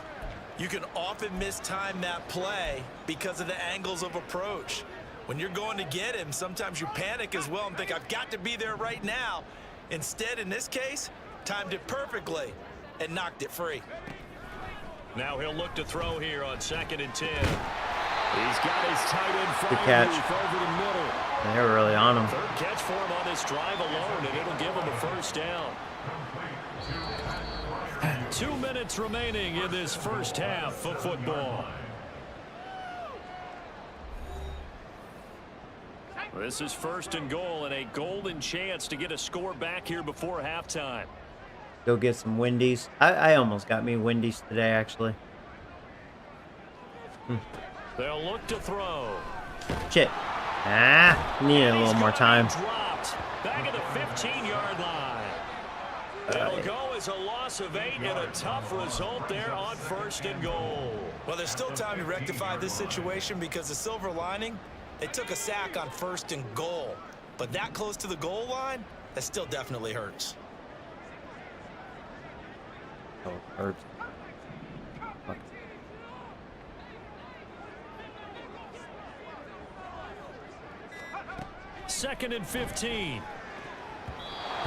you can often mistime that play because of the angles of approach. When you're going to get him, sometimes you panic as well and think, I've got to be there right now. Instead, in this case, timed it perfectly and knocked it free. Now he'll look to throw here on 2nd and 10. He's got his tight end Good catch. over the middle. They were really on him. 3rd catch for him on this drive alone, and it'll give him a first down. 2 minutes remaining in this first half of football. This is 1st and goal, and a golden chance to get a score back here before halftime. Go get some Wendy's. I almost got me Wendy's today, actually. They'll look to throw. Shit. Need a little more time. Dropped back at the 15-yard line. It'll go as a loss of 8 and a tough result there on 1st and goal. Well, there's still time to rectify this situation because the silver lining, they took a sack on 1st and goal. But that close to the goal line, that still definitely hurts. Oh, it hurts. Fuck. 2nd and 15.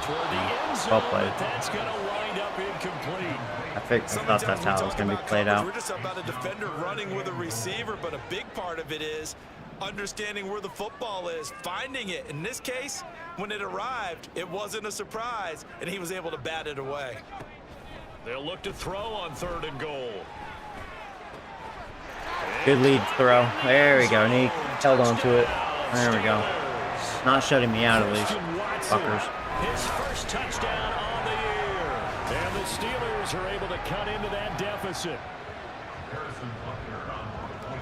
Toward the end zone, Well played. but that's going to wind up incomplete. I thought that's how it was going to be played out. We're just about a defender running with a receiver, but a big part of it is understanding where the football is, finding it. In this case, when it arrived, it wasn't a surprise, and he was able to bat it away. They'll look to throw on 3rd and goal. Good lead throw. There we go. And he held on to it. There we go. Not shutting me out, at least. Fuckers. His first touchdown on the year. And the Steelers are able to cut into that deficit.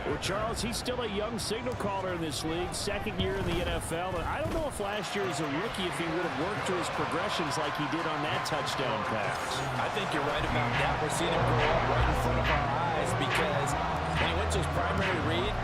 Well, Charles, he's still a young signal caller in this league, 2nd year in the NFL. And I don't know if last year as a rookie if he would have worked through his progressions like he did on that touchdown pass. I think you're right about that. We're seeing him grow up right in front of our eyes because when he went to his primary read,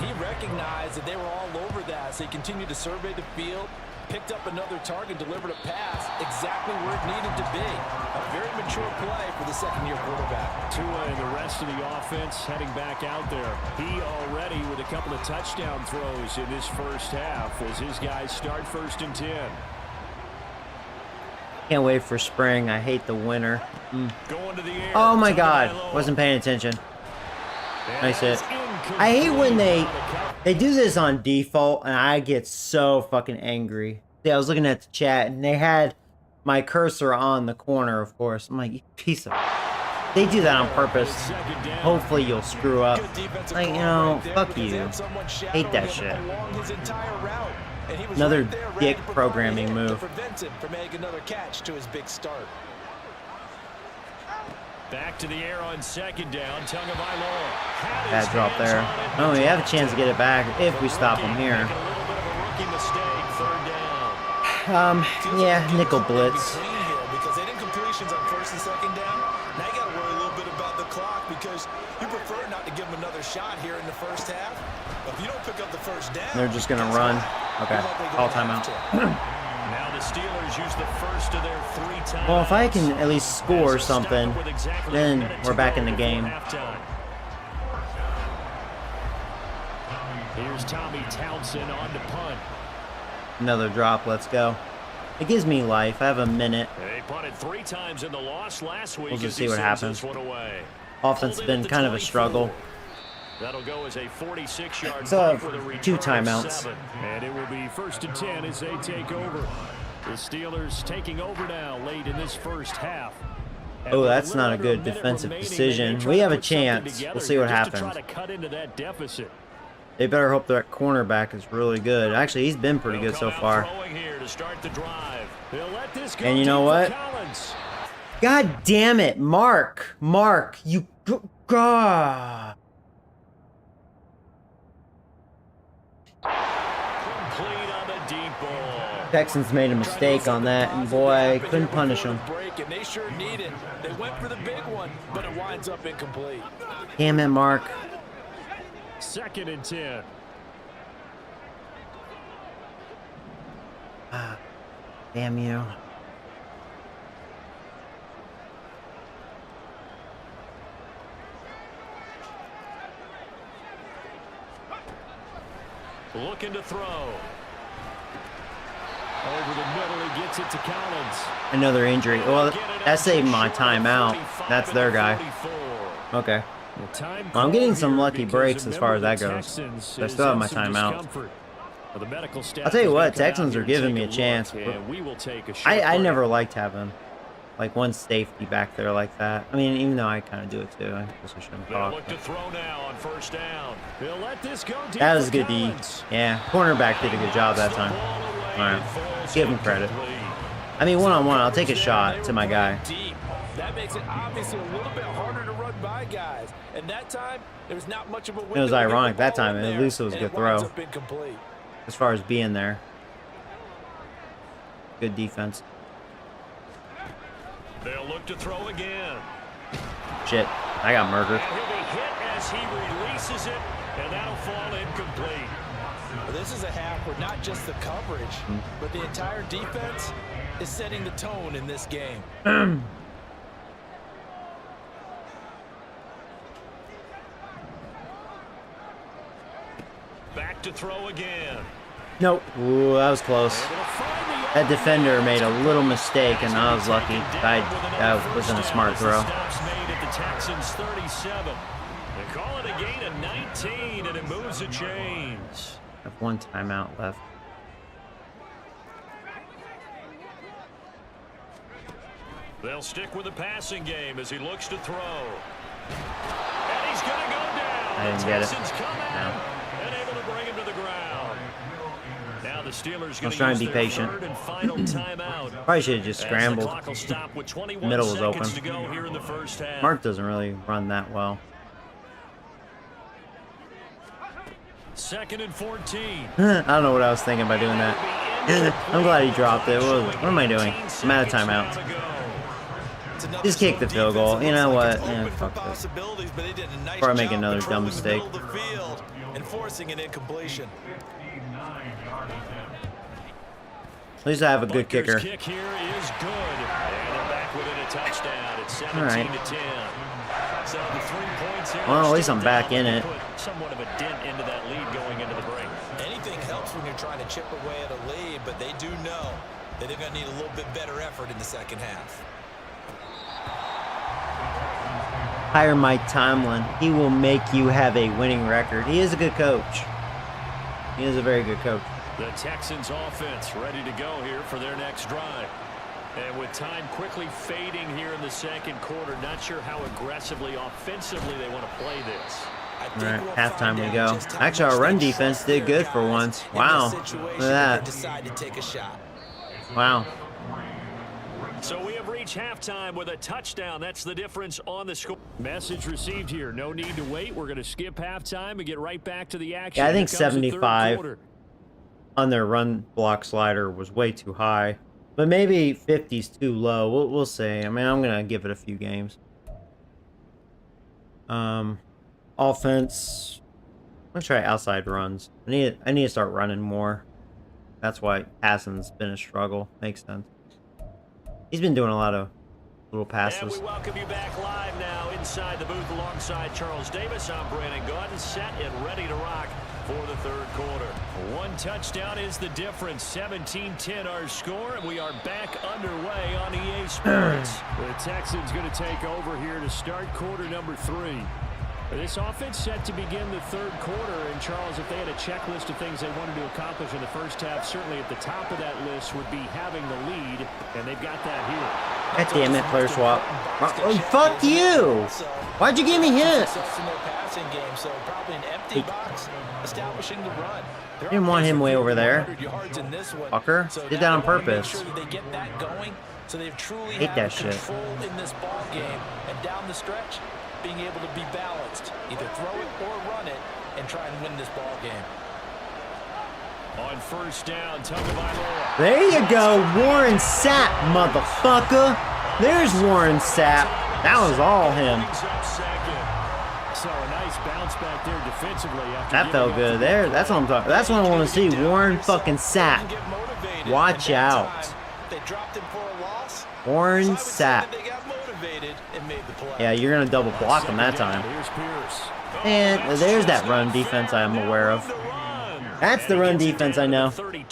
he recognized that they were all over that. So he continued to survey the field, picked up another target, delivered a pass exactly where it needed to be. A very mature play for the second-year quarterback. Tua and the rest of the offense heading back out there. He already with a couple of touchdown throws in this first half as his guys start 1st and 10. Can't wait for spring. I hate the winter. Going to the air. Oh my God. Wasn't paying attention. Nice hit. I hate when they do this on default and I get so fucking angry. See, I was looking at the chat and they had my cursor on the corner, of course. I'm like, you piece of... They do that on purpose. Hopefully you'll screw up. Like, you know, fuck you. Hate that shit. Another dick programming move. Back to the air on 2nd down. Tagovailoa. Bad drop there. Oh, we have a chance to get it back if we stop him here. Yeah, nickel blitz. Because they didn't completions on 1st and 2nd down. Now you got to worry a little bit about the clock because you prefer not to give them another shot here in the first half. But if you don't pick up the first down, they're just gonna run. Okay, call timeout. Now the Steelers use the first of their 3 times. Well, if I can at least score something, then we're back in the game. Here's Tommy Townsend on to punt. Another drop. Let's go. It gives me life. I have a minute. They punted 3 times in the loss last week. We'll just see what happens. Offense has been kind of a struggle. That'll go as a 46-yard So I have with a return 2 of timeouts. 7. And it will be 1st and 10 as they take over. The Steelers taking over now late in this first half. And Oh, with that's little not a under good minute defensive remaining, decision. they may try We to have a put something chance. together We'll see what here just to happens. try to cut into that deficit. They better hope that cornerback is really good. Actually, he's been pretty good so far. And you know what? God damn it, Mark. Mark, you... God. Texans made a mistake on that, and boy, I couldn't punish them. They sure need it. They went for the big one, but it winds up incomplete. Damn it, Mark. 2nd and 10. Ah, damn you. Looking to throw. Over the middle, he gets it to Collins. Another injury. Well, that saved my timeout. That's their guy. Okay. Well, I'm getting some lucky breaks as far as that goes. I still have my timeout. I'll tell you what, Texans are giving me a chance. I never liked having like one safety back there like that. I mean, even though I kind of do it too. I guess I shouldn't talk. That was a good D. Yeah, cornerback did a good job that time. All right, give him credit. I mean, one-on-one, I'll take a shot to my guy. That makes it obviously a little bit harder to run by guys. And that time, there was not much of a window. It was ironic that time. At least it was a good throw. As far as being there. Good defense. They'll look to throw again. Shit, I got murdered. And he'll be hit as he releases it, and that'll fall incomplete. Well, this is a half where not just the coverage, but the entire defense is setting the tone in this game. Back to throw again. Nope. Ooh, that was close. That defender made a little mistake, and I was lucky. That wasn't a smart throw. Texans 37. They call it a gain of 19, and it moves the chains. I have one timeout left. They'll stick with the passing game as he looks to throw. And he's going to go down. I didn't get it. Texans come out No. and able to bring him to the ground. Now the Steelers I was trying to be patient. third and final timeout. Probably should have just scrambled. As the clock will stop with 21 Middle was seconds open. to go here in the first half. Mark doesn't really run that well. 2nd and 14. I don't know what I was thinking by doing that. I'm glad he dropped it. What am I doing? I'm out of timeout. Just kick the field goal. You know what? Yeah, fuck this. Before I make another dumb mistake. Enforcing an incompletion. At least I have a good Butker's kicker. kick here is good. And they're back within a touchdown. It's 17 right. to 10. So the 3 points here. Well, at are least still I'm back down, in but it. they put somewhat of a dent into that lead going into the break. Anything helps when you're trying to chip away at a lead, but they do know that they're going to need a little bit better effort in the second half. Hire Mike Tomlin. He will make you have a winning record. He is a good coach. He is a very good coach. The Texans offense ready to go here for their next drive. And with time quickly fading here in the second quarter, not sure how aggressively, offensively they want to play this. All right, halftime we go. Actually, our run defense did good for once. Wow, look at that. Wow. So we have reached halftime with a touchdown. That's the difference on the score. Message received here. No need to wait. We're going to skip halftime and get right back to the action. Yeah, I think Here comes the third 75 quarter. on their run block slider was way too high. But maybe 50's too low. We'll see. I mean, I'm going to give it a few games. Offense. I'm going to try outside runs. I need to start running more. That's why passing's been a struggle. Makes sense. He's been doing a lot of little passes. And we welcome you back live now inside the booth alongside Charles Davis. I'm Brandon Gordon, set and ready to rock for the third quarter. One touchdown is the difference. 17-10 our score, and we are back underway on EA Sports. The Texans going to take over here to start quarter number 3. This offense set to begin the third quarter, and Charles, if they had a checklist of things they wanted to accomplish in the first half, certainly at the top of that list would be having the lead, and they've got that here. God damn it, player swap. Oh, fuck you! Why'd you give me hit? Didn't want him way over there. Fucker. Did that on purpose. Hate that shit. In this ball game and down the stretch, being able to be balanced, either throw it or run it, and try and win this ball game. On first down, Tagovailoa. There you go, Warren Sapp, motherfucker. There's Warren Sapp. That was all him. So a nice bounce back there defensively. That felt good there. That's what I'm talking. That's what I want to see. Warren fucking Sapp. Watch out. They dropped him for a loss. Warren Sapp. Yeah, you're gonna double block him that time. And there's that run defense I'm aware of. That's the run defense I know. Sometimes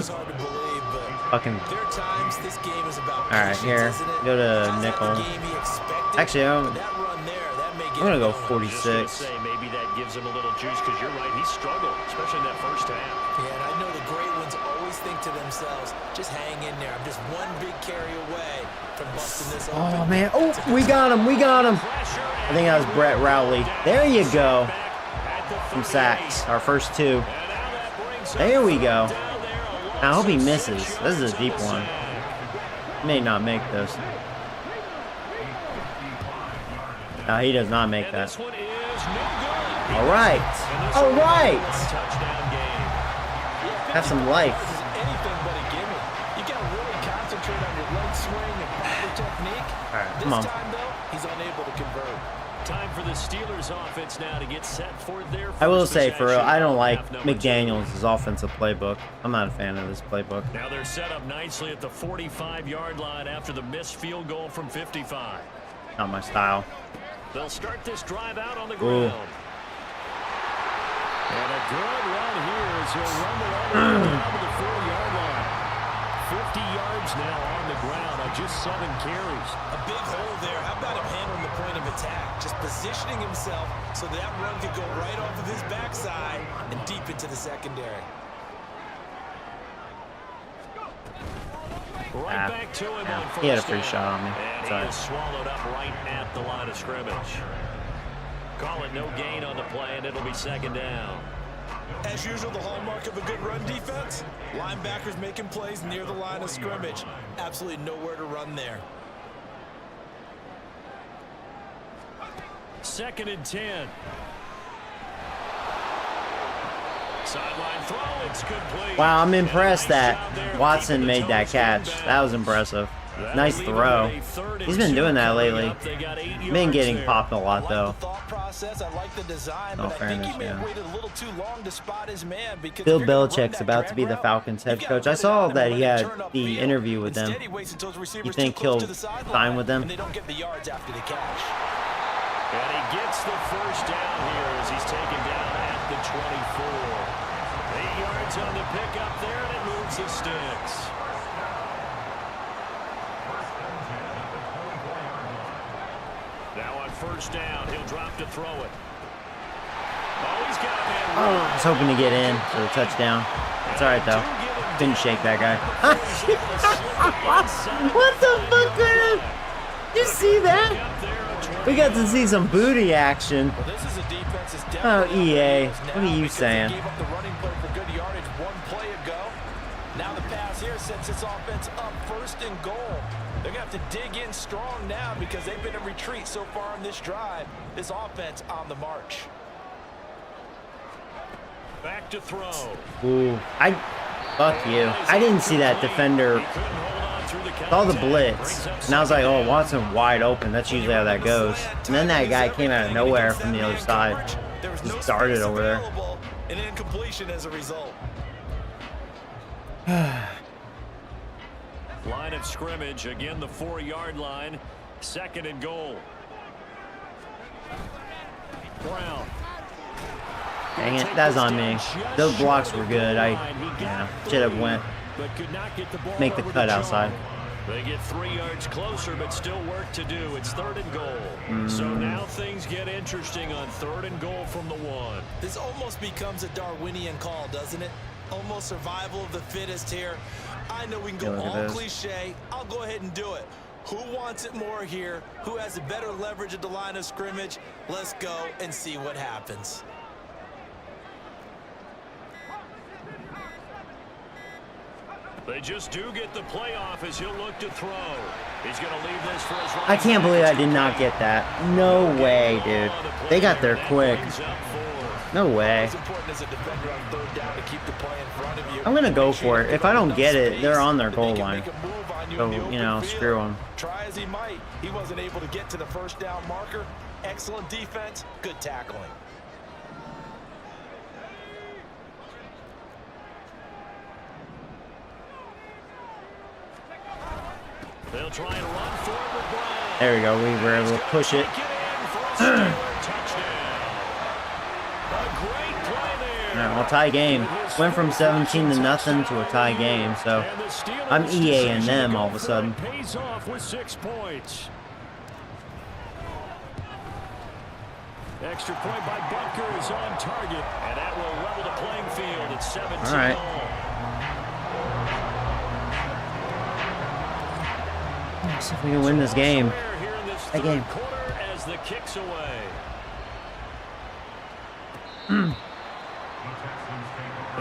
hard to believe, but Fucking. there are times this game is about Alright, here. patience, isn't it? Go to It's not nickel. the game he expected, Actually, but that run there, that may I'm give gonna him go going. 46. Say maybe that gives him a little juice because you're right. He struggled, especially in that first half. Yeah, and I know the great ones always think to themselves, just hang in there. I'm just one big carry away from busting this open. Oh man. Oh, we got him. We got him. I think that was Brett Rowley. There you go. Some sacks. Our first 2. There we go. I hope he misses. This is a deep one. He may not make this. No, he does not make that. All right. All right. Have some life. This is anything but a gimme. You got to really concentrate on your leg swing and proper technique. All right, This come on. time, though, he's unable to convert. Time for the Steelers offense now to get set for their I will first say, for real, possession I don't of like half number 2. McDaniels' offensive playbook. I'm not a fan of this playbook. Now they're set up nicely at the 45-yard line after the missed field goal from 55. Not my style. They'll start this drive out on the Ooh. ground. And a good run here as he'll run it all the way down to the 4-yard line. 50 yards now on the ground on just 7 carries. A big hole there. How about him handling the point of attack? Just positioning himself so that run could go right off of his backside and deep into the secondary. Right back to him on first He had a free down. shot on me. And Sorry. he is swallowed up right at the line of scrimmage. Call it no gain on the play, and it'll be second down. As usual, the hallmark of a good run defense, linebackers making plays near the line of scrimmage. Absolutely nowhere to run there. 2nd and 10. Sideline throw, it's complete. Wow, I'm And a impressed nice that job there, Watson keeping the made that toes catch. in That was bounds. impressive. Nice throw. He's been doing that lately. Been getting popped a lot though. No fairness, yeah. Bill Belichick's about to be the Falcons head coach. I saw that he had the interview with them. You think he'll sign with them? And he gets the first down here as he's taken down at the 24. 8 yards on the pickup there, and it moves the sticks. Now on first down, he'll drop to throw it. Oh, he's got it. I was hoping to get in for the touchdown. It's all right though. Couldn't shake that guy. What the fuck? You see that? We got to see some booty action. Oh, EA, what are you saying? Now the pass here sets this offense up first and goal. They're going to have to dig in strong now because they've been in retreat so far on this drive. This offense on the march. Back to throw. Ooh, fuck you. I didn't see that defender. Saw the blitz, and I was like, oh, Watson wide open. That's usually how that goes. And then that guy came out of nowhere from the other side. Just darted over there. An incompletion as a result. Line of scrimmage, again the 4-yard line. Second and goal. Brown. Dang it, that's on me. Those blocks were good. Should have went. Make the cut outside. They get 3 yards closer, but still work to do. It's third and goal. So now things get interesting on third and goal from the 1. This almost becomes a Darwinian call, doesn't it? Almost survival of the fittest here. I know we can go all cliche. I'll go ahead and do it. Who wants it more here? Who has a better leverage at the line of scrimmage? Let's go and see what happens. They just do get the playoff as he'll look to throw. He's going to leave this for his right. I can't believe I did not get that. No way, dude. They got there quick. No way. I'm going to go for it. If I don't get it, they're on their goal line. So, you know, screw them. Try as he might, he wasn't able to get to the first down marker. Excellent defense, good tackling. They'll try and run forward with Brown. There we go. We were able to push it. Alright, well, tie game. Went from 17 to nothing to a tie game, so I'm EAing them all of a sudden. Pays off with 6 points. Extra point by Bunker is on target, and that will level the playing field at 17. All right. Let's see if we can win this game. That game. As the kicks away. The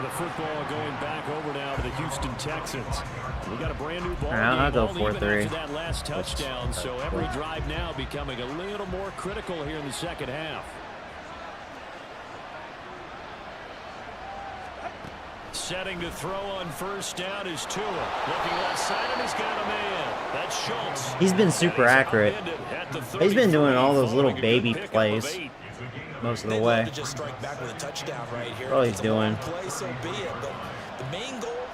football going back over now to the Houston Texans. We got a brand new ball game. I'll go 4-3. That last touchdown, so every drive now becoming a little more critical here in the second half. Setting to throw on first down is Tua. Looking left side, and he's got a man. That's Schultz. He's been super accurate. He's been doing all those little baby plays most of the way. Just strike back with a touchdown right here. All he's doing. Play, so be it. But the main goal,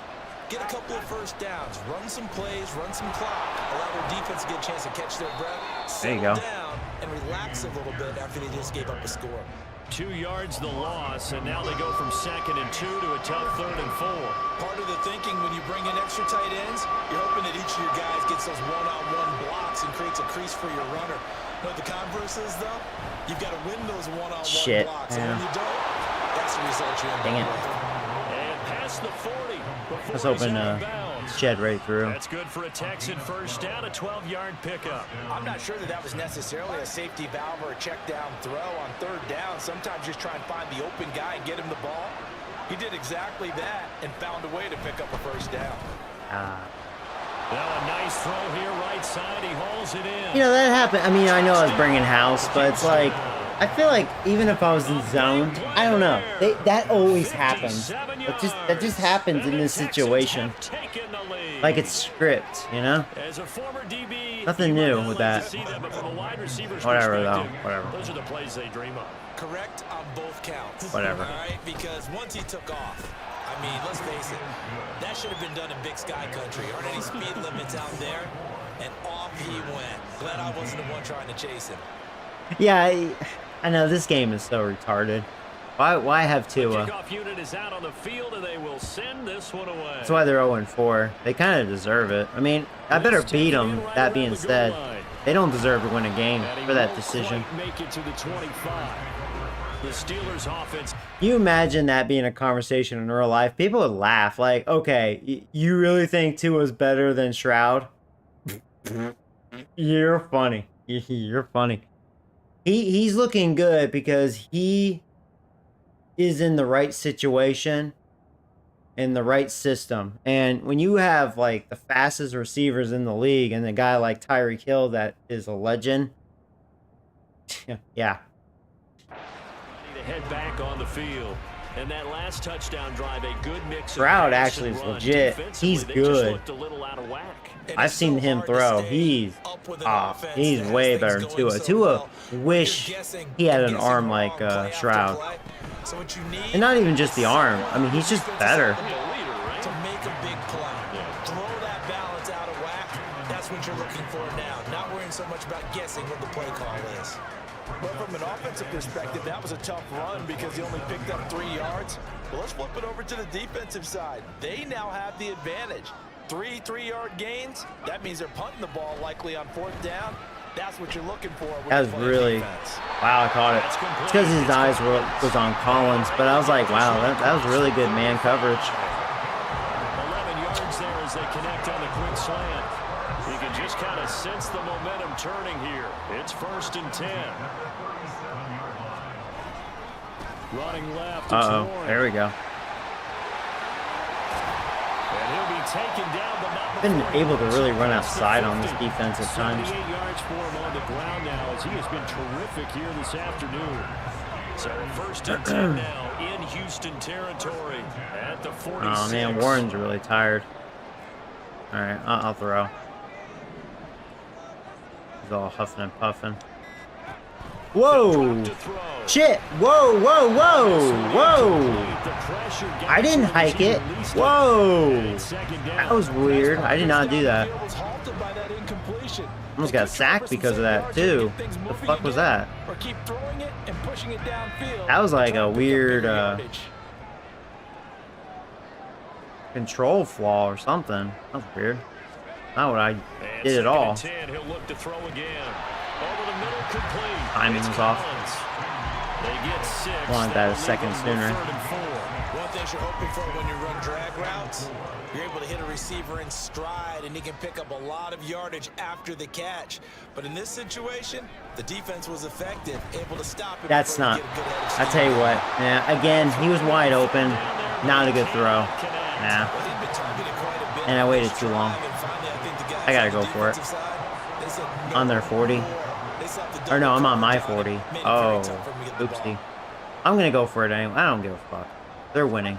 get a couple of first downs, run some plays, run some clock, allow their defense to get a chance to catch their breath, there you go. Down and relax a little bit after they just gave up a score. 2 yards the loss, and now they go from 2nd and 2 to a tough 3rd and 4. Part of the thinking when you bring in extra tight ends, you're hoping that each of your guys gets those one-on-one blocks and creates a crease for your runner. But the converse is, though, you've got to win those one-on-one blocks. And when you don't, that's the result you end up with. And past the 40. I was hoping shed right through. That's good for a Texan first down, a 12-yard pickup. I'm not sure that was necessarily a safety valve or a check down throw on 3rd down. Sometimes just try and find the open guy and get him the ball. He did exactly that and found a way to pick up a first down. Now a nice throw here, right side. He hauls it in. You know, that happened. I mean, I know I was bringing house, but it's like I feel like even if I was in zone, I don't know. That always happens. That just happens in this situation. Like it's script, you know? Nothing new with that. Whatever though. Whatever. Those are the plays they dream of. Correct on both counts. Whatever. All right, because once he took off, I mean, let's face it, that should have been done in Big Sky Country. Aren't any speed limits out there? And off he went. Glad I wasn't the one trying to chase him. Yeah, I know this game is so retarded. Why have Tua? Kickoff unit is out on the field, and they will send this one away. That's why they're 0-4. They kind of deserve it. I mean, I better beat them. That being said, they don't deserve to win a game for that decision. Make it to the 25. The Steelers offense. You imagine that being a conversation in real life? People would laugh. Like, okay, you really think Tua's better than Stroud? You're funny. You're funny. He's looking good because he is in the right situation, in the right system. And when you have like the fastest receivers in the league and a guy like Tyreek Hill that is a legend, yeah. To head back on the field. And that last touchdown drive, a good mix of Stroud pass actually and is run. legit. Defensively, He's they just good. looked a little out of whack. I've seen him throw. He's way better than Tua. Tua wish he had an arm like Stroud. And not even just the arm. I mean, he's just better. To make a big play. Throw that balance out of whack. That's what you're looking for now. Not worrying so much about guessing what the play call is. But from an offensive perspective, that was a tough run because he only picked up 3 yards. But let's flip it over to the defensive side. They now have the advantage. 3 3-yard gains. That means they're punting the ball likely on 4th down. That's what you're looking for. That was really, wow, I caught it. It's because his eyes was on Collins, but I was like, wow, that was really good man coverage. 11 yards there as they connect on the quick slant. You can just kind of sense the momentum turning here. It's 1st and 10. Running left. There we go. And he'll be taken down, but not Been able to really run outside on this defense at times. 78 yards for him on the ground now as he has been terrific here this afternoon. So 1st and 10 now in Houston territory at the 46. Oh man, Warren's really tired. All right, I'll throw. He's all huffing and puffing. Whoa! Shit! Whoa! Whoa! Whoa! Whoa! I didn't hike it. Whoa! That was weird. I did not do that. Almost got sacked because of that too. The fuck was that? That was like a weird control flaw or something. That was weird. Not what I did at all. He'll look to throw again. Over the middle, complete. Timing was off. They get 6. Wanted that a second sooner. One thing you're hoping for when you run drag routes, you're able to hit a receiver in stride and he can pick up a lot of yardage after the catch. But in this situation, the defense was effective, able to stop it. That's not. I tell you what. Yeah, again, he was wide open. Not a good throw. Nah. And I waited too long. I gotta go for it. On their 40. Or no, I'm on my 40. Oh, oopsie. I'm gonna go for it anyway. I don't give a fuck. They're winning.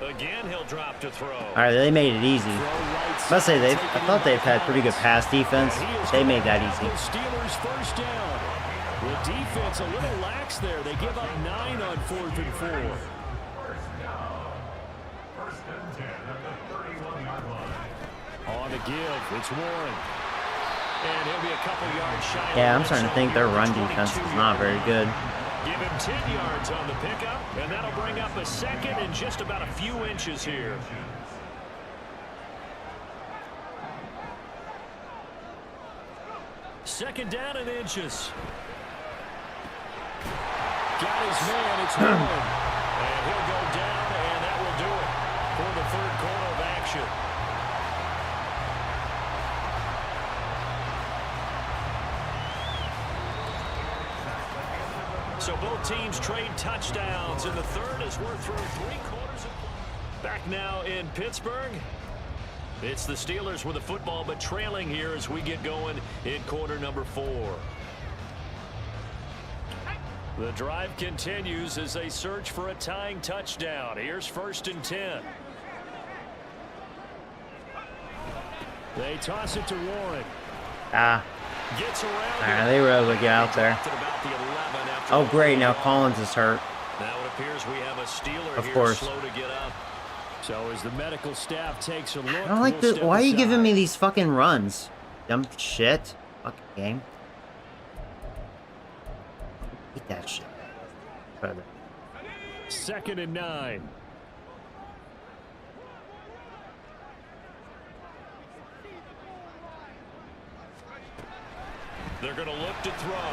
Again, he'll drop to throw. All right, they made it easy. I say I thought they've had pretty good pass defense. They made that easy. Steelers 1st down. The defense a little lax there. They give up 9 on 4th and 4. On the give, it's Warren. And he'll be a couple yards shy. Yeah, I'm starting to think their run defense is not very good. Give him 10 yards on the pickup, and that'll bring up a 2nd and just about a few inches here. Second down and inches. Got his man, it's Warren. And he'll go down, and that will do it for the 3rd quarter of action. So both teams trade touchdowns in the 3rd as we're through 3 quarters of play. Back now in Pittsburgh. It's the Steelers with the football, but trailing here as we get going in quarter number 4. The drive continues as they search for a tying touchdown. Here's 1st and 10. They toss it to Warren. Gets around. They were able to get out there. Oh, great. Now Collins is hurt. Now it appears we have a Steeler Of here course. slow to get up. So as the medical staff takes a look, I don't like the. Why are you giving me these fucking runs? Dumb shit. Fucking game. Eat that shit. Further. 2nd and 9. They're going to look to throw.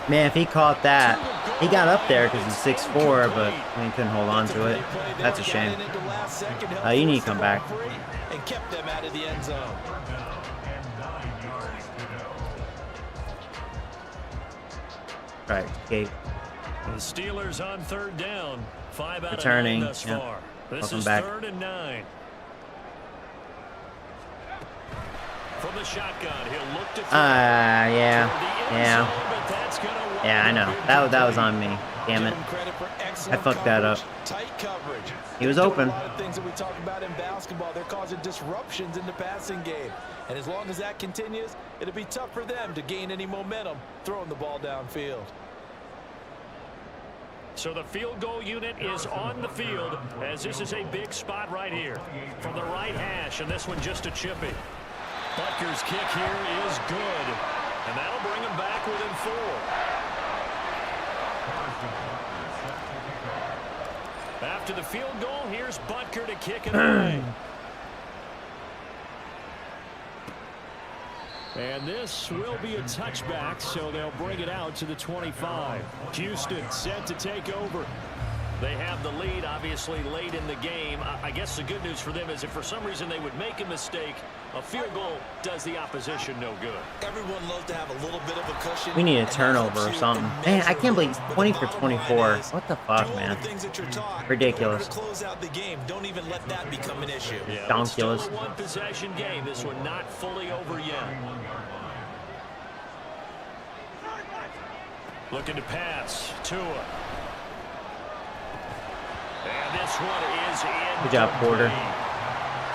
Man, if he caught that, he got up there because he's 6'4", but he couldn't hold on to it. That's a shame. You need to come back. And kept them out of the end zone. Right, Gabe. The Steelers on 3rd down. 5 out Returning, of 9 thus yeah. far. This Welcome is back. 3rd and 9. From the shotgun, he'll look to throw. Yeah, I know. That was on me. Damn it. I fucked that up. Tight coverage. He was open. A lot of things that we talk about in basketball, they're causing disruptions in the passing game. And as long as that continues, it'll be tough for them to gain any momentum throwing the ball downfield. So the field goal unit is on the field as this is a big spot right here from the right hash, and this one just a chippy. Butker's kick here is good, and that'll bring him back within 4. After the field goal, here's Butker to kick it away. And this will be a touchback, so they'll bring it out to the 25. Houston set to take over. They have the lead, obviously, late in the game. I guess the good news for them is if for some reason they would make a mistake, a field goal does the opposition no good. Everyone loves to have a little bit of a cushion. We need a turnover or something. Man, I can't believe 20 for 24. What the fuck, man? Ridiculous. Close out the game. Don't even let that become an issue. Yeah, Donkulous. it's still a one-possession game. This one not fully over yet. Looking to pass. Tua. And this one is in. Good job, Porter. He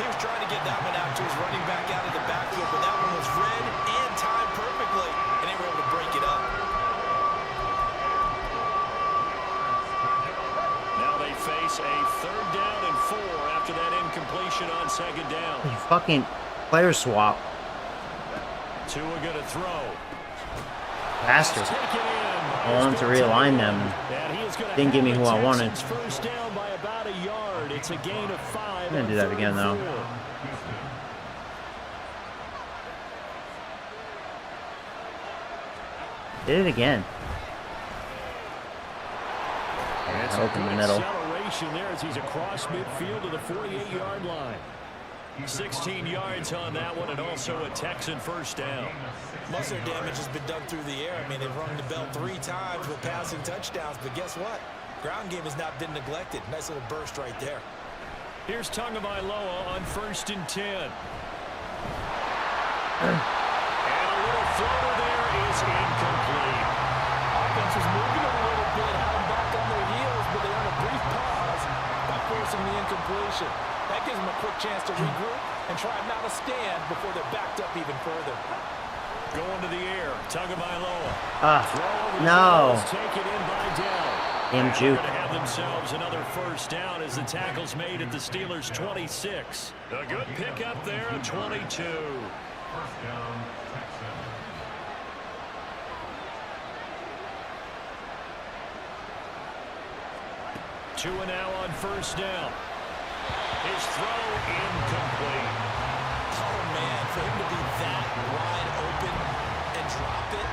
was trying to get that one out to his running back out of the backfield, but that one was read and timed perfectly, and they were able to break it up. Now they face a 3rd down and 4 after that incompletion on 2nd down. You fucking player swap. Tua going to throw. Bastard. Take it in. I want him to realign them. And he is gonna Didn't give me have who the I wanted. Texans first down by about a yard. It's a gain of 5. I'm gonna do that again, though. Did it again. That's Open a the good middle. acceleration there as he's across midfield to the 48-yard line. 16 yards on that one, and also a Texan first down. Most of their damage has been done through the air. I mean, they've rung the bell 3 times with passing touchdowns, but guess what? Ground game has not been neglected. Nice little burst right there. Here's Tagovailoa on 1st and 10. And a little floater there is incomplete. Offense was moving a little bit, had them back on their heels, but they had a brief pause by forcing the incompletion. That gives them a quick chance to regroup and try not to stand before they're backed up even further. Going to the air, Tagovailoa. No. Take it in by down. Damn They're juke. going to have themselves another first down as the tackle's made at the Steelers' 26. A good pickup there at 22. First down, Texans. Tua now on 1st down. His throw incomplete. Oh, man, for him to be that wide open and drop it,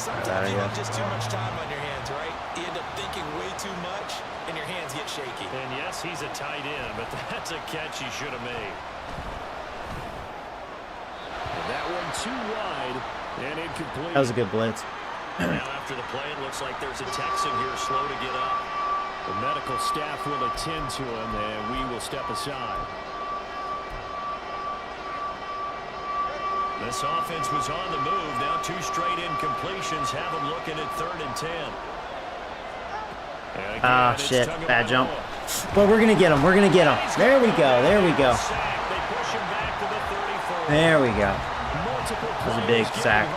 sometimes you have just too much time on your hands, right? You end up thinking way too much, and your hands get shaky. And yes, he's a tight end, but that's a catch he should have made. And that one too wide and incomplete. That was a good blitz. Now after the play, it looks like there's a Texan here slow to get up. The medical staff will attend to him, and we will step aside. This offense was on the move. Now 2 straight incompletions have them looking at 3rd and 10. Oh, shit. Bad jump. But we're going to get him. We're going to get him. There we go. There we go. There we go. That was a big sack.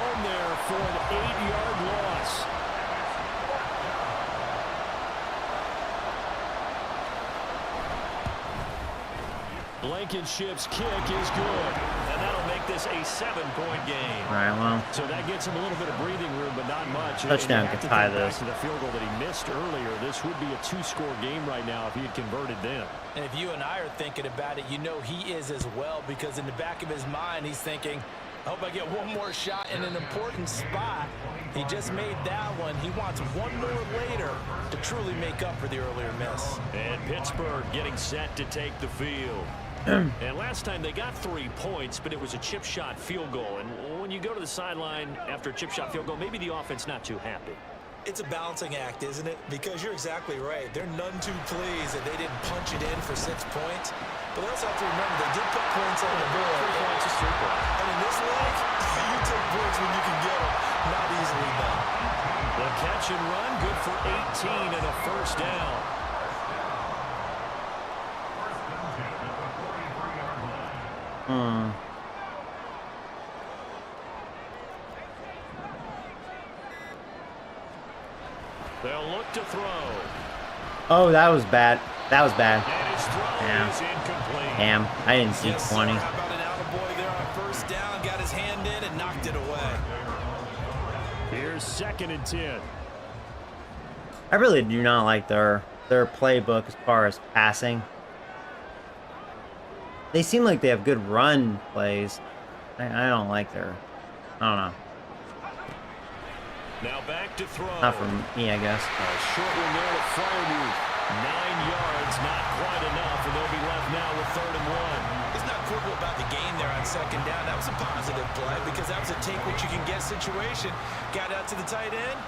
Blankenship's kick is good, and that'll make this a 7-point game. All right, well. So that gets him a little bit of breathing room, but not much. Touchdown could tie this. To the field goal that he missed earlier, this would be a 2-score game right now if he had converted them. And if you and I are thinking about it, you know he is as well, because in the back of his mind, he's thinking, I hope I get one more shot in an important spot. He just made that one. He wants one more later to truly make up for the earlier miss. And Pittsburgh getting set to take the field. And last time they got 3 points, but it was a chip shot field goal. And when you go to the sideline after a chip shot field goal, maybe the offense not too happy. It's a balancing act, isn't it? Because you're exactly right. They're none too pleased that they didn't punch it in for 6 points. But they also have to remember they did put points on the board. 3 points is 3 points. And in this league, you take points when you can get them. Not easily done. The catch and run, good for 18 and a first down. They'll look to throw. Oh, that was bad. That was bad. And his throw is incomplete. Damn, I didn't see 20. How about an attaboy there on first down? Got his hand in and knocked it away. Here's 2nd and 10. I really do not like their playbook as far as passing. They seem like they have good run plays. I don't like their... I don't know. Now back to throw. Not for me, I guess. A short one there to Fryermuth. 9 yards, not quite enough, and they'll be left now with 3rd and 1. It's not quibble about the gain there on 2nd down. That was a positive play because that was a take what you can get situation. Got out to the tight end.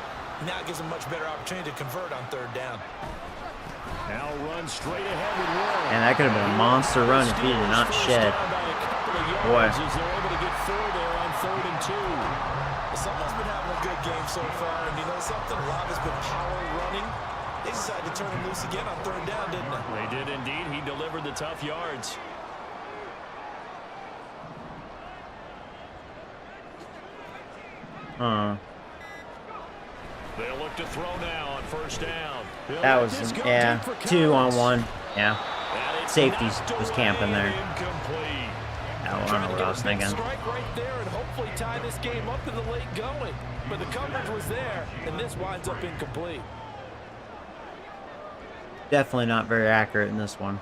Now it gives them much better opportunity to convert on 3rd down. Now run straight ahead with Warren. And that could have been a monster run if he did not shed. Boy. As they're able to get 4 there on 3rd and 2. Someone's been having a good game so far, and you know something? A lot has been power running. They decided to turn him loose again on 3rd down, didn't they? They did indeed. He delivered the tough yards. They'll look to throw now on 1st down. That was, yeah, 2-on-1. Yeah. Safeties was camping there. I don't know what I was thinking. Strike right there and hopefully tie this game up in the late going. But the coverage was there, and this winds up incomplete. Definitely not very accurate in this one.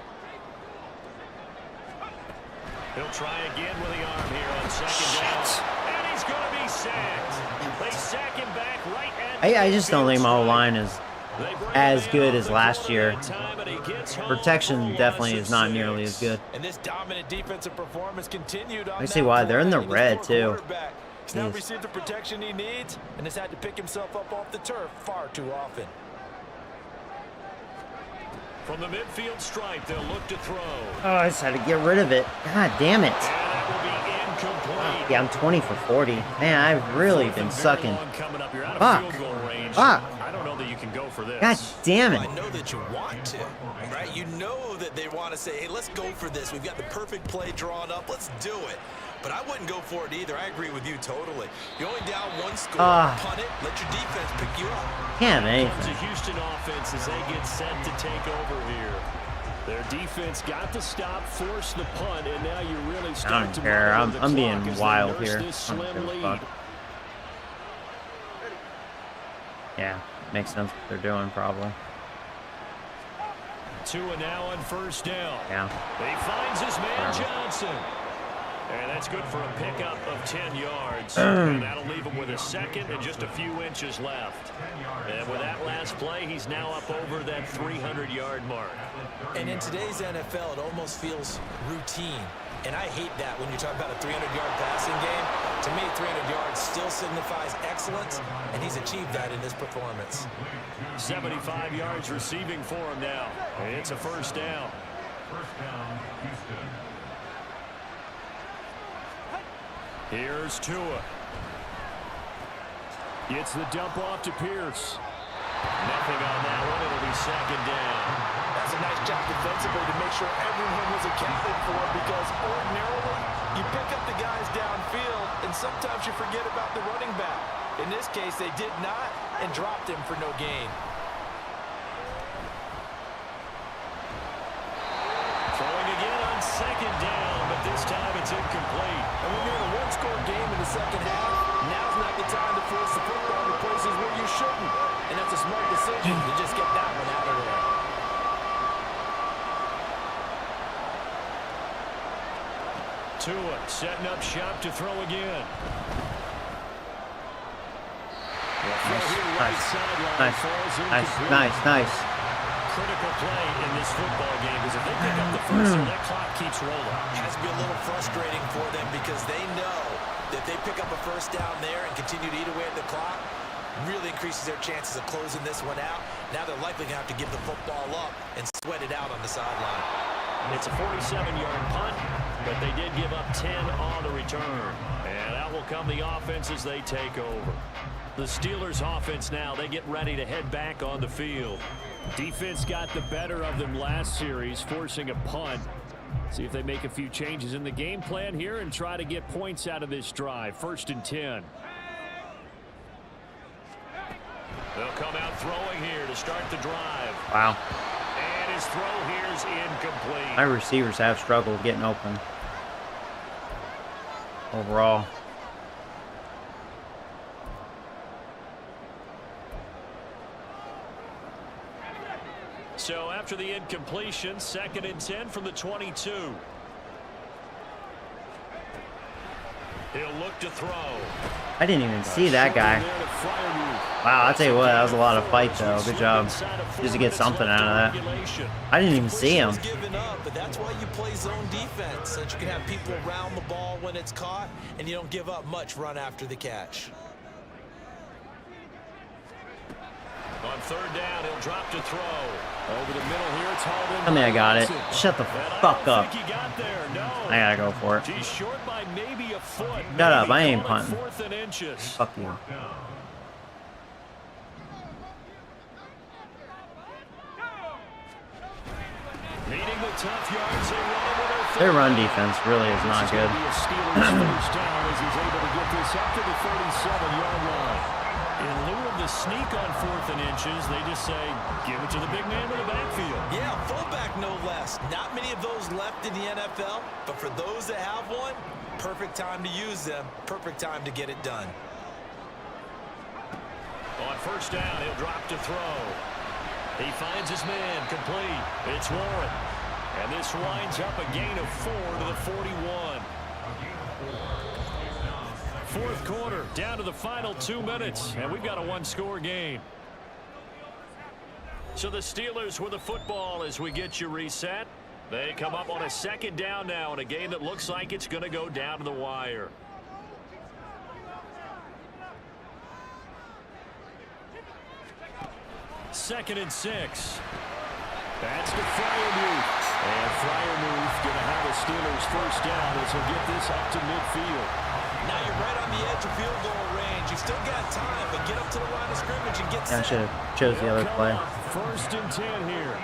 He'll try again with the arm here on 2nd down. And he's going to be sacked. They sack him back right at I just don't think my line is as good as last year. Protection definitely is not nearly as good. And this dominant defensive performance continued on. I see why they're in the red too. He's now received the protection he needs and has had to pick himself up off the turf far too often. From the midfield stripe, they'll look to throw. Oh, I just had to get rid of it. God damn it. And that will be incomplete. Yeah, I'm 20 for 40. Man, I've really been sucking. Coming up. You're out of Fuck. field goal range. Fuck. I don't know that you can go for this. God damn Well, it. I know that you want to, right? You know that they want to say, hey, let's go for this. We've got the perfect play drawn up. Let's do it. But I wouldn't go for it either. I agree with you totally. You're only down 1 score. Punt it. Let your defense pick you up. Can't have Comes the anything. Houston offense as they get set to take over here. Their defense got the stop, forced the punt, and now you really start I don't to care. monitor the I'm being clock as they wild nurse here. this I don't slim give a lead. fuck. Yeah, makes sense what they're doing probably. Tua now on 1st down. Yeah. He finds his man Johnson. And that's good for a pickup of 10 yards. And that'll leave him with a 2nd and just a few inches left. And with that last play, he's now up over that 300-yard mark. And in today's NFL, it almost feels routine. And I hate that when you're talking about a 300-yard passing game. To me, 300 yards still signifies excellence, and he's achieved that in this performance. 75 yards receiving for him now. It's a 1st down. Here's Tua. It's the dump off to Pierce. Nothing on that one. It'll be second down. That's a nice job defensively to make sure everyone was accounted for, because ordinarily you pick up the guys downfield and sometimes you forget about the running back. In this case, they did not and dropped him for no gain. Throwing again on second down, but this time it's incomplete. And when you're in a one-score game in the second half, now's not the time to force the football to places where you shouldn't. And that's a smart decision to just get that one out of there. Tua setting up shop to throw again. Nice. Critical play in this football game, because if they pick up the first, that clock keeps rolling. It has to be a little frustrating for them, because they know that they pick up a first down there and continue to eat away at the clock, really increases their chances of closing this one out. Now they're likely going to have to give the football up and sweat it out on the sideline. It's a 47-yard punt, but they did give up 10 on the return. And out will come the offense as they take over. The Steelers offense now, they get ready to head back on the field. Defense got the better of them last series, forcing a punt. See if they make a few changes in the game plan here and try to get points out of this drive. 1st and 10. They'll come out throwing here to start the drive. Wow. And his throw here is incomplete. My receivers have struggled getting open overall. So after the incompletion, 2nd and 10 from the 22. He'll look to throw. I didn't even see that guy. Wow, I'll tell you what, that was a lot of fight though. Good job. Just to get something out of that. I didn't even see him. Giving up, but that's why you play zone defense, so that you can have people around the ball when it's caught, and you don't give up much run after the catch. On 3rd down, he'll drop to throw. Over the middle here, it's hauled in. Tell me I got it. Shut the fuck up. I gotta go for it. He's short by maybe a foot. Shut up, I ain't punting. 4th and inches. Fuck you. Needing the tough yards, they run with Their run defense really is not good. Steelers first down as he's able to get this up to the 37-yard line. In lieu of the sneak on 4th and inches, they just say, give it to the big man in the backfield. Yeah, fullback no less. Not many of those left in the NFL, but for those that have one, perfect time to use them, perfect time to get it done. On 1st down, he'll drop to throw. He finds his man, complete. It's Warren. And this winds up a gain of 4 to the 41. 4th quarter, down to the final 2 minutes, and we've got a one-score game. So the Steelers with the football as we get you reset. They come up on a 2nd down now in a game that looks like it's going to go down to the wire. Second and 6. That's to Freiermuth. And Freiermuth going to have a Steelers first down as he'll get this up to midfield. Now you're right on the edge of field goal range. You've still got time, but get up to the line of scrimmage and get set. I should have chose the other play. 1st and 10 here.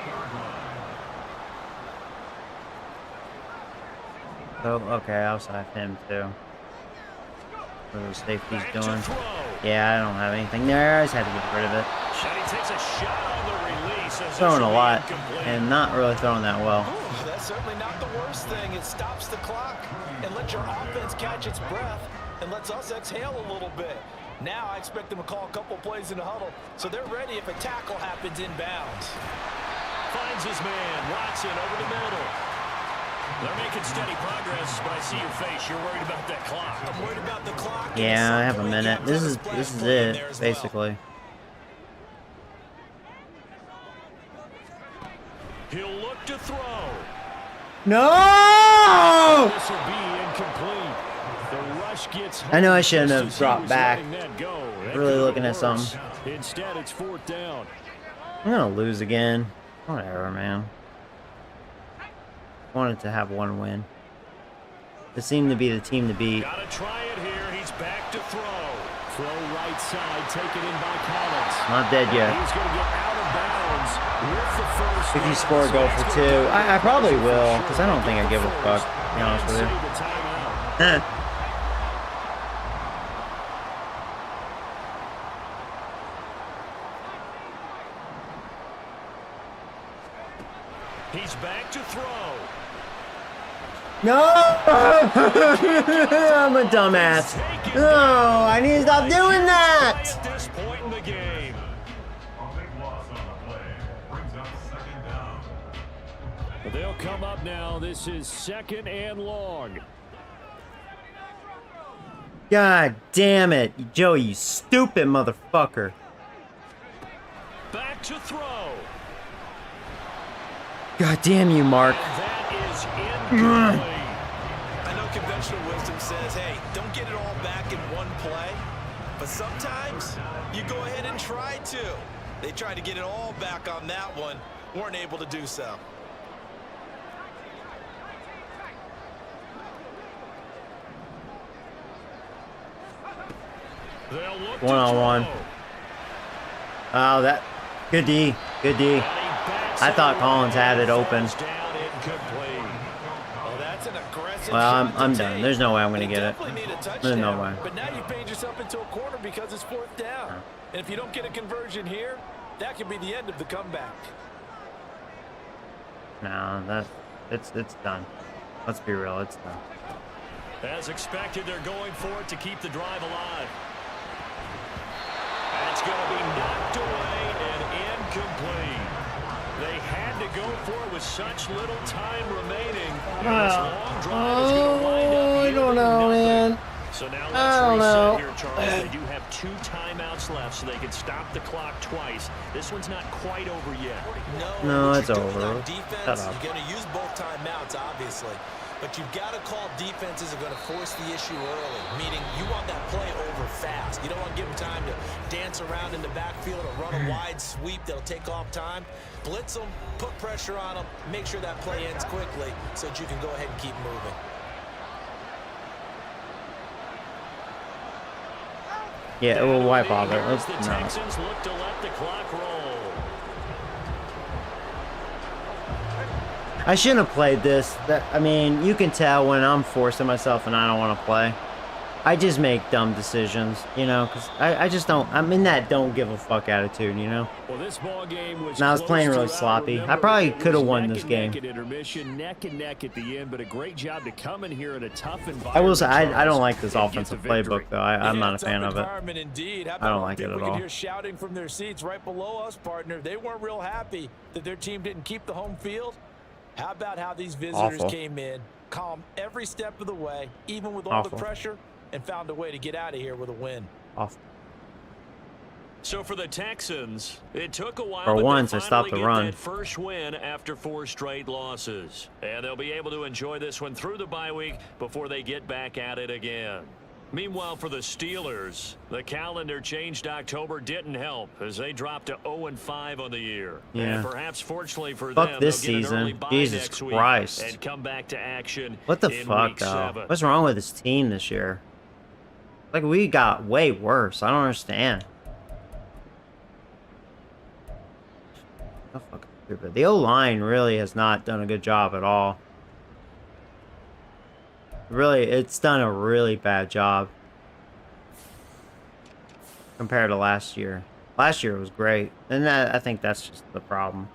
So, okay, I'll side him too. What are the safeties doing? Yeah, I don't have anything there. I just had to get rid of it. He takes a shot on the release. Throwing a lot and not really throwing that well. Ooh, that's certainly not the worst thing. It stops the clock and lets your offense catch its breath and lets us exhale a little bit. Now I expect them to call a couple plays in the huddle, so they're ready if a tackle happens inbounds. Finds his man, Watson over the middle. They're making steady progress, but I see your face. You're worried about that clock. I'm worried about the clock. Yeah, I have a minute. This is it, basically. He'll look to throw. No! This will be incomplete. The rush gets I know I shouldn't have dropped back. Really looking at something. Instead, it's 4th down. I'm gonna lose again. Whatever, man. Wanted to have one win. This seemed to be the team to beat. Gotta try it here. He's back to throw. Throw right side, taken in by Collins. Not dead yet. He's going to get out of bounds with the first. If you score, go for 2. I probably will, because I don't think I give a fuck, to be honest with you. He's back to throw. No! I'm a dumbass. No, I need to stop doing that! At this point in the game. They'll come up now. This is 2nd and long. God damn it, Joey, you stupid motherfucker. Back to throw. God damn you, Mark. That is incomplete. I know conventional wisdom says, hey, don't get it all back in one play. But sometimes you go ahead and try to. They tried to get it all back on that one. Weren't able to do so. They'll look One-on-one. Oh, that. Good D. Good D. I thought Collins had it open. Well, that's an aggressive Well, shot I'm to done. take. There's no way I'm going to They get it. definitely need a There's no touchdown, way. But now you've painted yourself into a corner because it's 4th down. And if you don't get a conversion here, that could be the end of the comeback. No, it's done. Let's be real, it's done. As expected, they're going for it to keep the drive alive. That's going to be knocked away and incomplete. They had to go for it with such little time remaining. This long drive is going to wind up I don't know, nothing. man. So now I don't let's know. reset here, Charles. They do have 2 timeouts left, so they can stop the clock twice. This one's not quite over yet. No, what it's you're doing over. on defense, Shut up. you're going to use both timeouts, obviously. But you've got to call defenses are going to force the issue early, meaning you want that play over fast. You don't want to give them time to dance around in the backfield or run a wide sweep that'll take off time. Blitz them, put pressure on them, make sure that play ends quickly so that you can go ahead and keep moving. Yeah, it will wipe off it. As Let's, the no. Texans look to let the clock roll. I shouldn't have played this. I mean, you can tell when I'm forcing myself and I don't want to play. I just make dumb decisions, you know, because I just don't. I'm in that don't give a fuck attitude, you know. Well, this ball game was And I was playing really close sloppy. throughout. I probably Remember, could have it won was this neck game. and neck at intermission, neck and neck at the end, but a great job to come in here in a tough environment. I will say, I don't Charles, like this and get offensive the victory. playbook, though. I'm not a tough fan of it. environment indeed. How I don't about like it people at we can all. hear shouting from their seats right below us, partner. They weren't real happy that their team didn't keep the home field. How about how these visitors Awful. came in, calm every step of the way, even with all Awful. the pressure, and found a way to get out of here with a win. Off. So for the Texans, it took a while. For but they once, I stopped finally the get run. that first win after 4 straight losses, and they'll be able to enjoy this one through the bye week before they get back at it again. Meanwhile, for the Steelers, the calendar changed. October didn't help as they dropped to 0-5 on the year. Yeah. And perhaps fortunately for Fuck them, this they'll get an early season. bye Jesus next week Christ. and come back to action. What the in fuck, week though? 7. What's wrong with this team this year? Like, we got way worse. I don't understand. So fucking stupid. The O-line really has not done a good job at all. Really, it's done a really bad job. Compared to last year. Last year was great. And I think that's just the problem.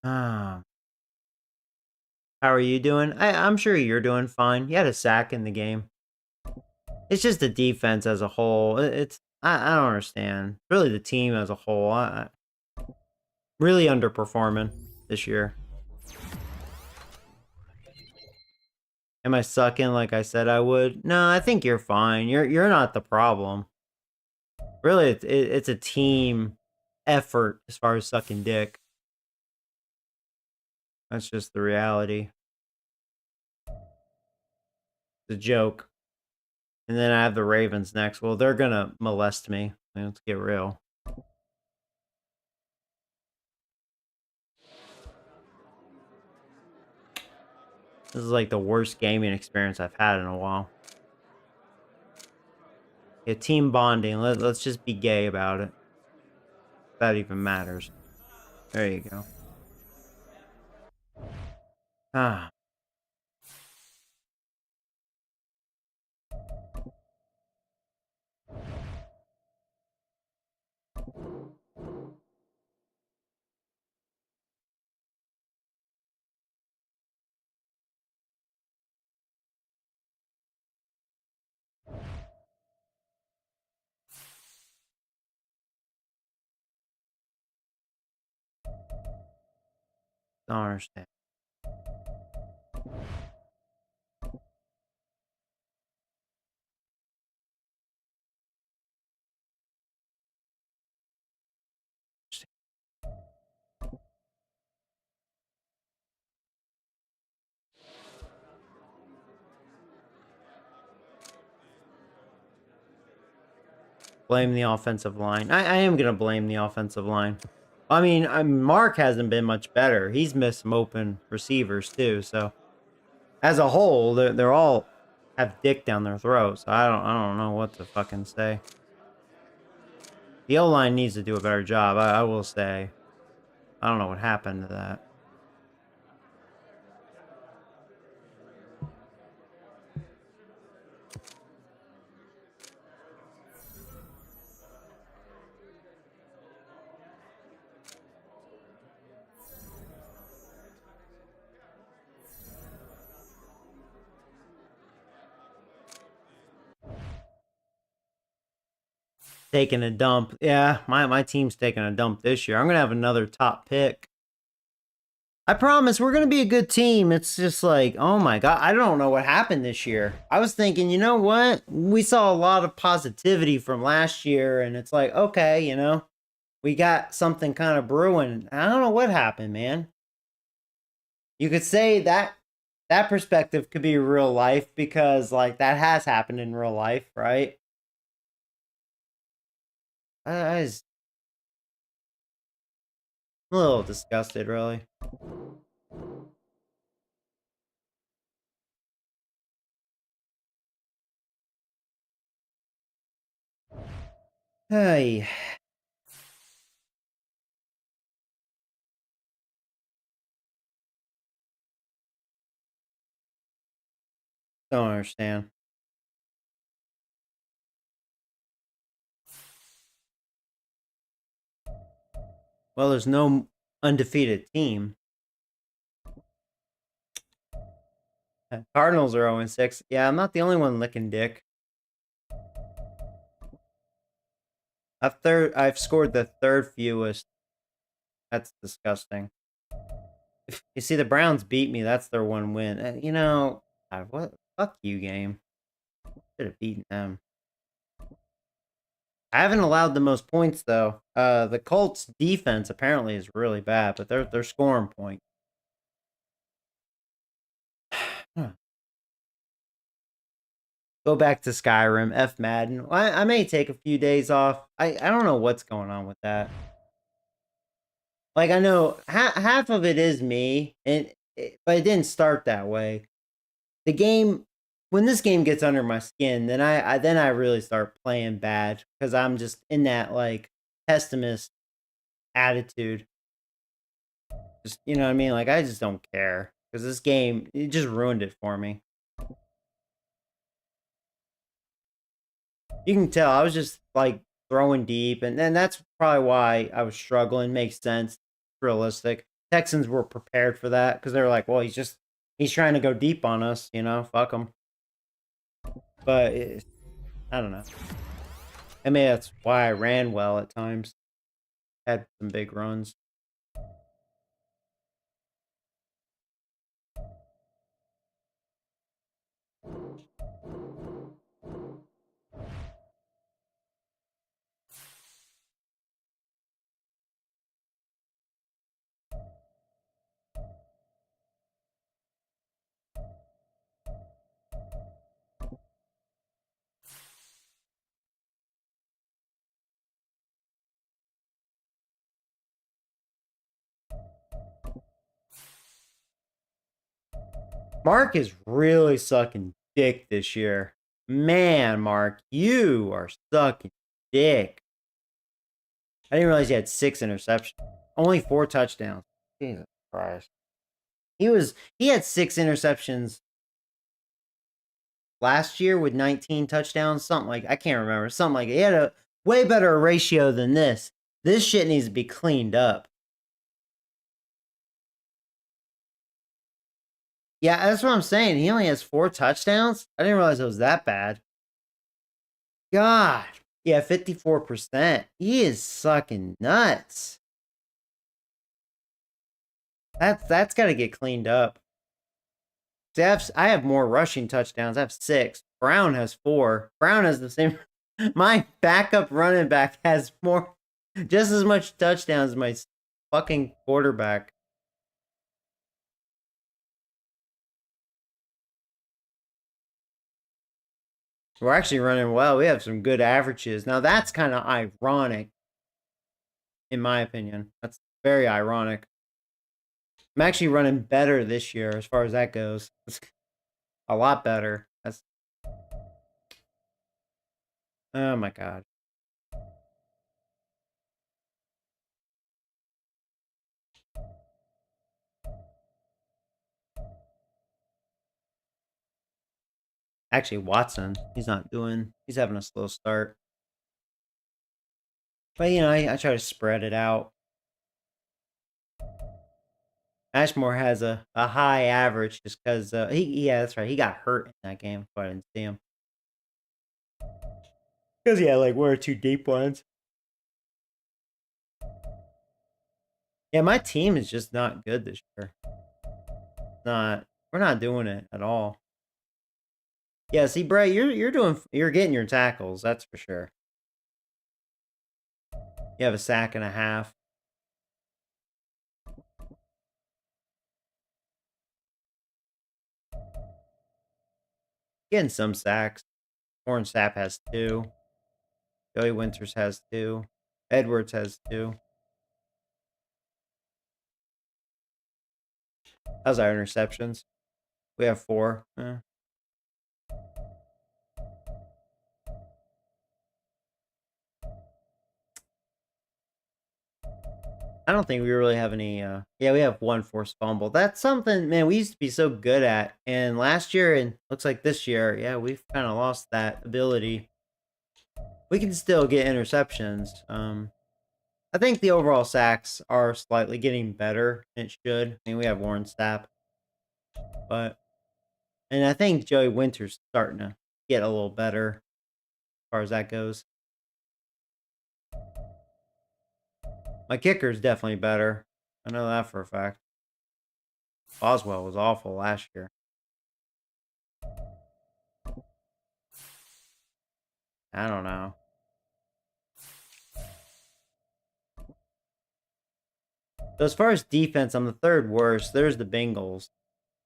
Ah. How are you doing? I'm sure you're doing fine. You had a sack in the game. It's just the defense as a whole. I don't understand. Really, the team as a whole. Really underperforming this year. Am I sucking like I said I would? No, I think you're fine. You're not the problem. Really, it's a team effort as far as sucking dick. That's just the reality. It's a joke. And then I have the Ravens next. Well, they're gonna molest me. Let's get real. This is like the worst gaming experience I've had in a while. Yeah, team bonding. Let's just be gay about it. If that even matters. There you go. Ah. Don't understand. Blame the offensive line. I am going to blame the offensive line. I mean, Mark hasn't been much better. He's missed some open receivers too. So as a whole, they're all have dick down their throats. I don't know what to fucking say. The O-line needs to do a better job. I will say. I don't know what happened to that. Taking a dump. Yeah, my team's taking a dump this year. I'm going to have another top pick. I promise we're going to be a good team. It's just like, oh my God, I don't know what happened this year. I was thinking, you know what? We saw a lot of positivity from last year, and it's like, okay, you know, we got something kind of brewing. I don't know what happened, man. You could say that perspective could be real life because, like, that has happened in real life, right? I was a little disgusted, really. Hey. Don't understand. Well, there's no undefeated team. Cardinals are 0-6. Yeah, I'm not the only one licking dick. I've scored the third fewest. That's disgusting. You see, the Browns beat me. That's their one win. You know, God, what? Fuck you, game. Should have beaten them. I haven't allowed the most points though. The Colts defense apparently is really bad, but they're scoring points. Go back to Skyrim, F Madden. I may take a few days off. I don't know what's going on with that. Like I know half of it is me, but it didn't start that way. The game, when this game gets under my skin, then I really start playing bad because I'm just in that like pessimist attitude. Just you know what I mean? Like I just don't care because this game it just ruined it for me. You can tell I was just like throwing deep, and then that's probably why I was struggling. Makes sense, realistic. Texans were prepared for that because they were like, "Well, he's trying to go deep on us, you know, fuck him." But I don't know. I mean, that's why I ran well at times. Had some big runs. Mark is really sucking dick this year. Man, Mark, you are sucking dick. I didn't realize he had 6 interceptions. Only 4 touchdowns. Jesus Christ. He had 6 interceptions last year with 19 touchdowns. Something like, I can't remember. Something like, he had a way better ratio than this. This shit needs to be cleaned up. Yeah, that's what I'm saying. He only has 4 touchdowns. I didn't realize it was that bad. God. Yeah, 54%. He is sucking nuts. That's got to get cleaned up. See, I have more rushing touchdowns. I have 6. Brown has 4. Brown has the same. My backup running back has more, just as much touchdowns as my fucking quarterback. We're actually running well. We have some good averages. Now that's kind of ironic, in my opinion. That's very ironic. I'm actually running better this year as far as that goes. It's a lot better. That's, oh my God. Actually, Watson, he's having a slow start. But, you know, I try to spread it out. Ashmore has a high average just because, yeah, that's right. He got hurt in that game, so I didn't see him. Because he had like 1 or 2 deep ones. Yeah, my team is just not good this year. We're not doing it at all. Yeah, see, Brett, you're getting your tackles, that's for sure. You have a sack and a half. Getting some sacks. Warren Sapp has 2. Joey Winters has 2. Edwards has 2. How's our interceptions? We have 4. I don't think we really have any. Yeah, we have 1 forced fumble. That's something, man, we used to be so good at. And last year, and looks like this year, yeah, we've kind of lost that ability. We can still get interceptions. I think the overall sacks are slightly getting better. It should. I mean, we have Warren Sapp. And I think Joey Winters starting to get a little better as far as that goes. My kicker is definitely better. I know that for a fact. Boswell was awful last year. I don't know. So as far as defense, I'm the 3rd worst. There's the Bengals.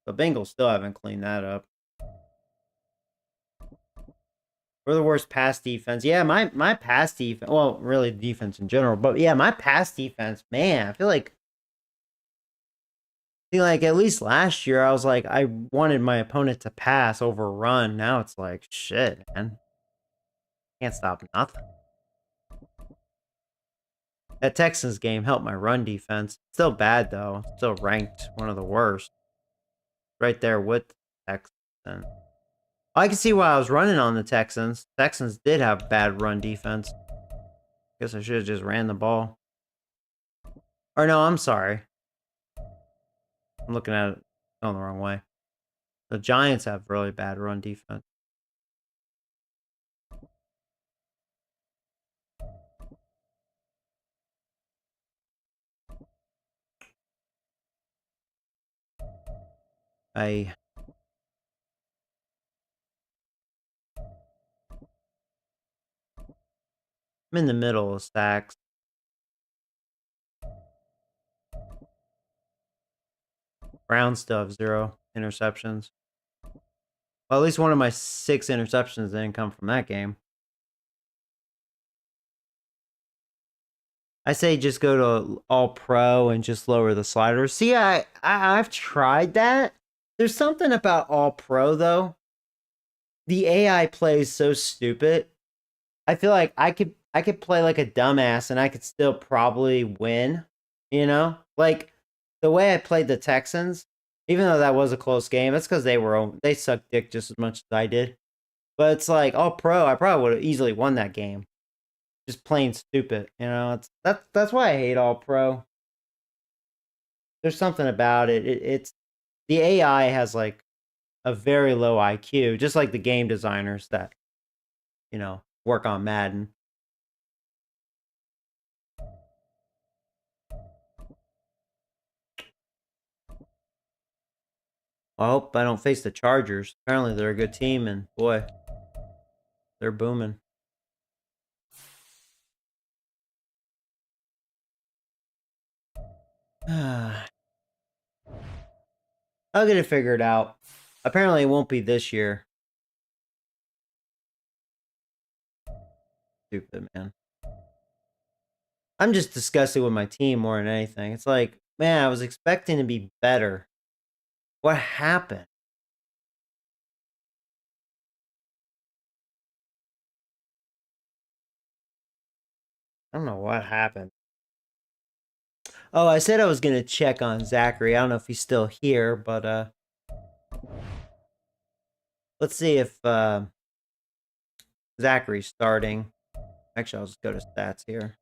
The Bengals still haven't cleaned that up. We're the worst pass defense. Yeah, my pass defense. Well, really defense in general, but yeah, my pass defense. Man, I feel like at least last year I was like I wanted my opponent to pass over run. Now it's like shit, man. Can't stop nothing. That Texans game helped my run defense. Still bad though. Still ranked one of the worst. Right there with Texans. I can see why I was running on the Texans. Texans did have bad run defense. Guess I should have just ran the ball. Or no, I'm sorry. I'm looking at it going the wrong way. The Giants have really bad run defense. I'm in the middle of stacks. Browns still have 0 interceptions. Well, at least one of my 6 interceptions didn't come from that game. I say just go to all pro and just lower the sliders. See, I've tried that. There's something about All Pro though. The AI plays so stupid. I feel like I could play like a dumbass and I could still probably win, you know? Like the way I played the Texans, even though that was a close game, that's because they sucked dick just as much as I did. But it's like All Pro, I probably would have easily won that game. Just plain stupid, you know? That's why I hate All Pro. There's something about it. It's the AI has like a very low IQ, just like the game designers that, work on Madden. I hope I don't face the Chargers. Apparently they're a good team, and boy, they're booming. I'll get it figured out. Apparently it won't be this year. Stupid, man. I'm just disgusted with my team more than anything. It's like, man, I was expecting to be better. What happened? I don't know what happened. Oh, I said I was going to check on Zachary. I don't know if he's still here, but let's see if Zachary's starting. Actually, I'll just go to stats here.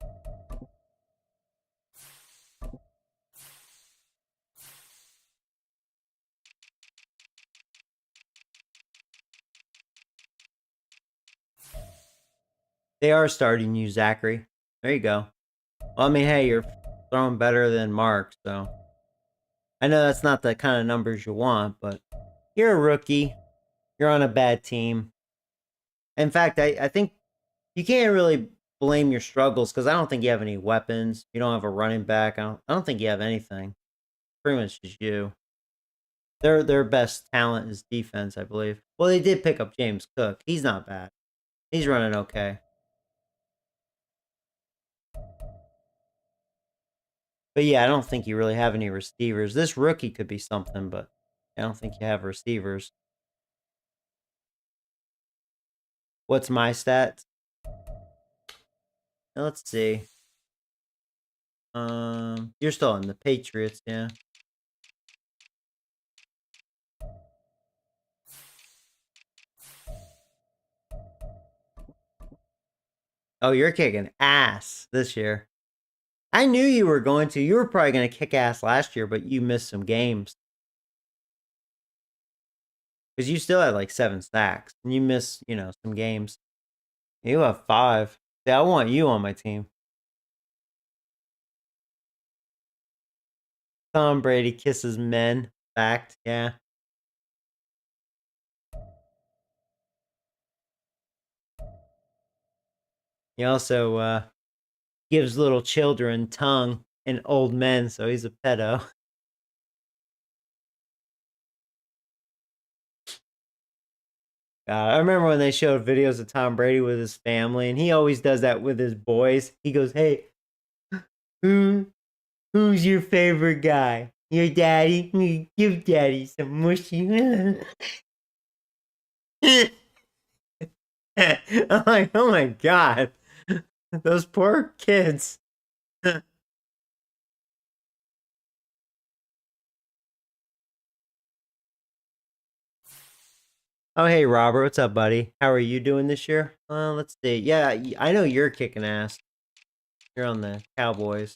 They are starting you, Zachary. There you go. Well, I mean, hey, you're throwing better than Mark, so I know that's not the kind of numbers you want, but you're a rookie. You're on a bad team. In fact, I think you can't really blame your struggles because I don't think you have any weapons. You don't have a running back. I don't think you have anything. Pretty much just you. Their best talent is defense, I believe. Well, they did pick up James Cook. He's not bad. He's running okay. But yeah, I don't think you really have any receivers. This rookie could be something, but I don't think you have receivers. What's my stats? Let's see. You're still in the Patriots, yeah. Oh, you're kicking ass this year. I knew you were going to. You were probably going to kick ass last year, but you missed some games. Because you still had like 7 sacks. And you missed, some games. You have 5. Yeah, I want you on my team. Tom Brady kisses men. Fact, yeah. He also gives little children tongue and old men, so he's a pedo. I remember when they showed videos of Tom Brady with his family, and he always does that with his boys. He goes, "Hey, who's your favorite guy? Your daddy? Give daddy some mushy." I'm like, oh my god, those poor kids. Oh, hey, Robert. What's up, buddy? How are you doing this year? Let's see. Yeah, I know you're kicking ass. You're on the Cowboys.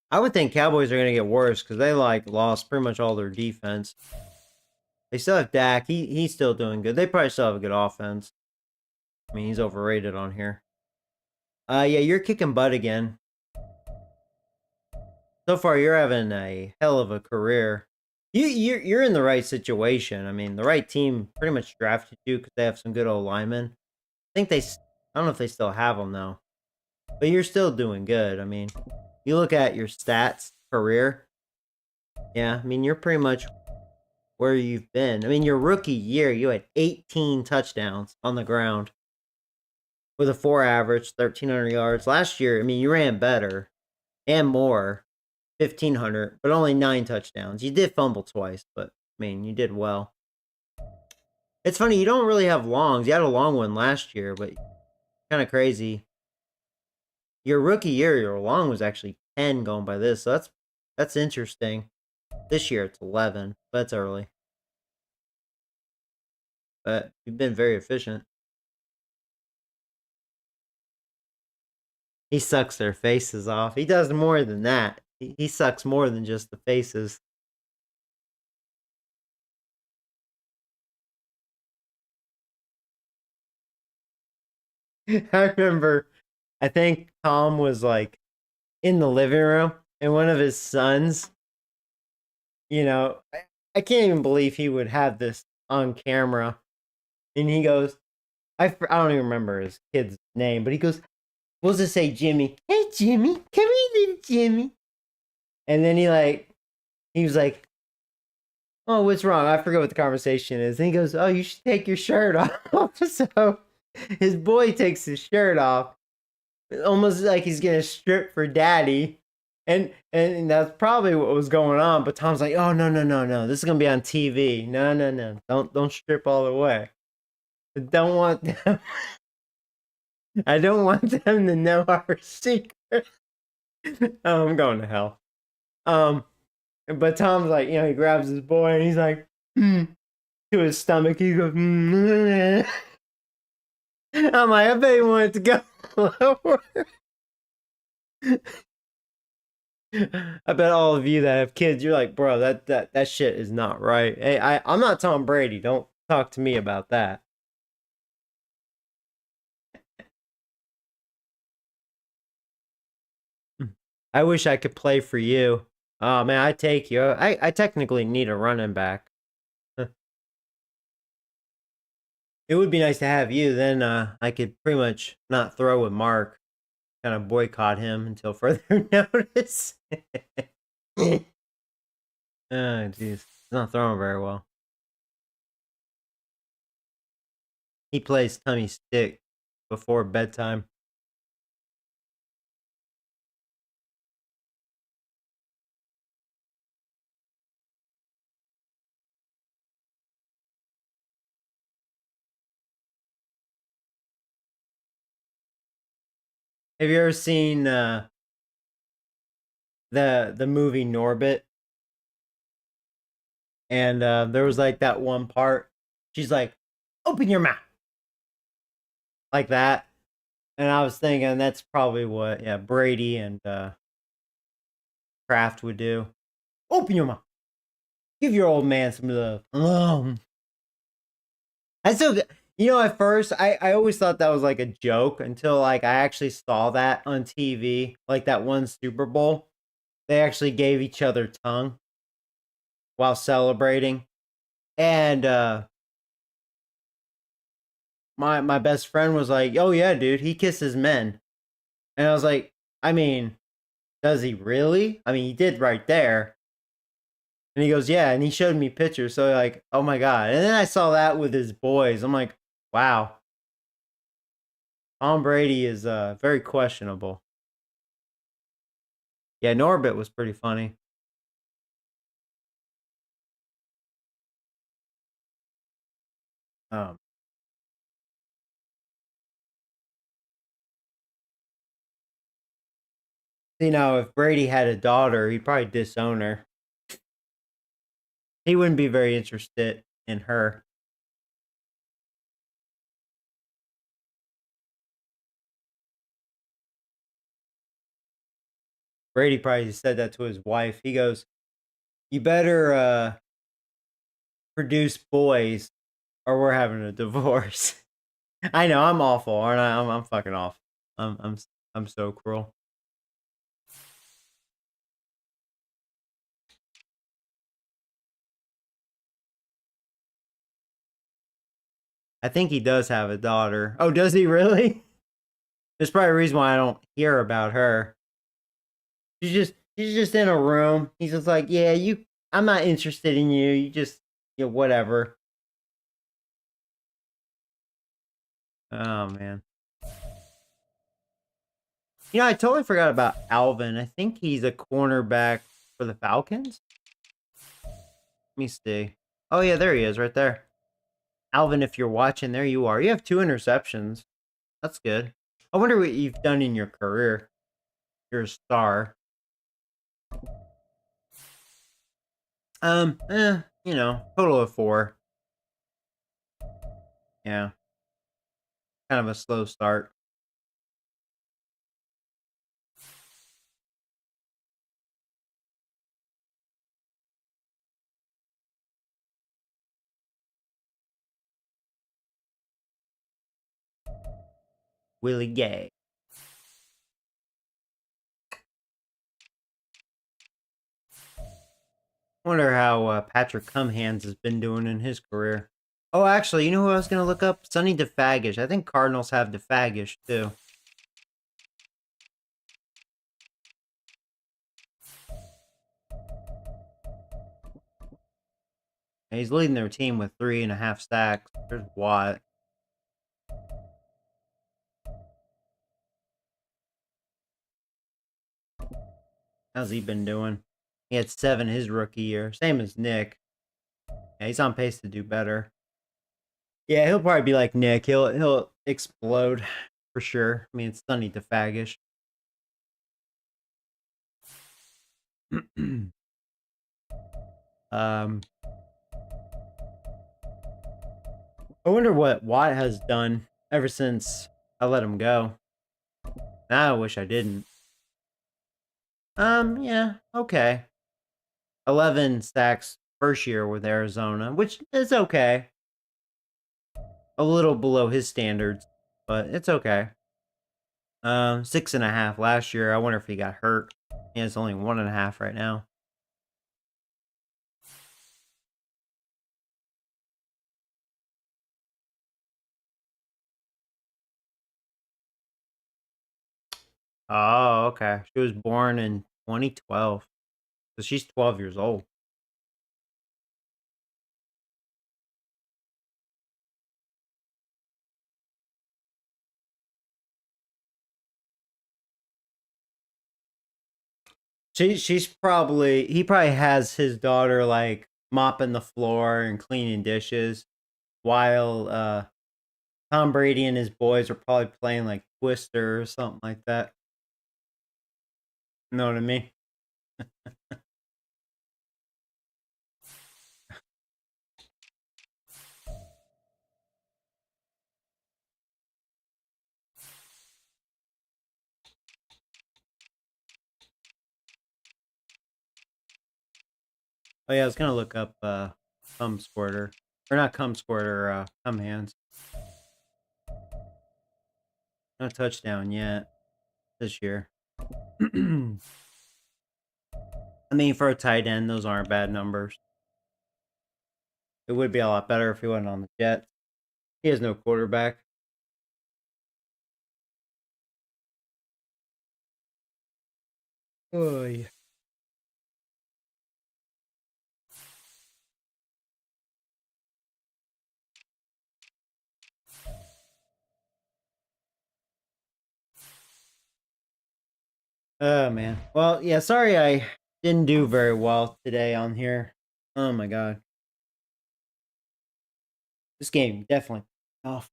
I would think Cowboys are going to get worse because they, lost pretty much all their defense. They still have Dak. He's still doing good. They probably still have a good offense. I mean, he's overrated on here. Yeah, you're kicking butt again. So far, you're having a hell of a career. You're in the right situation. I mean, the right team pretty much drafted you because they have some good old linemen. I don't know if they still have them though, but you're still doing good. I mean, you look at your stats, career. Yeah, I mean, you're pretty much where you've been. I mean, your rookie year, you had 18 touchdowns on the ground, with a 4 average, 1,300 yards. Last year, I mean, you ran better and more, 1,500, but only 9 touchdowns. You did fumble twice, but, I mean, you did well. It's funny, you don't really have longs. You had a long one last year, but kind of crazy. Your rookie year, your long was actually 10 going by this, so that's interesting. This year, it's 11. That's early. But you've been very efficient. He sucks their faces off. He does more than that. He sucks more than just the faces. I remember, I think Tom was like in the living room and one of his sons, I can't even believe he would have this on camera. And he goes, I don't even remember his kid's name, but he goes, we'll just say Jimmy. Hey, Jimmy, come here, little Jimmy. And then he was like, oh, what's wrong? I forget what the conversation is. And he goes, oh, you should take your shirt off. So his boy takes his shirt off, almost like he's going to strip for daddy. And that's probably what was going on. But Tom's like, oh, no. This is going to be on TV. No. Don't strip all the way. I don't want them. I don't want them to know our secret. Oh, I'm going to hell. But Tom's like, he grabs his boy and he's like, to his stomach. He goes, I'm like, I bet he wanted to go lower. I bet all of you that have kids, you're like, bro, that shit is not right. Hey, I'm not Tom Brady. Don't talk to me about that. I wish I could play for you. Oh man, I take you. I technically need a running back. It would be nice to have you. Then I could pretty much not throw with Mark. Kind of boycott him until further notice. Oh jeez, he's not throwing very well. He plays tummy stick before bedtime. Have you ever seen the movie Norbit? And there was like that one part. She's like, "Open your mouth," like that. And I was thinking that's probably what Brady and Kraft would do. Open your mouth. Give your old man some love. I still, at first I always thought that was like a joke until like I actually saw that on TV, like that one Super Bowl. They actually gave each other tongue while celebrating, and my best friend was like, "Oh yeah, dude, he kisses men," and I was like, "I mean, does he really? I mean, he did right there." And he goes, "Yeah," and he showed me pictures. So like, oh my god! And then I saw that with his boys. I'm like, wow. Tom Brady is very questionable. Yeah, Norbit was pretty funny. Um, if Brady had a daughter, he'd probably disown her. He wouldn't be very interested in her. Brady probably said that to his wife. He goes, "You better produce boys, or we're having a divorce." I know I'm awful, aren't I? I'm fucking awful. I'm so cruel. I think he does have a daughter. Oh, does he really? There's probably a reason why I don't hear about her. She's just in a room. He's just like, yeah, I'm not interested in you. You just, whatever. Oh man. I totally forgot about Alvin. I think he's a cornerback for the Falcons. Let me see. Oh, yeah, there he is right there. Alvin, if you're watching, there you are. You have 2 interceptions. That's good. I wonder what you've done in your career. You're a star. Total of 4. Yeah. Kind of a slow start. Willie Gay. Wonder how Patrick Cumhands has been doing in his career. Oh, actually, you know who I was going to look up? Sonny DeFagish. I think Cardinals have DeFagish, too. And he's leading their team with 3.5 sacks. There's Watt. How's he been doing? He had 7 his rookie year. Same as Nick. Yeah, he's on pace to do better. Yeah, he'll probably be like Nick. He'll explode for sure. I mean, it's Sonny DeFagish. I wonder what Watt has done ever since I let him go. Now I wish I didn't. Yeah, okay. 11 sacks first year with Arizona, which is okay. A little below his standards, but it's okay. 6.5 last year. I wonder if he got hurt. He has only 1.5 right now. Oh, okay. She was born in 2012. So she's 12 years old. He probably has his daughter like mopping the floor and cleaning dishes while Tom Brady and his boys are probably playing like Twister or something like that. You know what I mean? Oh yeah, I was gonna look up cum squirter. Or not cum squirter, cum hands. No touchdown yet this year. I mean, for a tight end, those aren't bad numbers. It would be a lot better if he wasn't on the Jets. He has no quarterback. Oh yeah. Oh man. Well, yeah, sorry I didn't do very well today on here. Oh my god. This game definitely off.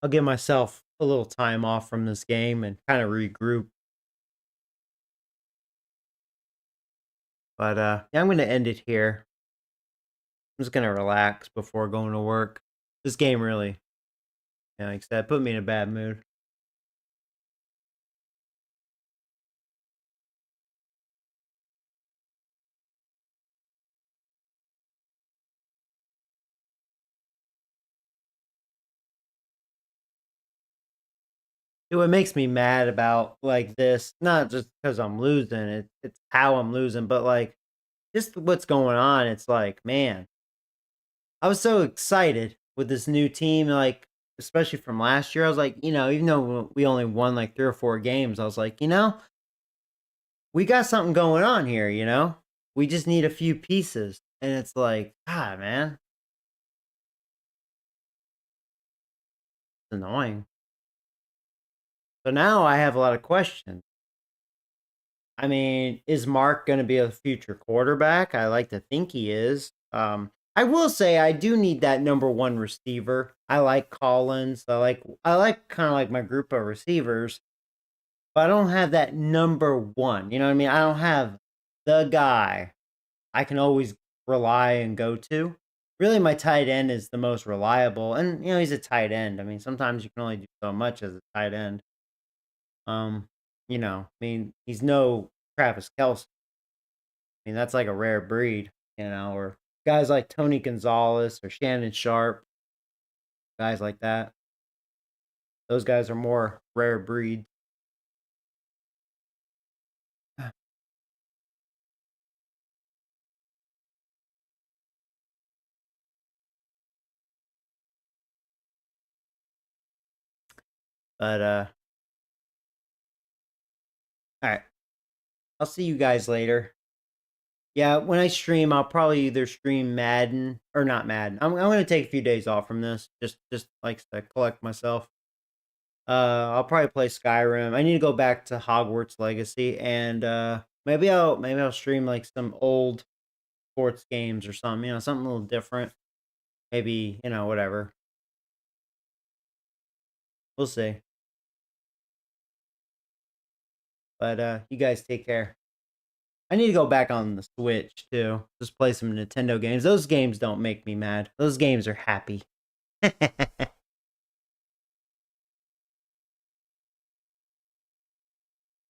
I'll give myself a little time off from this game and kind of regroup. But yeah, I'm gonna end it here. I'm just gonna relax before going to work. This game really, like I said, put me in a bad mood. What makes me mad about like this, not just because I'm losing, it's how I'm losing, but like just what's going on. It's like, man, I was so excited with this new team, like especially from last year. I was like, even though we only won like 3 or 4 games, I was like, we got something going on here. We just need a few pieces. And it's like, God, man. It's annoying. So now I have a lot of questions. I mean, is Mark going to be a future quarterback? I like to think he is. I will say I do need that number one receiver. I like Collins. I like kind of like my group of receivers, but I don't have that number one. You know what I mean? I don't have the guy I can always rely and go to. Really, my tight end is the most reliable, and he's a tight end. I mean, sometimes you can only do so much as a tight end. I mean, he's no Travis Kelce. I mean, that's like a rare breed, or guys like Tony Gonzalez or Shannon Sharp, guys like that. Those guys are more rare breeds. But all right. I'll see you guys later. Yeah, when I stream, I'll probably either stream Madden or not Madden. I'm gonna take a few days off from this, just like to collect myself. I'll probably play Skyrim. I need to go back to Hogwarts Legacy, and maybe I'll stream like some old sports games or something. Something a little different. Maybe whatever. We'll see. But you guys take care. I need to go back on the Switch too. Just play some Nintendo games. Those games don't make me mad. Those games are happy.